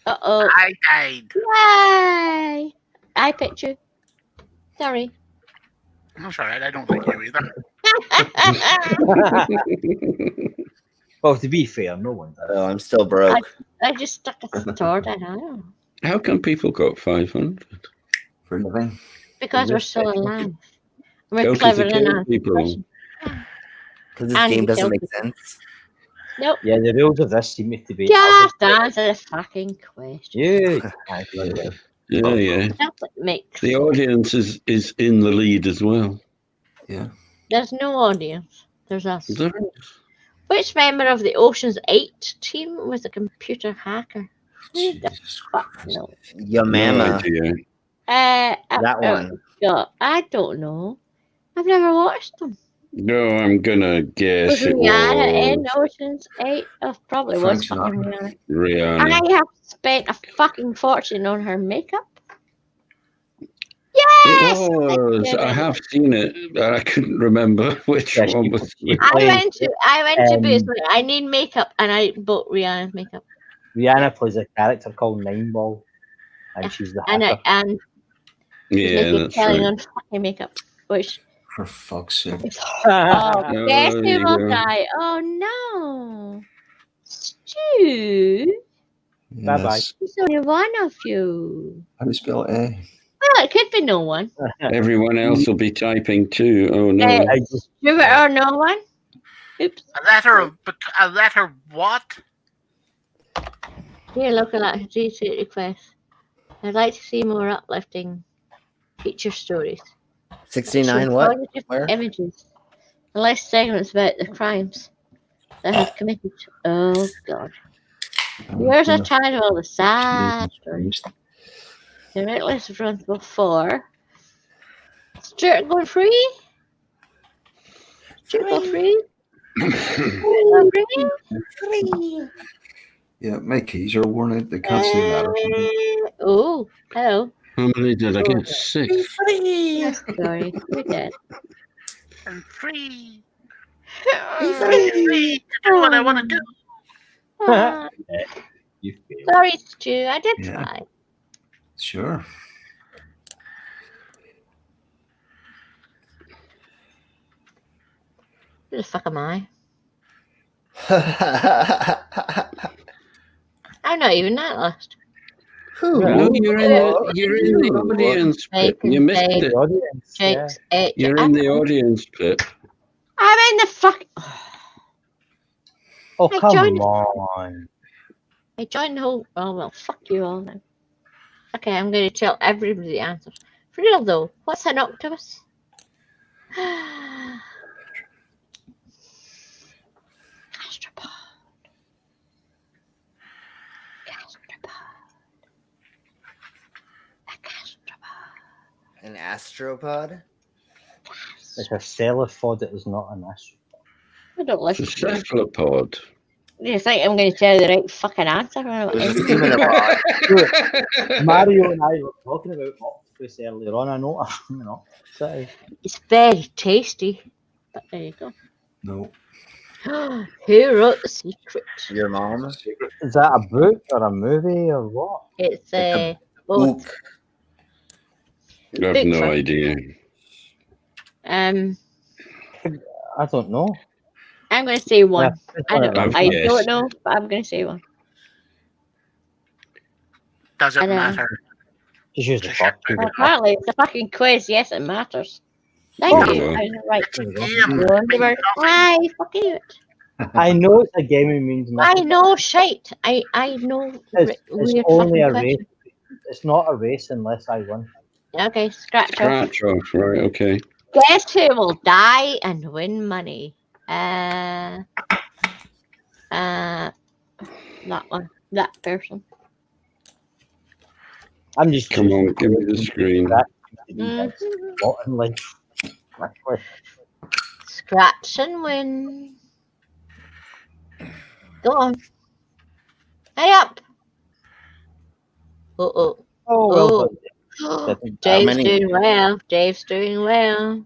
Uh-oh. I died. Yay! I picked you. Sorry. That's alright, I don't like you either. Well, to be fair, no one does. Oh, I'm still broke. I just stuck a sword. I don't know. How come people got 500? For nothing. Because we're still alive. We're Go to clever the than kill our people. question. Because this And game we doesn't killed make people. sense. Nope. Yeah, the rules of this seem to be. Just answer the fucking question. Yeah. That's what makes The audience is in the lead as well. Yeah. There's no audience. There's us. There Which member of the Ocean's 8 team was a computer hacker? Who the fuck knows? Your No mama. idea. That one. I don't know. I've never watched them. No, I'm gonna guess Was it Rihanna in was Ocean's 8? Oh, probably was fucking Rihanna. Rihanna. I have spent a fucking fortune on her makeup. It Yes! was. I have seen it, but I couldn't remember which one was. I went to Boots. I need makeup, and I bought Rihanna's makeup. Rihanna plays a character called Nineball, and she's the hacker. And she's Yeah, making that's Kelly right. on fucking makeup, which. For fuck's sake. Oh, guess there who you will go. die? Oh no, Stu. Bye bye. There's only one of you. How do you spell A? Well, it could be no one. Everyone else will be typing too. Oh no. Stuart or no one. Oops. A letter what? Here, look at that retweet request. I'd like to see more uplifting feature stories. 69 what? Positive Where? Images. And less segments about the crimes that have committed. Oh God. Here's a title of the sad stories. The Reckless runs before. Stuart going free? Stuart go free? Free. Yeah, my keys are worn out. They can't see that or something. Oh, hello. How many did I get? 6. Yes, sorry, we did. I'm free. Free to do what I want to do. Sorry, Stu. I did try. Sure. Who the fuck am I? I'm not even that list. No, you're in the audience pit. You missed it. You're in the audience pit. I'm in the fuck. Oh, come on. I joined the whole. Oh, well, fuck you all now. Okay, I'm going to tell everybody the answers. For real, though, what's an octopus? Gastropod. An astropod? It's a cephalopod. It is not an astropod. I don't listen. It's a cephalopod. Do you think I'm going to tell you the right fucking answer? Mario and I were talking about octopus earlier on. I know. So. It's very tasty. But there you go. No. Who wrote The Secret? Your mom? Is that a book or a movie or what? It's a book. I have no idea. I don't know. I'm going to say one. Yeah, I don't know, but I'm going to say one. Doesn't matter. Just use the fuck. Apparently, it's a fucking quiz. Yes, it matters. Thank you. I was right. Hi, fuck it. I know it's a game. It means nothing. I know shite. I know. It's only a race. It's not a race unless I win. Okay, scratch off. Scratch off, right? Okay. Guess who will die and win money? That one. That person. I'm just. Come on, give me the screen. Scratch and win. Go on. Hurry up. Oh. Dave's doing well. Dave's doing well.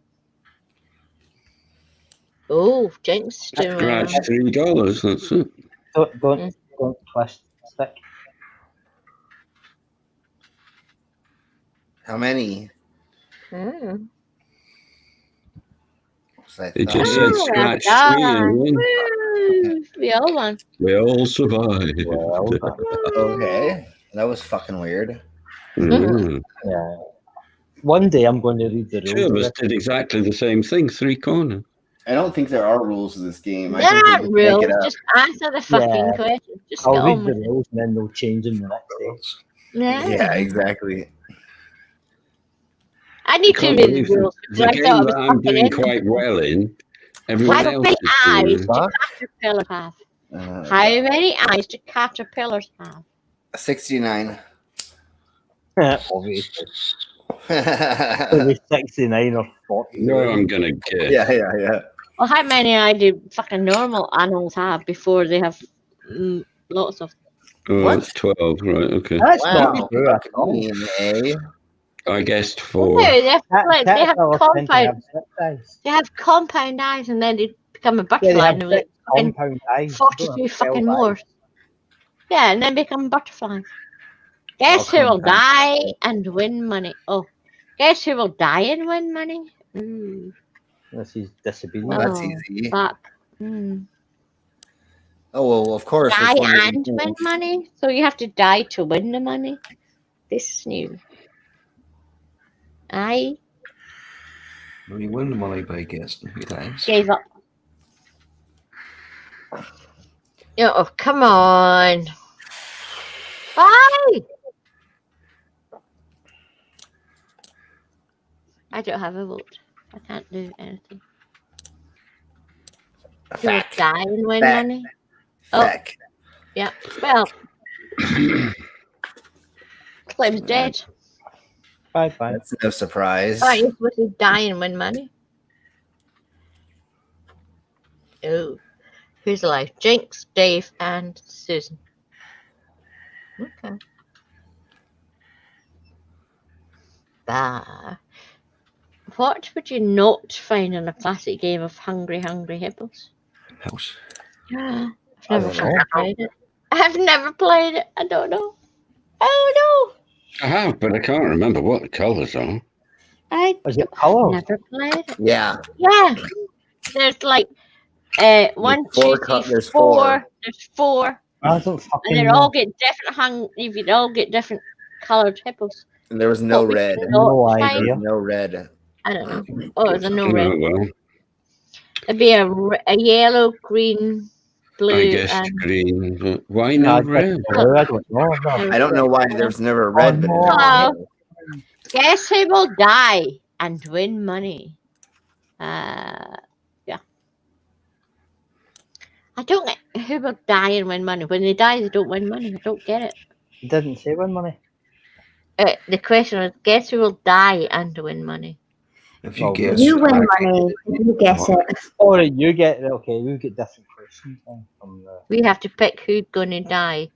Oh, Jenks doing well. Scratch $3. That's it. Don't twist stick. How many? It just said scratch 3 and win. We all won. We all survived. Okay. That was fucking weird. Mm. Yeah. One day I'm going to read the rules. 2 of us did exactly the same thing, 3 corner. I don't think there are rules to this game. There aren't rules. Just answer the fucking question. Just I'll get read on the with rules and then they'll change them the next day. Yeah, exactly. I need to Can't read believe the rules. the game that I'm doing quite well in, Everyone How else many is eyes doing do it. caterpillars have? How many eyes do caterpillars have? 69. Obviously. Maybe 69 or 40. No, I'm gonna guess. Yeah. Well, how many eyes do fucking normal animals have before they have lots of? Oh, it's 12. Right. Okay. That's Wow. not true at all. I guessed No, 4. they have, they have Caterpillars tend to have compound. 6 eyes. They have compound eyes, and then they become a Yeah, butterfly, they have and they're like 6 fucking compound eyes. They don't 42 have 12 fucking more. eyes. Yeah, and then become butterflies. Guess who will die and win money? Oh, guess who will die and win money? This is disobedience. Well, that's easy. Fuck. Oh, well, of course. Die which one did and you win think? money? So you have to die to win the money? This is new. I When you win the money by guessing who dies. gave up. Oh, come on. Bye! I don't have a vote. I can't do anything. Who will die and win Back. money? Back. Yeah. Well, Slim's dead. Bye. That's no surprise. Why are you supposed to die and win money? Oh, who's alive? Jinx, Dave, and Susan. Okay. What would you not find in a classic game of Hungry Hippos? House. I've never fucking played it. I've never played it. I don't know. Oh I have, but I can't remember what the colours are. no! I Is it color? never played it. Yeah. Yeah. There's like 1, 2, 3, There's 4. There's 4. I don't fucking And they know. all get different you all get different coloured hippos. And there was no What would red. you not No find? idea. No red. I don't know. Oh, there's a no Oh, red. well, It'd be a yellow, green, blue, I guessed and green. But why No, no red? I don't know. I don't know why there's never red, but Hello. Guess who will die and win money? Yeah. I don't get who will die and win money. When they die, they don't win money. I don't get it. It didn't say win money. The question was, guess who will die and win money? If you guess. You win money. You guess it. Or you get we get different questions from the. We have to pick who's going to die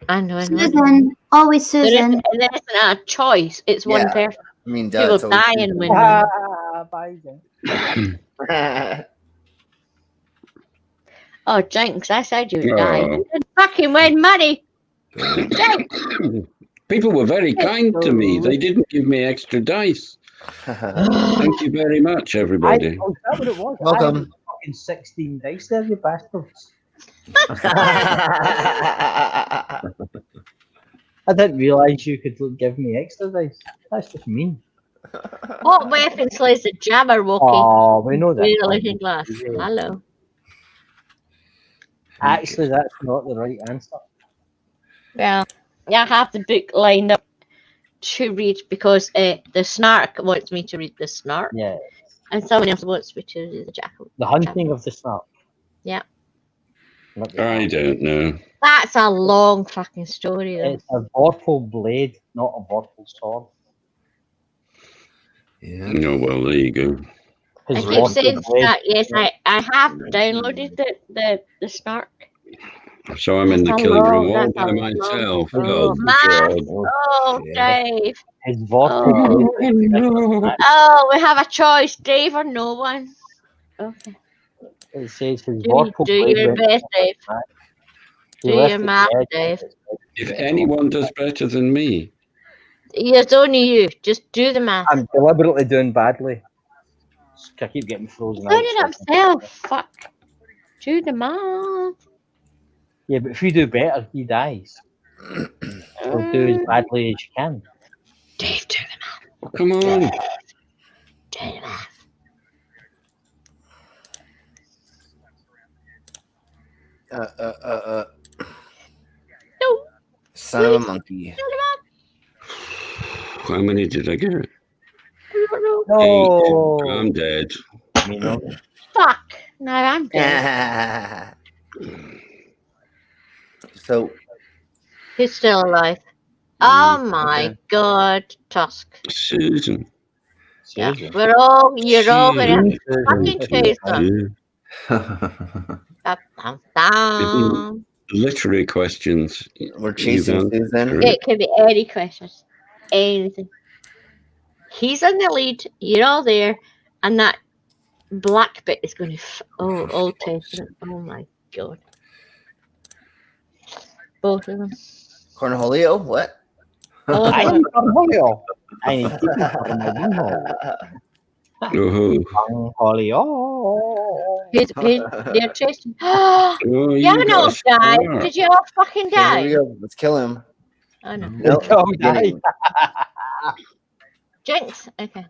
and win money. Susan, always Susan. There isn't a choice. It's one Yeah. person. I mean, Who will duh, die and win money. Bye. Oh, Jinx, I said you would die. Oh. You didn't fucking win money. Jinx. People were very kind to me. They didn't give me extra dice. Thank you very much, everybody. Is that what it was? Welcome. I had fucking 16 dice there, you bastards. I didn't realise you could give me extra dice. That's just mean. What weapon slays the Jabberwocky? Oh, we know that. Through the looking glass. Hello. Actually, that's not the right answer. Well, I have the book lined up to read because the Snark wants me to read the Snark. Yeah. And someone else wants me to read the Jackal. The Hunting of the Snark. Yeah. I don't know. That's a long fucking story, though. It's a Vorpal blade, not a Vorpal sword. Yeah. Oh, well, there you go. I keep saying that. Yes, I have downloaded the Snark. So I'm in the That's a killing long- room all that's by a myself. Oh, Oh, man. God. Oh, Dave. His Vorpal blade. Oh, we have a choice, Dave or no one. Okay. It says his Do Vorpal blade. your best, Dave. Do your math, Dave. If anyone does better than me, It's only you. Just do the math. I'm deliberately doing badly. I keep getting frozen So out. did himself. Fuck. Do the math. Yeah, but if you do better, he dies. So do as badly as you can. Dave, do the math. come on. Do the math. No. Son of a monkey. Do the math. How many did I get? I don't know. No. I'm dead. Me no. Fuck. No, I'm dead. So Who's still alive? Oh my God, Tusk. Susan. Yeah, you're all gonna Susan. fucking chase them. Literary questions. We're chasing Susan. It could be any questions, anything. He's in the lead. You're all there, and that black bit is going to. Old Testament. Oh my God. Both of them. Cornholio, what? Oh, I need Cornholio. I need chicken for my dinner. Cornholio. They're chasing. you You got all a died. star. Did you all fucking Okay, die? here we go. Let's kill him. Oh no. Nope. Beginning. Jinx. Okay.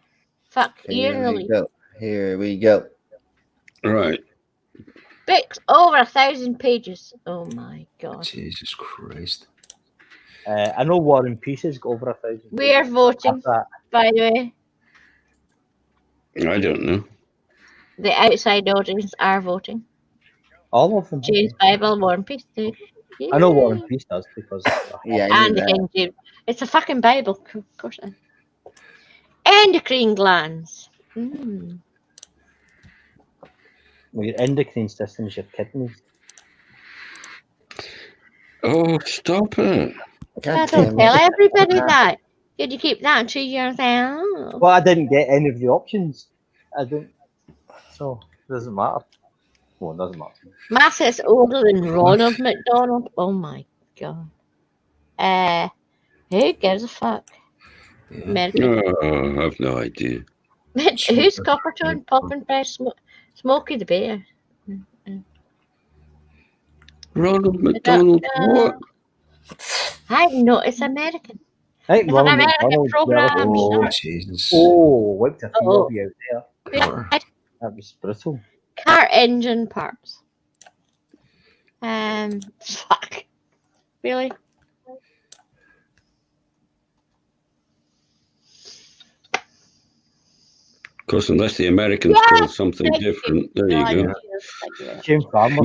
Fuck. You're in the lead. Here we go. Right. Bix over 1,000 pages. Oh my God. Jesus Christ. I know War and Peace has got over 1,000. We are voting, by the way. I don't know. The outside audience are voting. All of them. James Bible, War and Peace. Yeah. I know War and Peace does because. And the King James. It's a fucking Bible. Of course. Endocrine glands. Well, your endocrine system is your kidneys. Oh, stop it. I don't tell everybody that. Did you keep that to yourself? Well, I didn't get any of the options. I didn't. So, it doesn't matter. Well, it doesn't matter. Massett's older than Ronald McDonald. Oh my God. Who gives a fuck? Oh, I've no idea. Who's Coppertone? Poppin' Press? Smokey the Bear. Ronald McDonald, what? I know, it's American. Hey, it's an American program. Oh, Jesus. Oh, wiped a few of you out there. That was brutal. Car engine parts. Fuck. Really? Of course, unless the Americans call something different. There you go. Jim Farmer.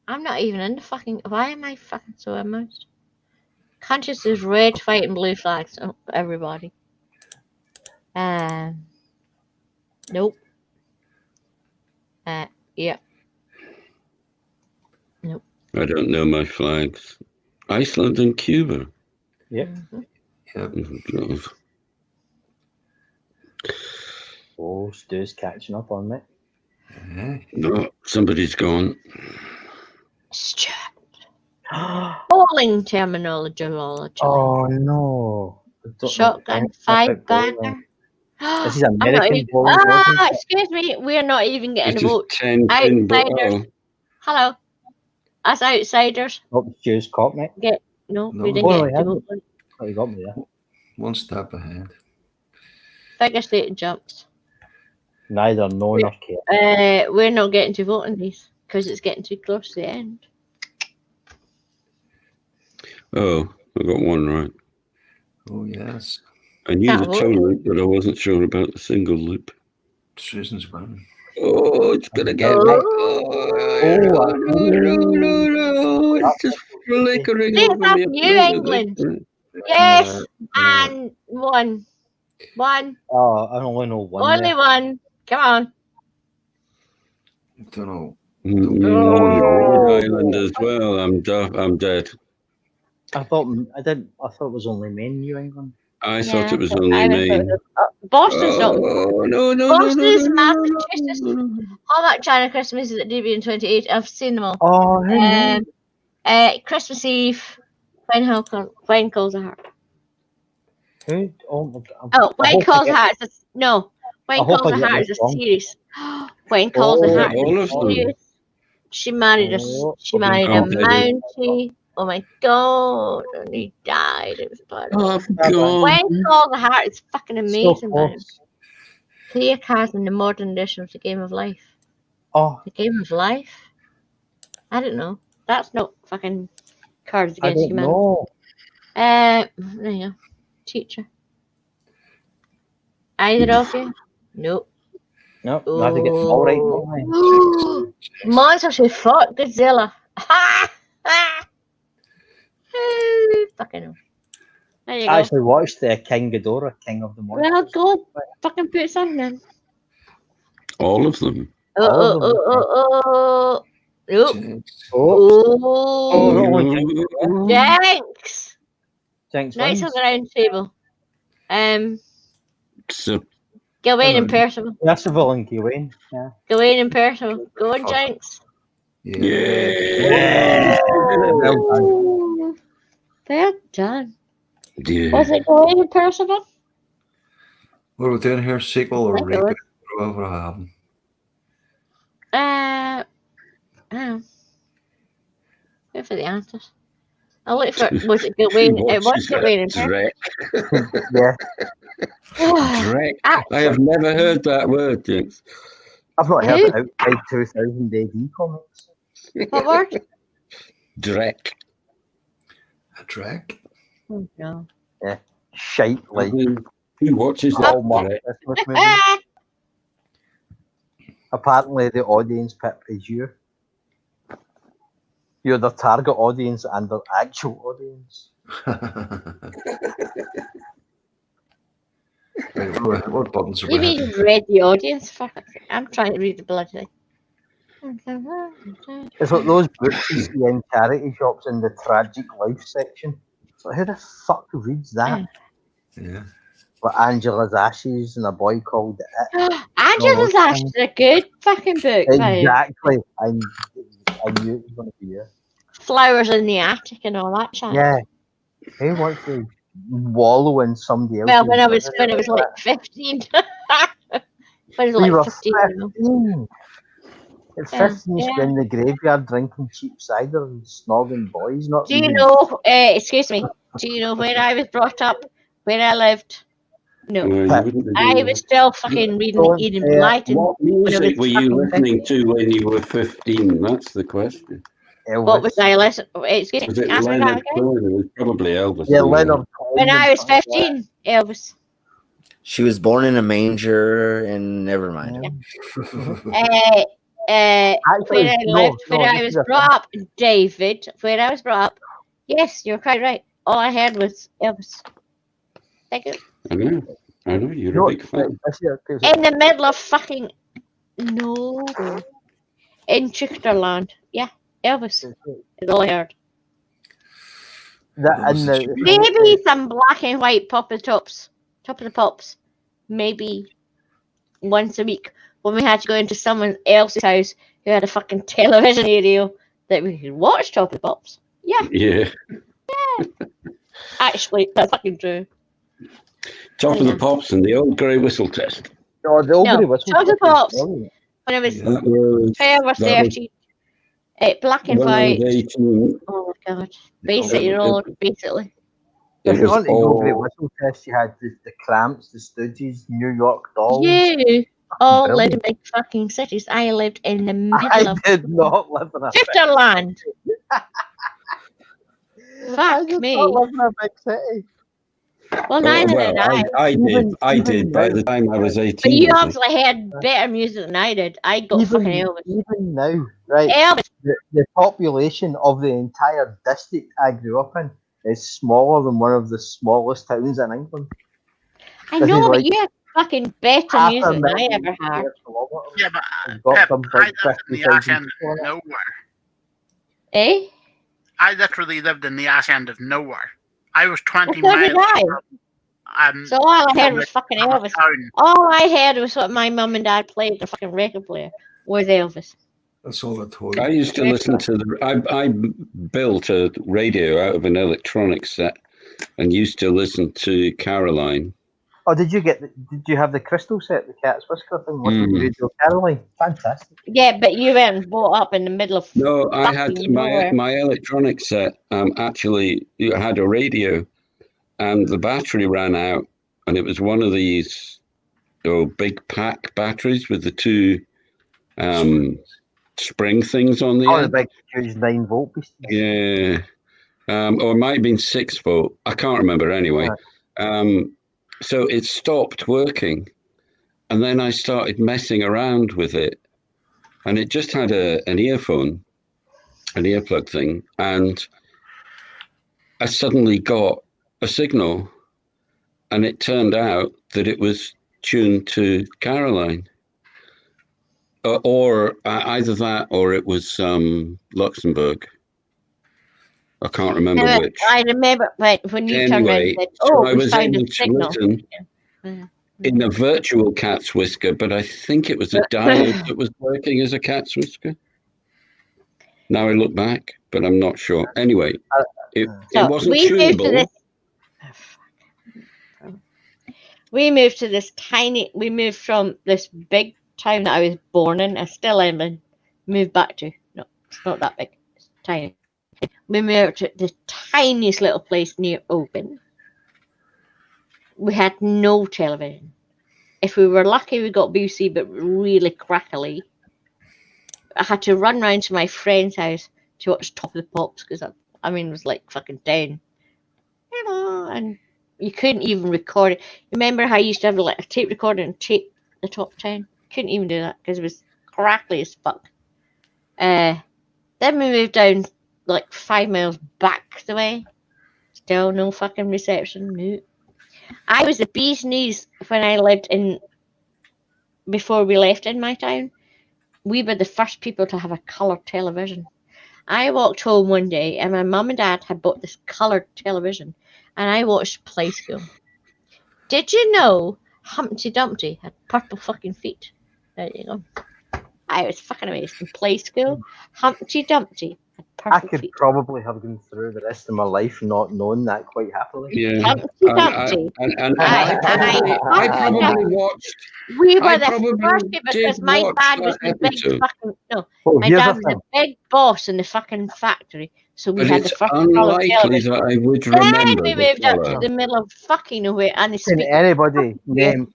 I'm not even in the fucking. Why am I fucking so immersed? Conscious is red, white, and blue flags. Oh, everybody. Nope. Yeah. Nope. I don't know my flags. Iceland and Cuba. Yep. Oh, God. Oh, Stu's catching up on me. No, somebody's gone. Stuart. Bowling terminology. Oh no! Shotgun, 5-bagger. This is American bowling. Excuse me, we're not even getting a vote. 10 Outsiders. Hello. Us outsiders. Oh, Stu's caught me. We didn't get to vote. Oh, you got me there. One step ahead. Figure skating jumps. Neither know nor care. We're not getting to vote on these because it's getting too close to the end. Oh, I got one right. Oh, yes. I knew the toe loop, but I wasn't sure about the single loop. Susan's running. Oh, it's going to get me. No. It's just flickering over me. New England. Yes, and one. Oh, I only know one. Only one. Come on. I don't know. Rhode Island as well. I'm dead. I thought it was only Maine, New England. I thought it was only Maine. Boston's not. No. Boston's Massachusetts. How about China Christmas is at DB in 28? I've seen them all. Oh, Christmas Eve. When calls a heart. Who? When calls a heart. No. When calls a heart is a series. When calls a heart is a series. She married a Mountie. Oh my God! And he died. It was bad. Oh God! When Calls the Heart is fucking amazing, man. Player cards in the modern edition of the Game of Life. Oh, the Game of Life. I don't know. That's not fucking Cards Against Humanity. No. There you go. Teacher. Either of you? Nope. Nope. I think it's all right. Oh. Monsters who fought Godzilla. Fucking hell. There you I go. actually watched King Ghidorah, King of the Monsters. Well, go fucking put something in. All of them. Oh. Jinx. Jinx Knights wins. of the Round Table. So, Gawain and Percival. Percival and Gawain. Yeah. Gawain and Percival. Go on, Jinx. Yeah. Well done. Yeah. Was it Gawain and Percival? What are we doing here? Sequel or Like it reboot? Whatever happened. I don't know. Wait for the answers. I'll look for. Was it Gawain? It was Gawain and Percival. Yeah. Drek. I have never heard that word, Jinx. I've not heard it outside 2000 AD comics. What word? Drek. A Drek? Oh, no. Yeah. Shite like. Who watches that? Hallmark Christmas movie. Apparently, the audience, Pip, is you. You're the target audience and the actual audience. Right, what buttons are we Maybe hitting? you read the audience. Fuck it. I'm trying to read the bloody thing. It's like those books you see in charity shops in the tragic life section. So who the fuck reads that? Yeah. But Angela's Ashes and a boy called It. Angela's Ashes is a good fucking book. Exactly. I knew it was going to be you. Flowers in the Attic and all that shit. Yeah. Who wants to wallow in somebody else? Well, when I was like 15. When I was We were like 15. 15. At 15, you spend in the graveyard drinking cheap cider and snogging boys. Not Do you reading. know, excuse me, do you know where I was brought up, where I lived? No. I was still fucking reading Eden Blyton. What music were you listening to when you were 15? That's the question. What was I listening? Excuse Was me, it ask me that Leonard again. Cohen? It was probably Elvis. Yeah, Leonard Cohen. When I was 15, Elvis. She was born in a manger, and never mind. Where I lived, where I was brought up, David, where I was brought up, yes, you're quite right. All I heard was Elvis. Thank you. I know, you're a big fan. In the middle of fucking in Chickenland. Yeah, Elvis is all I heard. Maybe some black and white top of the pops. Maybe once a week when we had to go into someone else's house who had a fucking television area that we could watch Top of the Pops. Yeah. Actually, that's fucking true. Top of the Pops and the old grey whistle test. Oh, the old grey whistle Top of the test. Pops. When I was 12 or 13. Black and white. Oh my god. Basically. If you want to go Great Whistle Test, you had the Cramps, the Stooges, New York Dolls. You all lived in big fucking cities. I lived in the middle of. I did not live in a Switzerland. Fuck me. I live in a big city. Well, neither did I. I did by the time I was 18. But you obviously had better music than I did. I got fucking Elvis. Even now, right? Elvis. The population of the entire district I grew up in is smaller than one of the smallest towns in England. I know, but you had fucking better music than I ever had. Yeah, but Pep, I lived in the ass end of nowhere. Eh? I literally lived in the ass end of nowhere. I was 20 well, so miles from, so all I heard was fucking Elvis. All I heard was what my mum and dad played, the fucking record player, was Elvis. That's all I told you. I used to listen to I built a radio out of an electronic set and used to listen to Caroline. Oh, did you have the crystal set, the Cat's Whisker thing? Radio Caroline? Fantastic. Yeah, but you weren't brought up in the middle of. No, I had my electronic set. Actually, it had a radio, and the battery ran out, and it was one of these big pack batteries with the two spring things on the end. The big huge 9-volt pieces. Yeah. Or it might have been 6 volt. I can't remember anyway. So it stopped working. And then I started messing around with it. And it just had an earphone, an earplug thing. And I suddenly got a signal. And it turned out that it was tuned to Caroline. Or either that or it was Luxembourg. I can't remember which. I remember when you turned around and said, so I we was found able a to signal. listen in a virtual cat's whisker, but I think it was a diode that was working as a cat's whisker. Now I look back, but I'm not sure. Anyway, it wasn't tunable. We moved from this big town that I was born in. I still am in. Moved back to. No, it's not that big. It's tiny. We moved to the tiniest little place near Open. We had no television. If we were lucky, we got BBC, but really crackly. I had to run round to my friend's house to watch Top of the Pops because it was like fucking 10. And you couldn't even record it. Remember how you used to have like a tape recorder and tape the top 10? Couldn't even do that because it was crackly as fuck. Then we moved down like 5 miles back the way. Still no fucking reception. No. I was the bee's knees when I lived before we left in my town. We were the first people to have a coloured television. I walked home one day and my mum and dad had bought this coloured television and I watched Play School. Did you know Humpty Dumpty had purple fucking feet? There you go. I was fucking amazed. In Play School, Humpty Dumpty had purple feet. I could probably have gone through the rest of my life not knowing that quite happily. Yeah. Humpty Dumpty. I probably watched. We were the first people because my dad was the big fucking my dad was the big boss in the fucking factory, so we had the first colour television. That I would remember. Then we moved up to the middle of fucking nowhere, and Can anybody name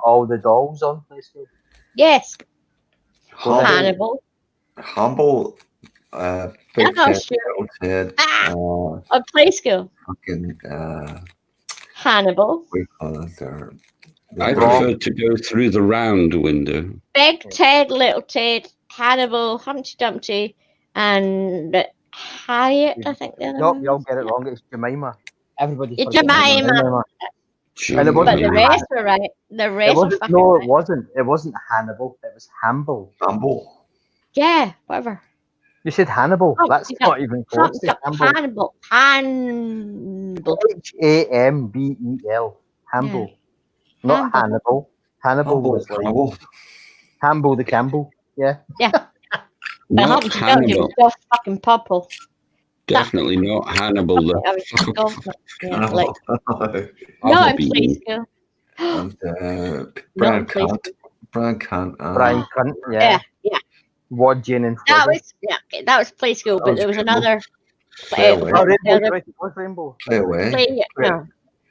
all the dolls on Play School? Yes. Hannibal. Big Ted, Ted, on Play School. Fucking Hannibal. We call it there. I preferred to go through the round window. Big Ted, Little Ted, Hannibal, Humpty Dumpty, and Harriet, I think the other one. You'll get it wrong. It's Jemima. Everybody. Jemima. But the rest were right. The rest were fucking right. It wasn't. It wasn't Hannibal. It was Hannibal. Yeah, whatever. You said Hannibal. That's not even close. Hannibal. Hannibal. Hambel. Hannibal. Not Hannibal. Hannibal was like Hannibal the Campbell. Yeah. Yeah. Not Hannibal. So fucking purple. Definitely not Hannibal. No, I'm Play School. Brian Cunt. Brian Cunt. Yeah. Wad Jane and that was Play School, but there was another. Play Away. Rainbow. Play Away.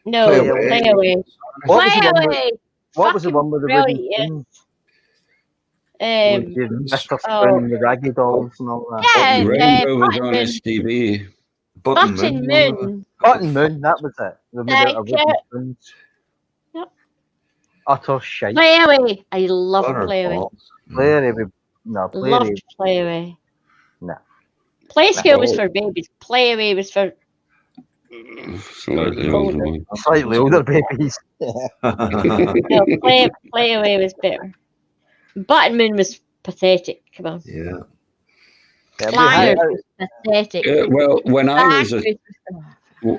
No, Play Away. What was the one with the wooden Mr. Spoon and the Raggy Dolls and all that? Yeah, Rainbow was on STV. Button Moon. Button Moon, that was it. The wooden spoons. Yep. Utter shite. Play Away. I love Play Away. Loved Play Away. No. Play School was for babies. Play Away was for slightly older ones. Slightly older babies. No, Play Away was better. Button Moon was pathetic. Come on. Yeah. Flyers was pathetic. Well, when I was a kid, I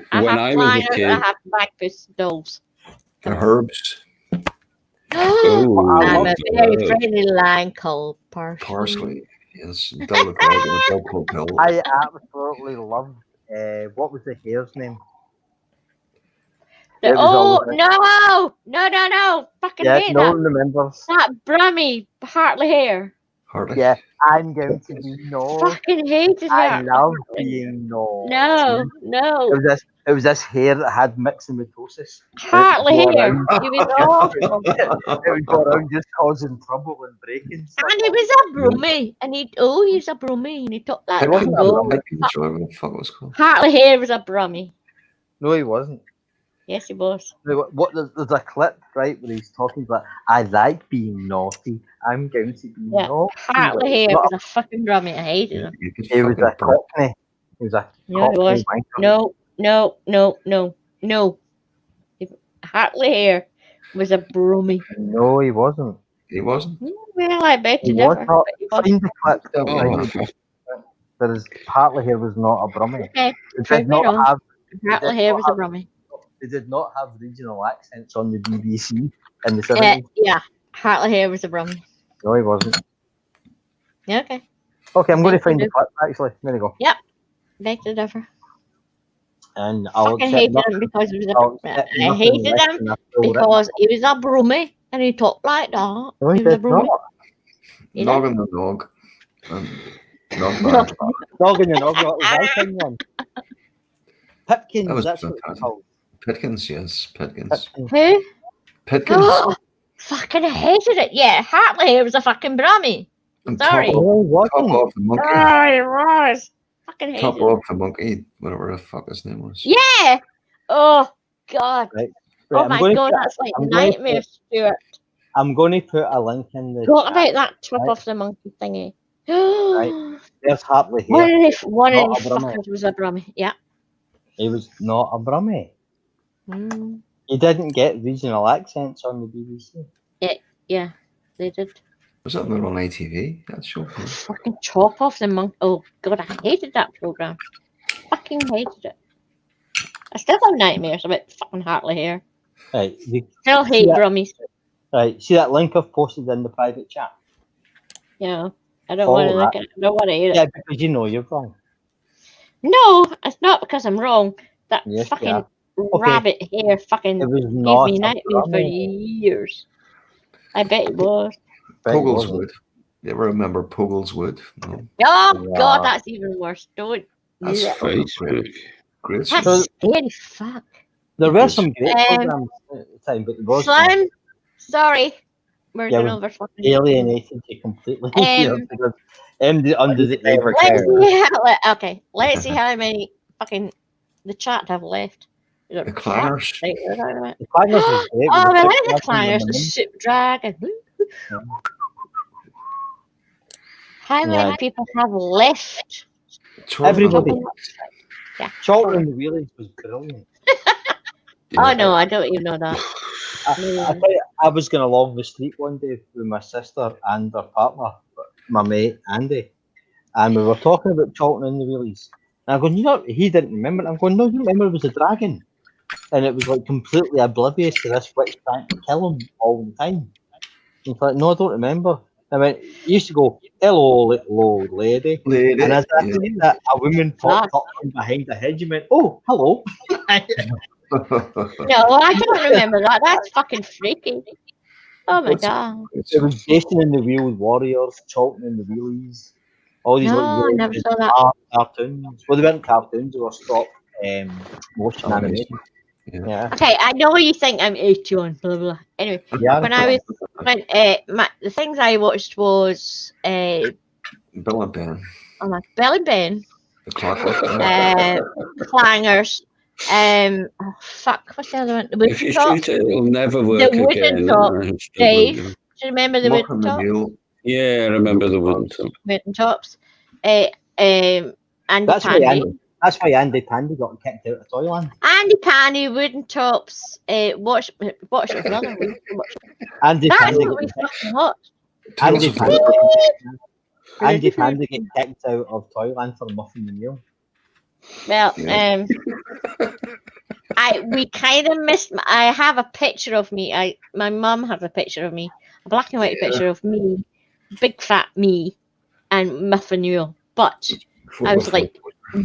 have Blackfish dolls. The Herbs. I'm a very friendly line called Parsley. Yes. I absolutely love. What was the hare's name? No! Fucking hate no that. one remembers. That Brummy Hartley hair. Yeah, I'm going to be Fucking hated her. I love being No. It was this hair that had myxomatosis. Hartley hair. He was awful. It would go around just causing trouble and breaking stuff. And he was a brummy. And he's a brummy. And he took that. What the fuck was called? Hartley hair was a brummy. No, he wasn't. Yes, he was. There's a clip, right, where he's talking about, I like being naughty. I'm going to be naughty. Hartley here was a fucking brummie. I hated him. He was a cockney. He was a No, he was. wanker. No. Hartley here was a brummie. No, he wasn't. He wasn't. Well, I bet He you was never. not. But he was. Find the clip. Oh. There is Hartley here was not a brummie. Okay, They prove did me not wrong. have. Hartley here was a brummie. They did not have regional accents on the BBC in the 70s. Yeah, Hartley here was a brummie. No, he wasn't. Yeah, okay. Okay, I'm going to find the clip, actually. There you go. Yep. Beg to differ. And I'll fucking hated him because he was I hated him because he was a brummie and he talked like that. No, he was a brummie. Nog and the Nog. Not bad. Dog in the Nog, that was my thing, one. Pipkins, That was that's what it's fantastic. called. Pitkins, yes. Pitkins. Who? Pitkins. Oh, fucking hated it. Yeah, Hartley was a fucking brummie. Sorry. Top off the monkey. Oh, he was. Fucking hated Top him. off the monkey, whatever the fuck his name was. Yeah. Oh, God. Right. Oh, I'm my going to God, put- that's like I'm going to nightmare, put- Stuart. I'm going to put a link in the Talk chat. about that top right? off the monkey thingy. Right. There's Hartley here. One Not of a the brummie. fuckers was a brummie. Yeah. He was not a brummie. Mm. He didn't get regional accents on the BBC. Yeah, they did. Was that not on ITV? That show. Fucking chop off the monkey. Oh, God, I hated that program. Fucking hated it. I still have nightmares about fucking Hartley here. Right. Still hate brummies. Right. See that link I've posted in the private chat? Yeah. I don't Follow want to look that. at it. I don't want to eat it. Yeah, because you know you're wrong. No, it's not because I'm wrong. That Yes, you fucking are. Okay. rabbit hair fucking It was gave not me a nightmares for brummie. years. I bet it was. Poggleswood. You ever remember Poggleswood? No. Oh, Yeah. God, that's even worse. Don't. That's Yeah. fucking Facebook. great. That's show. scary fuck. There were some great Um, programs at the time, but there was Slim, sorry. We're Yeah, going we over fucking. alienated you completely here because under the Okay, let's see how many fucking the chat have left. The Clangers. Right, we're talking about. The Clangers was great. Oh, with I the like the Soup Dragon Clangers, and the them. Soup Dragon. How many Yeah. people have left? Everybody. Yeah. Charlton and the Wheelies was brilliant. Oh no, I don't even know that. I tell you, I was going along the street one day with my sister and her partner, my mate Andy, and we were talking about Charlton and the Wheelies. And I'm going, you know, he didn't remember. I'm going, no, you remember it was a dragon, and it was like completely oblivious to this witch trying to kill him all the time. He's like, no, I don't remember. I went, he used to go, hello, little old lady. Lady, And as I yeah. said that, a woman popped up from behind the hedge and went, oh, hello. No, I don't remember that. That's fucking freaky. Oh my god. It was Jason and the Wheeled Warriors, Charlton and the Wheelies, all these No, like I really never saw bizarre that. cartoons. Well, they weren't cartoons; they were stop motion Animation. animation. Yeah. Okay, I know you think I'm 81, blah blah. Anyway, Yeah, when I was the things I watched was Bill and Ben. oh my Belly Ben, The Clockwork. Clangers, oh fuck, what's the other one? The If you Wooden Top. shoot it, it'll never The work Wooden again. Top. It's the Dave, wooden- do you remember the Muck Wooden and the Top? Mule. Yeah, I remember the wooden top. Wooden Tops. Andy That's why Pandy. Andy Pandy got kicked out of Toyland. Andy Pandy, Wooden Tops, watch it with another one. Andy That's Pandy, what we fucking watched. Andy Tales of Pandy, the- Andy Pandy get kicked out of Toyland for muffing the meal. Well, Yeah. we kind of missed. I have a picture of me. My mum has a picture of me, a black and white picture of me, big fat me, and Muffin Mule. But I was like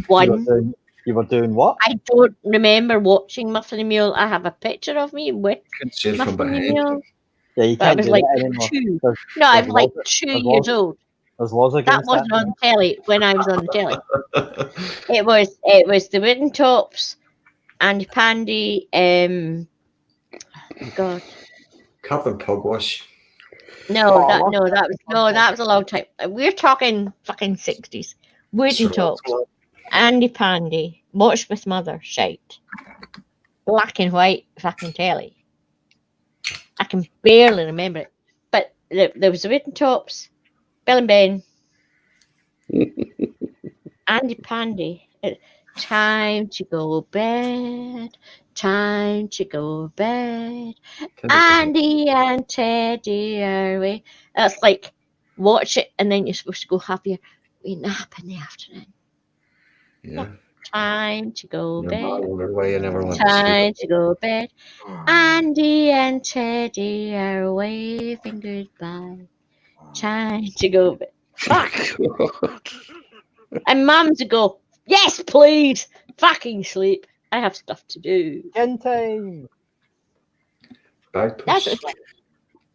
one. You were doing what? I don't remember watching Muffin Mule. I have a picture of me with Couldn't see it from Muffin behind. Mule. Yeah, you But I can't was do like that anymore. 2. There's- No, I there's was like laws- 2 there's years laws- old. There's laws That against wasn't that. on telly when I was on the telly. It was the Wooden Tops, Andy Pandy, God. Captain Pugwash. No, that was a long time. We're talking fucking 60s. Wooden Tops, Andy Pandy, Watch with Mother, shite. black and white fucking telly. I can barely remember it. But there was the Written Tops, Bill and Ben, Andy Pandy. Time to go bed. Time to go bed. Andy and Teddy are away. That's like watch it and then you're supposed to go have your wee nap in the afternoon. Yeah. Time to go Your bed. bottle their way and never went to Time sleep. to go bed. Andy and Teddy are waving goodbye. Time to go bed. Fuck. And Mum to go, yes, please. Fucking sleep. I have stuff to do. Gin time. That's Bagpuss. what's like.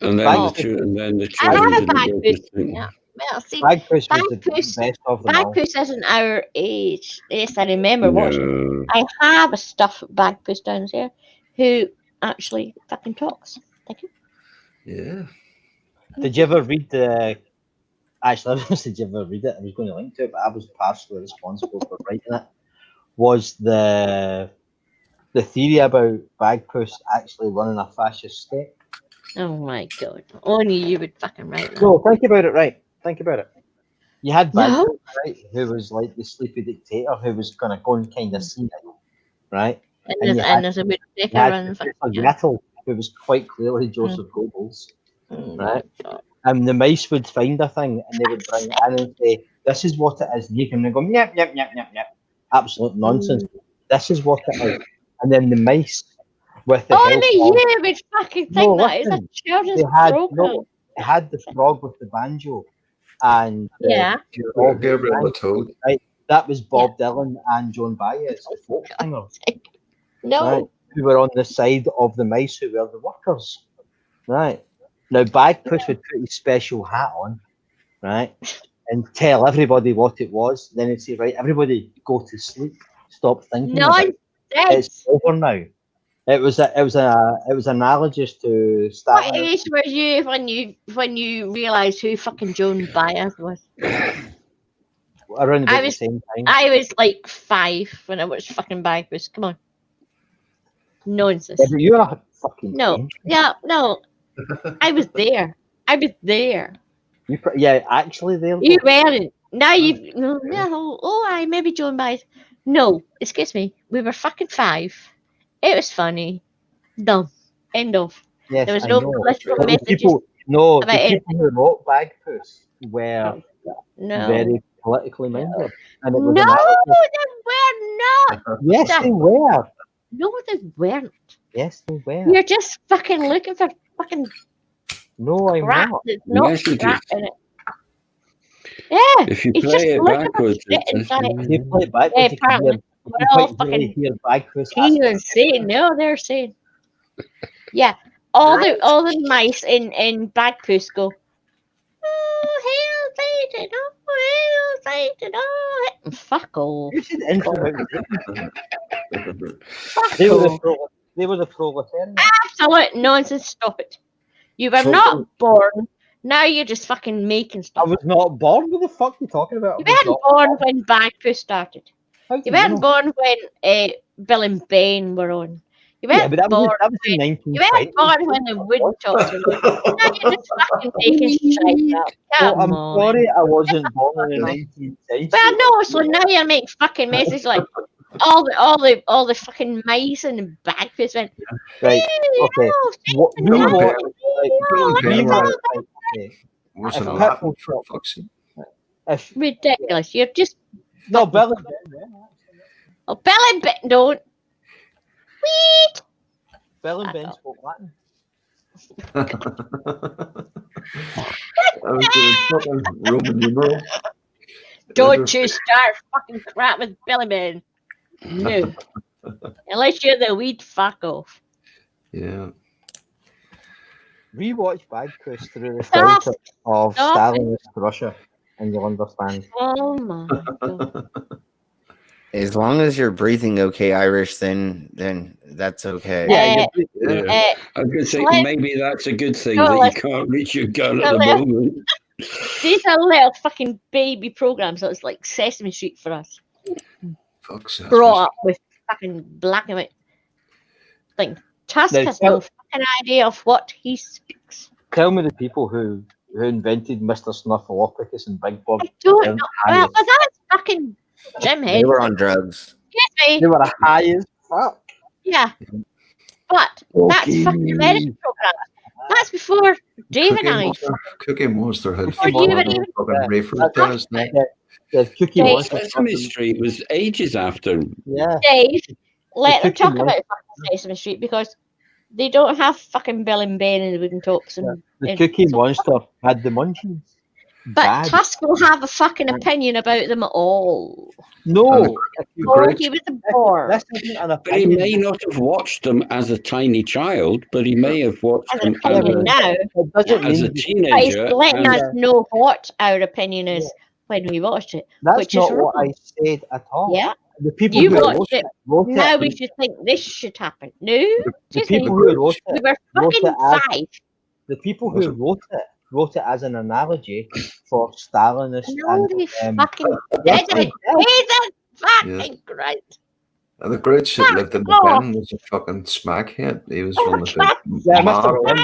And then Oh. the I children have a didn't go to Bagpuss. sleep. Yeah. Well, see, Bagpuss was the best of them all. Bagpuss isn't our age. Yes, I remember watching. I have a stuffed Bagpuss down there who actually fucking talks. Thank you. Yeah. Did you ever read the? Actually, I was did you ever read it? I was going to link to it, but I was partially responsible for writing it. Was the theory about Bagpuss actually running a fascist state? Oh my god! Only you would fucking write that. No, think about it. Right, think about it. You had No. Bagpuss, right, who was like the sleepy dictator who was going to go and kind of senile, right? And there's a bit you thicker had run. Professor Yattle, who was quite clearly Joseph Goebbels, right? And the mice would find a thing and they would bring it in and say, "This is what it is." And you can go, "Yep, yep, yep, yep, yep." Absolute nonsense. This is what it is. And then the mice, with the Only help of you would fucking think that is a listen, children's program. they had the frog with the banjo, and Yeah. Gabriel the Toad. Right, that was Bob Dylan and Joan Baez, the folk singers. No. Right, who were on the side of the mice who were the workers. Right. Now Bagpuss would put his special hat on, right, and tell everybody what it was. Then he'd say, "Right, everybody, go to sleep. Stop thinking about it. It's over now." It was analogous to What Stalin. age were you when you realised who fucking Joan Baez was? Around about the same time. I was like 5 when I watched fucking Bagpuss. Come on. Nonsense. Yeah, but you're a fucking No. teen. Yeah, no. I was there. I was there. Actually there. You weren't. Now you've I maybe Joan Baez. No, excuse me. We were fucking 5. It was funny. Dumb. End of. Yes, There was I no know. political But the messages. people about who anything. wrote Bagpuss were No. very politically minded. And it was No, analogous. they were not. Yes, Stop. they were. No, they weren't. Yes, they were. You're just fucking looking for fucking No, I'm crap. not. There's no Yes, you crap do. in it. Yeah. If you it's play just it looking for backwards, shit it's inside. If you play it backwards, Yeah, you can apparently. hear, We're all fucking hear Bagpuss. heathens saying, no, they're saying. Yeah. All the mice in Bagpuss go, oh, hail Satan, oh, hail Satan, oh. Fuck off. You should intro Fuck They off. were the proletarians. Absolute nonsense. Stop it. You were not born. Now you're just fucking making stuff. I was not born. What the fuck are you talking about? You weren't born when Bagpuss started. You weren't born when Bill and Ben were on. You weren't but that born. was in when, 1920. you weren't born when the Woodtops were on. Now you're just fucking making shit up. Come I'm on. sorry, I wasn't born in the 19th century. Well, no. So now you're making fucking messages like all the fucking mice and Bagpuss went. Right. Okay. What we watched. Was it a laptop for fuck's sake? Ridiculous. You're just no Bill and Ben. Oh, Bill and Ben don't. Wait. Bill and Ben spoke Latin. I was doing fucking Roman numeral. Don't you start fucking crap with Bill and Ben. No. Unless you're the weed fuck off. Yeah. Rewatch Bagpuss through the filter of Stalinist Russia, and you'll understand. Oh my god. As long as you're breathing okay, Irish, then that's okay. I was going to say, maybe that's a good thing that you can't reach your gun at the moment. These are little fucking baby programs, so it's like Sesame Street for us. Brought up with fucking black and white. something. Tusk Now, has no fucking idea of what he speaks. Tell me the people who invented Mr. Snuffleupagus and Big Bird. I don't know. Well, but that's fucking Jim They Head. were on drugs. Excuse me. They were high as fuck. Yeah. But that's fucking American program. That's before Dave and I. Cookie Monster had Before you were even. The Cookie Monster. Sesame Street was ages after. Yeah. Dave, let them Cookie talk Monster. about fucking Sesame Street because they don't have fucking Bill and Ben and the Wooden Talks. And, The and Cookie so- Monster had the munchies. But Bad. Tusk will have a fucking opinion about them all. No. Oh, he was a bore. This isn't an But he opinion. may not have watched them as a tiny child, but he may have watched As an them opinion now. as a But he's teenager. letting and- us know what our opinion is when we watched it. That's which not is what wrong. I said at all. Yeah. The people You who watched it. wrote Now it, we should think this should happen. No, the excuse me. people who wrote We it, were wrote fucking it as, 5. the people who wrote it as an analogy for Stalinist No, they and fucking yes, did they it. Jesus fucking Yes. Christ. And the great shit lived in the off. bin was a fucking smackhead. He was from the yeah, big Mr. model. Ben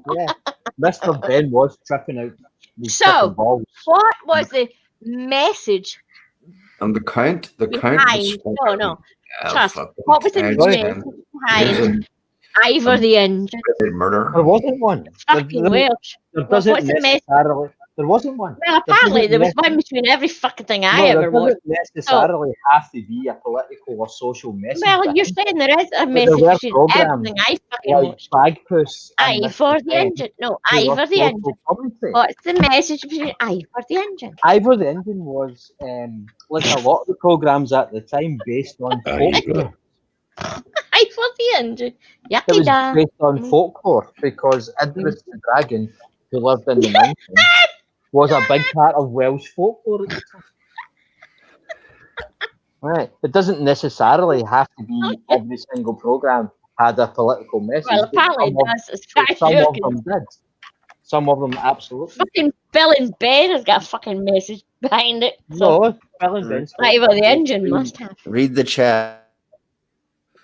was Mr. Ben was tripping out these So, fucking balls. what was the message And the count was behind? fucking No. hell, Tusk. fucking What was the Einstein. message He was behind Ivor the Engine? a murder. There wasn't one. Fucking Welsh. There Well, doesn't what's the message? necessarily. There wasn't one. Well, apparently there was doesn't one between every fucking thing I No, ever there watched. doesn't necessarily have to be a political or social message. Well, you're behind saying there is a But message there were between programs everything I fucking like watched. Bagpuss I and for Mr. the Ben, engine. No, who I were for the social engine. commentary. What's the message between I for the engine? Ivor the Engine was like a lot of the programs at the time based on folklore. I for the engine. It Yucky was da. based on folklore because Idris the dragon, who lived in the mountains, was a big part of Welsh folklore at the time. Right. It doesn't necessarily have to be every single program had a political message. Well, but apparently it some of- does. As far as some you're of them did. Some of them absolutely. fucking Bill and Ben has got a fucking message behind it. So No, Bill and Ben's Ivor the engine must have. Read the chat.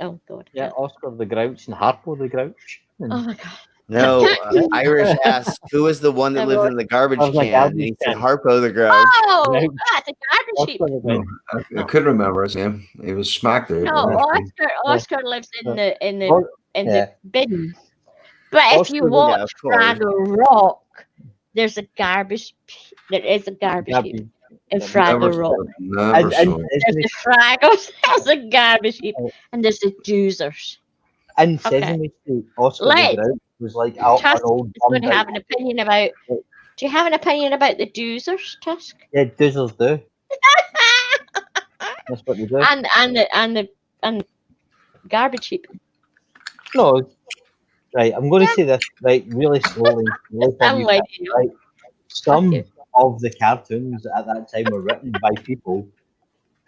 Oh god. Yeah, Oscar the Grouch and Harpo the Grouch. Oh my god. No, Irish asked who was the one that lived in the garbage That was my can, and he said Harpo the Grouch. Oh, that's a garbage heap. No, I couldn't remember his name. He was smacked out. No, Oscar lives in the Yeah. bin. But if you Oscar, watch yeah, of course. Fraggle Rock, there's a garbage. There is a garbage heap in Fraggle Rock. Never saw it. There's the Fraggles. There's a garbage heap, and there's the Doozers. In Sesame Street, Oscar Let's- the Grouch was like an Tusk old is going to bummed have out- an opinion about. Do you have an opinion about the Doozers, Tusk? Yeah, Doozers do. That's what they do. And garbage heap. No, right. I'm going to say this right really slowly. Really for I'm you, with right? Some of the cartoons at that time were written by people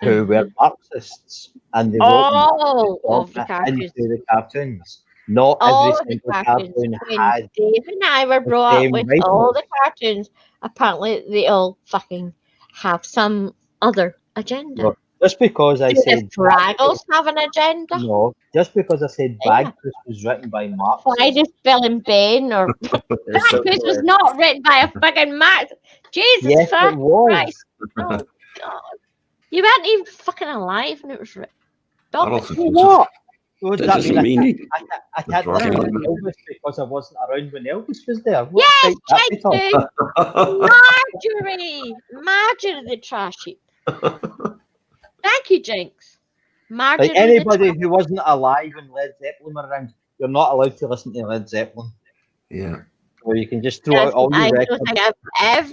who were Marxists, and they wrote All them of the cartoons. into the cartoons. Not All every the single cartoons. cartoon When had. Dave and I were the brought up same with writing. all the cartoons, apparently they all fucking have some other agenda. No, just because I Do the said Fraggles have an agenda? no, just because I said Yeah. Bagpuss was written by Marx. Why does Bill and Ben or Bagpuss was not written by a fucking Marx? Jesus Yes, it fucking was. Christ. Oh god. You weren't even fucking alive when it was written. What? What does That that doesn't mean mean? I can't That's listen right. to Elvis because I wasn't around when Elvis was there. What Yes, right that thank bit you. of? Marjorie the trash heap. Thank you, Jinx. Marjorie Like anybody who wasn't alive when Led Zeppelin were around, you're not allowed to listen to Led Zeppelin. Yeah. Or you can just throw out all I your don't records. think I've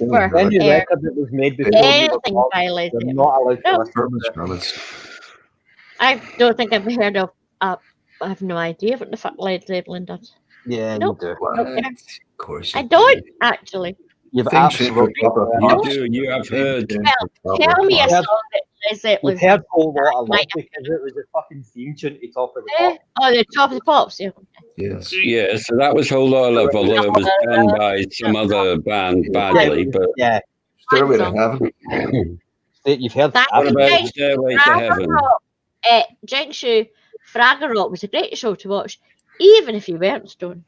ever Any heard record that was made before you were anything born, by Led you're Zeppelin. not allowed to No. listen to it. I don't think I've heard of. I have no idea what the fuck Led Zeppelin does. Yeah, Nope. you do. Okay. Of course. I don't actually. You've Things change for absolutely proper You people. do. You have heard. Well, tell me a You've song that Led Zeppelin. You've heard Whole Lot of Love Might- because it was a fucking theme tune to Top of the Eh? Pop. Oh, the Top of the Pops. Yeah. Yes. Yeah, so that was Whole Lot of Love, although it was done by some other band badly. But Yeah. Stairway to Heaven. You've heard Thank what you, about Jinx. Stairway to Bravo, Heaven? Jinx, you Fraggle Rock was a great show to watch, even if you weren't stoned.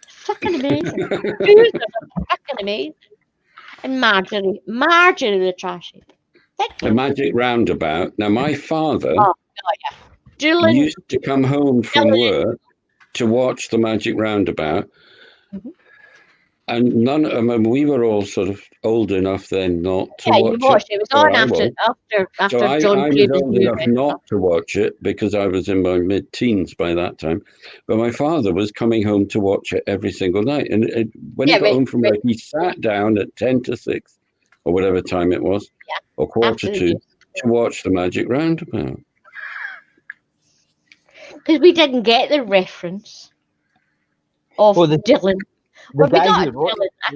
Fucking amazing. Fucking amazing. And Marjorie the trashy. The Magic Roundabout. Now, my father used to come home from work to watch the Magic Roundabout. And we were all sort of old enough then not to watch it. You watched it. It was on after John I was old enough not to watch it because I was in my mid-teens by that time. But my father was coming home to watch it every single night. And when he got home from work, he sat down at 10 to 6 or whatever time it was, or quarter to watch the Magic Roundabout. Because we didn't get the reference of Dylan. Well, we got Dylan. I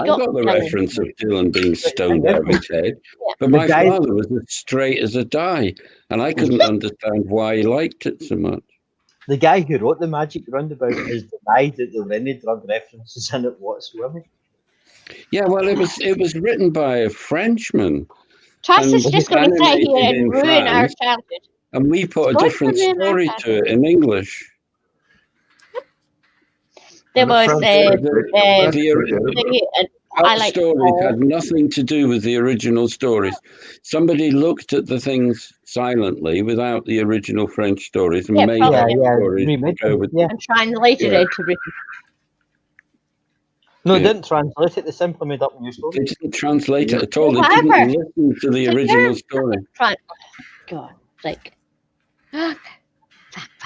got the reference of Dylan being stoned out of his head, but my father was as straight as a die, and I couldn't understand why he liked it so much. The guy who wrote the Magic Roundabout has denied that there were any drug references in it whatsoever. Yeah, well, it was written by a Frenchman. Trust is just going to sit here and ruin our childhood. And we put a different story to it in English. There was the stories had nothing to do with the original stories. Somebody looked at the things silently without the original French stories and made stories and translated it into Britain. No, they didn't translate it. They simply made up new stories. They didn't translate it at all. They didn't listen to the original story. God, like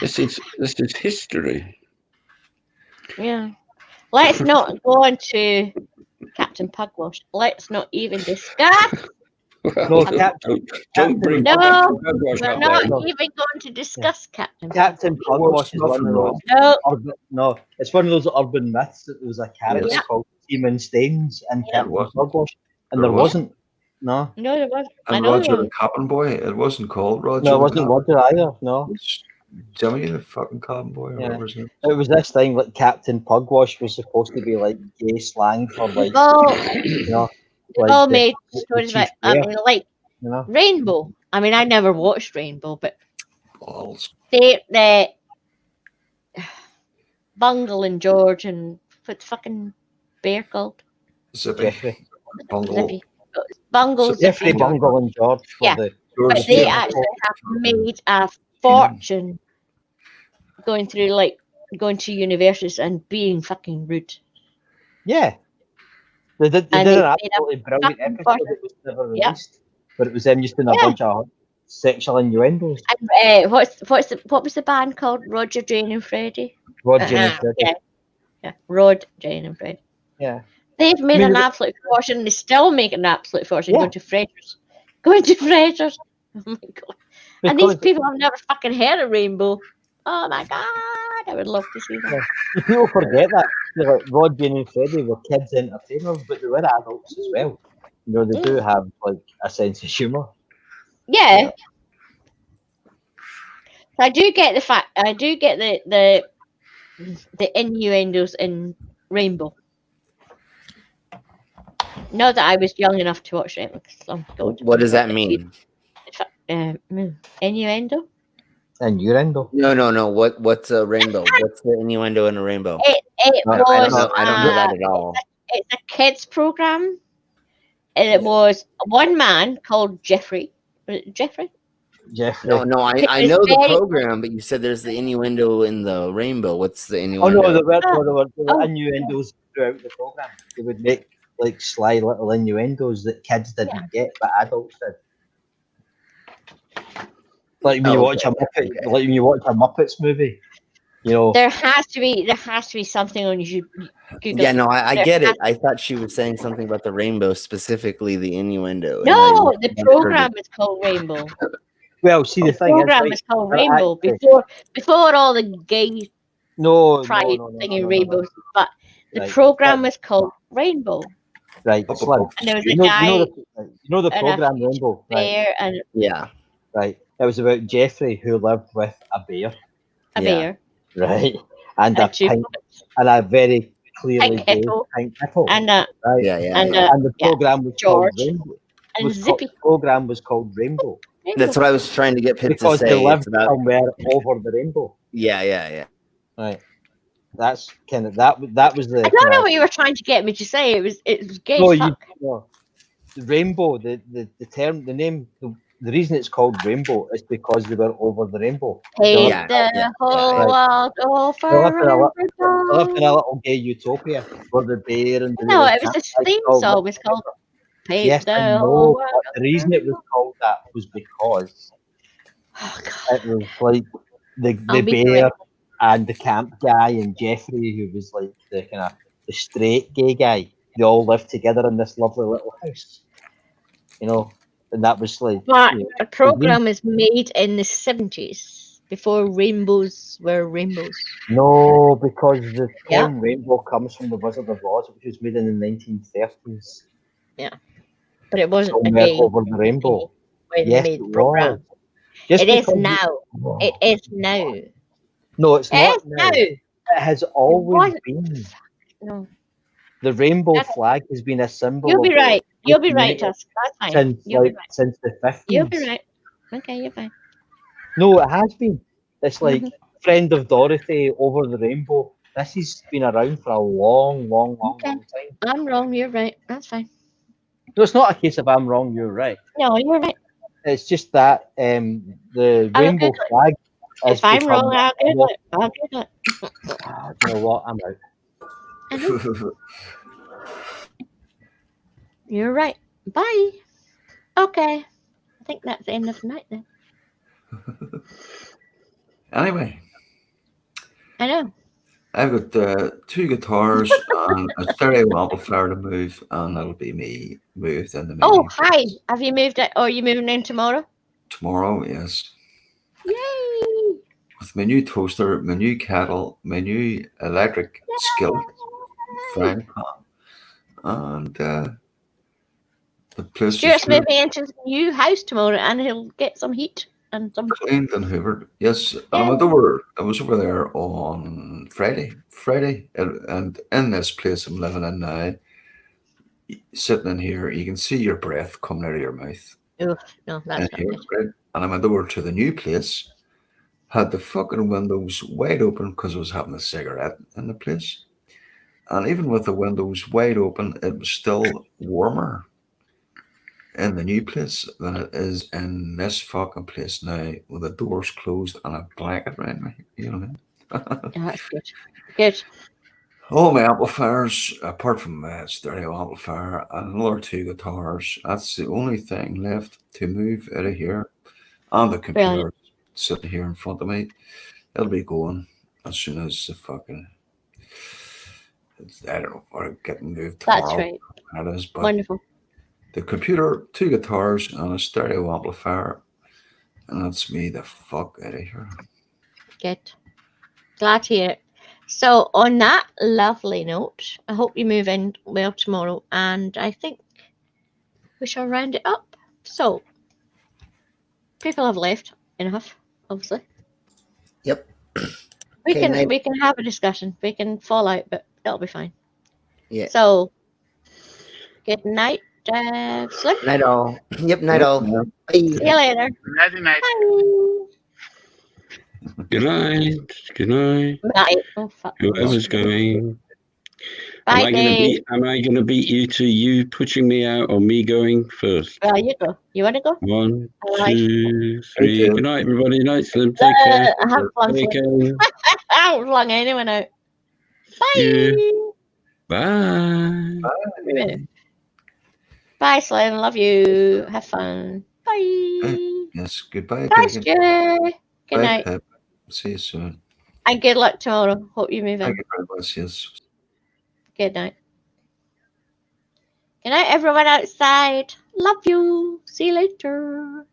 this is history. Yeah. Let's not go on to Captain Pugwash. Let's not even discuss. Don't bring Pugwash up. We're not even going to discuss Captain Pugwash is one of those. No, it's one of those urban myths that there was a character called Seaman Staines and Captain Pugwash, and there wasn't. No, there wasn't. And Roger the Cabin Boy. It wasn't called Roger. No, it wasn't Roger either. No. Jimmy the fucking Cabin Boy. Or was it? It was this thing like Captain Pugwash was supposed to be like gay slang for like, all made stories about. Rainbow. I mean, I never watched Rainbow, but the Bungle and George and what's fucking bear called? Zippy. Bungle. Bungle, Zippy, Bungle, and George. But they actually have made a fortune going to universities and being fucking rude. Yeah. They did an absolutely brilliant episode that was never released. But it was them just doing a bunch of sexual innuendos. And, what was the band called? Roger, Jane and Freddie? Rod, Jane and Freddie. Yeah. Rod, Jane and Freddie. Yeah. They've made an absolute fortune. They still make an absolute fortune going to Frasers. Oh my God. And these people have never fucking heard of Rainbow. Oh my God. I would love to see that. Yeah. People forget that. Like, Rod, Jane and Freddie were kids entertainers, but they were adults as well. They do have like a sense of humour. Yeah. I do get the fact. I do get the innuendos in Rainbow. Not that I was young enough to watch it. What does that mean? Innuendo? Innuendo? No. What's a rainbow? What's the innuendo in a rainbow? It was. I don't know that at all. It's a kids program, and it was one man called Jeffrey. Was it Jeffrey? Jeffrey. No. I know the program, but you said there's the innuendo in the rainbow. What's the innuendo? Oh no, there were innuendos throughout the program. They would make like sly little innuendos that kids didn't get, but adults did. Like when you watch a Muppet, like when you watch a Muppets movie, there has to be something on YouTube. Google. Yeah, no, I get it. I thought she was saying something about the rainbow, specifically the innuendo. No, the program is called Rainbow. Well, see, the thing program is called Rainbow before all the gay pride thing in Rainbow, but the program was called Rainbow. Right, and there was a guy. The program Rainbow, right? And right. It was about Jeffrey who lived with a bear. A bear. Right. And a very clearly gay pink nipple. And and the program was George called Rainbow. And Zippy. The program was called Rainbow. That's what I was trying to get Pip because to say. they live It's about, somewhere over the rainbow. yeah. Right. That's kind of that was the. I don't know what you were trying to get me to say. It was gay as fuck. The rainbow, the term, the name, the reason it's called rainbow is because they were over the rainbow. Paint the whole world over They live in a rainbow. little gay utopia where the bear and the No, little it was cat this theme song. It's called Paint Yes, the I whole know, world. but the reason it was called that was because it was like the I'll be bear correct. and the camp guy and Jeffrey, who was like the kind of the straight gay guy. They all lived together in this lovely little house, and that was like. But the program is made in the 70s, before rainbows were rainbows. No, because the term rainbow comes from the Wizard of Oz, which was made in the 1930s. Yeah, but it wasn't Somewhere a gay over the rainbow. when Yes, they made it the program. was. Just It is because now. It is now. No, it's It not is now. now. It has always been. No. The rainbow flag has been a symbol. You'll be of the right. You'll be right, community Tusk. That's fine. Since You'll be right. since the 50s. You'll be right. Okay, you're fine. No, it has been. It's like Friend of Dorothy, Over the Rainbow. This has been around for a long time. I'm wrong. You're right. That's fine. No, it's not a case of I'm wrong, you're right. No, you're right. It's just that the I'll rainbow Google it. flag. If I'm wrong, I'll Google it. I'll Google it. You know what? I'm out. You're right. Bye. Okay. I think that's the end of the night then. Anyway. I know. I've got 2 guitars and a stereo amplifier to move, and that'll be me moved in the meeting. Oh, hi. Have you moved it? Oh, are you moving in tomorrow? Tomorrow, yes. Yay! With my new toaster, my new kettle, my new electric skillet, frying pan, and the place Stuart's is moving into his new house tomorrow, and he'll get some heat and some. cleaned and hoovered. Yes, and I was over there on Friday, and in this place I'm living in now, sitting in here, you can see your breath coming out of your mouth. Oh, no, that's not good. Right? And I went over to the new place, had the fucking windows wide open because I was having a cigarette in the place. And even with the windows wide open, it was still warmer in the new place than it is in this fucking place now with the doors closed and a blanket around me. You know what I mean? Oh, that's good. Good. All my amplifiers, apart from my stereo amplifier and another 2 guitars, that's the only thing left to move out of here. And the computer sitting here in front of me. It'll be going as soon as the fucking, I don't know, or getting moved tomorrow. That's right. That is, but wonderful. The computer, 2 guitars, and a stereo amplifier, and that's me the fuck out of here. Good. Glad to hear it. So on that lovely note, I hope you move in well tomorrow, and I think we shall round it up. So people have left enough, obviously. Yep. We can have a discussion. We can fall out, but it'll be fine. Yeah. So good night, Slip. Night all. Yep, night all. Bye. See you later. Nighty night. Bye. Good night. Good night. Night. Oh, fuck. Whoever's going. Bye, Am I gonna beat you to you pushing me out or me going first? Well, you go. You want to go? 1, Alright. 2, 3. Good night, everybody. Night, Slim. Take care. I have flung Take care. I haven't flung anyone out. Bye. Yeah. Bye. Bye. Bye, Slim. Love you. Have fun. Bye. Yes, goodbye. Bye, Stu. Good Bye, night. Pip. See you soon. And good luck tomorrow. Hope you move in. Thank you very much. Yes. Good night. Good night, everyone outside. Love you. See you later.